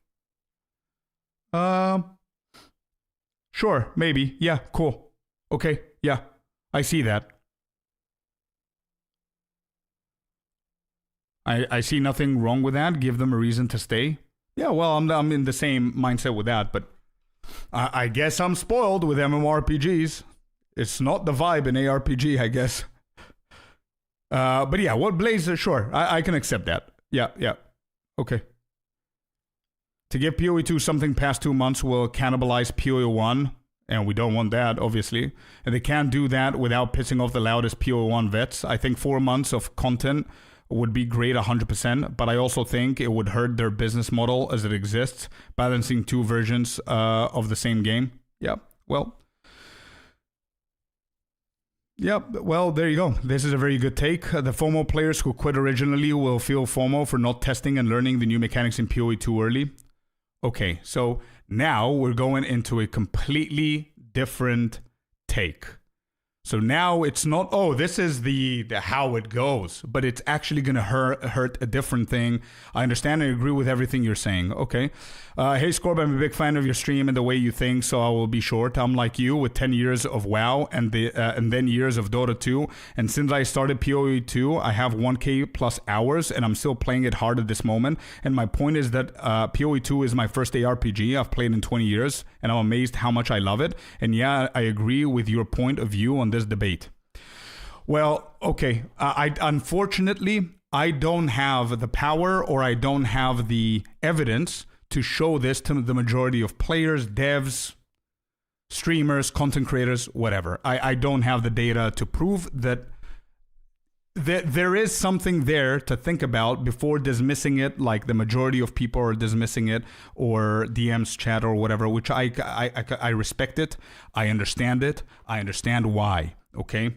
[SPEAKER 1] Sure, maybe. Yeah, cool. Okay, yeah, I see that. I see nothing wrong with that. Give them a reason to stay. Yeah, well, I'm in the same mindset with that, but I guess I'm spoiled with MMORPGs. It's not the vibe in ARPG, I guess. But yeah, what Blaze, sure, I can accept that. Yeah. Okay. To give PoE 2 something past 2 months will cannibalize PoE 1, and we don't want that, obviously. And they can't do that without pissing off the loudest PoE 1 vets. I think 4 months of content would be great 100%, but I also think it would hurt their business model as it exists, balancing 2 versions of the same game. Yeah, well, there you go. This is a very good take. The FOMO players who quit originally will feel FOMO for not testing and learning the new mechanics in PoE too early. Okay, so now we're going into a completely different take. So now it's not, oh, this is the how it goes, but it's actually going to hurt a different thing. I understand and agree with everything you're saying. Okay. Hey, Scorp, I'm a big fan of your stream and the way you think, so I will be short. I'm like you with 10 years of WoW and then years of Dota 2. And since I started PoE 2, I have 1K plus hours and I'm still playing it hard at this moment. And my point is that PoE 2 is my first ARPG I've played in 20 years and I'm amazed how much I love it. And yeah, I agree with your point of view on this debate. Well, okay. Unfortunately, I don't have the power or I don't have the evidence to show this to the majority of players, devs, streamers, content creators, whatever. I don't have the data to prove that there is something there to think about before dismissing it, like the majority of people are dismissing it, or DMs chat or whatever, which I respect it. I understand it. I understand why. Okay?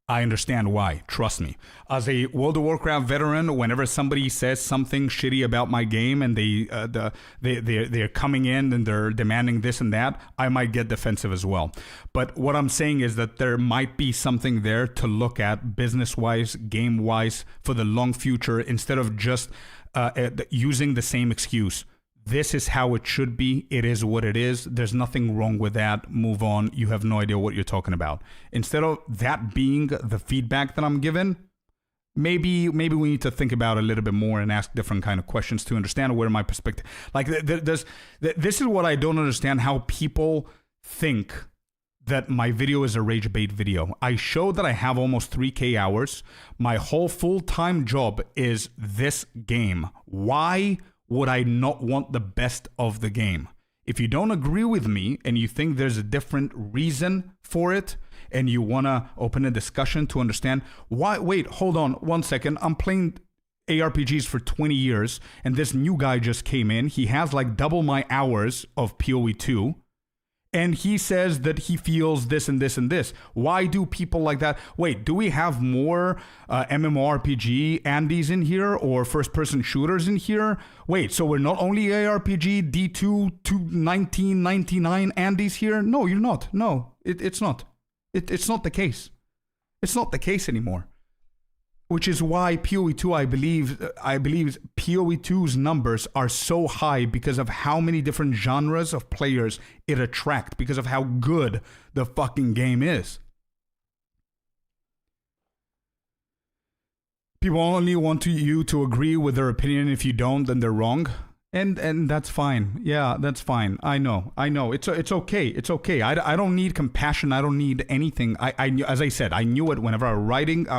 [SPEAKER 1] I understand why. Trust me. As a World of Warcraft veteran, whenever somebody says something shitty about my game and they're coming in and they're demanding this and that, I might get defensive as well. But what I'm saying is that there might be something there to look at business-wise, game-wise, for the long future, instead of just using the same excuse. This is how it should be. It is what it is. There's nothing wrong with that. Move on. You have no idea what you're talking about. Instead of that being the feedback that I'm given, maybe we need to think about it a little bit more and ask different kind of questions to understand where my perspective. Like this is what I don't understand, how people think that my video is a rage bait video. I show that I have almost 3K hours. My whole full-time job is this game. Why would I not want the best of the game? If you don't agree with me and you think there's a different reason for it and you want to open a discussion to understand why, wait, hold on 1 second. I'm playing ARPGs for 20 years and this new guy just came in. He has like double my hours of PoE 2. And he says that he feels this and this and this. Why do people like that? Wait, do we have more MMORPG Andes in here or first-person shooters in here? Wait, so we're not only ARPG D2 to 1999 Andes here? No, you're not. No, it's not. It's not the case. It's not the case anymore. Which is why PoE 2, I believe PoE 2's numbers are so high because of how many different genres of players it attracts, because of how good the fucking game is. People only want you to agree with their opinion. If you don't, then they're wrong. And that's fine. Yeah, that's fine. I know. It's okay. It's okay. I don't need compassion. I don't need anything. I knew, as I said, I knew it whenever I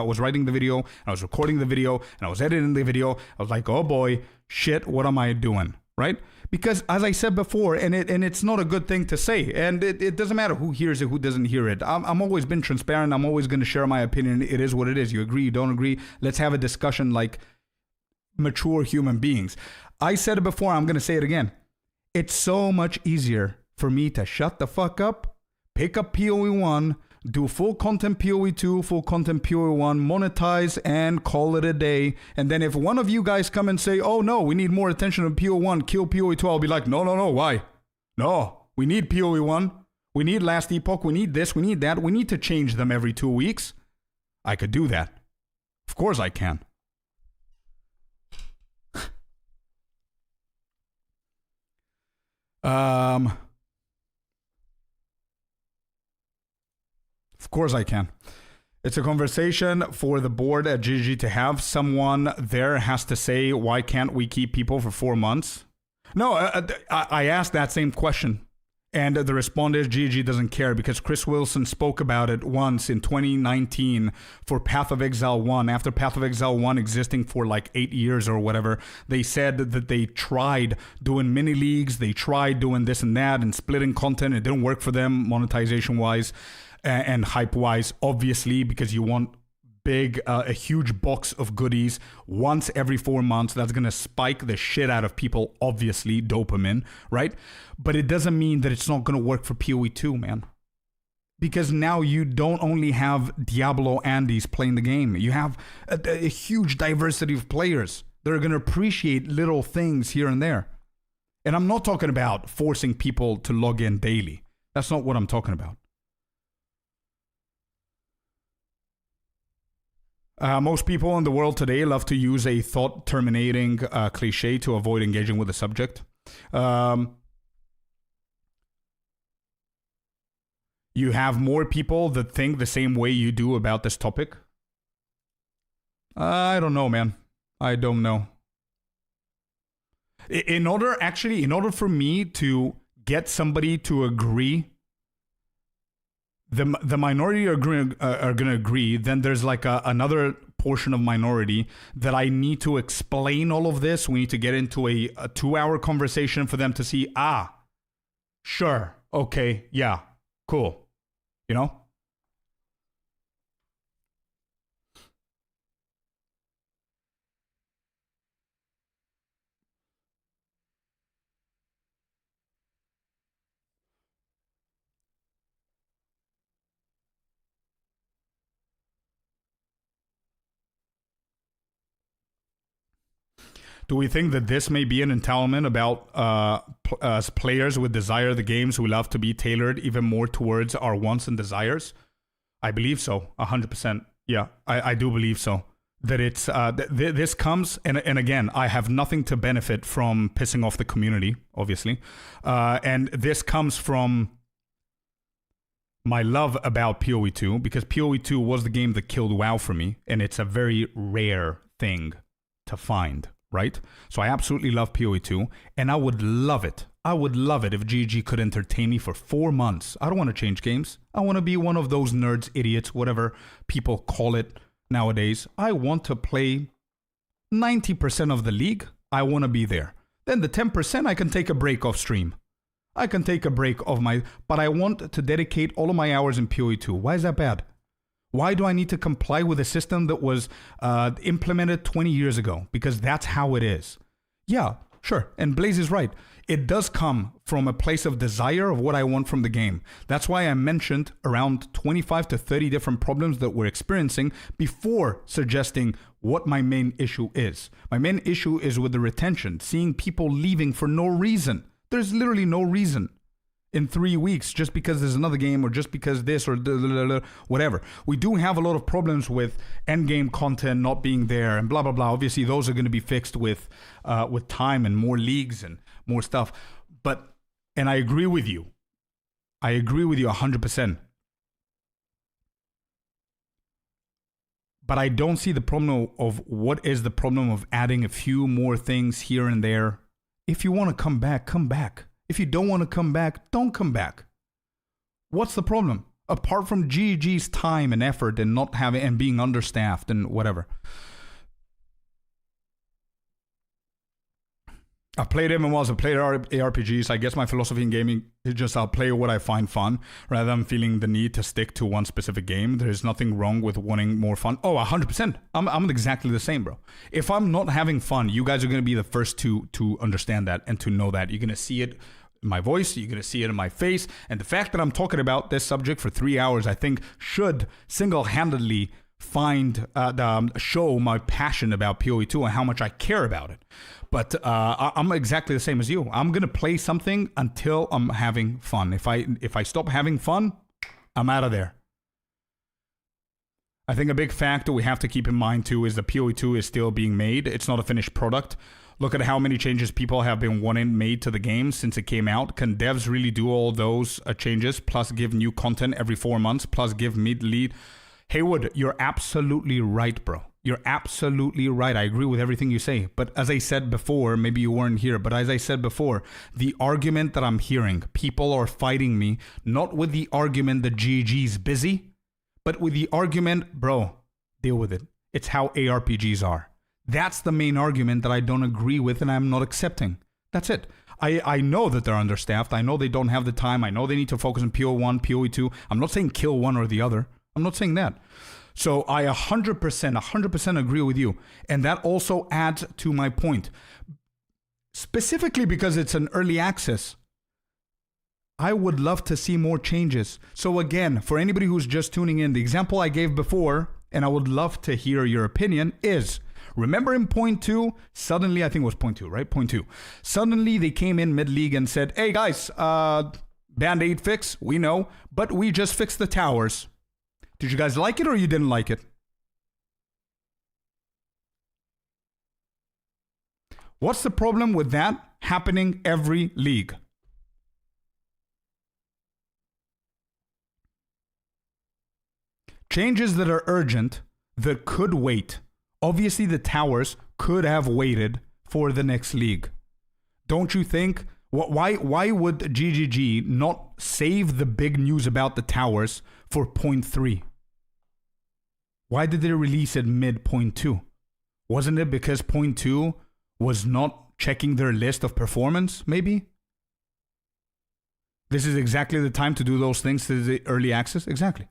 [SPEAKER 1] was writing the video, I was recording the video, and I was editing the video. I was like, oh boy, shit, what am I doing? Right? Because as I said before, and it's not a good thing to say, and it doesn't matter who hears it, who doesn't hear it. I'm always been transparent. I'm always going to share my opinion. It is what it is. You agree, you don't agree. Let's have a discussion like mature human beings. I said it before, I'm going to say it again. It's so much easier for me to shut the fuck up, pick up PoE 1, do full content PoE 2, full content PoE 1, monetize, and call it a day. And then if one of you guys come and say, oh no, we need more attention on PoE 1, kill PoE 2, I'll be like, no, why? No, we need PoE 1. We need Last Epoch. We need this. We need that. We need to change them every 2 weeks. I could do that. Of course I can. Of course I can. It's a conversation for the board at GG to have. Someone there has to say, why can't we keep people for 4 months? No, I asked that same question. And the response is GG doesn't care, because Chris Wilson spoke about it once in 2019 for Path of Exile 1. After Path of Exile 1 existing for like 8 years or whatever, they said that they tried doing mini leagues, they tried doing this and that and splitting content. It didn't work for them monetization-wise and hype-wise, obviously, because you want a huge box of goodies once every 4 months. That's going to spike the shit out of people, obviously, dopamine, right? But it doesn't mean that it's not going to work for PoE 2, man. Because now you don't only have Diablo Andes playing the game. You have a huge diversity of players that are going to appreciate little things here and there. And I'm not talking about forcing people to log in daily. That's not what I'm talking about. Most people in the world today love to use a thought-terminating cliche to avoid engaging with the subject. You have more people that think the same way you do about this topic. I don't know, man. I don't know. In order for me to get somebody to agree, the minority are going to agree, then there's like another portion of minority that I need to explain all of this. We need to get into a 2-hour conversation for them to see, sure, okay, yeah, cool, you know? Do we think that this may be an entitlement about players with desire the games who love to be tailored even more towards our wants and desires? I believe so, 100%. Yeah, I do believe so. That it's this comes, and again, I have nothing to benefit from pissing off the community, obviously. And this comes from my love about PoE 2, because PoE 2 was the game that killed WoW for me, and it's a very rare thing to find. Right? So I absolutely love PoE 2, and I would love it. I would love it if GG could entertain me for 4 months. I don't want to change games. I want to be one of those nerds, idiots, whatever people call it nowadays. I want to play 90% of the league. I want to be there. Then the 10% I can take a break off stream. I can take a break of but I want to dedicate all of my hours in PoE 2. Why is that bad? Why do I need to comply with a system that was implemented 20 years ago? Because that's how it is. Yeah, sure. And Blaze is right. It does come from a place of desire of what I want from the game. That's why I mentioned around 25 to 30 different problems that we're experiencing before suggesting what my main issue is. My main issue is with the retention, seeing people leaving for no reason. There's literally no reason. In 3 weeks, just because there's another game or just because this or whatever. We do have a lot of problems with endgame content not being there and blah, blah, blah. Obviously, those are going to be fixed with time and more leagues and more stuff. And I agree with you. I agree with you 100%. But I don't see the problem of what is the problem of adding a few more things here and there. If you want to come back, come back. If you don't want to come back, don't come back. What's the problem? Apart from GG's time and effort and not having and being understaffed and whatever. I've played MMOs, I've played ARPGs. I guess my philosophy in gaming is just I'll play what I find fun rather than feeling the need to stick to one specific game. There's nothing wrong with wanting more fun. Oh, 100%. I'm exactly the same, bro. If I'm not having fun, you guys are going to be the first to understand that and to know that. You're going to see it in my voice. You're going to see it in my face. And the fact that I'm talking about this subject for 3 hours, I think should single-handedly show my passion about PoE 2 and how much I care about it. But I'm exactly the same as you. I'm gonna play something until I'm having fun. If I stop having fun, I'm out of there. I think a big factor we have to keep in mind too is the PoE2 is still being made. It's not a finished product. Look at how many changes people have been wanting made to the game since it came out. Can devs really do all those changes, plus give new content every 4 months, plus give mid-lead? Haywood, you're absolutely right, bro. You're absolutely right. I agree with everything you say. But as I said before, maybe you weren't here, but as I said before, the argument that I'm hearing, people are fighting me, not with the argument that GG's busy, but with the argument, bro, deal with it. It's how ARPGs are. That's the main argument that I don't agree with and I'm not accepting. That's it. I know that they're understaffed. I know they don't have the time. I know they need to focus on PoE1, PoE2. I'm not saying kill one or the other. I'm not saying that. So I 100% agree with you. And that also adds to my point. Specifically because it's an early access, I would love to see more changes. So again, for anybody who's just tuning in, the example I gave before, and I would love to hear your opinion, is... Remember in point 2, suddenly, I think it was point 2, right? Point 2. Suddenly they came in mid-league and said, hey guys, Band-Aid fix, we know, but we just fixed the towers. Did you guys like it or you didn't like it? What's the problem with that happening every league? Changes that are urgent, that could wait. Obviously, the towers could have waited for the next league. Don't you think? Why would GGG not save the big news about the towers for point 3? Why did they release it mid point 2? Wasn't it because point 2 was not checking their list of performance, maybe? This is exactly the time to do those things to the early access? Exactly.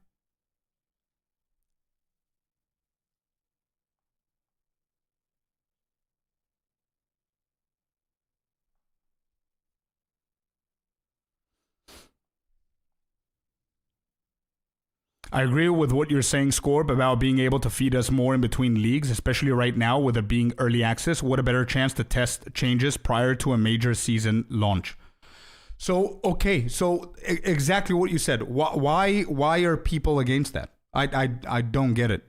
[SPEAKER 1] I agree with what you're saying, Scorp, about being able to feed us more in between leagues, especially right now with it being early access. What a better chance to test changes prior to a major season launch. So, okay, so exactly what you said. Why are people against that? I don't get it.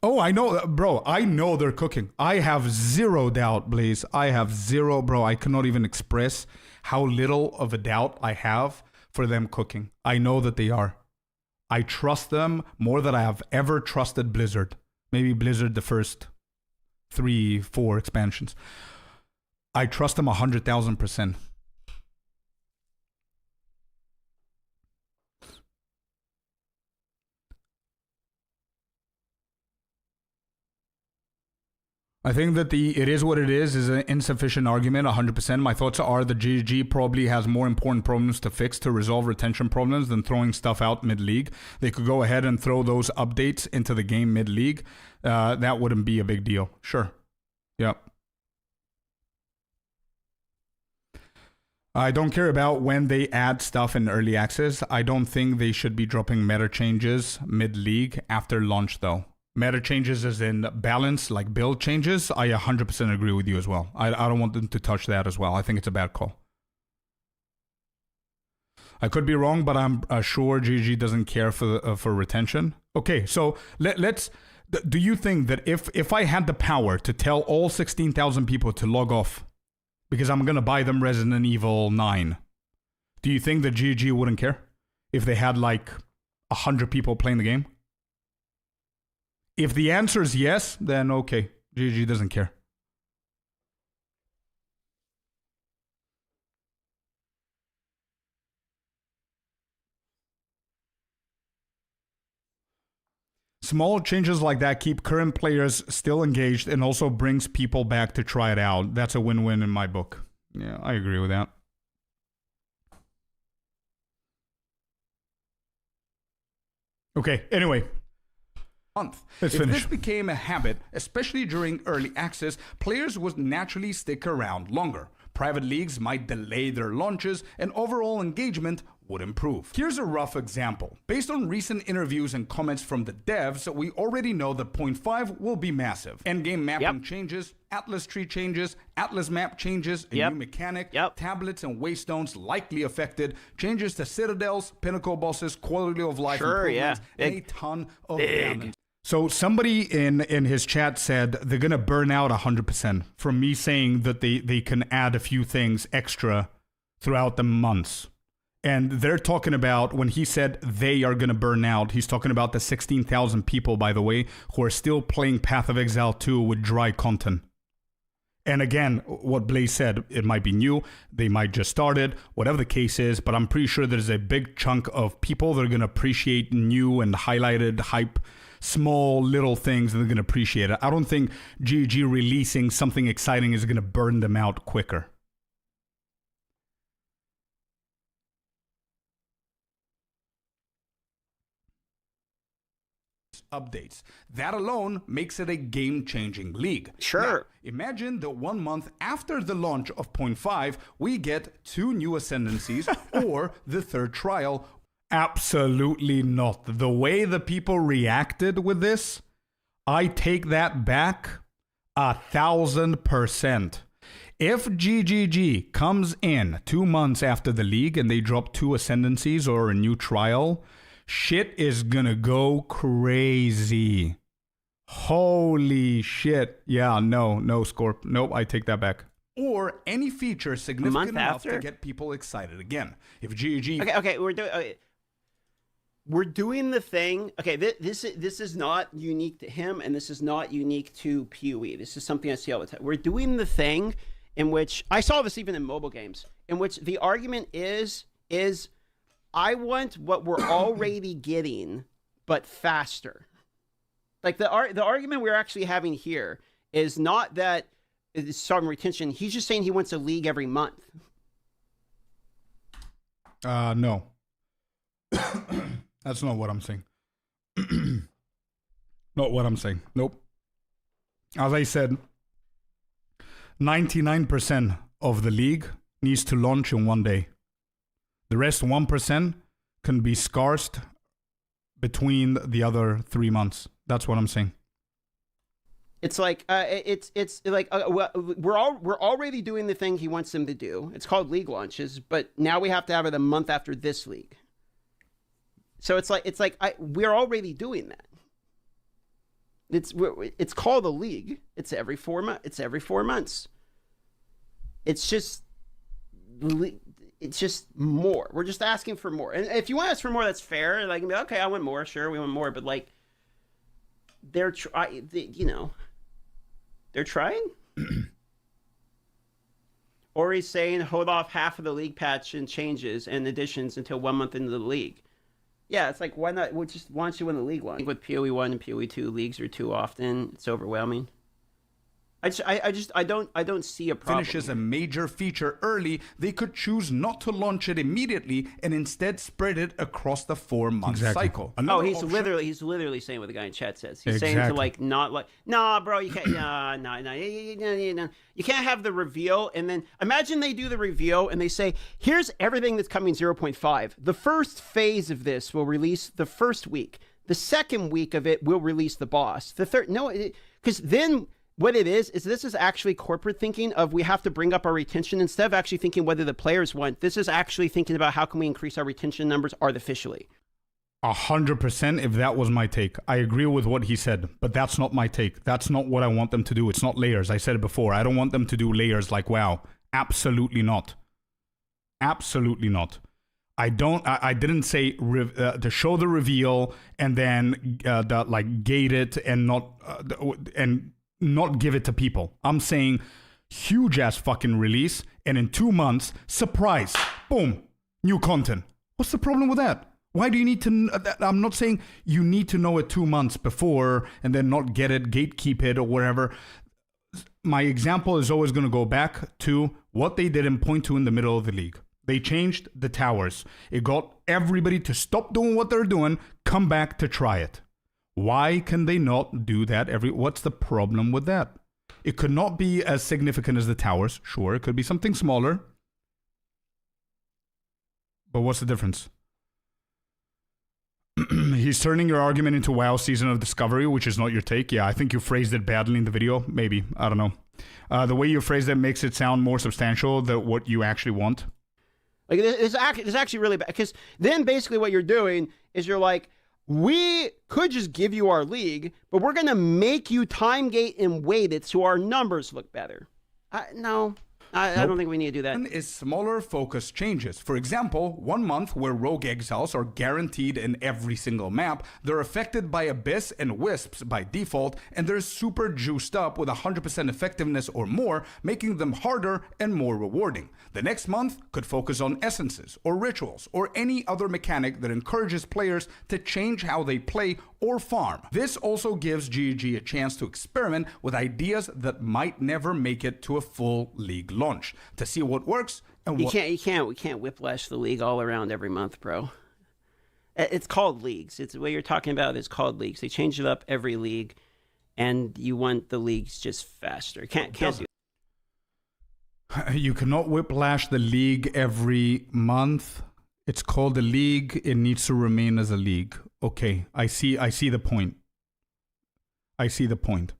[SPEAKER 1] Oh, I know, bro. I know they're cooking. I have zero doubt, Blaze. I have zero, bro. I cannot even express how little of a doubt I have for them cooking. I know that they are. I trust them more than I have ever trusted Blizzard. Maybe Blizzard the first 3-4 expansions. I trust them 100,000%. I think that it is what it is an insufficient argument, 100%. My thoughts are the GG probably has more important problems to fix to resolve retention problems than throwing stuff out mid-league. They could go ahead and throw those updates into the game mid-league. That wouldn't be a big deal. Sure. Yep. I don't care about when they add stuff in early access. I don't think they should be dropping meta changes mid-league after launch, though. Meta changes as in balance, like build changes, I 100% agree with you as well. I don't want them to touch that as well. I think it's a bad call. I could be wrong, but I'm sure GG doesn't care for retention. Okay, so let's... Do you think that if I had the power to tell all 16,000 people to log off because I'm going to buy them Resident Evil 9, do you think that GG wouldn't care if they had like 100 people playing the game? If the answer is yes, then okay, GG doesn't care. Small changes like that keep current players still engaged and also brings people back to try it out. That's a win-win in my book. Yeah, I agree with that. Okay, anyway.
[SPEAKER 8] If this became a habit, especially during early access, players would naturally stick around longer. Private leagues might delay their launches and overall engagement would improve. Here's a rough example. Based on recent interviews and comments from the devs, we already know that 0.5 will be massive. Endgame mapping changes Atlas tree changes, Atlas map changes, a
[SPEAKER 7] Yep.
[SPEAKER 8] new mechanic,
[SPEAKER 7] Yep.
[SPEAKER 8] tablets and waystones likely affected, changes to citadels, pinnacle bosses, quality of life
[SPEAKER 7] Sure, yeah.
[SPEAKER 8] improvements, and a ton of damage.
[SPEAKER 1] So somebody in his chat said they're going to burn out 100% from me saying that they can add a few things extra throughout the months. And they're talking about, when he said they are going to burn out, he's talking about the 16,000 people, by the way, who are still playing Path of Exile 2 with dry content. And again, what Blaze said, it might be new, they might just started, whatever the case is, but I'm pretty sure there's a big chunk of people that are going to appreciate new and highlighted, hype, small little things, and they're going to appreciate it. I don't think GG releasing something exciting is going to burn them out quicker.
[SPEAKER 8] Updates. That alone makes it a game-changing league.
[SPEAKER 7] Sure.
[SPEAKER 8] Now, imagine that 1 month after the launch of 0.5, we get 2 new ascendancies or the third trial.
[SPEAKER 1] Absolutely not. The way the people reacted with this, I take that back 1,000%. If GGG comes in 2 months after the league and they drop 2 ascendancies or a new trial, shit is gonna go crazy. Holy shit. Yeah, no, Scorp. Nope, I take that back.
[SPEAKER 8] Or any feature significant enough
[SPEAKER 7] after?
[SPEAKER 8] to get people excited again. If GG...
[SPEAKER 7] Okay, we're doing the thing. Okay, this is not unique to him, and this is not unique to PoE. This is something I see all the time. We're doing the thing in which, I saw this even in mobile games, in which the argument is I want what we're already getting, but faster. Like the argument we're actually having here is not that it's talking retention. He's just saying he wants a league every month.
[SPEAKER 1] No. That's not what I'm saying. Not what I'm saying. Nope. As I said, 99% of the league needs to launch in 1 day. The rest 1% can be scarced between the other 3 months. That's what I'm saying.
[SPEAKER 7] It's like it's like we're already doing the thing he wants them to do. It's called league launches, but now we have to have it a month after this league. So it's like we're already doing that. It's called a league. It's every 4 months. It's every 4 months. It's just more. We're just asking for more. And if you want to ask for more, that's fair. Like, okay, I want more. Sure, we want more. But like, they're trying. Or he's saying hold off half of the league patch and changes and additions until 1 month into the league. Yeah, it's like, why not? Why don't you win the league one? With PoE 1 and PoE 2, leagues are too often. It's overwhelming. I don't see a problem.
[SPEAKER 8] Finishes a major feature early, they could choose not to launch it immediately and instead spread it across the 4-month cycle.
[SPEAKER 7] Oh, he's literally saying what the guy in chat says. He's saying to like not like, nah, bro, you can't, nah. You can't have the reveal and then imagine they do the reveal and they say, here's everything that's coming 0.5. The first phase of this will release the first week. The second week of it will release the boss. The third, no, because then. What it is this is actually corporate thinking of we have to bring up our retention instead of actually thinking whether the players want. This is actually thinking about how can we increase our retention numbers artificially.
[SPEAKER 1] 100% if that was my take. I agree with what he said, but that's not my take. That's not what I want them to do. It's not layers. I said it before. I don't want them to do layers like WoW. Absolutely not. Absolutely not. I didn't say to show the reveal and then gate it and not give it to people. I'm saying huge ass fucking release and in 2 months, surprise, boom, new content. What's the problem with that? Why do you need to, I'm not saying you need to know it 2 months before and then not get it, gatekeep it or whatever. My example is always going to go back to what they did in 0.2 in the middle of the league. They changed the towers. It got everybody to stop doing what they're doing, come back to try it. Why can they not do that what's the problem with that? It could not be as significant as the towers. Sure, it could be something smaller. But what's the difference? He's turning your argument into WoW Season of Discovery, which is not your take. Yeah, I think you phrased it badly in the video. Maybe. I don't know. The way you phrase that makes it sound more substantial than what you actually want.
[SPEAKER 7] Like, it's actually really bad, because then basically what you're doing is you're like, we could just give you our league, but we're going to make you time gate and weight it so our numbers look better. No. I don't think we need to do that.
[SPEAKER 8] One is smaller focus changes. For example, 1 month where Rogue Exiles are guaranteed in every single map, they're affected by Abyss and Wisps by default, and they're super juiced up with 100% effectiveness or more, making them harder and more rewarding. The next month could focus on essences or rituals or any other mechanic that encourages players to change how they play or farm. This also gives GEG a chance to experiment with ideas that might never make it to a full league launch, to see what works and what...
[SPEAKER 7] We can't whiplash the league all around every month, bro. It's called leagues. It's what you're talking about is called leagues. They change it up every league, and you want the leagues just faster. Can't do.
[SPEAKER 1] You cannot whiplash the league every month. It's called a league. It needs to remain as a league. Okay, I see the point. I see the point.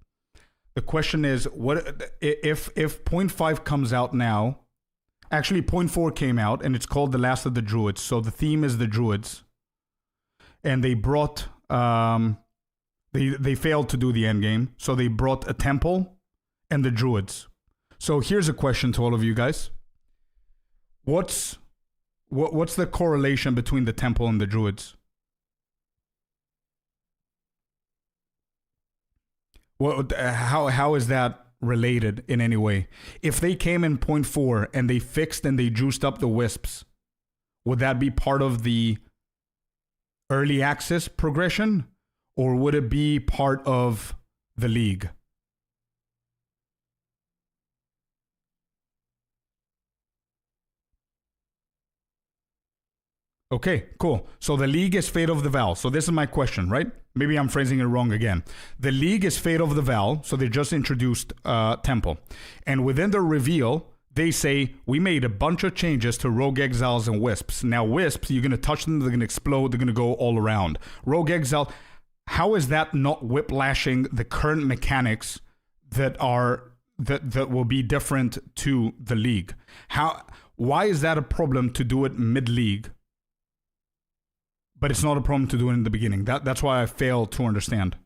[SPEAKER 1] The question is, what if 0.5 comes out now? Actually, 0.4 came out, and it's called The Last of the Druids. So the theme is the Druids, and they brought they failed to do the end game, so they brought a temple and the Druids. So here's a question to all of you guys: What's the correlation between the temple and the Druids? How is that related in any way? If they came in 0.4 and they fixed and they juiced up the Wisps, would that be part of the early access progression, or would it be part of the league? Okay, cool. So the league is Fate of the Val. So this is my question, right? Maybe I'm phrasing it wrong again. The league is Fate of the Val. So they just introduced Temple. And within the reveal, they say, we made a bunch of changes to Rogue Exiles and Wisps. Now Wisps, you're going to touch them, they're going to explode, they're going to go all around. Rogue Exile, how is that not whiplashing the current mechanics that will be different to the league? Why is that a problem to do it mid-league? But it's not a problem to do it in the beginning. That's why I fail to understand.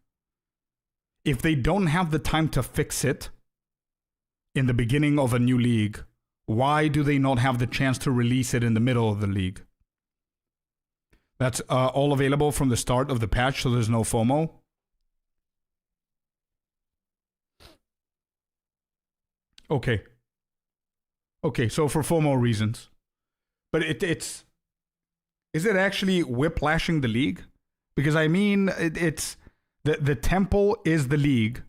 [SPEAKER 1] If they don't have the time to fix it in the beginning of a new league, why do they not have the chance to release it in the middle of the league? That's all available from the start of the patch, so there's no FOMO. Okay, so for FOMO reasons. But it's... Is it actually whiplashing the league? Because I mean, it's the temple is the league,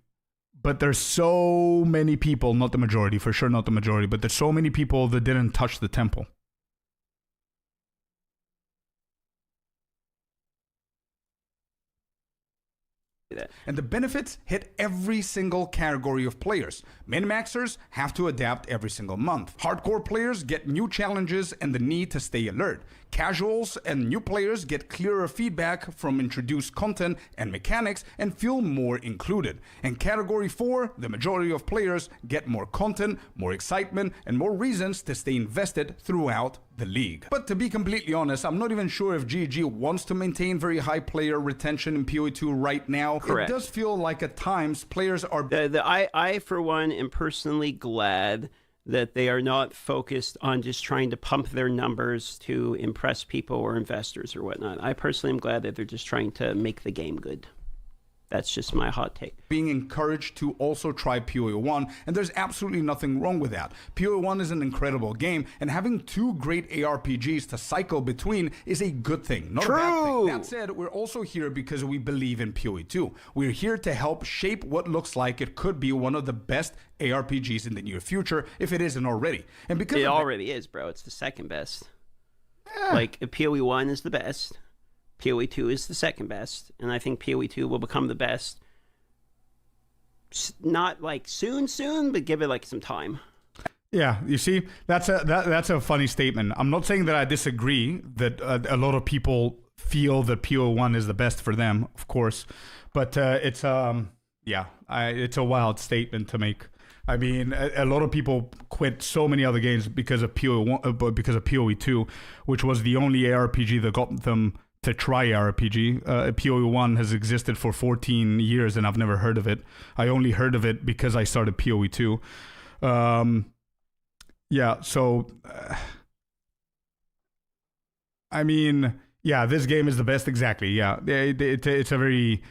[SPEAKER 1] but there's so many people, not the majority, for sure not the majority, but there's so many people that didn't touch the temple.
[SPEAKER 8] And the benefits hit every single category of players. Min-maxers have to adapt every single month. Hardcore players get new challenges and the need to stay alert. Casuals and new players get clearer feedback from introduced content and mechanics and feel more included. And Category 4, the majority of players get more content, more excitement, and more reasons to stay invested throughout the league. But to be completely honest, I'm not even sure if GG wants to maintain very high player retention in PoE2 right now.
[SPEAKER 7] Correct.
[SPEAKER 8] It does feel like at times players are...
[SPEAKER 7] I, for one, am personally glad that they are not focused on just trying to pump their numbers to impress people or investors or whatnot. I personally am glad that they're just trying to make the game good. That's just my hot take.
[SPEAKER 8] Being encouraged to also try PoE1, and there's absolutely nothing wrong with that. PoE1 is an incredible game, and having two great ARPGs to cycle between is a good thing, not a bad thing. That said, we're also here because we believe in PoE2. We're here to help shape what looks like it could be one of the best ARPGs in the near future, if it isn't already. And because
[SPEAKER 7] it already is, bro. It's the second best. Like, PoE1 is the best. PoE2 is the second best, and I think PoE2 will become the best. Not like soon, but give it like some time.
[SPEAKER 1] Yeah, you see, that's a funny statement. I'm not saying that I disagree that a lot of people feel that PoE1 is the best for them, of course, but it's a wild statement to make. I mean, a lot of people quit so many other games because of PoE 2, which was the only ARPG that got them to try RPG. PoE 1 has existed for 14 years, and I've never heard of it. I only heard of it because I started PoE 2. Yeah, so I mean, yeah, this game is the best. Exactly. Yeah, it's a very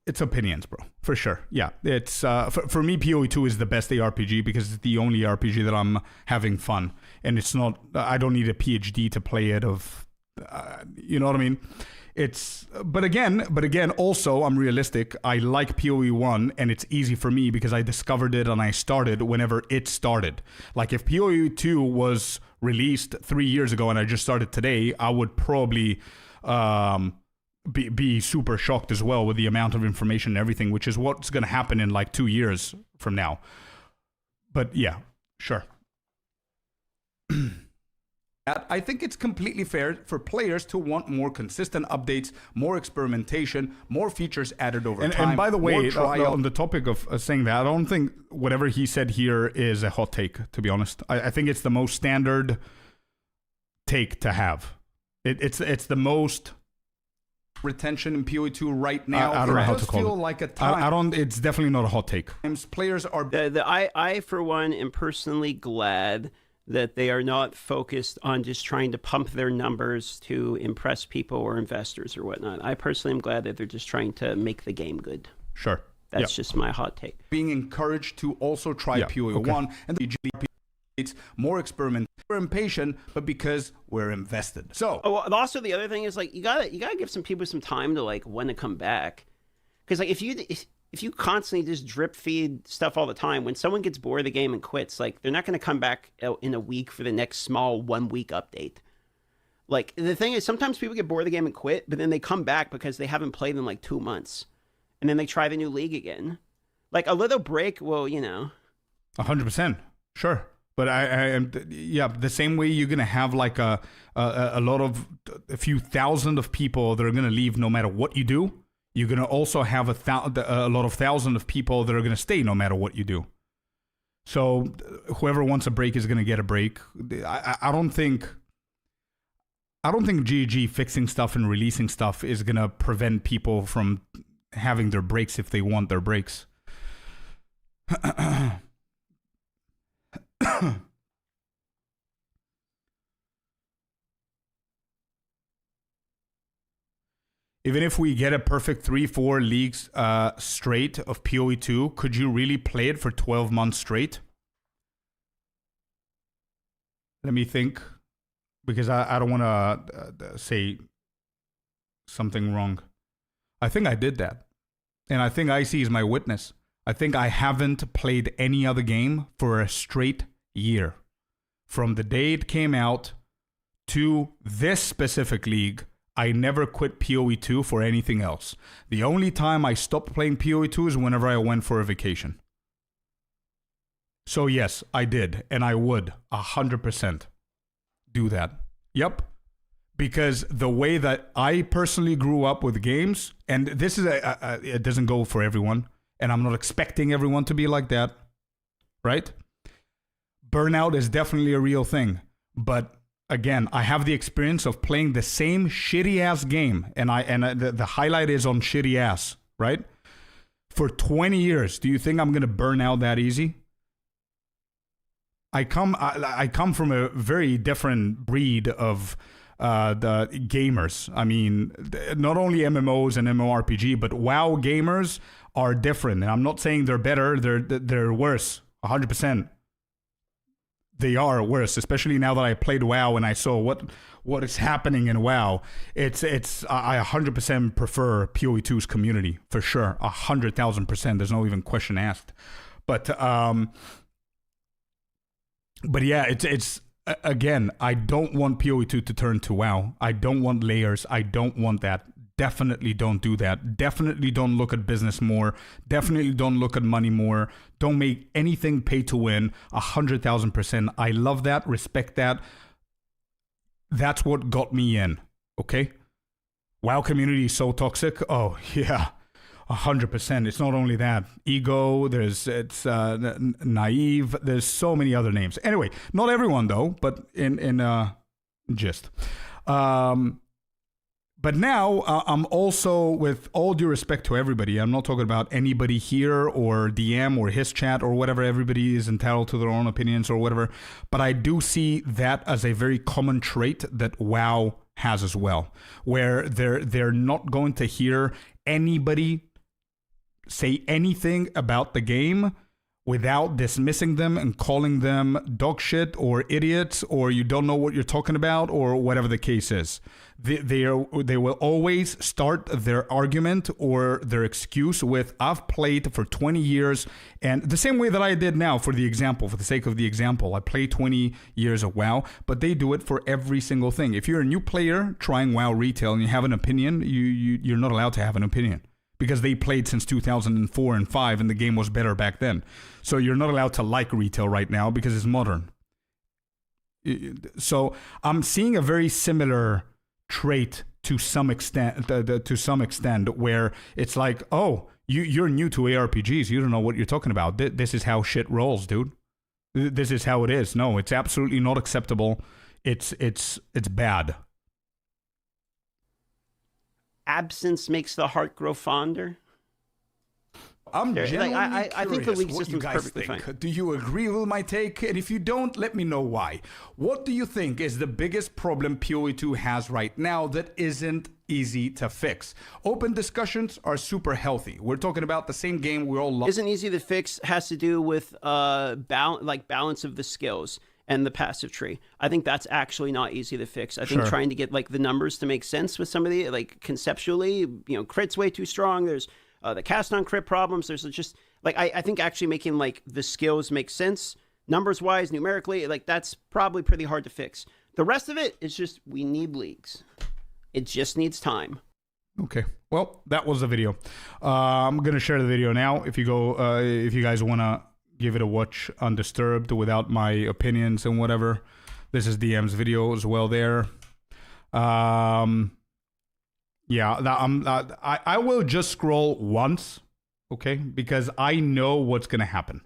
[SPEAKER 1] it's opinions, bro, for sure. Yeah, it's for me, PoE 2 is the best ARPG because it's the only RPG that I'm having fun, and it's not. I don't need a PhD to play it. You know what I mean? But again, also I'm realistic. I like PoE 1, and it's easy for me because I discovered it and I started whenever it started. Like if PoE 2 was released 3 years ago and I just started today, I would probably be super shocked as well with the amount of information and everything, which is what's going to happen in like 2 years from now. But yeah, sure.
[SPEAKER 8] I think it's completely fair for players to want more consistent updates, more experimentation, more features added over time.
[SPEAKER 1] And by the way,
[SPEAKER 8] trial.
[SPEAKER 1] on the topic of saying that, I don't think whatever he said here is a hot take, to be honest. I think it's the most standard take to have. It's the most
[SPEAKER 8] retention in PoE 2 right now.
[SPEAKER 1] I don't know how to call
[SPEAKER 8] feel
[SPEAKER 1] it.
[SPEAKER 8] Like a time.
[SPEAKER 1] It's definitely not a hot take.
[SPEAKER 8] Players are.
[SPEAKER 7] I for one am personally glad that they are not focused on just trying to pump their numbers to impress people or investors or whatnot. I personally am glad that they're just trying to make the game good.
[SPEAKER 1] Sure.
[SPEAKER 7] That's just my hot take.
[SPEAKER 8] Being encouraged to also try PoE 1 and the it's more experiment. We're impatient, but because we're invested. So
[SPEAKER 7] also the other thing is like you gotta give some people some time to like when to come back, because like if you constantly just drip feed stuff all the time, when someone gets bored of the game and quits, like they're not going to come back in a week for the next small 1 week update. Like the thing is, sometimes people get bored of the game and quit, but then they come back because they haven't played in like 2 months, and then they try the new league again. Like a little break will,
[SPEAKER 1] 100%, sure. But I am, the same way you're gonna have like a few thousand of people that are gonna leave no matter what you do. You're going to also have a lot of thousands of people that are going to stay no matter what you do. So whoever wants a break is going to get a break. I don't think GG fixing stuff and releasing stuff is going to prevent people from having their breaks if they want their breaks. Even if we get a perfect 3-4 leagues straight of PoE 2, could you really play it for 12 months straight? Let me think, because I don't want to say something wrong. I think I did that. And I think IC is my witness. I think I haven't played any other game for a straight year. From the day it came out to this specific league, I never quit PoE 2 for anything else. The only time I stopped playing PoE 2 is whenever I went for a vacation. So yes, I did, and I would 100% do that. Yep. Because the way that I personally grew up with games, and this is it doesn't go for everyone, and I'm not expecting everyone to be like that, right? Burnout is definitely a real thing, but again, I have the experience of playing the same shitty ass game, and the highlight is on shitty ass, right? For 20 years. Do you think I'm gonna burn out that easy? I come from a very different breed of the gamers. I mean, not only MMOs and MMORPG, but WoW gamers are different. And I'm not saying they're better. They're worse. 100%. They are worse, especially now that I played WoW and I saw what is happening in WoW. I 100% prefer PoE 2's community for sure, 100,000%. There's no even question asked. But yeah, it's again, I don't want PoE 2 to turn to WoW. I don't want layers. I don't want that. Definitely don't do that. Definitely don't look at business more. Definitely don't look at money more. Don't make anything pay to win. 100,000%. I love that. Respect that. That's what got me in. Okay. WoW community is so toxic. Oh yeah. 100%. It's not only that. Ego, it's naive. There's so many other names. Anyway, not everyone though, but in gist. But now I'm also, with all due respect to everybody, I'm not talking about anybody here or DM or his chat or whatever. Everybody is entitled to their own opinions or whatever. But I do see that as a very common trait that WoW has as well, where they're not going to hear anybody say anything about the game without dismissing them and calling them dog shit or idiots or you don't know what you're talking about or whatever the case is. They will always start their argument or their excuse with, I've played for 20 years, and the same way that I did now for the sake of the example. I played 20 years of WoW, but they do it for every single thing. If you're a new player trying WoW retail and you have an opinion, you're not allowed to have an opinion, because they played since 2004 and 5 and the game was better back then. So you're not allowed to like retail right now because it's modern. So I'm seeing a very similar trait to some extent, where it's like, oh, you're new to ARPGs. You don't know what you're talking about. This is how shit rolls, dude. This is how it is. No, it's absolutely not acceptable. It's bad.
[SPEAKER 7] Absence makes the heart grow fonder.
[SPEAKER 8] I'm genuinely
[SPEAKER 7] I think the league
[SPEAKER 8] what you
[SPEAKER 7] system's
[SPEAKER 8] guys
[SPEAKER 7] perfectly
[SPEAKER 8] think.
[SPEAKER 7] fine.
[SPEAKER 8] Do you agree with my take? And if you don't, let me know why. What do you think is the biggest problem PoE2 has right now that isn't easy to fix? Open discussions are super healthy. We're talking about the same game we all love.
[SPEAKER 7] Isn't easy to fix has to do with balance of the skills and the passive tree. I think that's actually not easy to fix. I think trying to get like the numbers to make sense with some of the, like, conceptually, crit's way too strong. There's the cast on crit problems. There's just like, I think actually making like the skills make sense numbers wise, numerically, like that's probably pretty hard to fix. The rest of it is just, we need leagues. It just needs time.
[SPEAKER 1] Okay. Well, that was the video. I'm going to share the video now. If you guys want to give it a watch undisturbed without my opinions and whatever. This is DM's video as well there. I will just scroll once, okay? Because I know what's going to happen.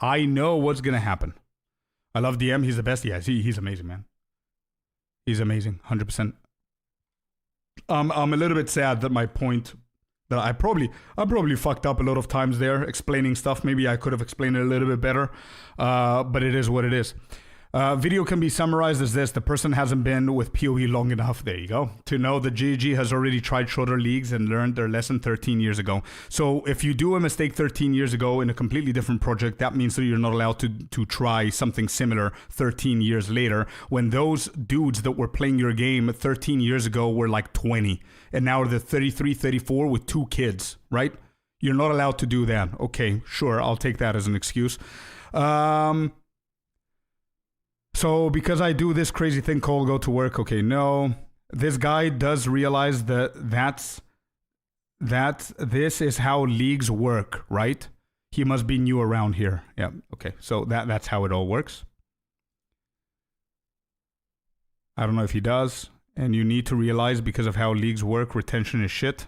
[SPEAKER 1] I love DM. He's the best. Yeah, he's amazing, man. He's amazing, 100%. I'm a little bit sad that my point that I probably fucked up a lot of times there explaining stuff. Maybe I could have explained it a little bit better, but it is what it is. Video can be summarized as this: the person hasn't been with PoE long enough, there you go, to know that GG has already tried shorter leagues and learned their lesson 13 years ago. So if you do a mistake 13 years ago in a completely different project, that means that you're not allowed to try something similar 13 years later, when those dudes that were playing your game 13 years ago were like 20, and now they're 33, 34 with 2 kids, right? You're not allowed to do that. Okay, sure, I'll take that as an excuse. So because I do this crazy thing called go to work, okay, no. This guy does realize that this is how leagues work, right? He must be new around here. Yeah, okay. So that's how it all works. I don't know if he does. And you need to realize, because of how leagues work, retention is shit.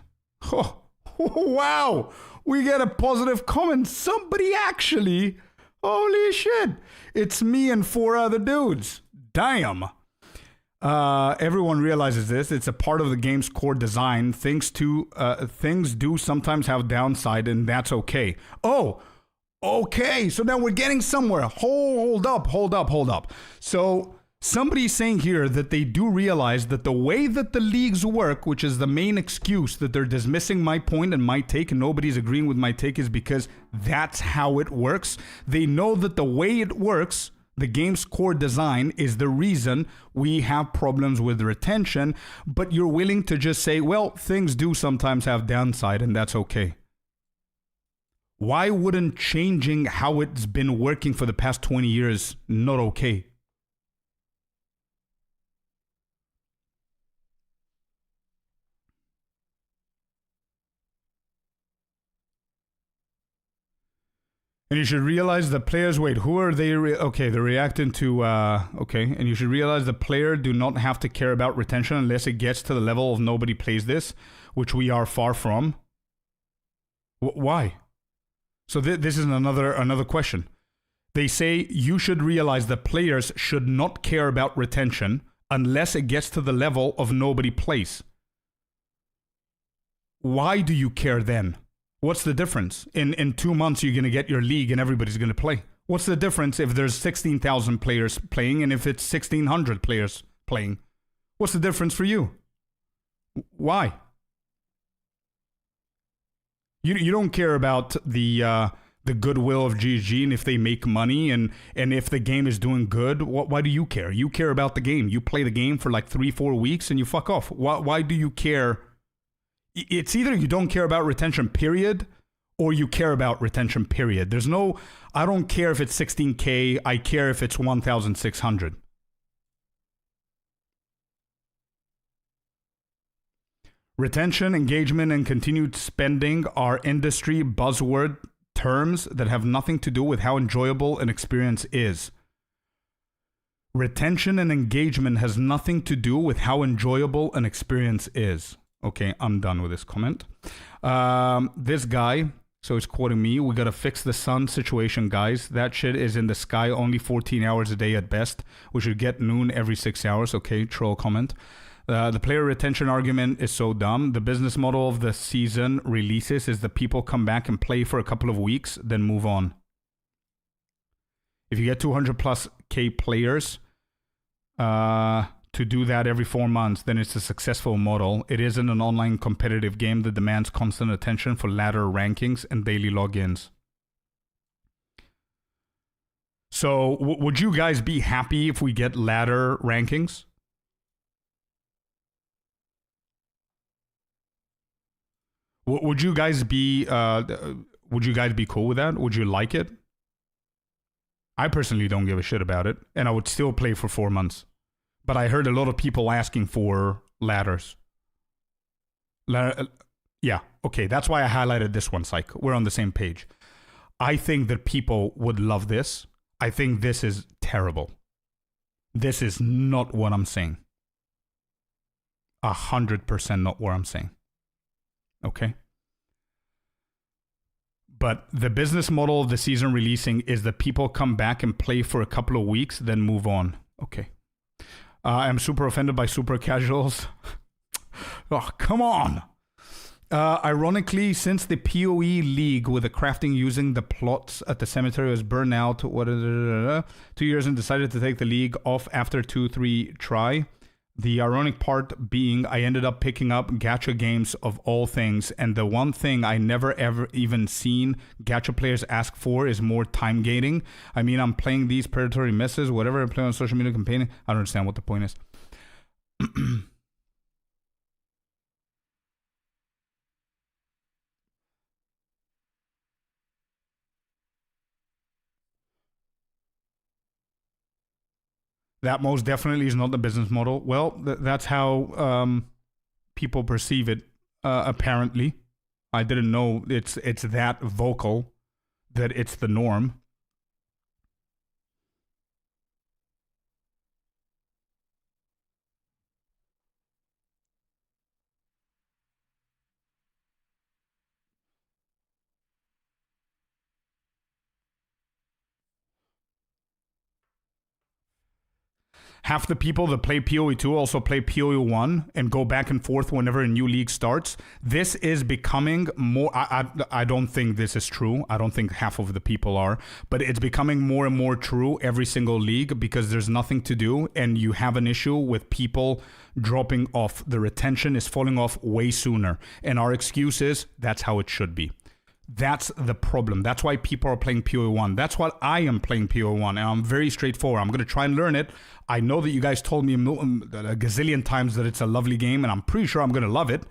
[SPEAKER 1] Oh, wow. We get a positive comment. Somebody actually... Holy shit. It's me and 4 other dudes. Damn. Everyone realizes this. It's a part of the game's core design. Things do sometimes have downside, and that's okay. Oh, okay. So now we're getting somewhere. Hold up. So somebody's saying here that they do realize that the way that the leagues work, which is the main excuse that they're dismissing my point and my take, and nobody's agreeing with my take, is because that's how it works. They know that the way it works, the game's core design, is the reason we have problems with retention, but you're willing to just say, well, things do sometimes have downside, and that's okay. Why wouldn't changing how it's been working for the past 20 years not okay? And you should realize the players, wait, who are they? Okay, they're reacting to, okay. And you should realize the player do not have to care about retention unless it gets to the level of nobody plays this, which we are far from. Why? So this is another question. They say you should realize that players should not care about retention unless it gets to the level of nobody plays. Why do you care then? What's the difference? In 2 months, you're going to get your league and everybody's going to play. What's the difference if there's 16,000 players playing and if it's 1,600 players playing? What's the difference for you? Why? You don't care about the goodwill of GG and if they make money and if the game is doing good. Why do you care? You care about the game. You play the game for like 3-4 weeks and you fuck off. Why do you care? It's either you don't care about retention, period, or you care about retention, period. There's no, I don't care if it's 16K, I care if it's 1,600. Retention, engagement, and continued spending are industry buzzword terms that have nothing to do with how enjoyable an experience is. Retention and engagement has nothing to do with how enjoyable an experience is. Okay, I'm done with this comment. This guy, so he's quoting me, we gotta fix the sun situation, guys. That shit is in the sky only 14 hours a day at best. We should get noon every 6 hours. Okay, troll comment. The player retention argument is so dumb. The business model of the season releases is that people come back and play for a couple of weeks, then move on. If you get 200 plus K players, to do that every 4 months, then it's a successful model. It isn't an online competitive game that demands constant attention for ladder rankings and daily logins. So would you guys be happy if we get ladder rankings? Would you guys be cool with that? Would you like it? I personally don't give a shit about it, and I would still play for 4 months. But I heard a lot of people asking for ladders. Yeah, okay, that's why I highlighted this one, Psych. We're on the same page. I think that people would love this. I think this is terrible. This is not what I'm saying. 100% not what I'm saying. Okay? But the business model of the season releasing is that people come back and play for a couple of weeks, then move on. Okay. I'm super offended by super casuals. Oh, come on. Ironically, since the PoE league with the crafting using the plots at the cemetery was burned out, 2 years and decided to take the league off after 2-3 try. The ironic part being I ended up picking up gacha games of all things, and the one thing I never ever even seen gacha players ask for is more time gating. I mean, I'm playing these predatory messes, whatever I play on social media campaigning. I don't understand what the point is. That most definitely is not the business model. Well, that's how people perceive it, apparently. I didn't know it's that vocal, that it's the norm. Half the people that play PoE 2 also play PoE 1 and go back and forth whenever a new league starts. This is becoming more... I don't think this is true. I don't think half of the people are. But it's becoming more and more true every single league because there's nothing to do and you have an issue with people dropping off. The retention is falling off way sooner. And our excuse is that's how it should be. That's the problem. That's why people are playing PoE 1. That's why I am playing PoE 1. And I'm very straightforward. I'm going to try and learn it. I know that you guys told me a gazillion times that it's a lovely game, and I'm pretty sure I'm going to love it.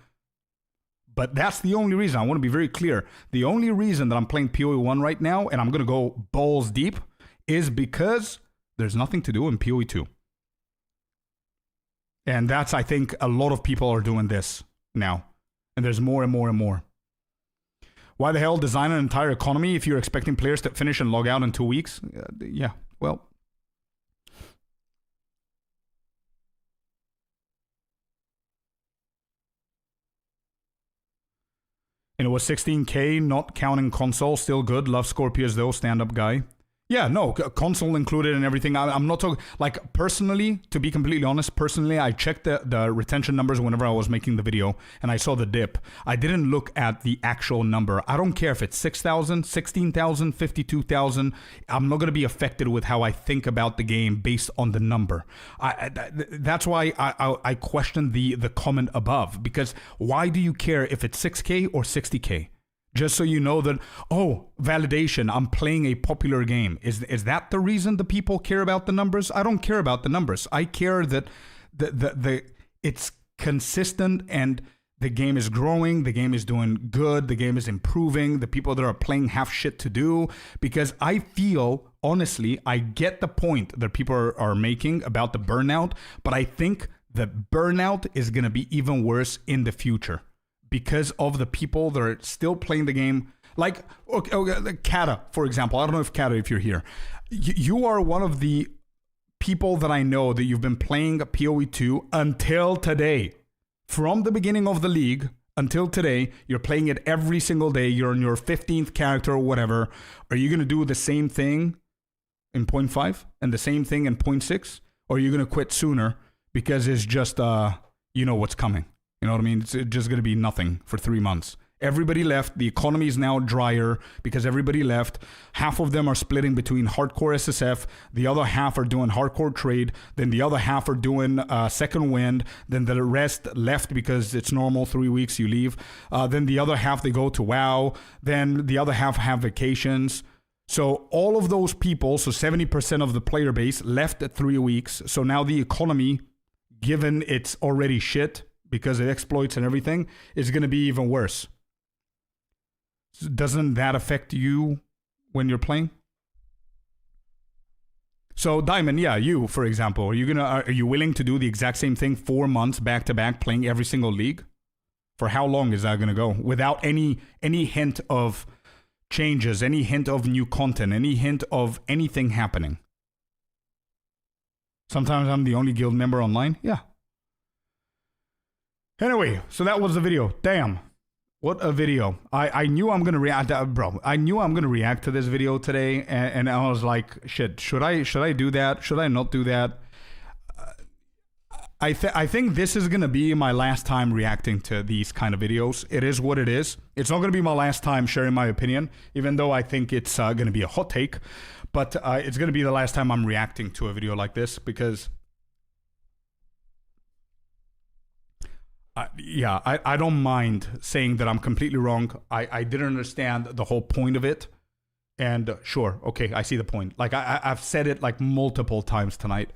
[SPEAKER 1] But that's the only reason. I want to be very clear. The only reason that I'm playing PoE 1 right now, and I'm going to go balls deep, is because there's nothing to do in PoE 2. And that's, I think, a lot of people are doing this now. And there's more and more and more. Why the hell design an entire economy if you're expecting players to finish and log out in 2 weeks? Yeah, well. And it was 16K, not counting console. Still good. Love Scorpius though, stand-up guy. Yeah, no, console included and everything. I'm not talking, like, personally, to be completely honest, I checked the retention numbers whenever I was making the video, and I saw the dip. I didn't look at the actual number. I don't care if it's 6,000, 16,000, 52,000. I'm not going to be affected with how I think about the game based on the number. That's why I questioned the comment above, because why do you care if it's 6K or 60K? Just so you know that, oh, validation, I'm playing a popular game. Is that the reason the people care about the numbers? I don't care about the numbers. I care that the it's consistent and the game is growing, the game is doing good, the game is improving, the people that are playing have shit to do. Because I feel, honestly, I get the point that people are making about the burnout, but I think that burnout is going to be even worse in the future. Because of the people that are still playing the game. Like, okay, Kata, for example. I don't know if Kata, if you're here. You are one of the people that I know that you've been playing PoE 2 until today. From the beginning of the league until today, you're playing it every single day. You're on your 15th character or whatever. Are you going to do the same thing in 0.5 and the same thing in 0.6? Or are you going to quit sooner because it's just, you know what's coming? You know what I mean? It's just going to be nothing for 3 months. Everybody left. The economy is now drier because everybody left. Half of them are splitting between hardcore SSF. The other half are doing hardcore trade. Then the other half are doing second wind. Then the rest left because it's normal. 3 weeks you leave. Then the other half, they go to WoW. Then the other half have vacations. So all of those people, so 70% of the player base left at 3 weeks. So now the economy, given it's already shit, because it exploits and everything, is going to be even worse. Doesn't that affect you when you're playing? So Diamond, yeah, you, for example, are you willing to do the exact same thing 4 months back to back, playing every single league? For how long is that going to go? Without any hint of changes, any hint of new content, any hint of anything happening? Sometimes I'm the only guild member online. Yeah. Anyway, so that was the video. Damn. What a video. I knew I'm going to react, bro. I knew I'm going to react to this video today. And I was like, shit, should I do that? Should I not do that? I think this is going to be my last time reacting to these kind of videos. It is what it is. It's not going to be my last time sharing my opinion, even though I think it's going to be a hot take. But it's going to be the last time I'm reacting to a video like this because... I don't mind saying that I'm completely wrong. I didn't understand the whole point of it. And sure, okay, I see the point. Like, I've said it like multiple times tonight.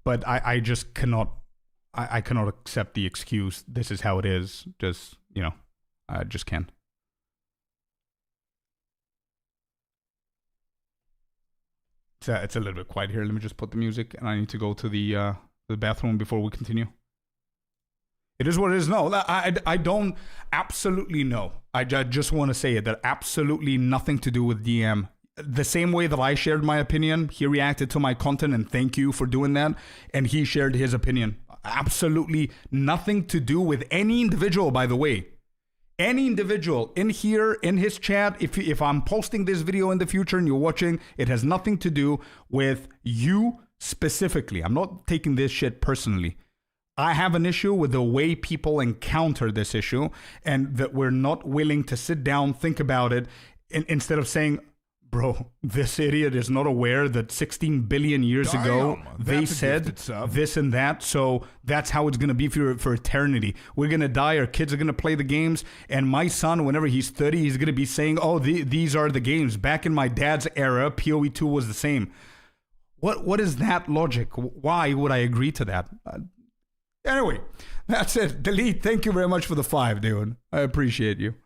[SPEAKER 1] But I just cannot... I cannot accept the excuse. This is how it is. Just, you know, I just can't. It's a little bit quiet here. Let me just put the music. And I need to go to the bathroom before we continue. It is what it is. No, I don't absolutely know. I just want to say it, that absolutely nothing to do with DM. The same way that I shared my opinion, he reacted to my content, and thank you for doing that. And he shared his opinion. Absolutely nothing to do with any individual, by the way. Any individual in here, in his chat, if I'm posting this video in the future and you're watching, it has nothing to do with you specifically. I'm not taking this shit personally. I have an issue with the way people encounter this issue, and that we're not willing to sit down, think about it, instead of saying, bro, this idiot is not aware that 16 billion years ago they said this and that, so that's how it's going to be for eternity. We're going to die, our kids are going to play the games, and my son, whenever he's 30, he's going to be saying, oh, these are the games. Back in my dad's era, PoE 2 was the same. What is that logic? Why would I agree to that? Anyway, that's it. Delete, thank you very much for the 5, dude. I appreciate you.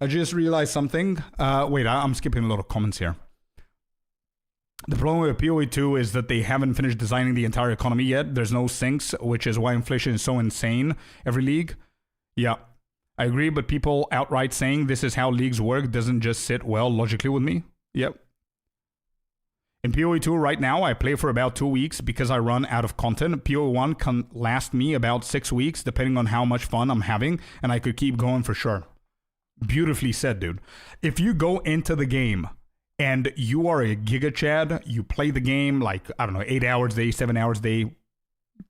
[SPEAKER 1] I just realized something. Wait, I'm skipping a lot of comments here. The problem with PoE 2 is that they haven't finished designing the entire economy yet. There's no sinks, which is why inflation is so insane every league. Yeah, I agree, but people outright saying this is how leagues work doesn't just sit well logically with me. Yep. In PoE 2 right now, I play for about 2 weeks because I run out of content. PoE 1 can last me about 6 weeks, depending on how much fun I'm having, and I could keep going for sure. Beautifully said, dude. If you go into the game and you are a Giga Chad, you play the game like, I don't know, 8 hours a day, 7 hours a day,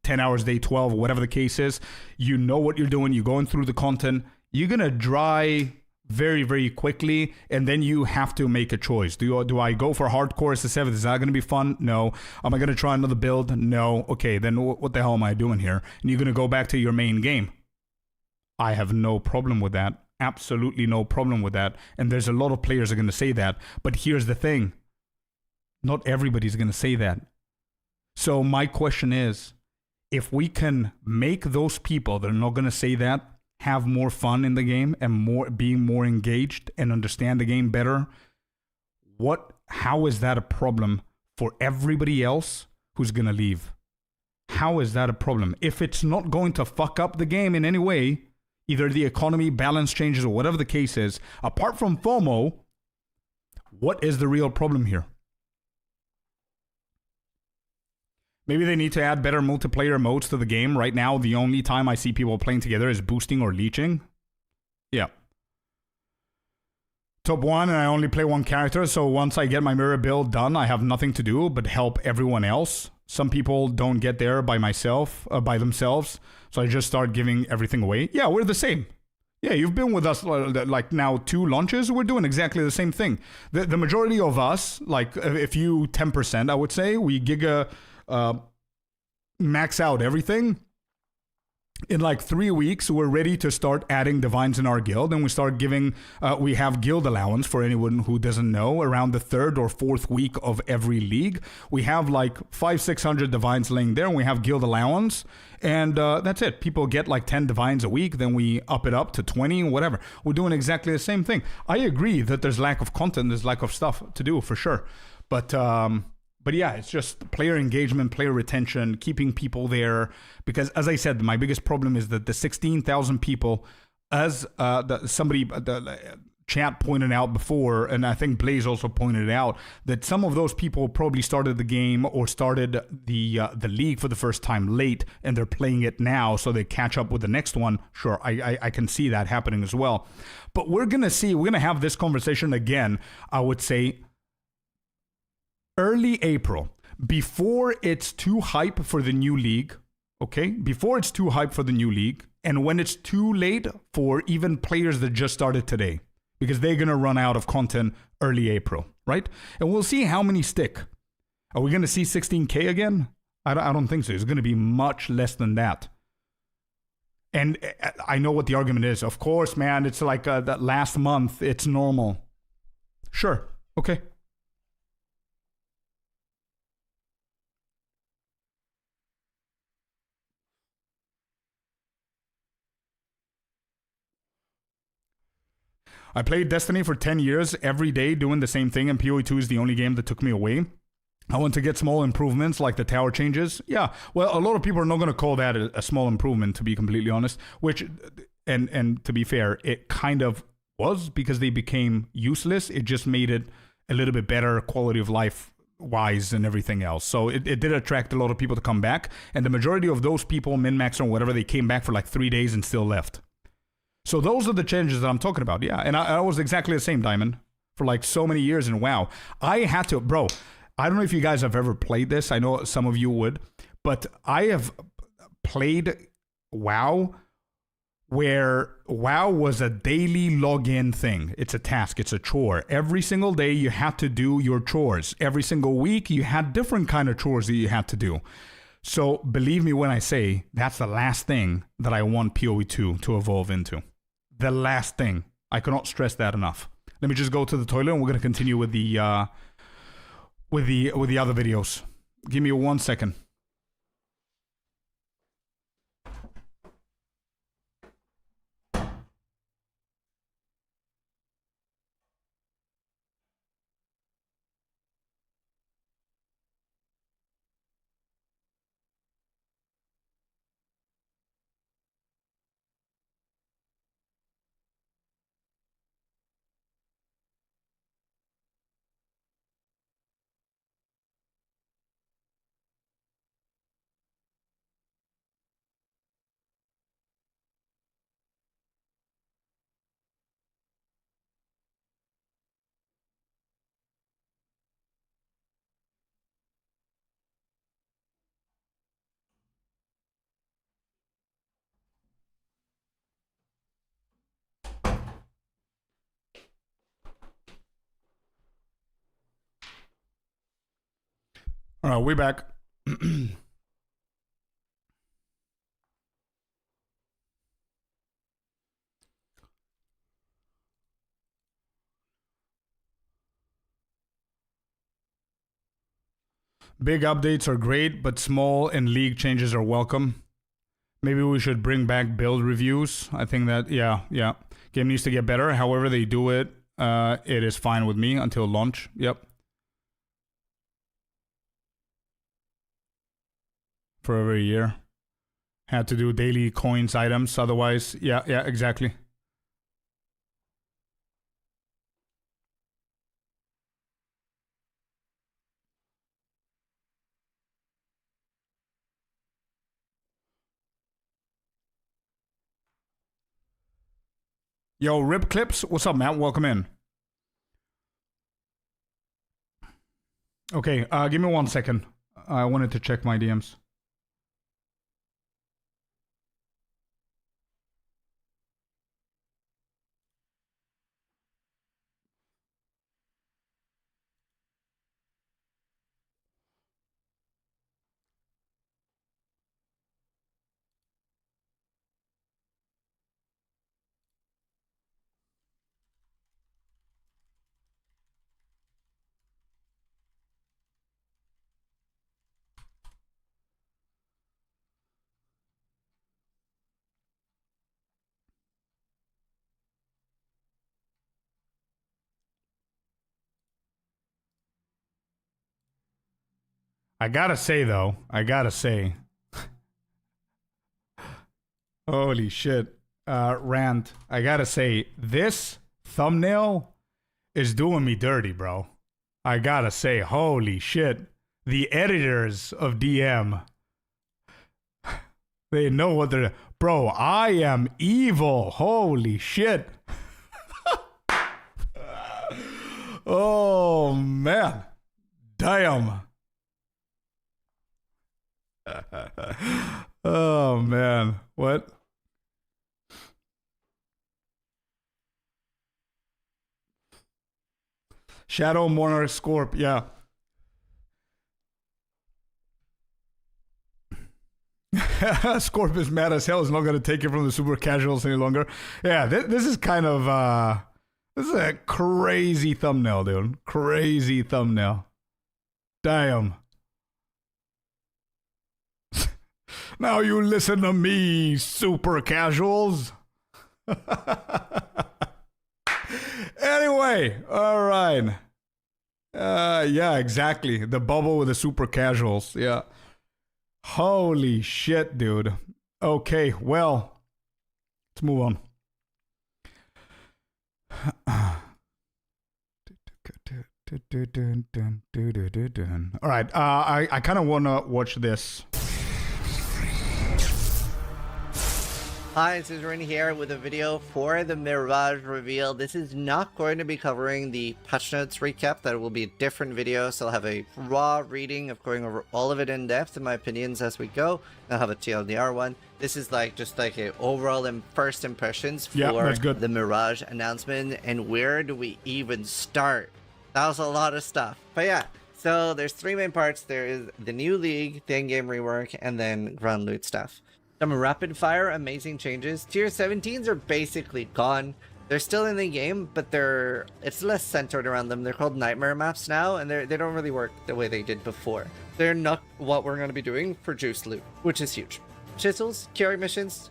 [SPEAKER 1] 10 hours a day, 12, whatever the case is, you know what you're doing, you're going through the content, you're going to dry very, very quickly, and then you have to make a choice. Do I go for hardcore SS7? Is that going to be fun? No. Am I going to try another build? No. Okay, then what the hell am I doing here? And you're going to go back to your main game. I have no problem with that. Absolutely no problem with that. And there's a lot of players are going to say that. But here's the thing. Not everybody's going to say that. So my question is, if we can make those people that are not going to say that have more fun in the game and being more engaged and understand the game better, how is that a problem for everybody else who's going to leave? How is that a problem? If it's not going to fuck up the game in any way, either the economy, balance changes, or whatever the case is, apart from FOMO, what is the real problem here? Maybe they need to add better multiplayer modes to the game. Right now, the only time I see people playing together is boosting or leeching. Yeah. Top 1, and I only play one character, so once I get my mirror build done, I have nothing to do but help everyone else. Some people don't get there by themselves, so I just start giving everything away. Yeah, we're the same. Yeah, you've been with us like now 2 launches. We're doing exactly the same thing. The majority of us, like if you 10%, I would say, we giga max out everything. In like 3 weeks, we're ready to start adding divines in our guild, and we start giving, we have guild allowance for anyone who doesn't know. Around the 3rd or 4th week of every league, we have like 500-600 divines laying there, and we have guild allowance, and that's it. People get like 10 divines a week, then we up it up to 20, whatever. We're doing exactly the same thing. I agree that there's lack of content, there's lack of stuff to do for sure, but yeah, it's just player engagement, player retention, keeping people there. Because as I said, my biggest problem is that the 16,000 people, as the chat pointed out before, and I think Blaze also pointed out, that some of those people probably started the game or started the league for the first time late, and they're playing it now, so they catch up with the next one. Sure, I can see that happening as well. But we're going to have this conversation again, I would say, early April, before it's too hype for the new league, okay? Before it's too hype for the new league, and when it's too late for even players that just started today, because they're going to run out of content early April, right? And we'll see how many stick. Are we going to see 16K again? I don't think so. It's going to be much less than that. And I know what the argument is. Of course, man, it's like that last month, it's normal. Sure, okay. I played Destiny for 10 years, every day doing the same thing, and PoE2 is the only game that took me away. I want to get small improvements like the tower changes. Yeah, well, a lot of people are not going to call that a small improvement, to be completely honest, which, and to be fair, it kind of was, because they became useless. It just made it a little bit better quality of life wise and everything else. So it did attract a lot of people to come back, and the majority of those people, min-max or whatever, they came back for like 3 days and still left. So those are the changes that I'm talking about, yeah. And I was exactly the same, Diamond, for like so many years in WoW. I had to, bro, I don't know if you guys have ever played this. I know some of you would. But I have played WoW where WoW was a daily login thing. It's a task, it's a chore. Every single day you had to do your chores. Every single week you had different kind of chores that you had to do. So believe me when I say that's the last thing that I want PoE2 to evolve into. The last thing. I cannot stress that enough. Let me just go to the toilet, and we're going to continue with the other videos. Give me 1 second. All right, we back. Big updates are great, but small and league changes are welcome. Maybe we should bring back build reviews. I think that, yeah. Game needs to get better. However they do it, it is fine with me until launch. Yep. For over a year. Had to do daily coins items. Otherwise, yeah, exactly. Yo, Rip Clips, what's up, Matt? Welcome in. Okay, give me 1 second. I wanted to check my DMs. I gotta say, though, holy shit, Rand, I gotta say, this thumbnail is doing me dirty, bro. I gotta say, holy shit, the editors of DM, they know what they're, bro, I am evil, holy shit. Oh, man, damn. Oh man, what? Shadow Monarch Scorp, yeah. Scorp is mad as hell. Is not gonna take it from the super casuals any longer. Yeah, this is kind of this is a crazy thumbnail, dude. Crazy thumbnail. Damn. Now you listen to me, super casuals. Anyway, all right. Yeah, exactly. The bubble with the super casuals. Yeah. Holy shit, dude. Okay, well, let's move on. All right, I kind of want to watch this.
[SPEAKER 9] Hi, this is Rin here with a video for the Mirage reveal. This is not going to be covering the patch notes recap. That will be a different video, so I'll have a raw reading of going over all of it in depth and my opinions as we go. I'll have a TLDR one. This is just like a overall first impressions for the Mirage announcement, and where do we even start? That was a lot of stuff. But yeah, so there's three main parts. There is the new league, the in-game rework, and then ground loot stuff. Some rapid fire amazing changes. Tier 17s are basically gone. They're still in the game, but it's less centered around them. They're called nightmare maps now, and they don't really work the way they did before. They're not what we're going to be doing for juice loot, which is huge. Chisels, carry missions,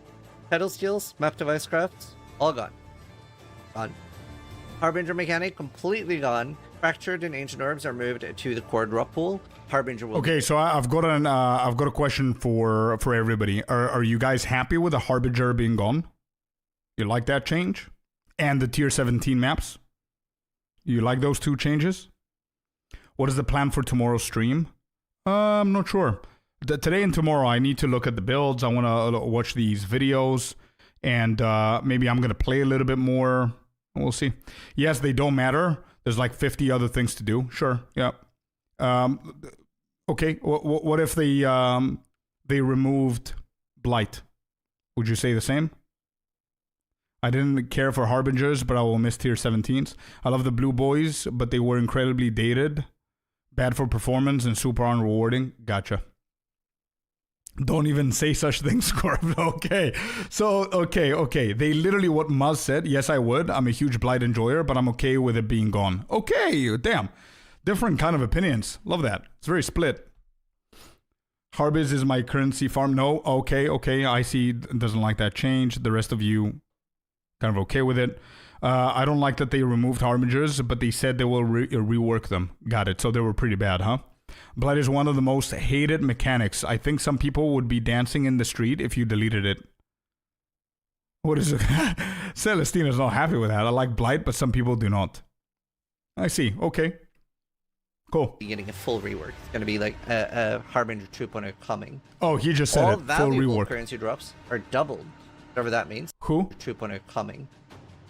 [SPEAKER 9] pedal skills, map device crafts, all gone. Gone. Harbinger mechanic completely gone. Fractured and ancient orbs are moved to the core drop pool. Harbinger will.
[SPEAKER 1] Okay, so I've got a question for everybody. Are you guys happy with the Harbinger being gone? You like that change? And the tier 17 maps? You like those two changes? What is the plan for tomorrow's stream? I'm not sure. Today and tomorrow I need to look at the builds. I want to watch these videos, and maybe I'm gonna play a little bit more. We'll see. Yes, they don't matter. There's like 50 other things to do. Sure. Yeah. Okay. What if they removed Blight? Would you say the same? I didn't care for Harbingers, but I will miss tier 17s. I love the Blue Boys, but they were incredibly dated. Bad for performance and super unrewarding. Gotcha. Don't even say such things, Scorp. Okay. So, okay. They literally, what Muzz said, yes, I would. I'm a huge Blight enjoyer, but I'm okay with it being gone. Okay, damn. Different kind of opinions. Love that. It's very split. Harbiz is my currency farm. No, okay. I see. Doesn't like that change. The rest of you kind of okay with it. I don't like that they removed Harbingers, but they said they will rework them. Got it. So they were pretty bad, huh? Blight is one of the most hated mechanics. I think some people would be dancing in the street if you deleted it. What is it? Celestina's not happy with that. I like Blight, but some people do not. I see. Okay. Cool.
[SPEAKER 9] Getting a full rework. It's going to be like a Harbinger 2.0 coming.
[SPEAKER 1] Oh, he just said
[SPEAKER 9] all
[SPEAKER 1] it. Full
[SPEAKER 9] valuable
[SPEAKER 1] rework.
[SPEAKER 9] currency drops are doubled, whatever that means.
[SPEAKER 1] Who?
[SPEAKER 9] 2.0 coming.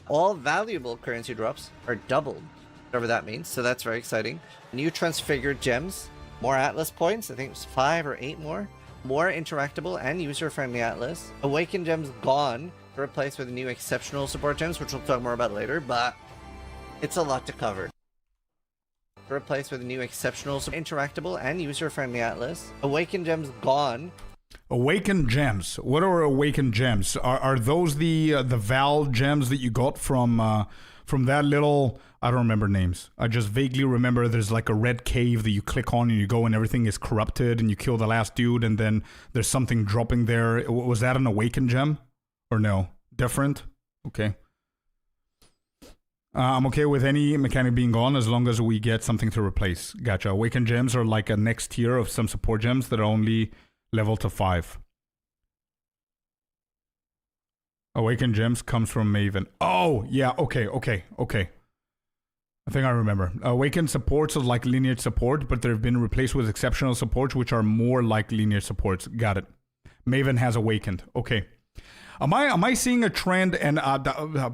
[SPEAKER 9] All valuable currency drops are doubled, whatever that means. So that's very exciting. New transfigured gems, more Atlas points. I think it was 5 or 8 more. More interactable and user-friendly Atlas. Awakened gems gone, replaced with new exceptional support gems, which we'll talk more about later. But it's a lot to cover. Replaced with a new exceptional, interactable and user-friendly Atlas. Awakened gems gone.
[SPEAKER 1] Awakened gems. What are awakened gems? Are those the Val gems that you got from that little? I don't remember names. I just vaguely remember there's like a red cave that you click on and you go and everything is corrupted and you kill the last dude and then there's something dropping there. Was that an awakened gem or no? Different. Okay. I'm okay with any mechanic being gone as long as we get something to replace. Gotcha. Awakened gems are like a next tier of some support gems that are only level to 5. Awakened gems comes from Maven. Oh, yeah. Okay. I think I remember. Awakened supports are like lineage support, but they've been replaced with exceptional supports, which are more like lineage supports. Got it. Maven has awakened. Okay. Am I seeing a trend? And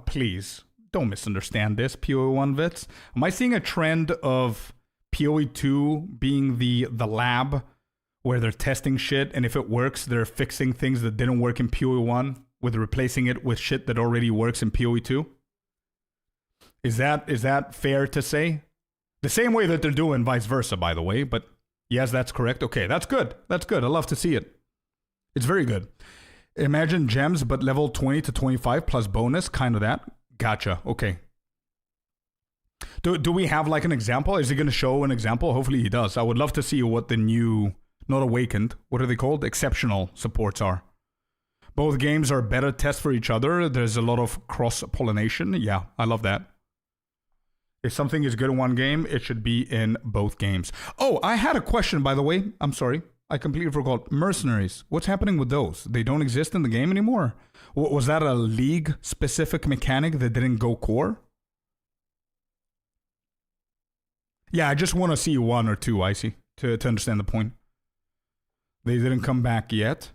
[SPEAKER 1] please don't misunderstand this, PoE1 Vits. Am I seeing a trend of PoE2 being the lab where they're testing shit, and if it works, they're fixing things that didn't work in PoE1 with replacing it with shit that already works in PoE2? Is that fair to say? The same way that they're doing vice versa, by the way, but yes, that's correct. Okay, that's good. That's good. I love to see it. It's very good. Imagine gems, but level 20 to 25 plus bonus, kind of that. Gotcha. Okay. Do we have like an example? Is he going to show an example? Hopefully he does. I would love to see what the new, not awakened, what are they called? Exceptional supports are. Both games are better tests for each other. There's a lot of cross-pollination. Yeah, I love that. If something is good in one game, it should be in both games. Oh, I had a question, by the way. I'm sorry. I completely forgot. Mercenaries. What's happening with those? They don't exist in the game anymore? Was that a league-specific mechanic that didn't go core? Yeah, I just want to see 1 or 2, I see, to understand the point. They didn't come back yet.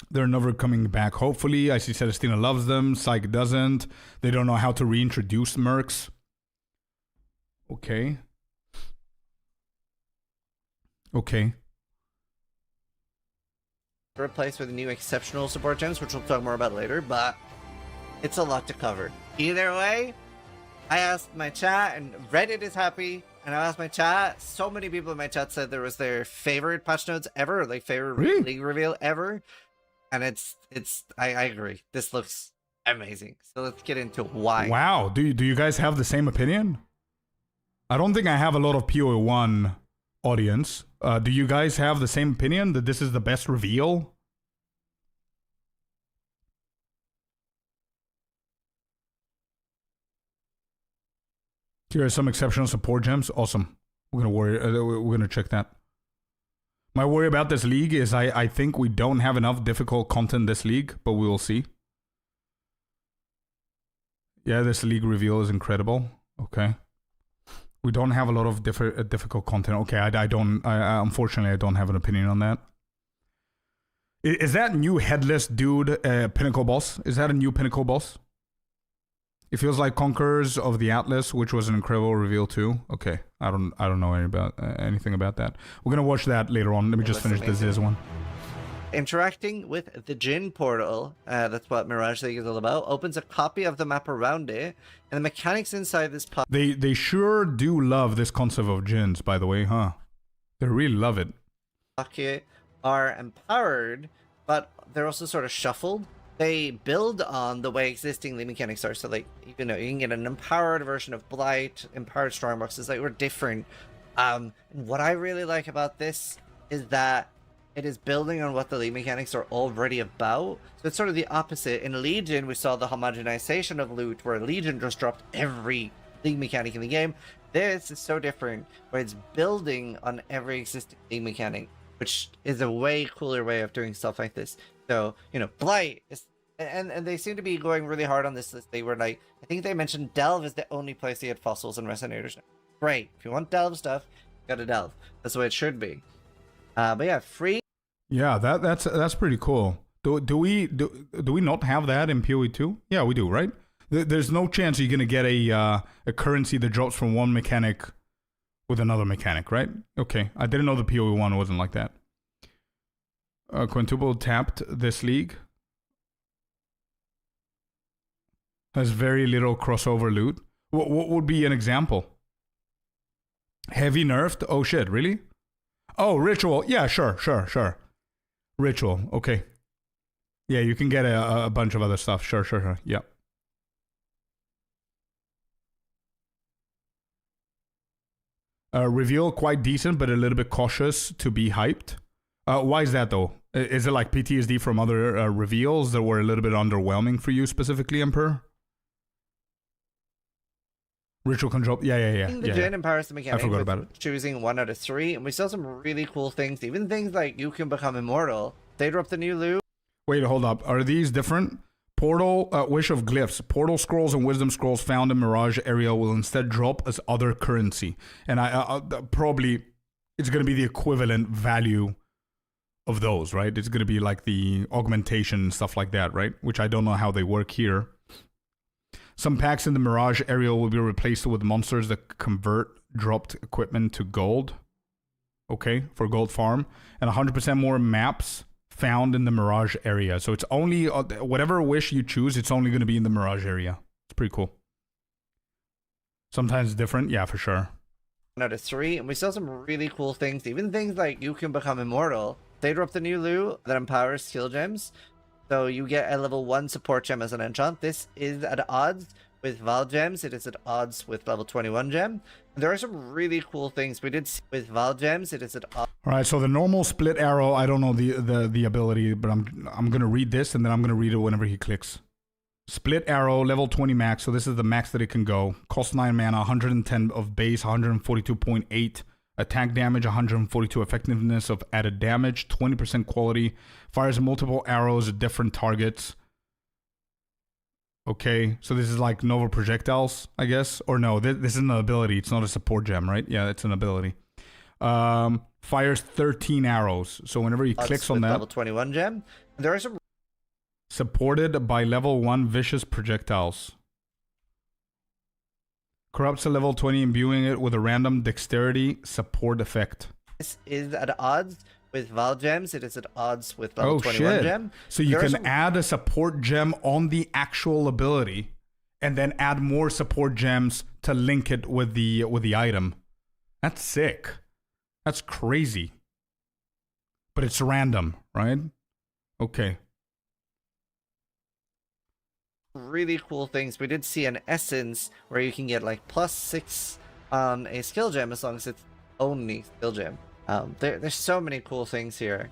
[SPEAKER 1] They're never coming back, hopefully. I see Celestina loves them. Psych doesn't. They don't know how to reintroduce mercs. Okay.
[SPEAKER 9] Replaced with new exceptional support gems, which we'll talk more about later, but it's a lot to cover. Either way, I asked my chat, and Reddit is happy, and I asked my chat. So many people in my chat said there was their favorite patch notes ever, like favorite league reveal ever. And I agree. This looks amazing. So let's get into why.
[SPEAKER 1] Wow. Do you guys have the same opinion? I don't think I have a lot of PoE1 audience. Do you guys have the same opinion that this is the best reveal? Here are some exceptional support gems. Awesome. We're gonna check that. My worry about this league is I think we don't have enough difficult content this league, but we will see. Yeah, this league reveal is incredible. Okay. We don't have a lot of difficult content. Okay, unfortunately, I don't have an opinion on that. Is that new headless dude pinnacle boss? Is that a new pinnacle boss? It feels like Conquerors of the Atlas, which was an incredible reveal too. Okay, I don't know anything about that. We're gonna watch that later on. Let me just finish the Ziz one.
[SPEAKER 9] Interacting with the Jin portal, that's what Mirage League is all about, opens a copy of the map around it, and the mechanics inside this
[SPEAKER 1] They sure do love this concept of Jins, by the way, huh? They really love it.
[SPEAKER 9] pocket are empowered, but they're also sort of shuffled. They build on the way existing league mechanics are. So, like, you know, you can get an empowered version of Blight, empowered Strongboxes, like, we're different. And what I really like about this is that it is building on what the league mechanics are already about. So it's sort of the opposite. In Legion, we saw the homogenization of loot, where Legion just dropped every league mechanic in the game. This is so different, where it's building on every existing league mechanic, which is a way cooler way of doing stuff like this. So, you know, Blight is, and they seem to be going really hard on this list. They were like, I think they mentioned Delve is the only place they had fossils and resonators. Great. If you want Delve stuff, you gotta Delve. That's the way it should be. But yeah, free.
[SPEAKER 1] Yeah, that's pretty cool. Do we not have that in PoE 2? Yeah, we do, right? There's no chance you're gonna get a currency that drops from one mechanic with another mechanic, right? Okay, I didn't know the PoE 1 wasn't like that. Quintuple tapped this league. Has very little crossover loot. What would be an example? Heavy nerfed? Oh shit, really? Oh, ritual. Yeah, sure. Ritual. Okay. Yeah, you can get a bunch of other stuff. Sure. Yeah. Reveal quite decent, but a little bit cautious to be hyped. Why is that though? Is it like PTSD from other reveals that were a little bit underwhelming for you specifically, Emperor? Ritual control. Yeah.
[SPEAKER 9] The Jin empowers the mechanic.
[SPEAKER 1] I forgot about it.
[SPEAKER 9] Choosing 1 out of 3, and we saw some really cool things. Even things like you can become immortal. They dropped the new loot.
[SPEAKER 1] Wait, hold up. Are these different? Portal, Wish of Glyphs. Portal scrolls and wisdom scrolls found in Mirage area will instead drop as other currency. And I probably, it's going to be the equivalent value of those, right? It's going to be like the augmentation and stuff like that, right? Which I don't know how they work here. Some packs in the Mirage area will be replaced with monsters that convert dropped equipment to gold. Okay, for gold farm. And 100% more maps found in the Mirage area. So it's only, whatever wish you choose, it's only going to be in the Mirage area. It's pretty cool. Sometimes different, yeah, for sure.
[SPEAKER 9] 1 out of 3, and we saw some really cool things. Even things like you can become immortal. They dropped the new loot that empowers skill gems. So you get a level 1 support gem as an enchant. This is at odds with Val gems. It is at odds with level 21 gem. There are some really cool things we did see with Val gems. It is at odds.
[SPEAKER 1] All right, so the normal split arrow, I don't know the ability, but I'm going to read this and then I'm going to read it whenever he clicks. Split arrow, level 20 max. So this is the max that it can go. Cost 9 mana, 110 of base, 142.8 attack damage, 142 effectiveness of added damage, 20% quality, fires multiple arrows at different targets. Okay, so this is like Nova projectiles, I guess, or no? This is an ability. It's not a support gem, right? Yeah, it's an ability. Fires 13 arrows. So whenever he clicks on that,
[SPEAKER 9] level 21 gem, there are some
[SPEAKER 1] supported by level 1 vicious projectiles. Corrupts a level 20, imbuing it with a random dexterity support effect.
[SPEAKER 9] This is at odds with Val gems. It is at odds with level 21 gem.
[SPEAKER 1] So you can add a support gem on the actual ability and then add more support gems to link it with the item. That's sick. That's crazy. But it's random, right? Okay.
[SPEAKER 9] Really cool things. We did see an essence where you can get like +6 on a skill gem as long as it's only skill gem. There's so many cool things here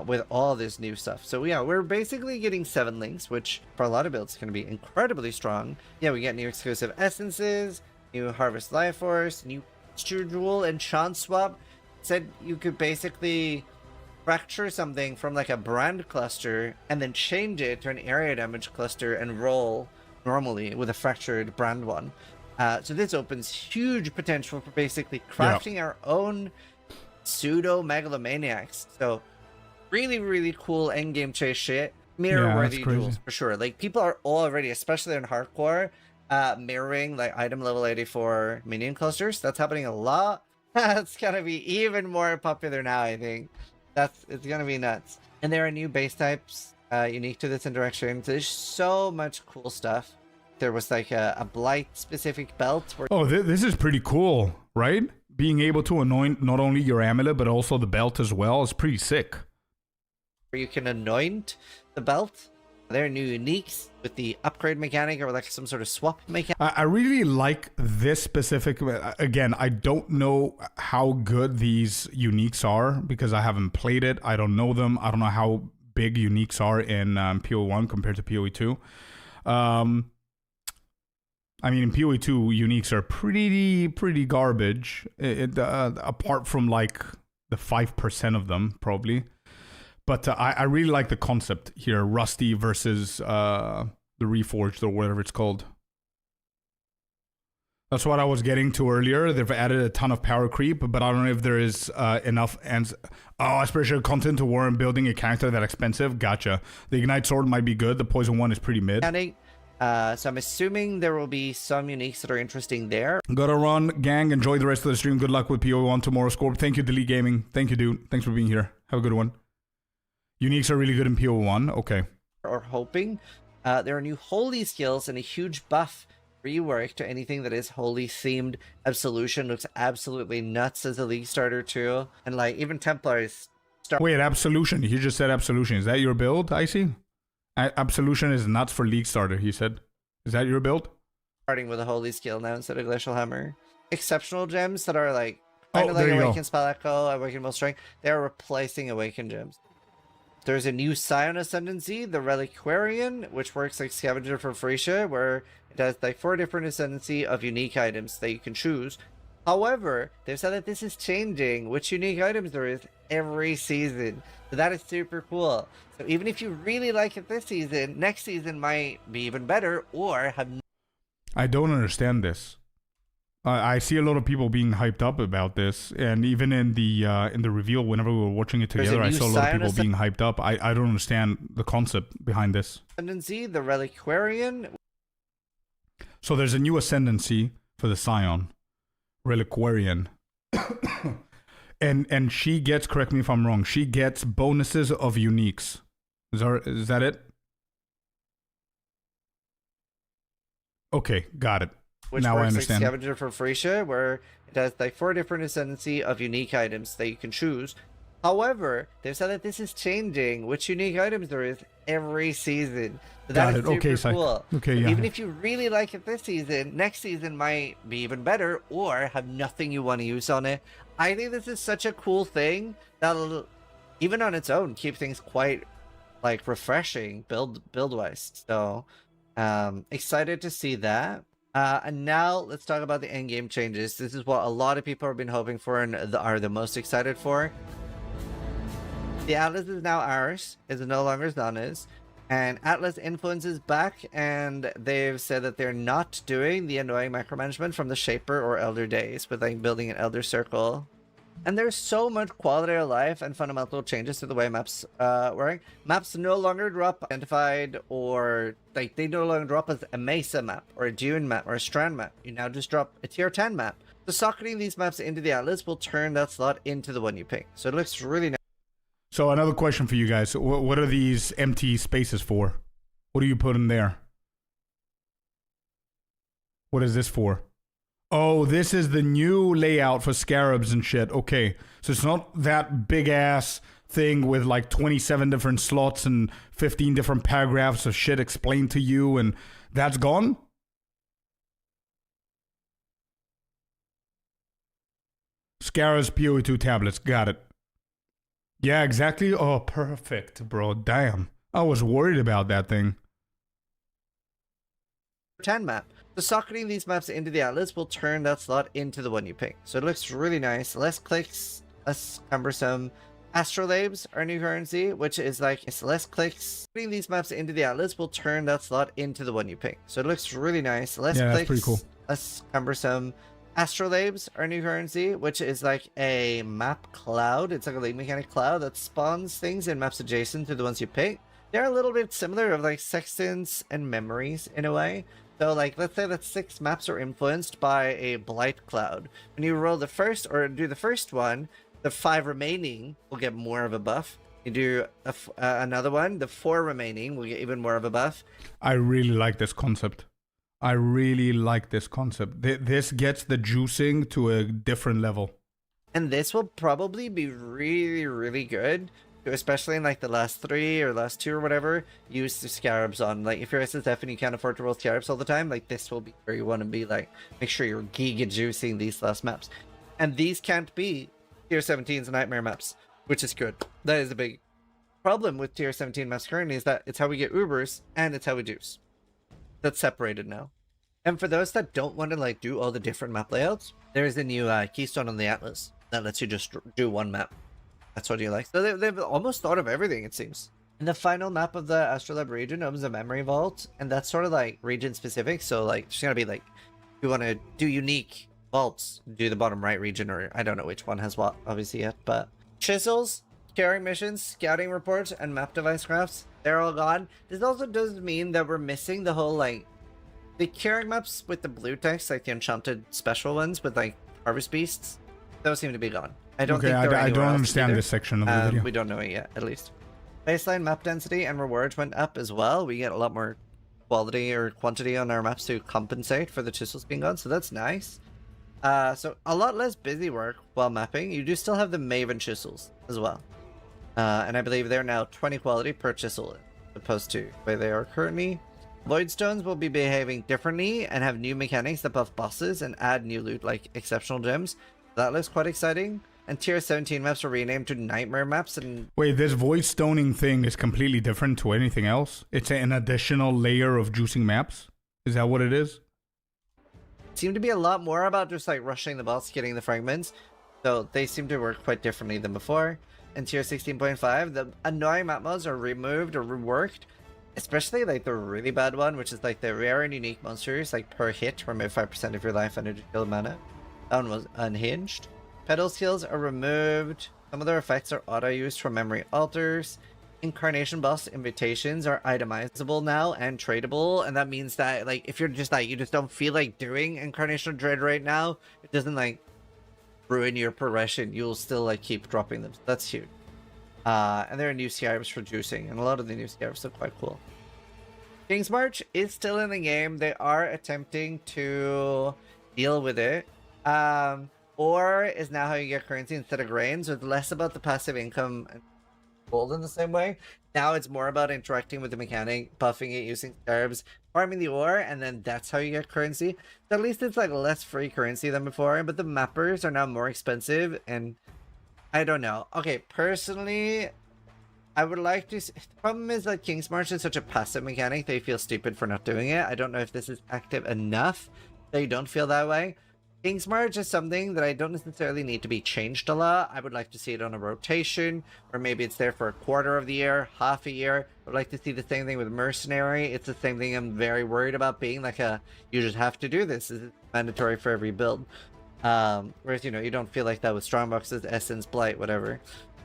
[SPEAKER 9] with all this new stuff. So yeah, we're basically getting 7 links, which for a lot of builds is going to be incredibly strong. Yeah, we get new exclusive essences, new Harvest Life Force, new Texture Jewel, and Enchant Swap. Said you could basically fracture something from like a brand cluster and then change it to an area damage cluster and roll normally with a fractured brand one. So this opens huge potential for basically crafting our own pseudo megalomaniacs. So really cool endgame chase shit. Mirror worthy jewels for sure. Like people are already, especially in hardcore, mirroring like item level 84 minion clusters. That's happening a lot. That's gonna be even more popular now, I think. It's gonna be nuts. And there are new base types unique to this interaction. There's so much cool stuff. There was like a blight specific belt.
[SPEAKER 1] Oh, this is pretty cool, right? Being able to anoint not only your amulet but also the belt as well is pretty sick.
[SPEAKER 9] Where you can anoint the belt. There are new uniques with the upgrade mechanic or like some sort of swap mechanic.
[SPEAKER 1] I really like this specific. Again, I don't know how good these uniques are because I haven't played it. I don't know them. I don't know how big uniques are in PoE1 compared to PoE2. I mean, in PoE2, uniques are pretty garbage. Apart from like the 5% of them, probably. But I really like the concept here, Rusty versus the Reforged or whatever it's called. That's what I was getting to earlier. They've added a ton of power creep, but I don't know if there is enough aspirational content to warrant building a character that expensive. Gotcha. The Ignite Sword might be good. The Poison one is pretty mid.
[SPEAKER 9] So I'm assuming there will be some uniques that are interesting there.
[SPEAKER 1] Gotta run, gang. Enjoy the rest of the stream. Good luck with PoE1 tomorrow, Scorp. Thank you, Delete Gaming. Thank you, dude. Thanks for being here. Have a good one. Uniques are really good in PoE1. Okay.
[SPEAKER 9] Or hoping. There are new holy skills and a huge buff rework to anything that is holy themed. Absolution looks absolutely nuts as a league starter too. And like even Templars
[SPEAKER 1] Wait, Absolution. He just said Absolution. Is that your build, Icy? Absolution is nuts for league starter, he said. Is that your build?
[SPEAKER 9] starting with a holy skill now instead of Glacial Hammer. Exceptional gems that are like kind of like Awakened Spell Echo, Awakened Will Strength, they are replacing Awakened gems. There's a new Scion Ascendancy, the Reliquarian, which works like Scavenger for Freesia, where it has like 4 different ascendancy of unique items that you can choose. However, they've said that this is changing which unique items there is every season. So that is super cool. So even if you really like it this season, next season might be even better or have...
[SPEAKER 1] I don't understand this. I see a lot of people being hyped up about this, and even in the reveal, whenever we were watching it together, I saw a lot of people being hyped up. I don't understand the concept behind this.
[SPEAKER 9] Ascendancy, the Reliquarian.
[SPEAKER 1] So there's a new ascendancy for the Scion, Reliquarian, and she gets, correct me if I'm wrong, she gets bonuses of uniques. Is that it? Okay, got it.
[SPEAKER 9] Which
[SPEAKER 1] now
[SPEAKER 9] works
[SPEAKER 1] I understand.
[SPEAKER 9] like Scavenger for Freesia, where it has like 4 different ascendancy of unique items that you can choose. However, they've said that this is changing which unique items there is every season. So that is super cool.
[SPEAKER 1] Okay,
[SPEAKER 9] so
[SPEAKER 1] yeah.
[SPEAKER 9] even if you really like it this season, next season might be even better or have nothing you want to use on it. I think this is such a cool thing that'll, even on its own, keep things quite like refreshing build wise. So excited to see that. And now let's talk about the endgame changes. This is what a lot of people have been hoping for and are the most excited for. The Atlas is now ours. It's no longer Zana's. And Atlas influence is back, and they've said that they're not doing the annoying micromanagement from the Shaper or Elder days with like building an Elder Circle. And there's so much quality of life and fundamental changes to the way maps work. Maps no longer drop identified, or like they no longer drop as a Mesa map or a Dune map or a Strand map. You now just drop a tier 10 map. So socketing these maps into the Atlas will turn that slot into the one you pick. So it looks really nice.
[SPEAKER 1] So another question for you guys. What are these empty spaces for? What do you put in there? What is this for? Oh, this is the new layout for scarabs and shit. Okay. So it's not that big ass thing with like 27 different slots and 15 different paragraphs of shit explained to you, and that's gone? Scarabs PoE2 tablets. Got it. Yeah, exactly. Oh, perfect, bro. Damn. I was worried about that thing.
[SPEAKER 9] 10 map. So socketing these maps into the Atlas will turn that slot into the one you pick. So it looks really nice. Less clicks, less cumbersome. Astrolabes are new currency, which is like it's less clicks. Putting these maps into the Atlas will turn that slot into the one you pick. So it looks really nice. Less clicks,
[SPEAKER 1] that's pretty cool.
[SPEAKER 9] Less cumbersome. Astrolabes are new currency, which is like a map cloud. It's like a league mechanic cloud that spawns things in maps adjacent to the ones you pick. They're a little bit similar of like sextants and memories in a way. So like, let's say that 6 maps are influenced by a blight cloud. When you roll the first or do the first one, The 5 remaining will get more of a buff. You do another one, the 4 remaining will get even more of a buff.
[SPEAKER 1] I really like this concept. This gets the juicing to a different level.
[SPEAKER 9] And this will probably be really, really good, especially in like the last 3 or last 2 or whatever. Use the scarabs on. Like if you're SSF and you can't afford to roll scarabs all the time, like this will be where you want to be. Like make sure you're giga juicing these last maps. And these can't be tier 17's nightmare maps, which is good. That is a big problem with tier 17 maps currently, is that it's how we get Ubers and it's how we juice. That's separated now. And for those that don't want to like do all the different map layouts, there is a new keystone on the Atlas that lets you just do one map. That's what you like. So they've almost thought of everything, it seems. And the final map of the Astrolab region opens a memory vault, and that's sort of like region specific. So like there's gonna be like, if you want to do unique vaults, do the bottom right region, or I don't know which one has what obviously yet, but chisels, carrying missions, scouting reports, and map device crafts, they're all gone. This also does mean that we're missing the whole like the carrying maps with the blue text, like the enchanted special ones with like harvest beasts. Those seem to be gone. I don't think they're
[SPEAKER 1] I don't
[SPEAKER 9] else
[SPEAKER 1] understand
[SPEAKER 9] either.
[SPEAKER 1] this section of the video.
[SPEAKER 9] We don't know it yet, at least. Baseline map density and rewards went up as well. We get a lot more quality or quantity on our maps to compensate for the chisels being gone, so that's nice. So a lot less busy work while mapping. You do still have the Maven chisels as well. And I believe they're now 20 quality per chisel, as opposed to where they are currently. Void stones will be behaving differently and have new mechanics that buff bosses and add new loot like exceptional gems. That looks quite exciting. And tier 17 maps are renamed to nightmare maps. And
[SPEAKER 1] wait, this void stoning thing is completely different to anything else? It's an additional layer of juicing maps? Is that what it is?
[SPEAKER 9] seem to be a lot more about just like rushing the boss, getting the fragments. So they seem to work quite differently than before. In tier 16.5, the annoying map modes are removed or reworked. Especially like the really bad one, which is like the rare and unique monsters, like per hit, remove 5% of your life energy kill mana. That one was unhinged. Pedal skills are removed. Some of their effects are auto-used for memory altars. Incarnation boss invitations are itemizable now and tradable, and that means that like if you're just like you just don't feel like doing Incarnation Dread right now, it doesn't like ruin your progression. You'll still like keep dropping them. So that's huge. And there are new scarabs for juicing, and a lot of the new scarabs look quite cool. King's March is still in the game. They are attempting to deal with it. Ore is now how you get currency instead of grain, so it's less about the passive income and gold in the same way. Now it's more about interacting with the mechanic, buffing it using scarabs, farming the ore, and then that's how you get currency. So at least it's like less free currency than before, but the mappers are now more expensive, and I don't know. Okay, personally, I would like to... The problem is that King's March is such a passive mechanic, they feel stupid for not doing it. I don't know if this is active enough that you don't feel that way. King's March is something that I don't necessarily need to be changed a lot. I would like to see it on a rotation, or maybe it's there for a quarter of the year, half a year. I would like to see the same thing with Mercenary. It's the same thing I'm very worried about being like a, you just have to do this. It's mandatory for every build. Whereas, you know, you don't feel like that with Strongboxes, Essence, Blight, whatever.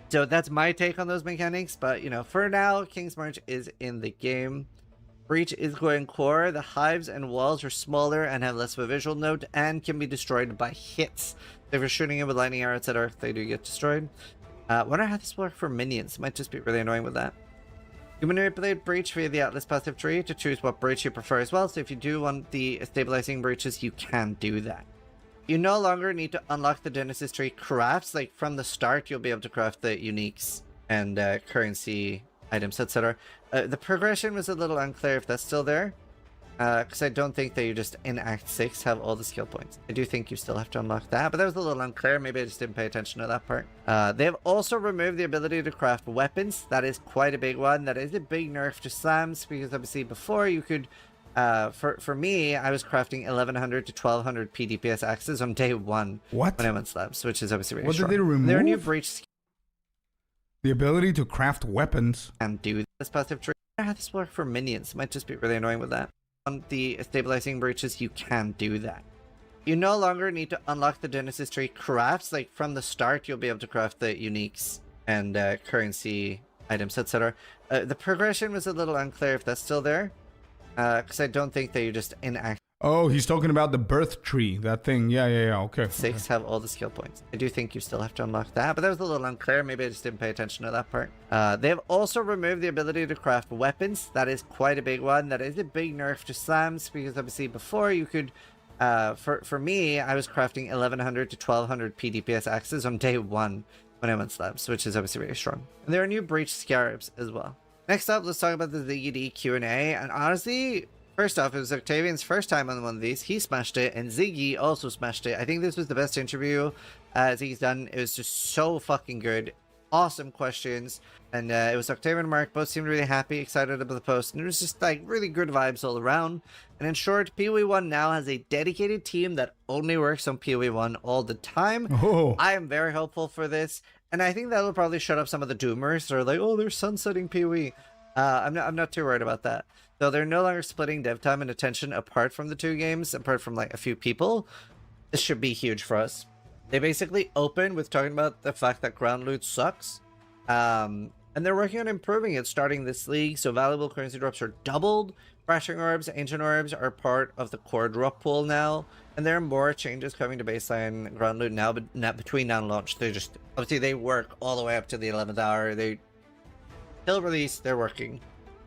[SPEAKER 9] So that's my take on those mechanics, but, you know, for now, King's March is in the game. Breach is going core. The hives and walls are smaller and have less of a visual note and can be destroyed by hits. If you're shooting it with lightning arrows, etc., they do get destroyed. Wonder how this will work for minions. Might just be really annoying with that. You manipulate Breach via the Atlas passive tree to choose what Breach you prefer as well. So if you do want the stabilizing breaches, you can do that. You no longer need to unlock the Genesis tree crafts. Like from the start, you'll be able to craft the uniques and currency items, etc. The progression was a little unclear if that's still there, because I don't think that you just in Act 6 have all the skill points. I do think you still have to unlock that, but that was a little unclear. Maybe I just didn't pay attention to that part. They have also removed the ability to craft weapons. That is quite a big one. That is a big nerf to slams, because obviously before you could, for me, I was crafting 1100 to 1200 PDPS axes on day 1
[SPEAKER 1] What?
[SPEAKER 9] when I went slabs, which is obviously really
[SPEAKER 1] What
[SPEAKER 9] strong.
[SPEAKER 1] did they remove?
[SPEAKER 9] There are new breach
[SPEAKER 1] The ability to craft weapons.
[SPEAKER 9] and do this passive tree. How this work for minions might just be really annoying with that. On the stabilizing breaches, you can do that. You no longer need to unlock the Genesis tree crafts. Like from the start, you'll be able to craft the uniques and currency items, etc. The progression was a little unclear if that's still there, because I don't think that you just in Act
[SPEAKER 1] Oh, he's talking about the birth tree, that thing. Yeah. Okay.
[SPEAKER 9] 6 have all the skill points. I do think you still have to unlock that, but that was a little unclear. Maybe I just didn't pay attention to that part. They have also removed the ability to craft weapons. That is quite a big one. That is a big nerf to slams, because obviously before you could, for me, I was crafting 1100 to 1200 PDPS axes on day 1 when I went slabs, which is obviously very strong. And there are new breach scarabs as well. Next up, let's talk about the ZD Q&A. And honestly, first off, it was Octavian's first time on one of these. He smashed it, and Ziggy also smashed it. I think this was the best interview Ziggy's done. It was just so fucking good. Awesome questions. And it was Octavian and Mark both seemed really happy, excited about the post. And it was just like really good vibes all around. And in short, PoE 1 now has a dedicated team that only works on PoE 1 all the time.
[SPEAKER 1] Oh.
[SPEAKER 9] I am very hopeful for this. And I think that'll probably shut up some of the doomers that are like, oh, they're sunsetting PoE. I'm not too worried about that. So they're no longer splitting dev time and attention apart from the 2 games, apart from like a few people. This should be huge for us. They basically open with talking about the fact that ground loot sucks. And they're working on improving it starting this league. So valuable currency drops are doubled. Fracturing orbs, ancient orbs are part of the core drop pool now. And there are more changes coming to baseline ground loot now, but not between now and launch. They just, obviously they work all the way up to the 11th hour. They, till release, they're working.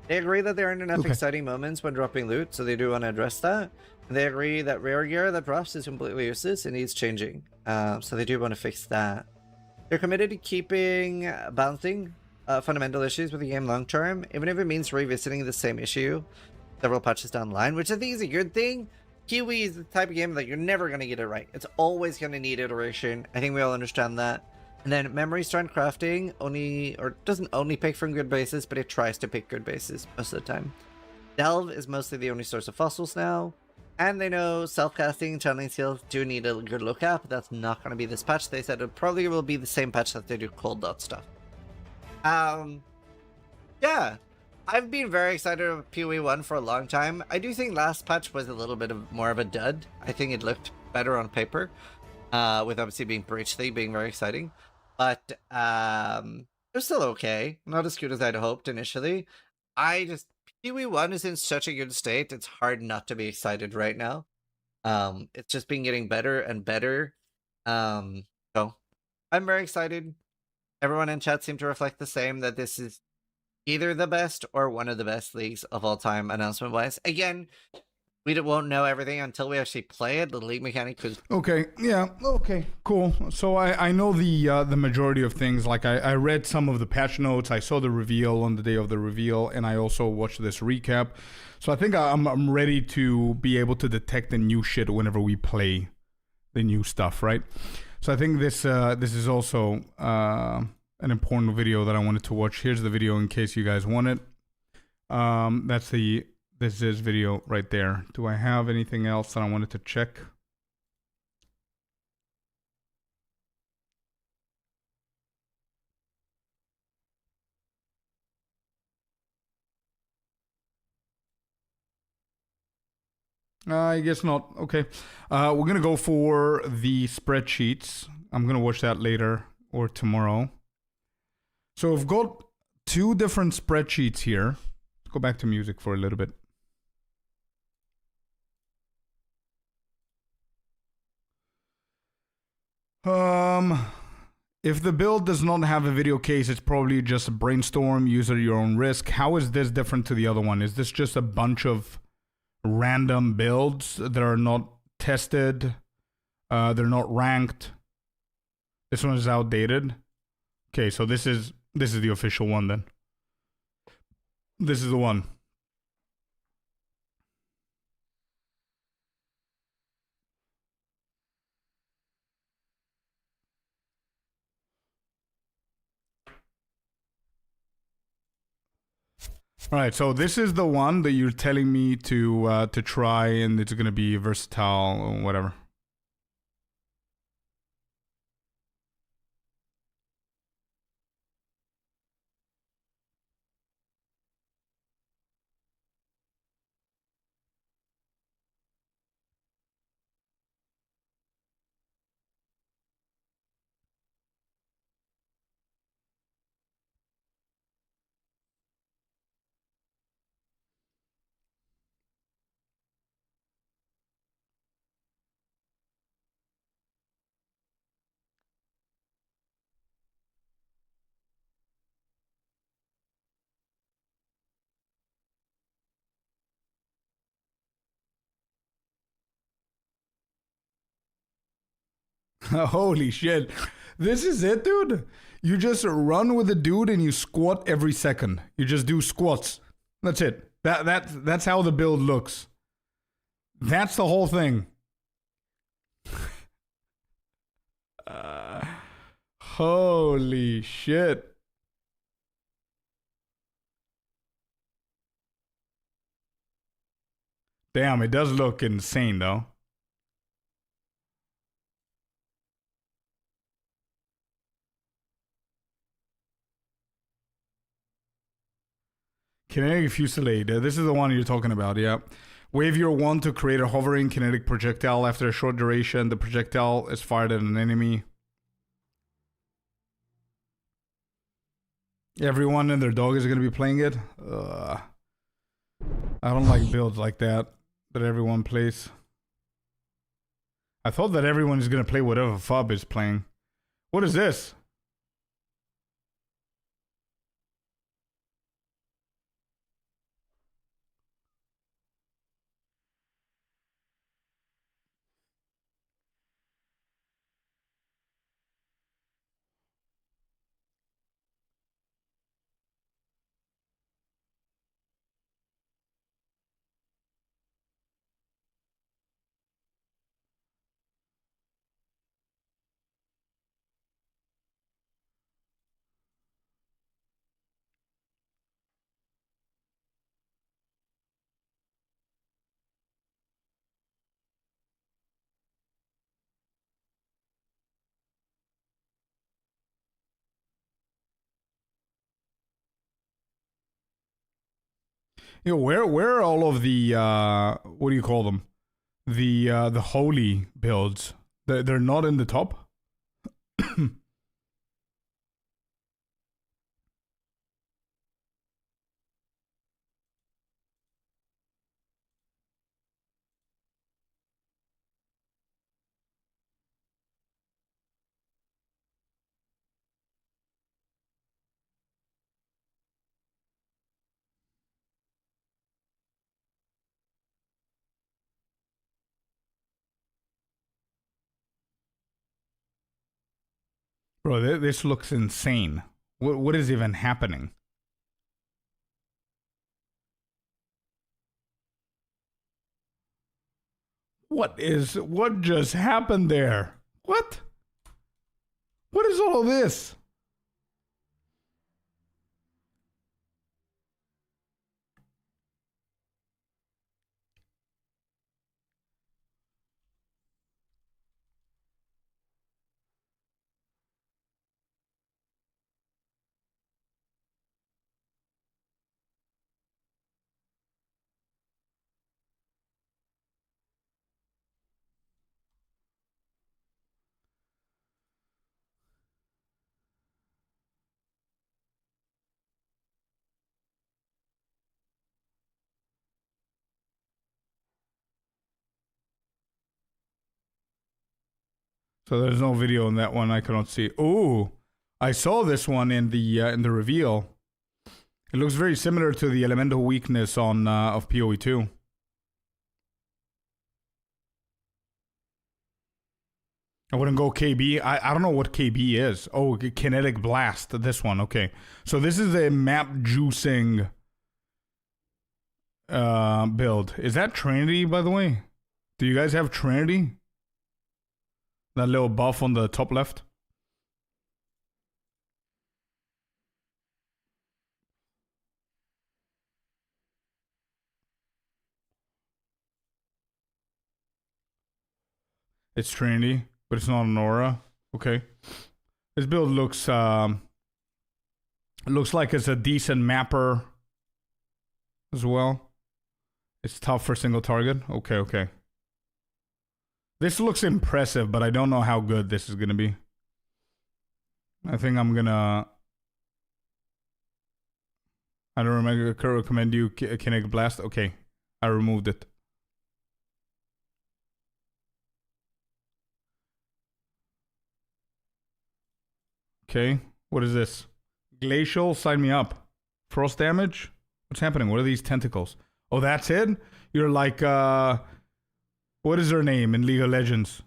[SPEAKER 9] They agree that there aren't enough exciting moments when dropping loot, so they do want to address that. They agree that rare gear that drops is completely useless and needs changing. So they do want to fix that. They're committed to keeping balancing fundamental issues with the game long term, even if it means revisiting the same issue several patches down the line, which I think is a good thing. PoE is the type of game that you're never going to get it right. It's always going to need iteration. I think we all understand that. And then Memory Strand Crafting doesn't only pick from good bases, but it tries to pick good bases most of the time. Delve is mostly the only source of fossils now. And they know self-casting and channeling skills do need a good look at, but that's not going to be this patch. They said it probably will be the same patch that they do cold dot stuff. Yeah. I've been very excited about PoE 1 for a long time. I do think last patch was a little bit more of a dud. I think it looked better on paper, with obviously being Breach League being very exciting. But it was still okay. Not as good as I'd hoped initially. PoE 1 is in such a good state, it's hard not to be excited right now. It's just been getting better and better. So I'm very excited. Everyone in chat seemed to reflect the same, that this is either the best or one of the best leagues of all time, announcement wise. Again, we won't know everything until we actually play it. The league mechanic could.
[SPEAKER 1] Okay, yeah, okay, cool. So I know the majority of things. Like I read some of the patch notes. I saw the reveal on the day of the reveal, and I also watched this recap. So I think I'm ready to be able to detect the new shit whenever we play the new stuff, right? So I think this is also an important video that I wanted to watch. Here's the video in case you guys want it. This is video right there. Do I have anything else that I wanted to check? I guess not. Okay. We're going to go for the spreadsheets. I'm going to watch that later or tomorrow. So I've got 2 different spreadsheets here. Let's go back to music for a little bit. If the build does not have a video case, it's probably just a brainstorm, use at your own risk. How is this different to the other one? Is this just a bunch of random builds that are not tested? They're not ranked. This one is outdated. Okay, so this is the official one then. This is the one. All right, so this is the one that you're telling me to try, and it's gonna be versatile or whatever. Holy shit. This is it, dude? You just run with the dude and you squat every second. You just do squats. That's it. That's how the build looks. That's the whole thing. Holy shit. Damn, it does look insane though. Kinetic Fusillade. This is the one you're talking about, yeah. Wave your wand to create a hovering kinetic projectile. After a short duration, the projectile is fired at an enemy. Everyone and their dog is going to be playing it. I don't like builds like that everyone plays. I thought that everyone is going to play whatever FUB is playing. What is this? You know, where are all of the what do you call them? The holy builds. They're not in the top? Bro, this looks insane. What is even happening? What just happened there? What? What is all of this? So there's no video on that one. I cannot see. Oh, I saw this one in the reveal. It looks very similar to the elemental weakness on of PoE 2. I wouldn't go KB. I don't know what KB is. Oh, kinetic blast. This one. Okay. So this is a map juicing build. Is that Trinity, by the way? Do you guys have Trinity? That little buff on the top left. It's Trinity, but it's not an aura. Okay. This build looks like it's a decent mapper as well. It's tough for single target. Okay. This looks impressive, but I don't know how good this is going to be. I think I'm going to... I don't recommend you Kinetic Blast. Okay, I removed it. Okay, what is this? Glacial, sign me up. Frost damage? What's happening? What are these tentacles? Oh, that's it? You're like, what is her name in League of Legends?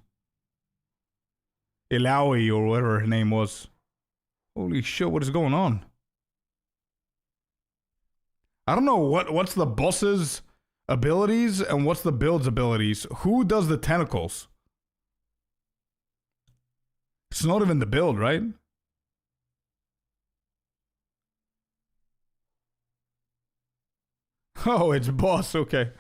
[SPEAKER 1] Ilaoi or whatever her name was. Holy shit, what is going on? I don't know what's the boss's abilities and what's the build's abilities. Who does the tentacles? It's not even the build, right? Oh, it's boss, okay.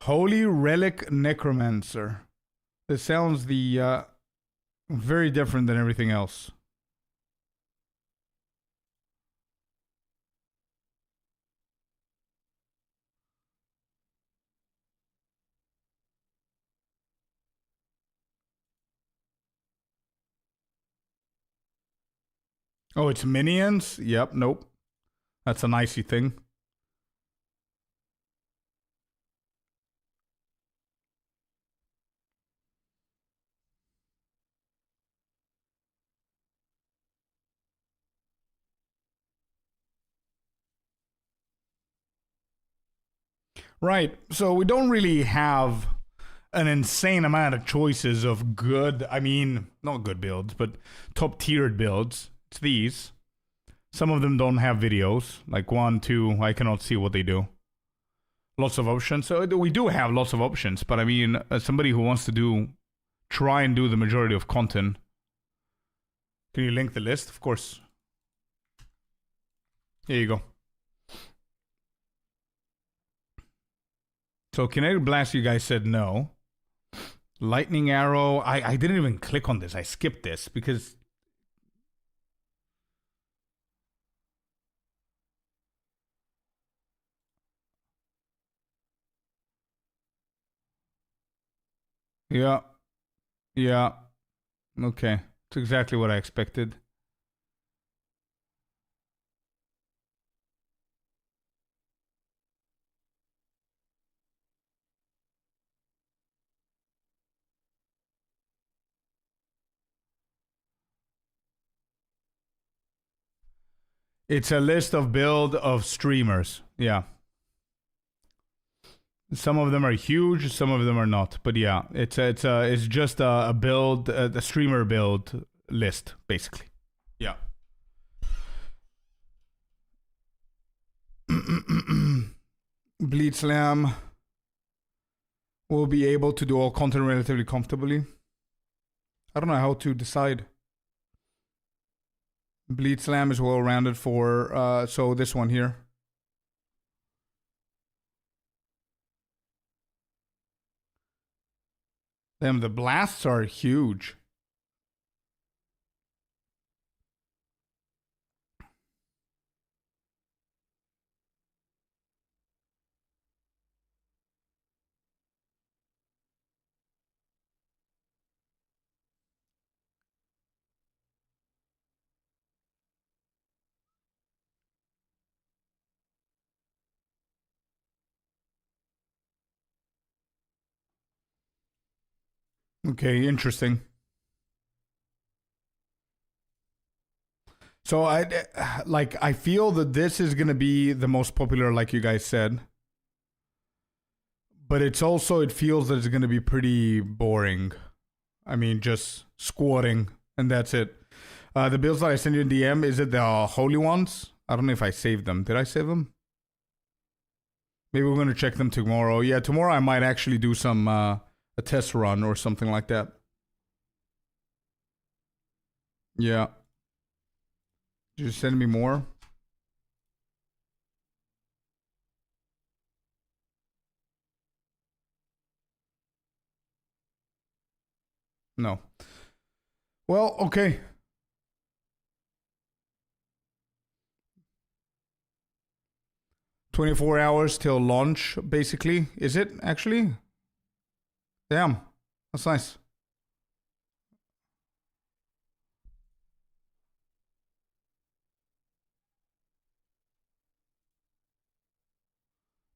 [SPEAKER 1] Holy Relic Necromancer. This sounds very different than everything else. Oh, it's minions? Yep, nope. That's an icy thing. Right. So we don't really have an insane amount of choices of good, I mean, not good builds, but top tiered builds. It's these. Some of them don't have videos. Like 1, 2, I cannot see what they do. Lots of options. So we do have lots of options, but I mean, as somebody who wants to try and do the majority of content. Can you link the list? Of course. Here you go. So Kinetic Blast, you guys said no. Lightning Arrow, I didn't even click on this. I skipped this because... Yeah. Yeah. Okay. It's exactly what I expected. It's a list of build of streamers. Yeah. Some of them are huge, some of them are not. But yeah, it's just a build, a streamer build list, basically. Yeah. Bleed Slam will be able to do all content relatively comfortably. I don't know how to decide. Bleed Slam is well rounded for so this one here. Damn, the blasts are huge. Okay, interesting. So I feel that this is going to be the most popular, like you guys said. But it feels that it's going to be pretty boring. I mean, just squatting and that's it. The builds that I sent you in DM, is it the holy ones? I don't know if I saved them. Did I save them? Maybe we're going to check them tomorrow. Yeah, tomorrow I might actually do some a test run or something like that. Yeah. Did you send me more? No. Well, okay. "24 hours till launch," basically. Is it actually? Damn. That's nice.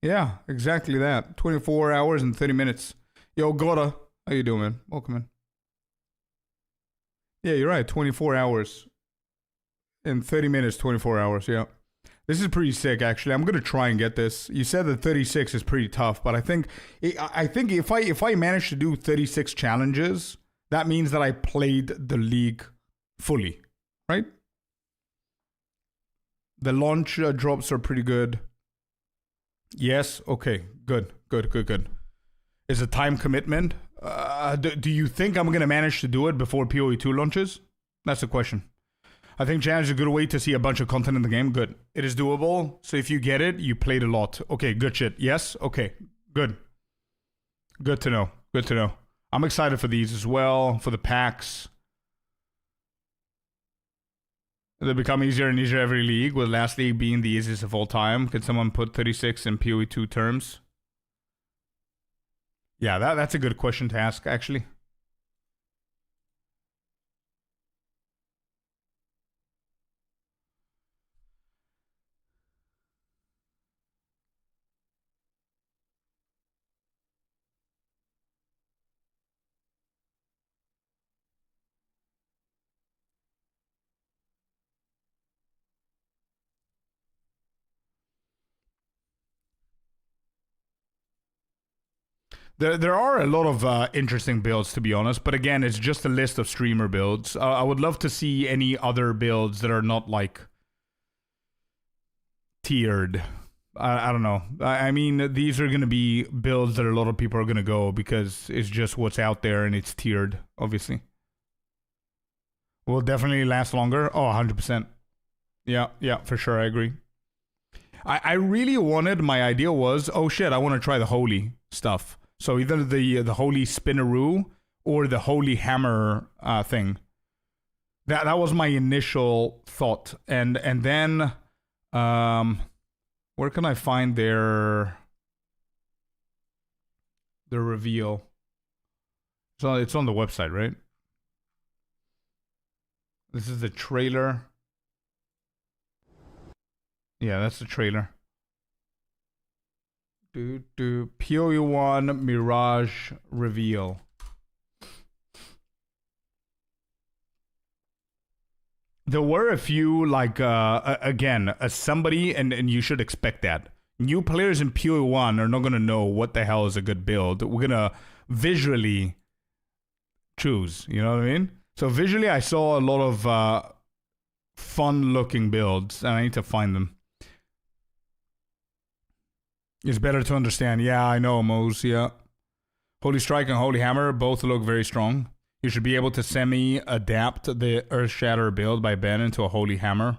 [SPEAKER 1] Yeah, exactly that. 24 hours and 30 minutes. Yo, Gora. How you doing, man? Welcome in. Yeah, you're right. 24 hours. In 30 minutes, 24 hours. Yeah. This is pretty sick, actually. I'm gonna try and get this. You said that 36 is pretty tough, but I think if I manage to do 36 challenges, that means that I played the league fully, right? The launch drops are pretty good. Yes. Okay. Good. Is a time commitment. Do you think I'm gonna manage to do it before PoE 2 launches? That's the question. I think challenge is a good way to see a bunch of content in the game. Good. It is doable. So if you get it, you played a lot. Okay, good shit. Yes? Okay. Good. Good to know. Good to know. I'm excited for these as well, for the packs. They become easier and easier every league, with last league being the easiest of all time. Can someone put 36 in PoE 2 terms? Yeah, that's a good question to ask, actually. There are a lot of interesting builds, to be honest, but again, it's just a list of streamer builds. I would love to see any other builds that are not, like, tiered. I don't know. I mean, these are going to be builds that a lot of people are going to go because it's just what's out there and it's tiered, obviously. Will definitely last longer. Oh, 100%. Yeah, for sure. I agree. I really wanted, my idea was, oh shit, I want to try the holy stuff. So either the holy spinneroo or the holy hammer thing. That was my initial thought. And then where can I find their reveal? So it's on the website, right? This is the trailer. Yeah, that's the trailer. PoE 1 Mirage reveal. There were a few, like, again, as somebody, and you should expect that. New players in PoE 1 are not going to know what the hell is a good build. We're going to visually choose, you know what I mean? So visually, I saw a lot of fun-looking builds, and I need to find them. It's better to understand. Yeah, I know, Mose, yeah. Holy Strike and Holy Hammer both look very strong. You should be able to semi-adapt the Earth Shatter build by Ben into a Holy Hammer.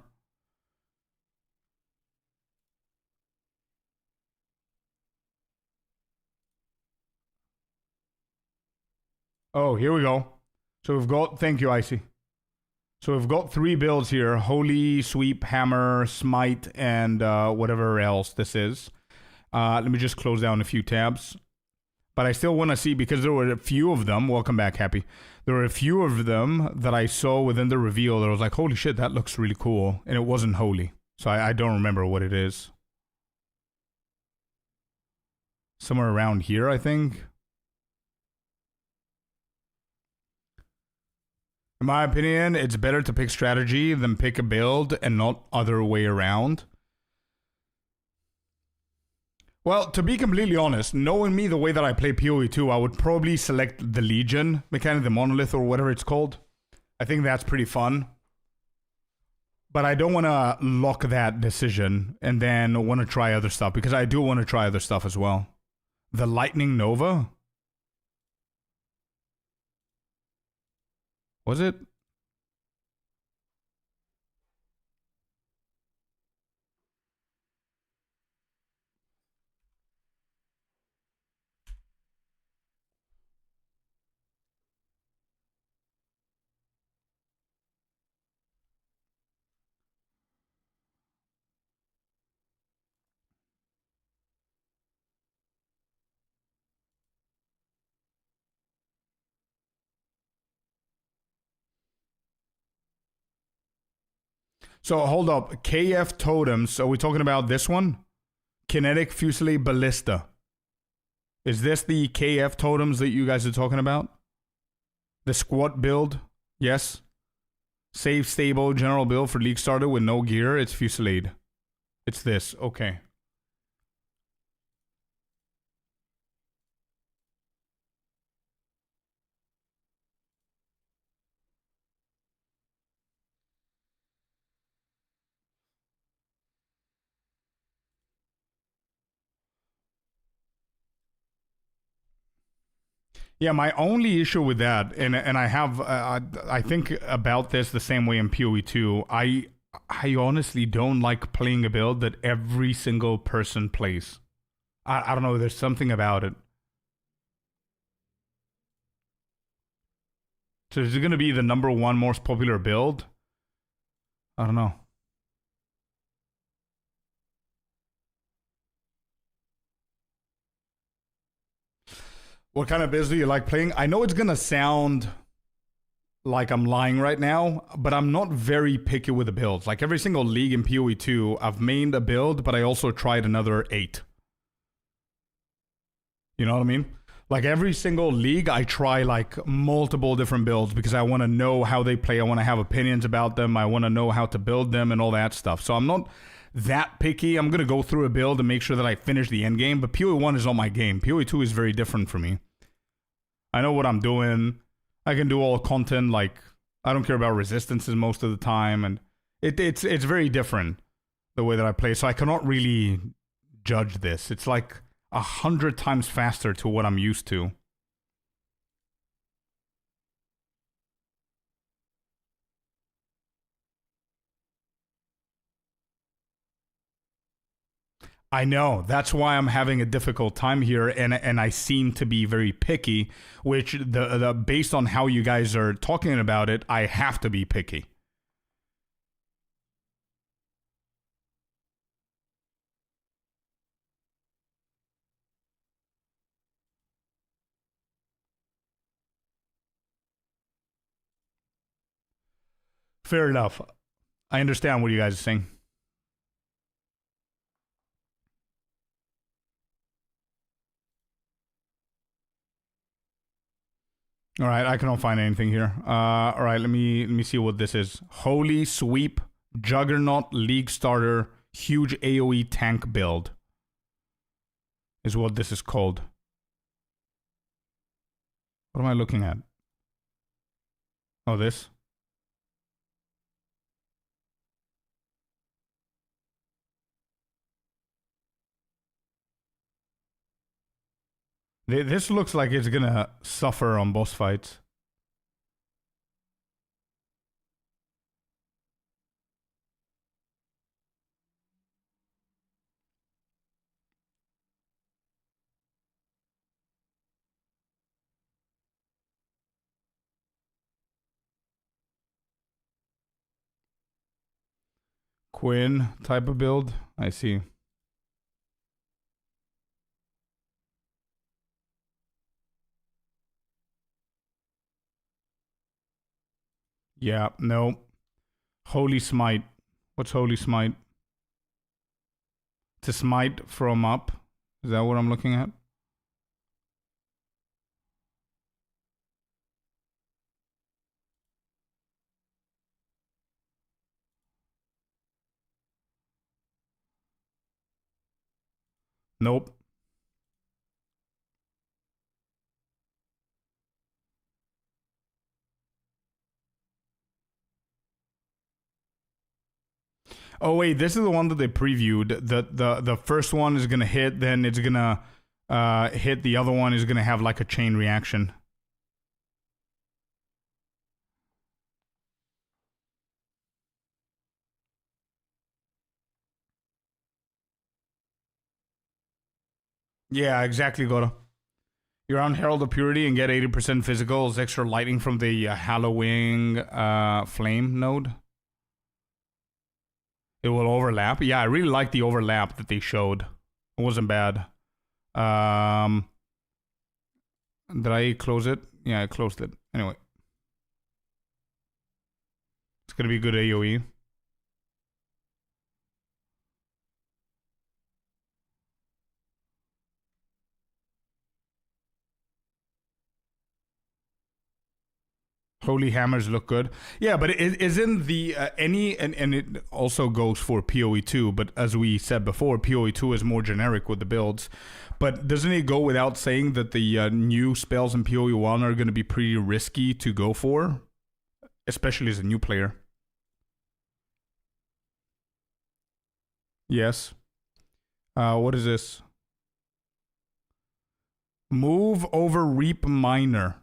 [SPEAKER 1] Oh, here we go. So we've got... Thank you, Icy. So we've got 3 builds here. Holy, Sweep, Hammer, Smite, and whatever else this is. Let me just close down a few tabs. But I still want to see, because there were a few of them. Welcome back, Happy. There were a few of them that I saw within the reveal that I was like, holy shit, that looks really cool. And it wasn't holy. So I don't remember what it is. Somewhere around here, I think. In my opinion, it's better to pick strategy than pick a build and not other way around. Well, to be completely honest, knowing me the way that I play PoE 2, I would probably select the Legion mechanic, the Monolith, or whatever it's called. I think that's pretty fun. But I don't want to lock that decision and then want to try other stuff, because I do want to try other stuff as well. The Lightning Nova? Was it? So hold up. KF Totems. Are we talking about this one? Kinetic Fusilier Ballista. Is this the KF Totems that you guys are talking about? The squat build? Yes. Save stable general build for League Starter with no gear. It's Fusilier. It's this. Okay. Yeah, my only issue with that, and I have, I think about this the same way in PoE 2. I honestly don't like playing a build that every single person plays. I don't know, there's something about it. So is it going to be the #1 most popular build? I don't know. What kind of biz do you like playing? I know it's going to sound like I'm lying right now, but I'm not very picky with the builds. Like every single league in PoE 2, I've mained a build, but I also tried another 8. You know what I mean? Like every single league, I try like multiple different builds because I want to know how they play. I want to have opinions about them. I want to know how to build them and all that stuff. So I'm not that picky. I'm going to go through a build and make sure that I finish the end game. But PoE 1 is not my game. PoE 2 is very different for me. I know what I'm doing. I can do all content. Like, I don't care about resistances most of the time. And it's very different the way that I play. So I cannot really judge this. It's like 100 times faster to what I'm used to. I know. That's why I'm having a difficult time here, and I seem to be very picky, which the based on how you guys are talking about it, I have to be picky. Fair enough. I understand what you guys are saying. All right, I cannot find anything here. All right, let me see what this is. Holy Sweep, Juggernaut, League Starter, Huge AoE Tank Build is what this is called. What am I looking at? Oh, this? This looks like it's gonna suffer on boss fights. Quinn type of build. I see. Yeah, no. Holy Smite. What's Holy Smite? To smite from up. Is that what I'm looking at? Nope. Oh wait, this is the one that they previewed. The first one is gonna hit, then it's gonna hit. The other one is gonna have like a chain reaction. Yeah, exactly, Goro. You're on Herald of Purity and get 80% physicals, extra lightning from the Hallowing Flame node. It will overlap. Yeah, I really like the overlap that they showed. It wasn't bad. Did I close it? Yeah, I closed it. Anyway. It's gonna be good AoE. Holy hammers look good. Yeah, but it isn't the any, and it also goes for PoE 2, but as we said before, PoE 2 is more generic with the builds. But doesn't it go without saying that the new spells in PoE 1 are going to be pretty risky to go for? Especially as a new player. Yes. What is this? Move over Reap Miner.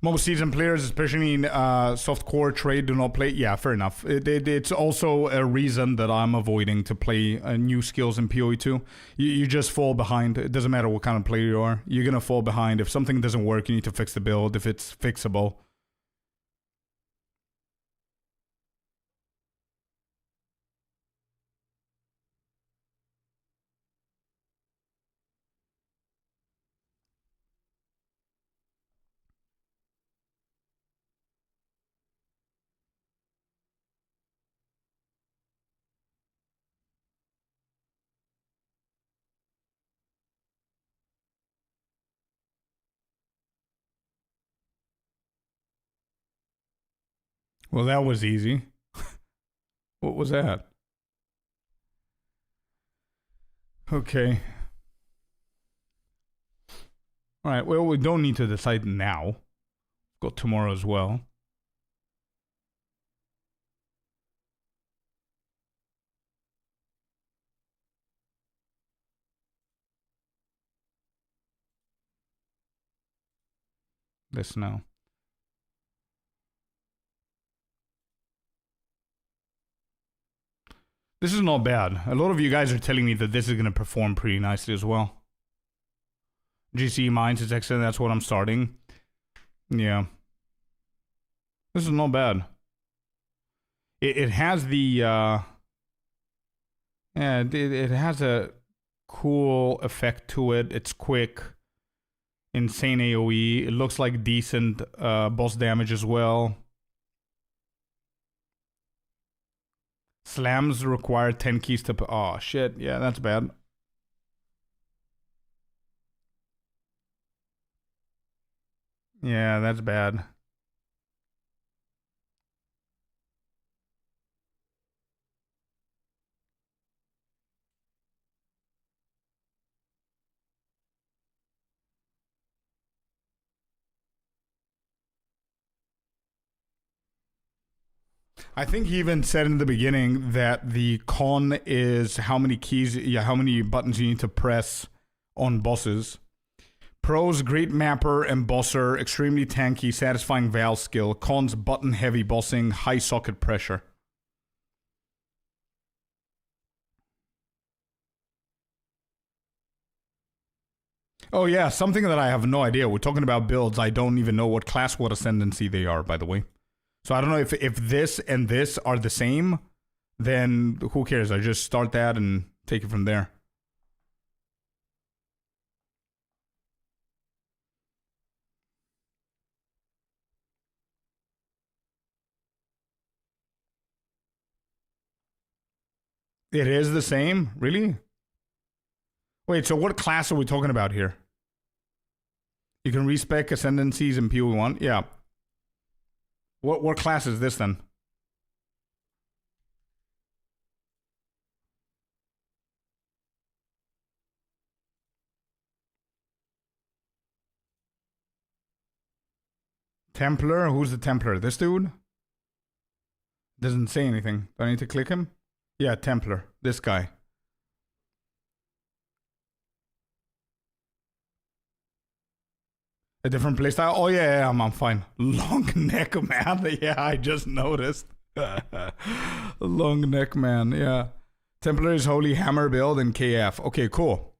[SPEAKER 1] Most seasoned players, especially in softcore trade, do not play. Yeah, fair enough. It's also a reason that I'm avoiding to play new skills in PoE 2. You just fall behind. It doesn't matter what kind of player you are. You're going to fall behind. If something doesn't work, you need to fix the build if it's fixable. Well, that was easy. What was that? Okay. All right. Well, we don't need to decide now. Go tomorrow as well. This now. This is not bad. A lot of you guys are telling me that this is going to perform pretty nicely as well. GC Mines is excellent. That's what I'm starting. Yeah. This is not bad. It has the... yeah, it has a cool effect to it. It's quick. Insane AoE. It looks like decent boss damage as well. Slams require 10 keys to... Oh, shit. Yeah, that's bad. Yeah, that's bad. I think he even said in the beginning that the con is how many keys, how many buttons you need to press on bosses. Pros, great mapper and bosser, extremely tanky, satisfying Val skill. Cons, button heavy bossing, high socket pressure. Oh yeah, something that I have no idea. We're talking about builds. I don't even know what class, what ascendancy they are, by the way. So I don't know if this and this are the same, then who cares? I just start that and take it from there. It is the same? Really? Wait, so what class are we talking about here? You can respec ascendancies in PoE 1? Yeah. What class is this then? Templar? Who's the Templar? This dude? Doesn't say anything. Do I need to click him? Yeah, Templar. This guy. A different playstyle? Oh yeah, I'm fine. Long neck man. Yeah, I just noticed. Long neck man, yeah. Templar is Holy Hammer build and KF. Okay, cool.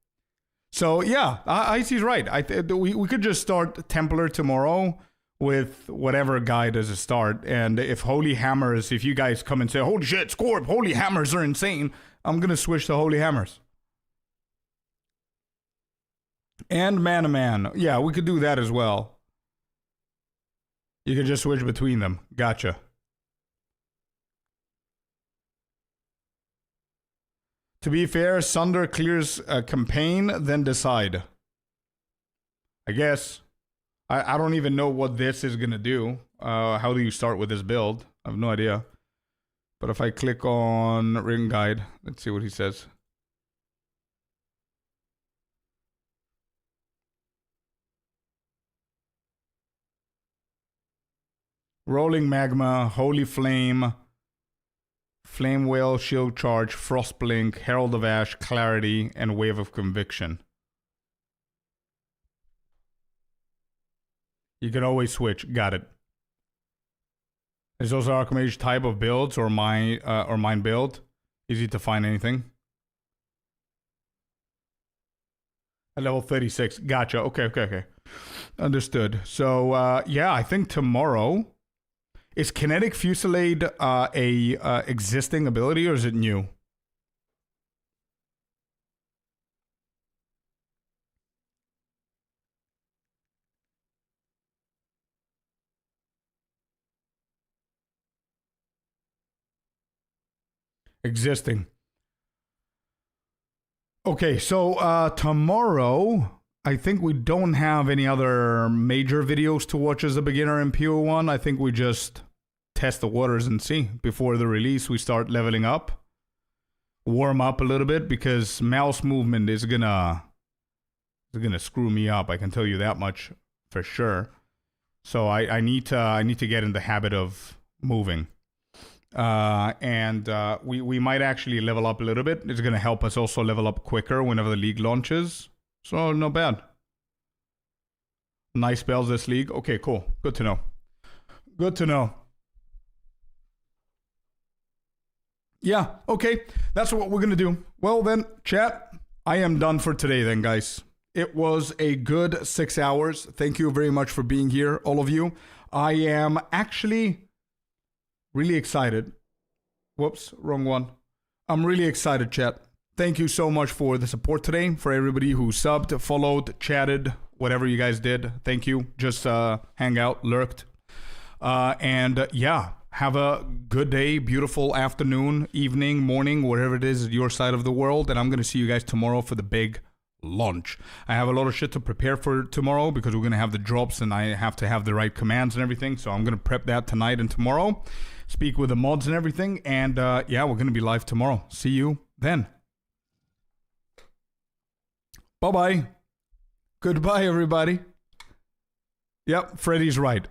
[SPEAKER 1] So yeah, Icy's right. We could just start Templar tomorrow with whatever guide as a start. And if Holy Hammers, if you guys come and say, holy shit, Scorp, Holy Hammers are insane, I'm going to switch to Holy Hammers. And man-to-man. Yeah, we could do that as well. You could just switch between them. Gotcha. To be fair, Sunder clears a campaign, then decide. I guess. I don't even know what this is going to do. How do you start with this build? I have no idea. But if I click on Ring Guide, let's see what he says. Rolling Magma, Holy Flame, Flame Whale, Shield Charge, Frost Blink, Herald of Ash, Clarity, and Wave of Conviction. You can always switch. Got it. There's also Archmage type of builds or mine build. Easy to find anything. At level 36. Gotcha. Okay. Understood. So, yeah, I think tomorrow... Is Kinetic Fusillade a existing ability, or is it new? Existing. Okay, so tomorrow, I think we don't have any other major videos to watch as a beginner in PO1. I think we just test the waters and see. Before the release, we start leveling up. Warm up a little bit, because mouse movement is gonna screw me up. I can tell you that much for sure. So I need to get in the habit of moving. And we might actually level up a little bit. It's gonna help us also level up quicker whenever the league launches. So, not bad. Nice spells this league. Okay, cool. Good to know. Good to know. Yeah, okay. That's what we're going to do. Well then, chat, I am done for today then, guys. It was a good 6 hours. Thank you very much for being here, all of you. I am actually really excited. Whoops, wrong one. I'm really excited, chat. Thank you so much for the support today, for everybody who subbed, followed, chatted, whatever you guys did. Thank you. Just hang out, lurked. And yeah, have a good day, beautiful afternoon, evening, morning, wherever it is at your side of the world. And I'm going to see you guys tomorrow for the big launch. I have a lot of shit to prepare for tomorrow because we're going to have the drops and I have to have the right commands and everything. So I'm going to prep that tonight and tomorrow. Speak with the mods and everything. And yeah, we're going to be live tomorrow. See you then. Bye-bye. Goodbye, everybody. Yep, Freddy's right.